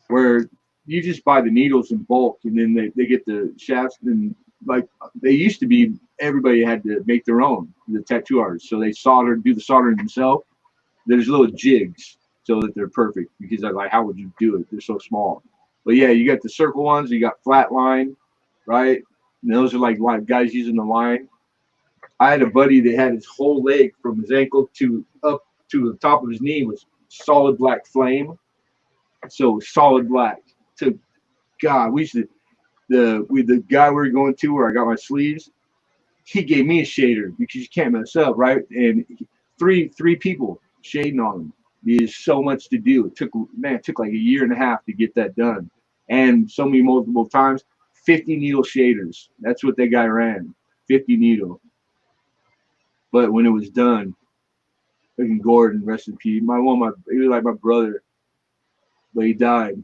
where you just buy the needles in bulk, and then they get the shafts. And like they used to be, everybody had to make their own, the tattoo artists. So they do the soldering themselves. There's little jigs so that they're perfect because I'm like, how would you do it? They're so small. But yeah, you got the circle ones, you got flat line, right? And those are like guys using the line. I had a buddy that had his whole leg from his ankle to up to the top of his knee was solid black flame. So solid black. To God, we used to the guy we were going to where I got my sleeves. He gave me a shader because you can't mess up, right? And three people shading on him. There's so much to do. It took like a year and a half to get that done, and so many multiple times. 50 needle shaders. That's what that guy ran. 50 needle. But when it was done, freaking Gordon, rest in peace. He was like my brother, but he died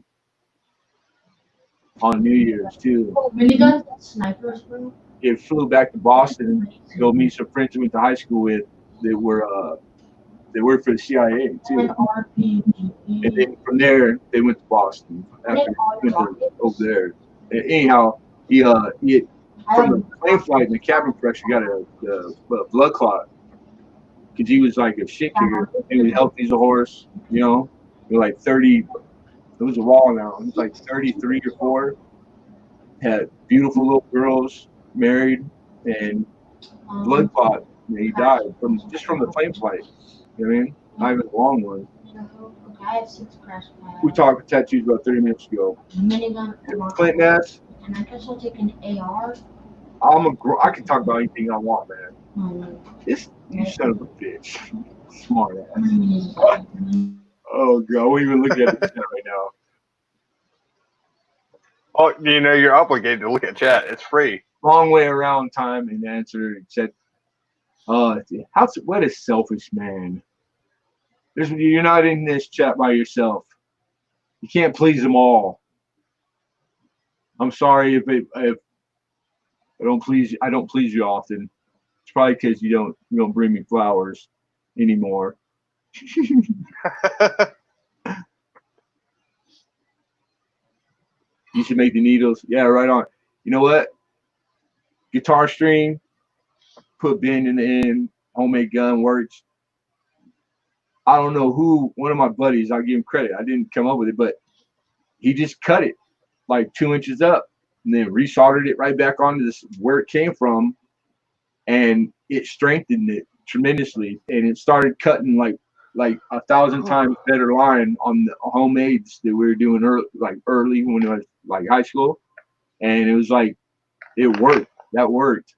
on New Year's too. Oh, miniguns and snipers, bro. It flew back to Boston to go meet some friends we went to high school with that were they worked for the CIA too. And RPG. And then from there they went to Boston after over there. And anyhow, he from the plane flight and the cabin pressure got a blood clot because he was like a shit kicker and he healthy as a horse, You're like 30. It was a wall now. He was like 33 or 4. Had beautiful little girls, married, and blood clot. And he died from the plane flight. You know what I mean? Not even a long one. I have 6 crash pads. We talked tattoos about 30 minutes ago. Minigun. Clint Ness. And I guess I'll take an AR. I can talk about anything I want, man. You son of a bitch. Smart ass. Oh god, we're even looking at the chat right now. Oh, you're obligated to look at chat. It's free. Long way around time and answer. Said, what a selfish man. You're not in this chat by yourself. You can't please them all. I'm sorry if I don't please you often. It's probably because you don't bring me flowers anymore. You should make the needles. Yeah, right on. You know what? Guitar string, put bend in the end, homemade gun works. I don't know who, one of my buddies, I'll give him credit. I didn't come up with it, but he just cut it like 2 inches up and then resoldered it right back onto this where it came from, and it strengthened it tremendously, and it started cutting like 1,000 times better line on the homemades that we were doing early when I was like high school, and it was like it worked. That worked.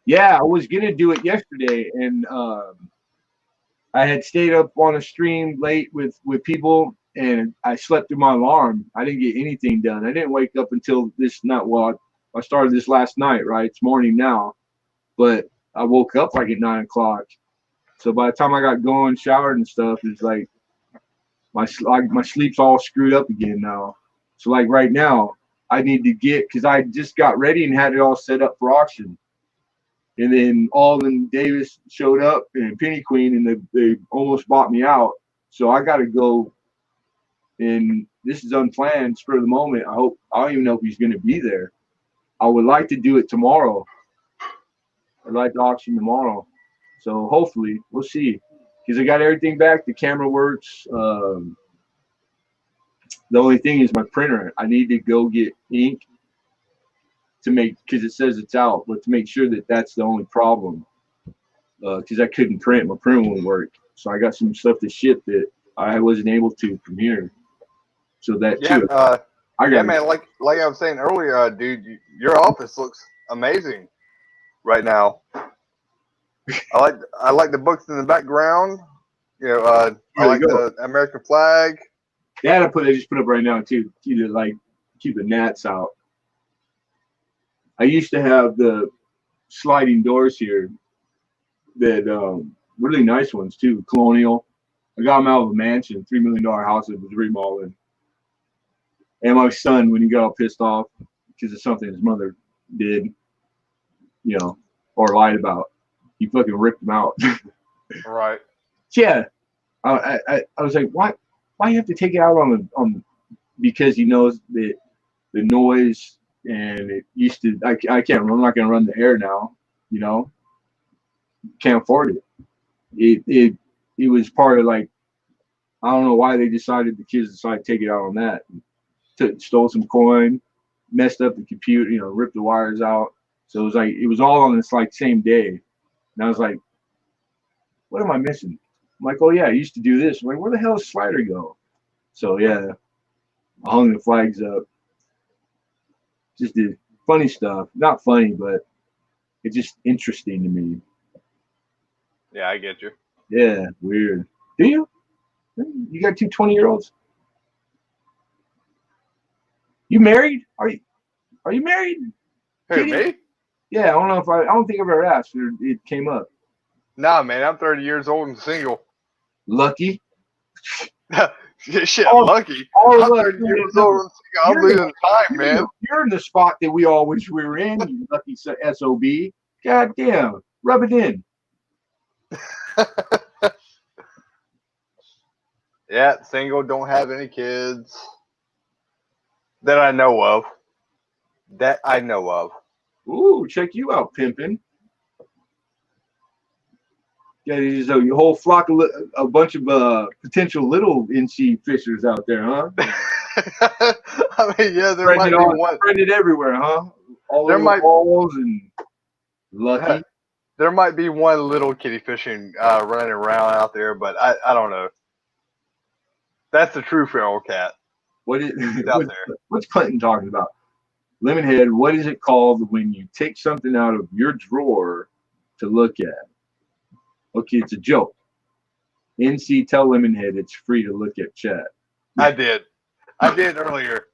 Yeah, I was gonna do it yesterday, and I had stayed up on a stream late with people, and I slept through my alarm. I didn't get anything done. I didn't wake up until this night. Well, I started this last night, right? It's morning now, but I woke up like at 9 o'clock. So by the time I got going, showered and stuff, it's like my sleep's all screwed up again now. So like right now, I need to get, because I just got ready and had it all set up for auction. And then Alden Davis showed up and Penny Queen, and they almost bought me out. So I got to go, and this is unplanned, spur of the moment. I don't even know if he's going to be there. I would like to do it tomorrow. I'd like to auction tomorrow. So hopefully, we'll see. Because I got everything back. The camera works. The only thing is my printer. I need to go get ink to make, because it says it's out, but to make sure that that's the only problem. Because I couldn't print. My printer won't work. So I got some stuff to ship that I wasn't able to from here. So that too. Yeah, man. Like I was saying earlier, dude, your office looks amazing right now. I like the books in the background. You know, I like the American flag. That I just put up right now too. Keep the gnats out. I used to have the sliding doors here, that really nice ones too, colonial. I got them out of a mansion, $3 million house that was remodeling. And my son, when he got all pissed off because of something his mother did, or lied about, he fucking ripped them out. Right. Yeah. I was like, why you have to take it out on because he knows that the noise, and it used to, I can't, I'm not going to run the air now, can't afford it. It was part of, like, I don't know why the kids decided to take it out on that. Stole some coin, messed up the computer, ripped the wires out. So it was all on this like same day. And I was like, what am I missing? I'm like, oh yeah, I used to do this. I'm like, where the hell does Slider go? So yeah, I hung the flags up. Just did funny stuff. Not funny, but it's just interesting to me. Yeah, I get you. Yeah, weird. Do you? You got two 20-year-olds? You married? Are you married? Who, me? Yeah, I don't think I've ever asked. It came up. Nah, man, I'm 30 years old and single. Lucky. Shit, lucky. I'm 30 years old and single. I'm losing time, man. You're in the spot that we all wish we were in, you lucky SOB. God damn. Rub it in. Yeah, single, don't have any kids. That I know of. Ooh, check you out, pimping. Yeah, there's a whole flock of a bunch of potential little NC fishers out there, huh? I mean, yeah, there might be one. Spreading it everywhere, huh? All over the walls and lucky. There might be one little kitty fishing running around out there, but I don't know. That's the true feral cat. What's Clinton talking about? Lemonhead, what is it called when you take something out of your drawer to look at? Okay, it's a joke. NC, tell Lemonhead it's free to look at chat. I did earlier.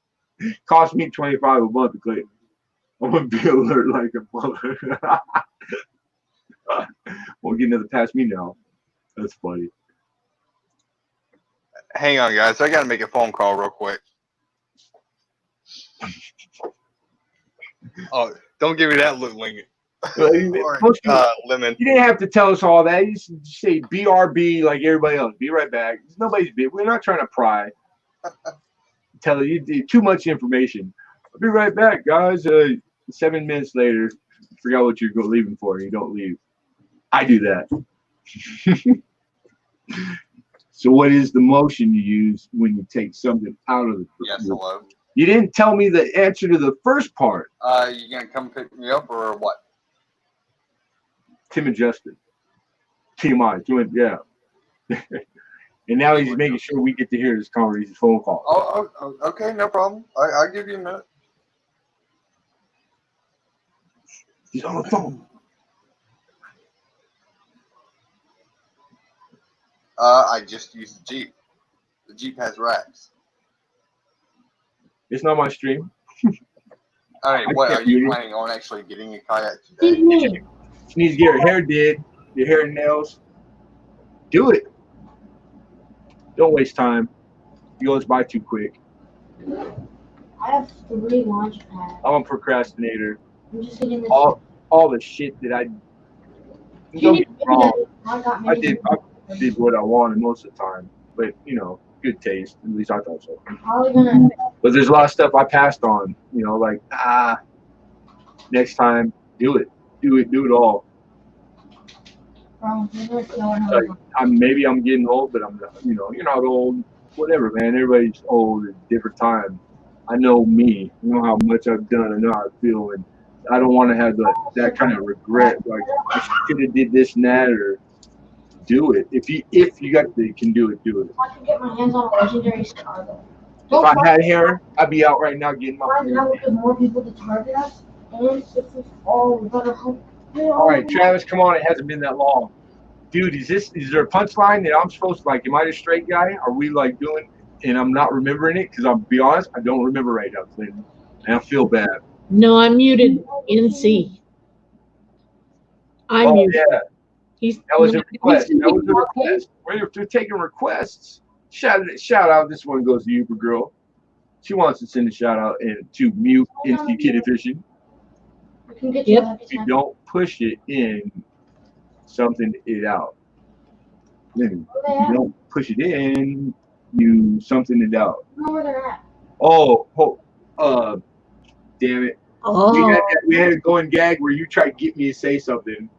Cost me $25 a month to click. I'm gonna be alert like a mother. Won't get another pass me now. That's funny. Hang on, guys. I gotta make a phone call real quick. Oh, don't give me that look, Lincoln. Lemon. You didn't have to tell us all that. You should say BRB like everybody else. Be right back. Nobody's big. We're not trying to pry. Tell you too much information. I'll be right back, guys. 7 minutes later, forgot what you're leaving for. You don't leave. I do that. So what is the motion you use when you take something out of the? Yes, hello. You didn't tell me the answer to the first part. You gonna come pick me up or what? Tim adjusted. TMI. Yeah. And now he's making sure we get to hear his conversation, phone call. Oh, okay, no problem. I'll give you a minute. He's on the phone. I just used the Jeep. The Jeep has racks. It's not my stream. All right, I what can't are you do it. planning on actually getting a kayak Excuse today? me. She needs to get her hair did, your hair and nails. Do it. Don't waste time. You goes by too quick. I have 3 launch pads. I'm a procrastinator. I'm just getting this. All the shit that I You don't need get to me do wrong. that. I got I many. did what I wanted most of the time. But you know, good taste. At least I thought so. I'm probably gonna. But there's a lot of stuff I passed on. You know, like next time, do it. Do it all. Bro, you're gonna Like maybe I'm getting old, but I'm not. You know, you're not old. Whatever, man. Everybody's old at different time. I know me. I know how much I've done. I know how I feel, and I don't want to have that kind of regret. Like I should have did this and that, or do it. If you can do it, do it. If I could get my hands on a legendary star, though. If I had hair, I'd be out right now getting my. Now we get more people to target us, and if we fall, we better hope. All right, Travis, come on. It hasn't been that long. Dude, is there a punchline that I'm supposed to like? Am I the straight guy? Are we like doing, and I'm not remembering it? Because I'll be honest, I don't remember right now, Clinton, and I feel bad. No, I muted NC. I muted. Yeah, that was a request. That was a request. We're taking requests. Shout out. This one goes to you, girl. She wants to send a shout out to mute NC Kitty Fishing. Yep. If you don't push it in, something it out. If you don't push it in, you something it out. I don't know where they're at. Damn it. Oh, We had a going gag where you tried to get me to say something,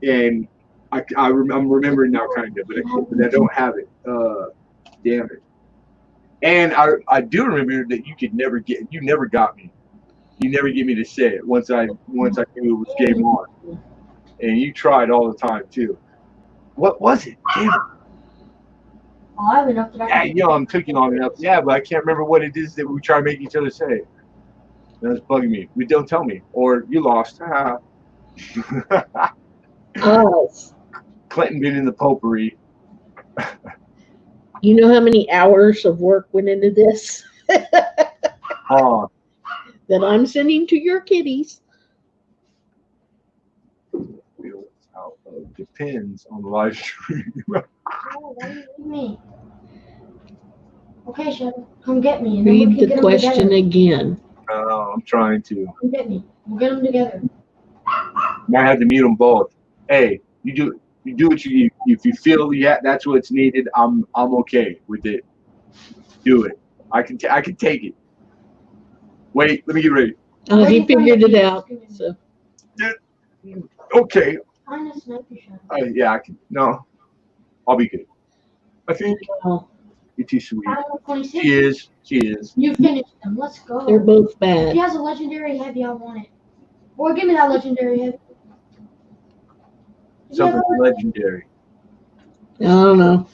and I'm remembering now kind of, but I don't have it. Damn it. And I do remember that you never got me. You never get me to say it once I knew it was game on. And you tried all the time too. What was it? Damn it. Oh, I have enough that Yeah, I'm taking long enough. Yeah, but I can't remember what it is that we try to make each other say. That's bugging me. Don't tell me. Or you lost. Clinton been in the potpourri. you know how many hours of work went into this Oh, that I'm sending to your kitties? depends on the live stream. Oh, why do you leave me? Okay, Shadow, come get me. And Read the question again. I'm trying to. Come get me. We'll get them together. Might have to mute them both. Hey, you do what you if you feel that's what's needed. I'm okay with it. Do it. I can take it. Wait, let me get ready. Oh, he figured it out. So Okay. Find a sniper shot. Yeah, I can. No, I'll be good. I think you're too sweet. Battle 26. She is. You finished them. Let's go. they're both If bad. he has a legendary heavy, I want it. Boy, give me that legendary heavy. Something legendary. I don't know.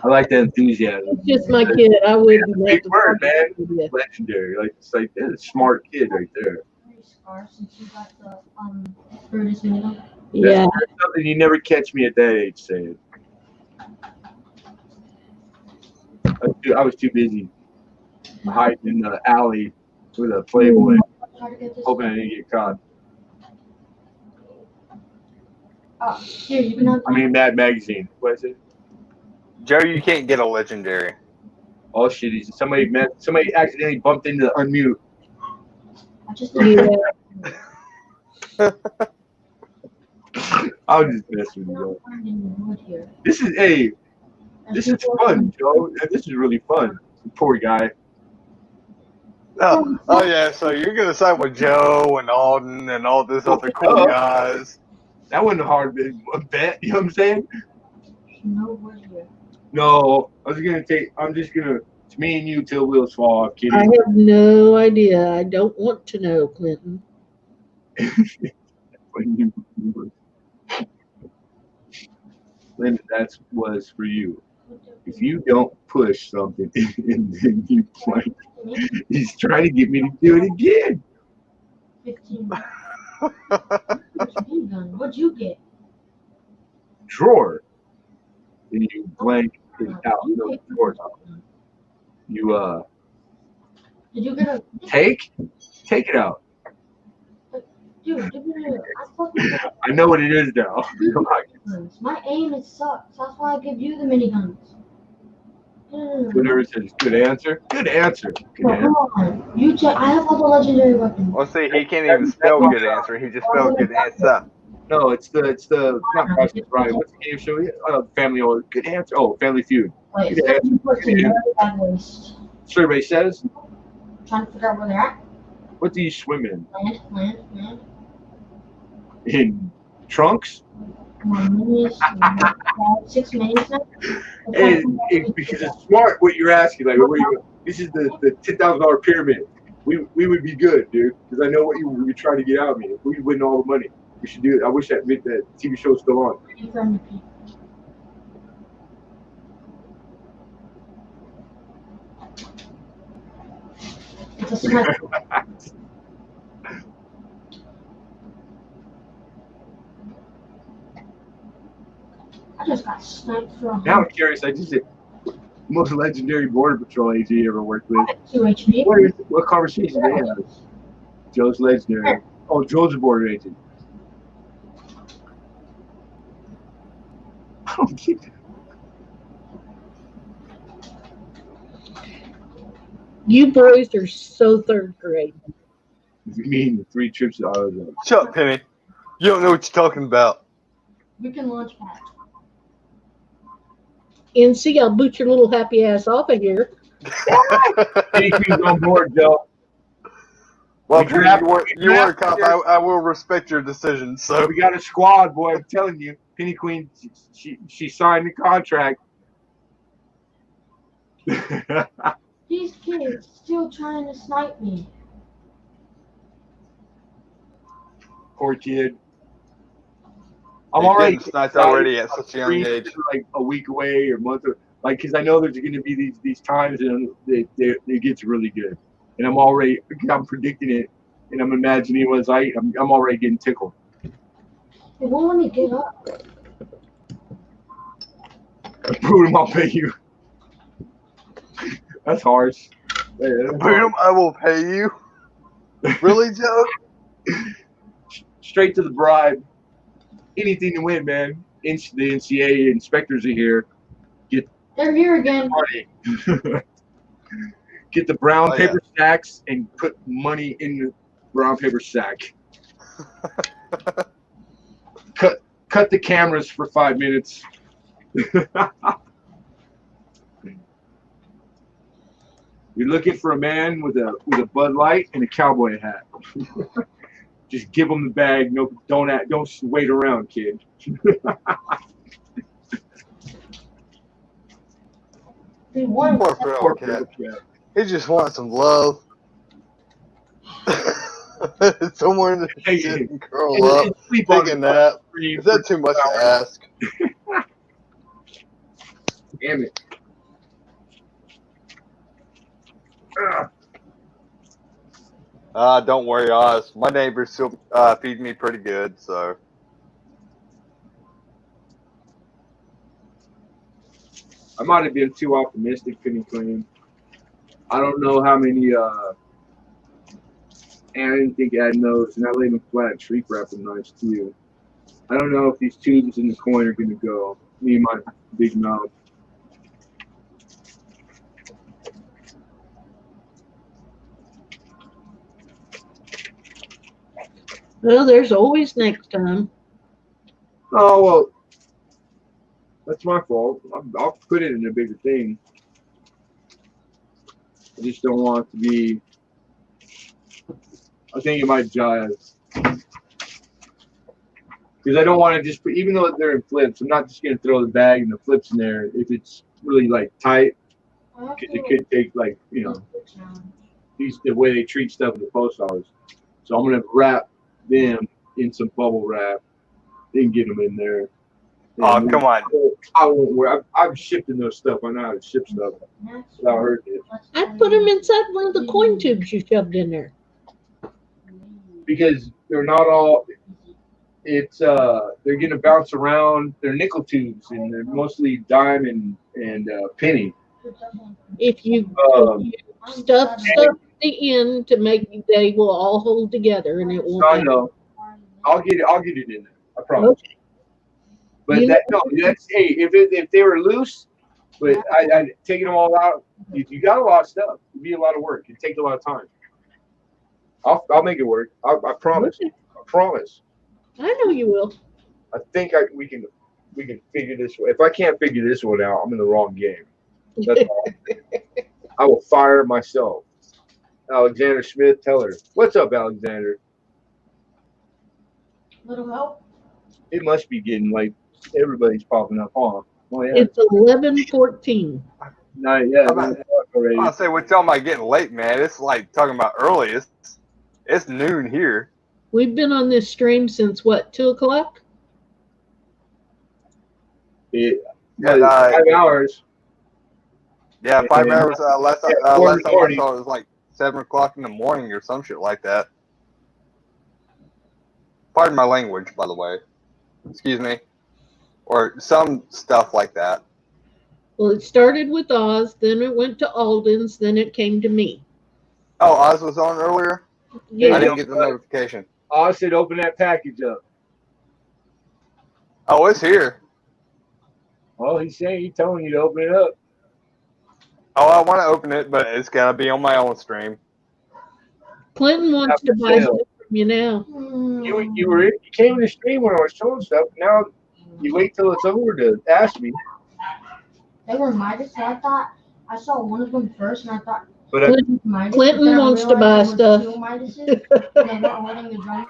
I like that enthusiasm. It's just my kid. I wouldn't. Big word, man. Yeah. Legendary. Like it's like that's a smart kid right there. Since you got the Brutus minimum. Yeah. That's something you never catch me at that age saying. I was too busy hiding in the alley with a Playboy, hoping I didn't get caught. Here, you can have. I mean, Mad Magazine. What is it? Joe, you can't get a legendary. Oh shit! Somebody accidentally bumped into the unmute. I just I was just messing with you. This is fun, Joe. This is really fun. Poor guy. Oh yeah, so you're gonna side with Joe and Alden and all this other cool guys. That wasn't a hard bet. You know what I'm saying? No wood here. No, I'm just gonna. It's me and you till wheels fall off, kidding. I have no idea. I don't want to know, Clinton. Linda, that was for you. If you don't push something and then you play, he's trying to get me to do it again. 15. What'd you get? Drawer. and you blank it out. No, short. You Did you get a take it out. dude? I thought you got I know what it is now. guns. My aim is sucks. That's why I give you the miniguns. Whatever says good answer. Good answer. Good No, answer. come on. You check. I have all the legendary weapons. Well, see, he can't even spell good answer. He just spelled good answer. No, it's not Price is Right. What's the game show? Family or good answer. Oh, Family Feud. Wait, Good answer. 17 very bad waste. Survey says. Trying to figure out where they're at. What do you swim in? Land. In trunks? Come on, minis. 6 minis now. And because it's smart what you're asking. Like, this is the $10,000 pyramid. We would be good, dude. Because I know what you're trying to get out of me. If we win all the money, we should do it. I wish that TV show was still on. It's a sniper. I just got sniped from. Now I'm curious. I just said, most legendary border patrol agent you ever worked with. 2 HP. What conversation they have? Joe's legendary. Oh, Joe's a border agent. I don't get that. You boys are so third grade. You mean 3 trips to AutoZone? Shut up, Penny. You don't know what you're talking about. We can launch pad. NC, I'll boot your little happy ass off of here. Anything's on board, Joe. Well, We Penny, draft- you were a cop. I will respect your decision. So We got a squad, boy. I'm telling you, Penny Queen. She signed the contract. These kids still trying to snipe me. Poor kid. I'm You're already getting sniped already at such a young age. Like a week away or a month, like because I know there's going to be these times and it gets really good, and I'm predicting it, and I'm imagining what it's like. I'm already getting tickled. It won't let me get up. Boot him, I'll pay you. That's harsh. Boom, I will pay you. Really, Joe? Straight to the bribe. Anything to win, man. The NCAA inspectors are here. They're here again. Party. Get the brown Oh, paper sacks and put money in the brown paper sack. Cut the cameras for 5 minutes. You're looking for a man with a Bud Light and a cowboy hat. Just give him the bag. No, don't wait around, kid. They won. Poor feral cat. He just wants some love. Someone to sit and curl up, Sleep take on a it. nap. Is that too much to ask? Damn it. Don't worry, Oz. My neighbors still feed me pretty good, so. I might have been too optimistic, Penny Queen. I don't know how many, and I didn't think I had those, and I laid them flat and shrink wrap them nice too. I don't know if these tubes in the coin are going to go. Me and my big mouth. Well, there's always next time. Oh, well, that's my fault. I'll put it in a bigger thing. I just don't want it to be. I think it might jive. Because I don't want to just put, even though they're in flips, I'm not just going to throw the bag and the flips in there if it's really like tight. Because it could take like, you know, the way they treat stuff in the post office. So I'm going to wrap them in some bubble wrap, then get them in there. Oh, come on. I won't wear. I'm shipping those stuff. I know how to ship stuff without hurting it. I'd put them inside one of the coin tubes you shoved in there. Because they're not all. it's they're gonna bounce around. They're nickel tubes and they're mostly dime and penny. If you Um, stuff stuff at the end to make they will all hold together and it so won't I matter. know I'll get it. I'll get it in there. I promise. Okay. But You that know, no, that's hey. If they were loose, but I taking them all out. If you got a lot of stuff, it'd be a lot of work. It'd take a lot of time. I'll make it work. I promise. okay. I promise. I know you will. I think we can figure this. If I can't figure this one out, I'm in the wrong game. That's all. I will fire myself. Alexander Smith, tell her. What's up, Alexander? Little help. It must be getting late. Everybody's popping up, huh? Oh yeah. It's 11:14. Not yeah, I'm not, already. I say we're talking about getting late, man. It's like talking about early. It's noon here. We've been on this stream since what, 2 o'clock? It, Yeah, but 5 hours. yeah, 5 hours. Yeah, Last time I saw it was like 7 o'clock in the morning or some shit like that. Pardon my language, by the way. Excuse me, or some stuff like that. Well, it started with Oz, then it went to Alden's, then it came to me. Oh, Oz was on earlier. Yeah. I didn't get the notification. I said open that package up. Oh, it's here. Well, he's telling you to open it up. Oh, I want to open it, but it's gotta be on my own stream. Clinton wants to buy stuff from you now. You came in the stream when I was showing stuff. Now you wait till it's over to ask me. They were Midas, so I thought I saw one of them first, and I thought But Midas. Clinton wants to buy stuff. Two Midases, and they weren't holding the drum.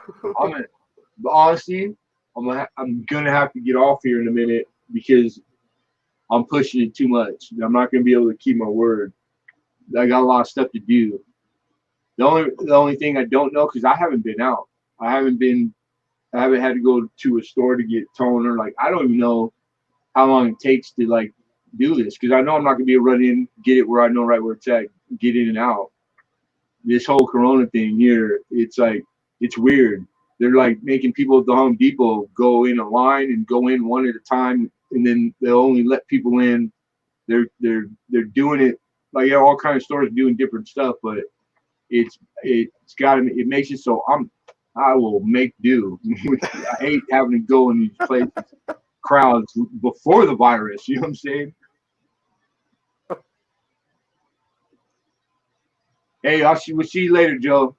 but honestly, I'm gonna have to get off here in a minute because I'm pushing it too much. I'm not gonna be able to keep my word. I got a lot of stuff to do. The only thing I don't know because I haven't been out. I haven't had to go to a store to get toner. Like I don't even know how long it takes to like do this because I know I'm not gonna be able to run in, get it where I know right where it's at, get in and out. This whole Corona thing here, it's like it's weird. They're like making people at the Home Depot go in a line and go in one at a time, and then they'll only let people in. They're doing it like yeah, all kinds of stores doing different stuff, but it's got to it makes it so I will make do. I hate having to go in these places, crowds before the virus. You know what I'm saying? Hey, we'll see you later, Joe.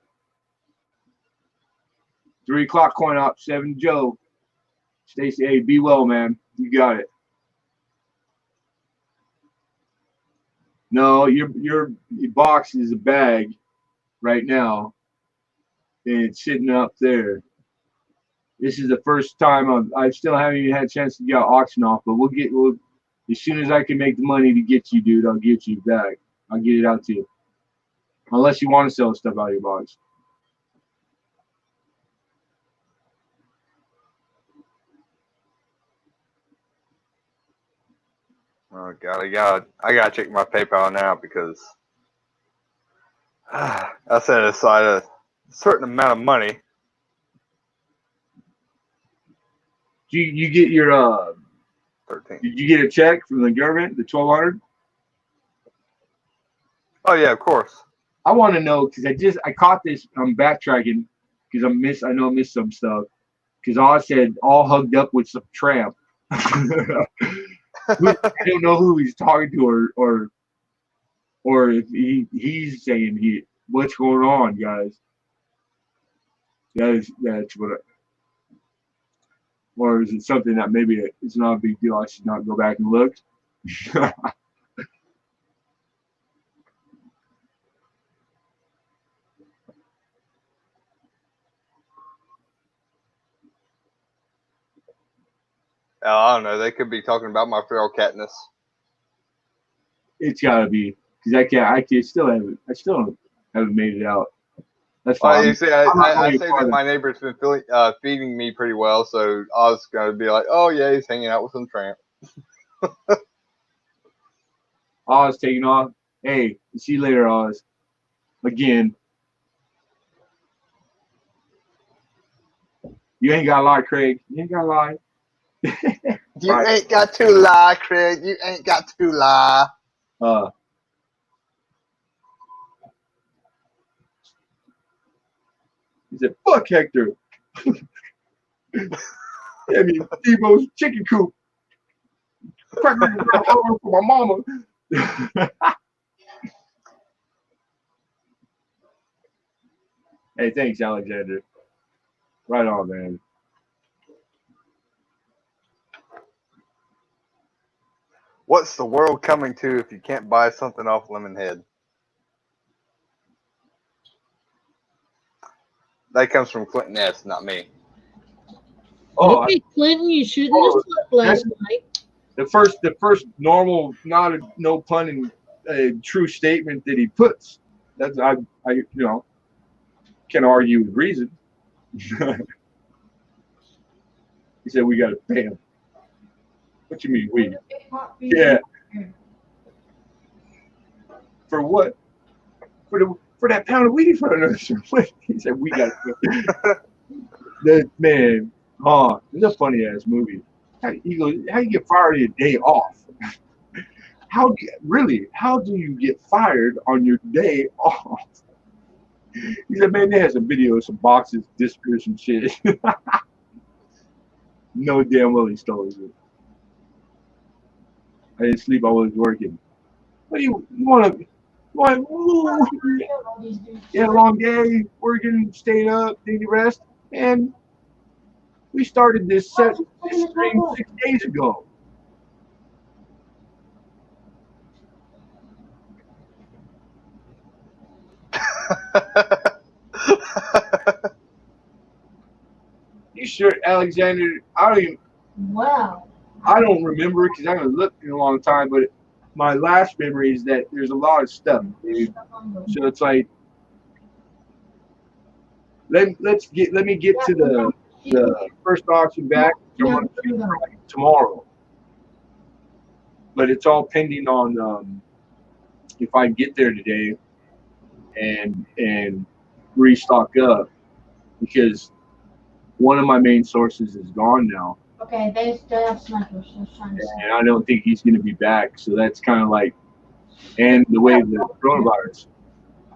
3 o'clock coin op, 7 Joe. Stacy, hey, be well, man. You got it. No, your box is a bag right now, and it's sitting up there. This is the first time I still haven't even had a chance to get auction off, but we'll as soon as I can make the money to get you, dude, I'll get you back. I'll get it out to you. Unless you want to sell stuff out of your box. Oh god, I gotta check my PayPal now because I set aside a certain amount of money. You get your 13. Did you get a check from the government, the 1,200? Oh yeah, of course. I want to know because I caught this. I'm backtracking because I know I missed some stuff because I said all hugged up with some tramp. I don't know who he's talking to or if he's saying what's going on, guys. That's what. Or is it something that maybe it's not a big deal? I should not go back and look. I don't know. They could be talking about my feral catness. It's gotta be because I still haven't made it out. That's fine. You see, I say that my neighbor's been feeding me pretty well, so I was gonna be like, oh yeah, he's hanging out with some tramp. Oz taking off. Hey, see you later, Oz. Again. You ain't gotta lie, Craig. You ain't gotta lie. You ain't got to lie, Craig. You ain't got to lie. He said, "Fuck Hector." I mean, Debo's chicken coop. Cracker over for my mama. Hey, thanks, Alexander. Right on, man. What's the world coming to if you can't buy something off Lemonhead? That comes from Clinton S., not me. Oh, Okay, Clinton, you shouldn't have slept last night. the first normal, no pun in true statement that he puts. That's I can argue with reason. He said we got to pay him. What you mean we? Yeah. For what? For that pound of weed in front of us. He said we got to. That man, it's a funny ass movie. How you get fired a day off? How do you get fired on your day off? He said, man, they had some videos, some boxes, disappeared, some shit. No damn well he stole it. I didn't sleep, I was working. What do you want to? You had a long day, working, staying up, taking rest, and we started this stream 6 days ago. You sure, Alexander? Wow. I don't remember because I haven't looked in a long time, but my last memory is that there's a lot of stuff, dude. So it's like, let me get to the first auction back tomorrow. But it's all pending on if I get there today and restock up, because one of my main sources is gone now. Okay, they still have snipers. And I don't think he's going to be back. So that's kind of like, and the way the coronavirus.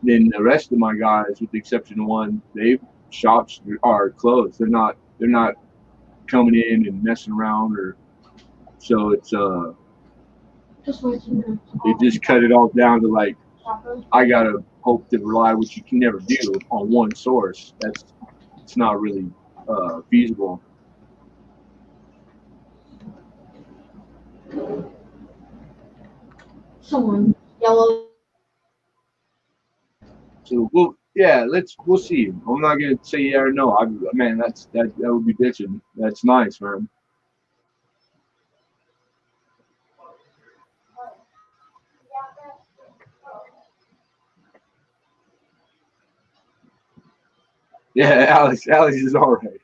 Then the rest of my guys, with the exception of one, shops are closed. They're not coming in and messing around, or so it's they just cut it all down to like, I gotta hope to rely, which you can never do, on one source. It's not really feasible. Someone yellow. So we'll see. I'm not gonna say yeah or no. Man, that would be bitching. That's nice, man. Yeah, Alex is all right.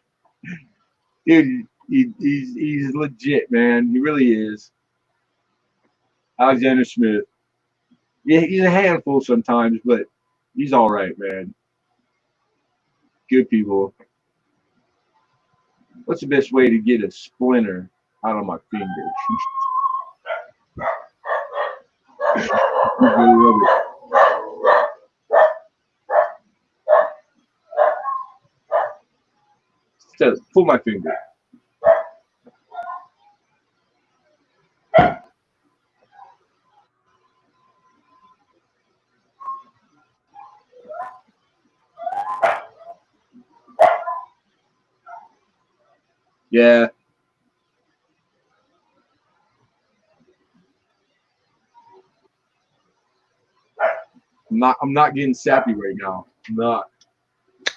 Dude, he's legit, man. He really is. Alexander Smith. Yeah, he's a handful sometimes, but he's all right, man. Good people. What's the best way to get a splinter out of my finger? So, pull my finger. Yeah. I'm not getting sappy right now. I'm not.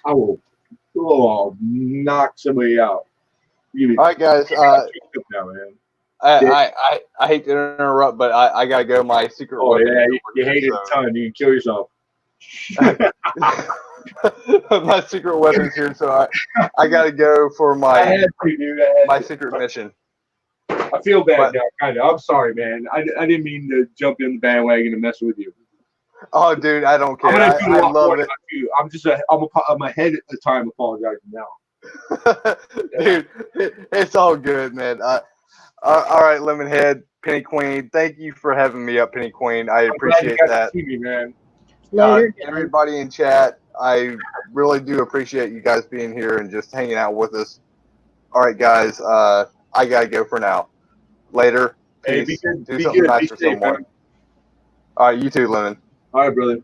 I will I'll knock somebody out. All right, guys. Now, man. I hate to interrupt, but I gotta go. My secret. Oh yeah, you hate it a ton. You can kill yourself. My secret weapon's here, so I gotta go for my secret mission. I feel bad now, kind of. I'm sorry, man. I didn't mean to jump in the bandwagon and mess with you. Oh, dude, I don't care. I love it. I'm ahead of time apologizing now. Dude, it's all good, man. All right, Lemonhead, Penny Queen. Thank you for having me up, Penny Queen. I I'm glad you appreciate got that. to see me, man. Later, guys. Everybody in chat, I really do appreciate you guys being here and just hanging out with us. All right, guys. I gotta go for now. Later. Hey, Peace. be good. Do Be something good. nice Be for safe, someone. man. All right, you too, Lemon. All right, brother.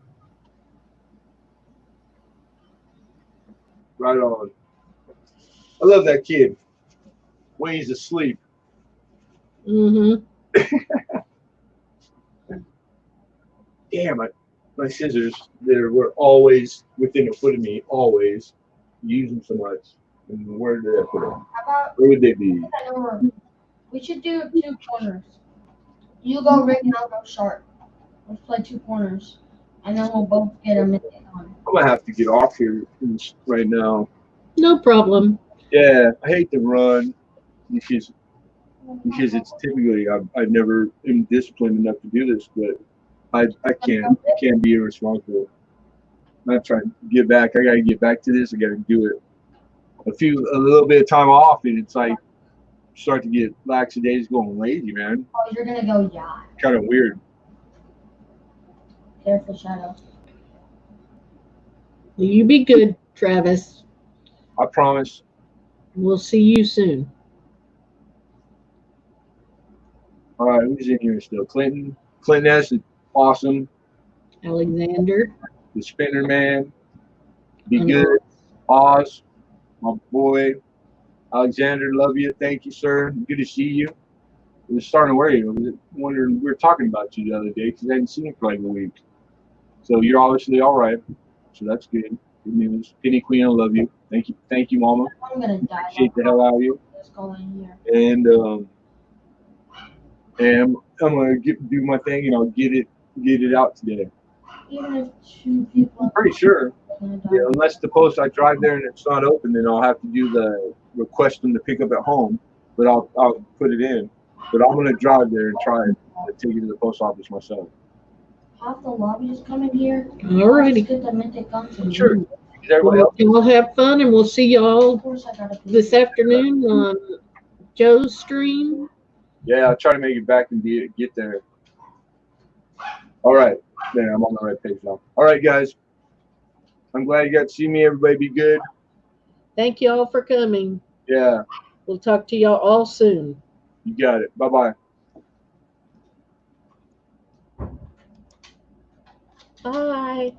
Right on. I love that kid. When he's asleep. Mm-hmm. Damn, my scissors, they were always within a foot of me, always. Use them so much. And where did I put them? How about Where would they be? we should do 2 corners. You go Rick and I'll go Sharp. Let's play 2 corners, and then we'll both get a minute on. I'm going to have to get off here right now. No problem. Yeah, I hate to run because it's typically, I never am disciplined enough to do this, but I can't be irresponsible. I'm not trying to get back. I got to get back to this. I got to do it. A little bit of time off, and it's like start to get lackadays going lazy, man. Oh, you're gonna go yacht. Kind of weird. Careful, Shadow. Will you be good, Travis? I promise. We'll see you soon. All right, who's in here still? Clinton. Clinton S is awesome. Alexander. The Spinner Man. Be good. Oz, my boy. Alexander, love you. Thank you, sir. Good to see you. I was starting to worry. I was wondering, we were talking about you the other day because I hadn't seen you for like a week. So you're obviously all right. So that's good. Good news. Penny Queen, I love you. Thank you, Mama. I'm gonna die. Appreciate the hell out of you. Let's go in here. And I'm gonna do my thing and I'll get it out today. Even if 2 people I'm pretty sure. are gonna die. Yeah, unless the post I drive there and it's not open, then I'll have to do the request them to pick up at home. But I'll put it in. But I'm gonna drive there and try and take it to the post office myself. Have the lobbies come in here. Alrighty. Let's get the minted guns in Sure. here. Is everybody else? We'll have fun, and we'll see y'all Of course, I gotta be this afternoon on Joe's stream. Yeah, I'll try to make it back and get there. All right. There, I'm on the right page now. All right, guys. I'm glad you got to see me. Everybody be good. Thank you all for coming. Yeah, We'll talk to y'all all soon. you got it. Bye-bye. Bye.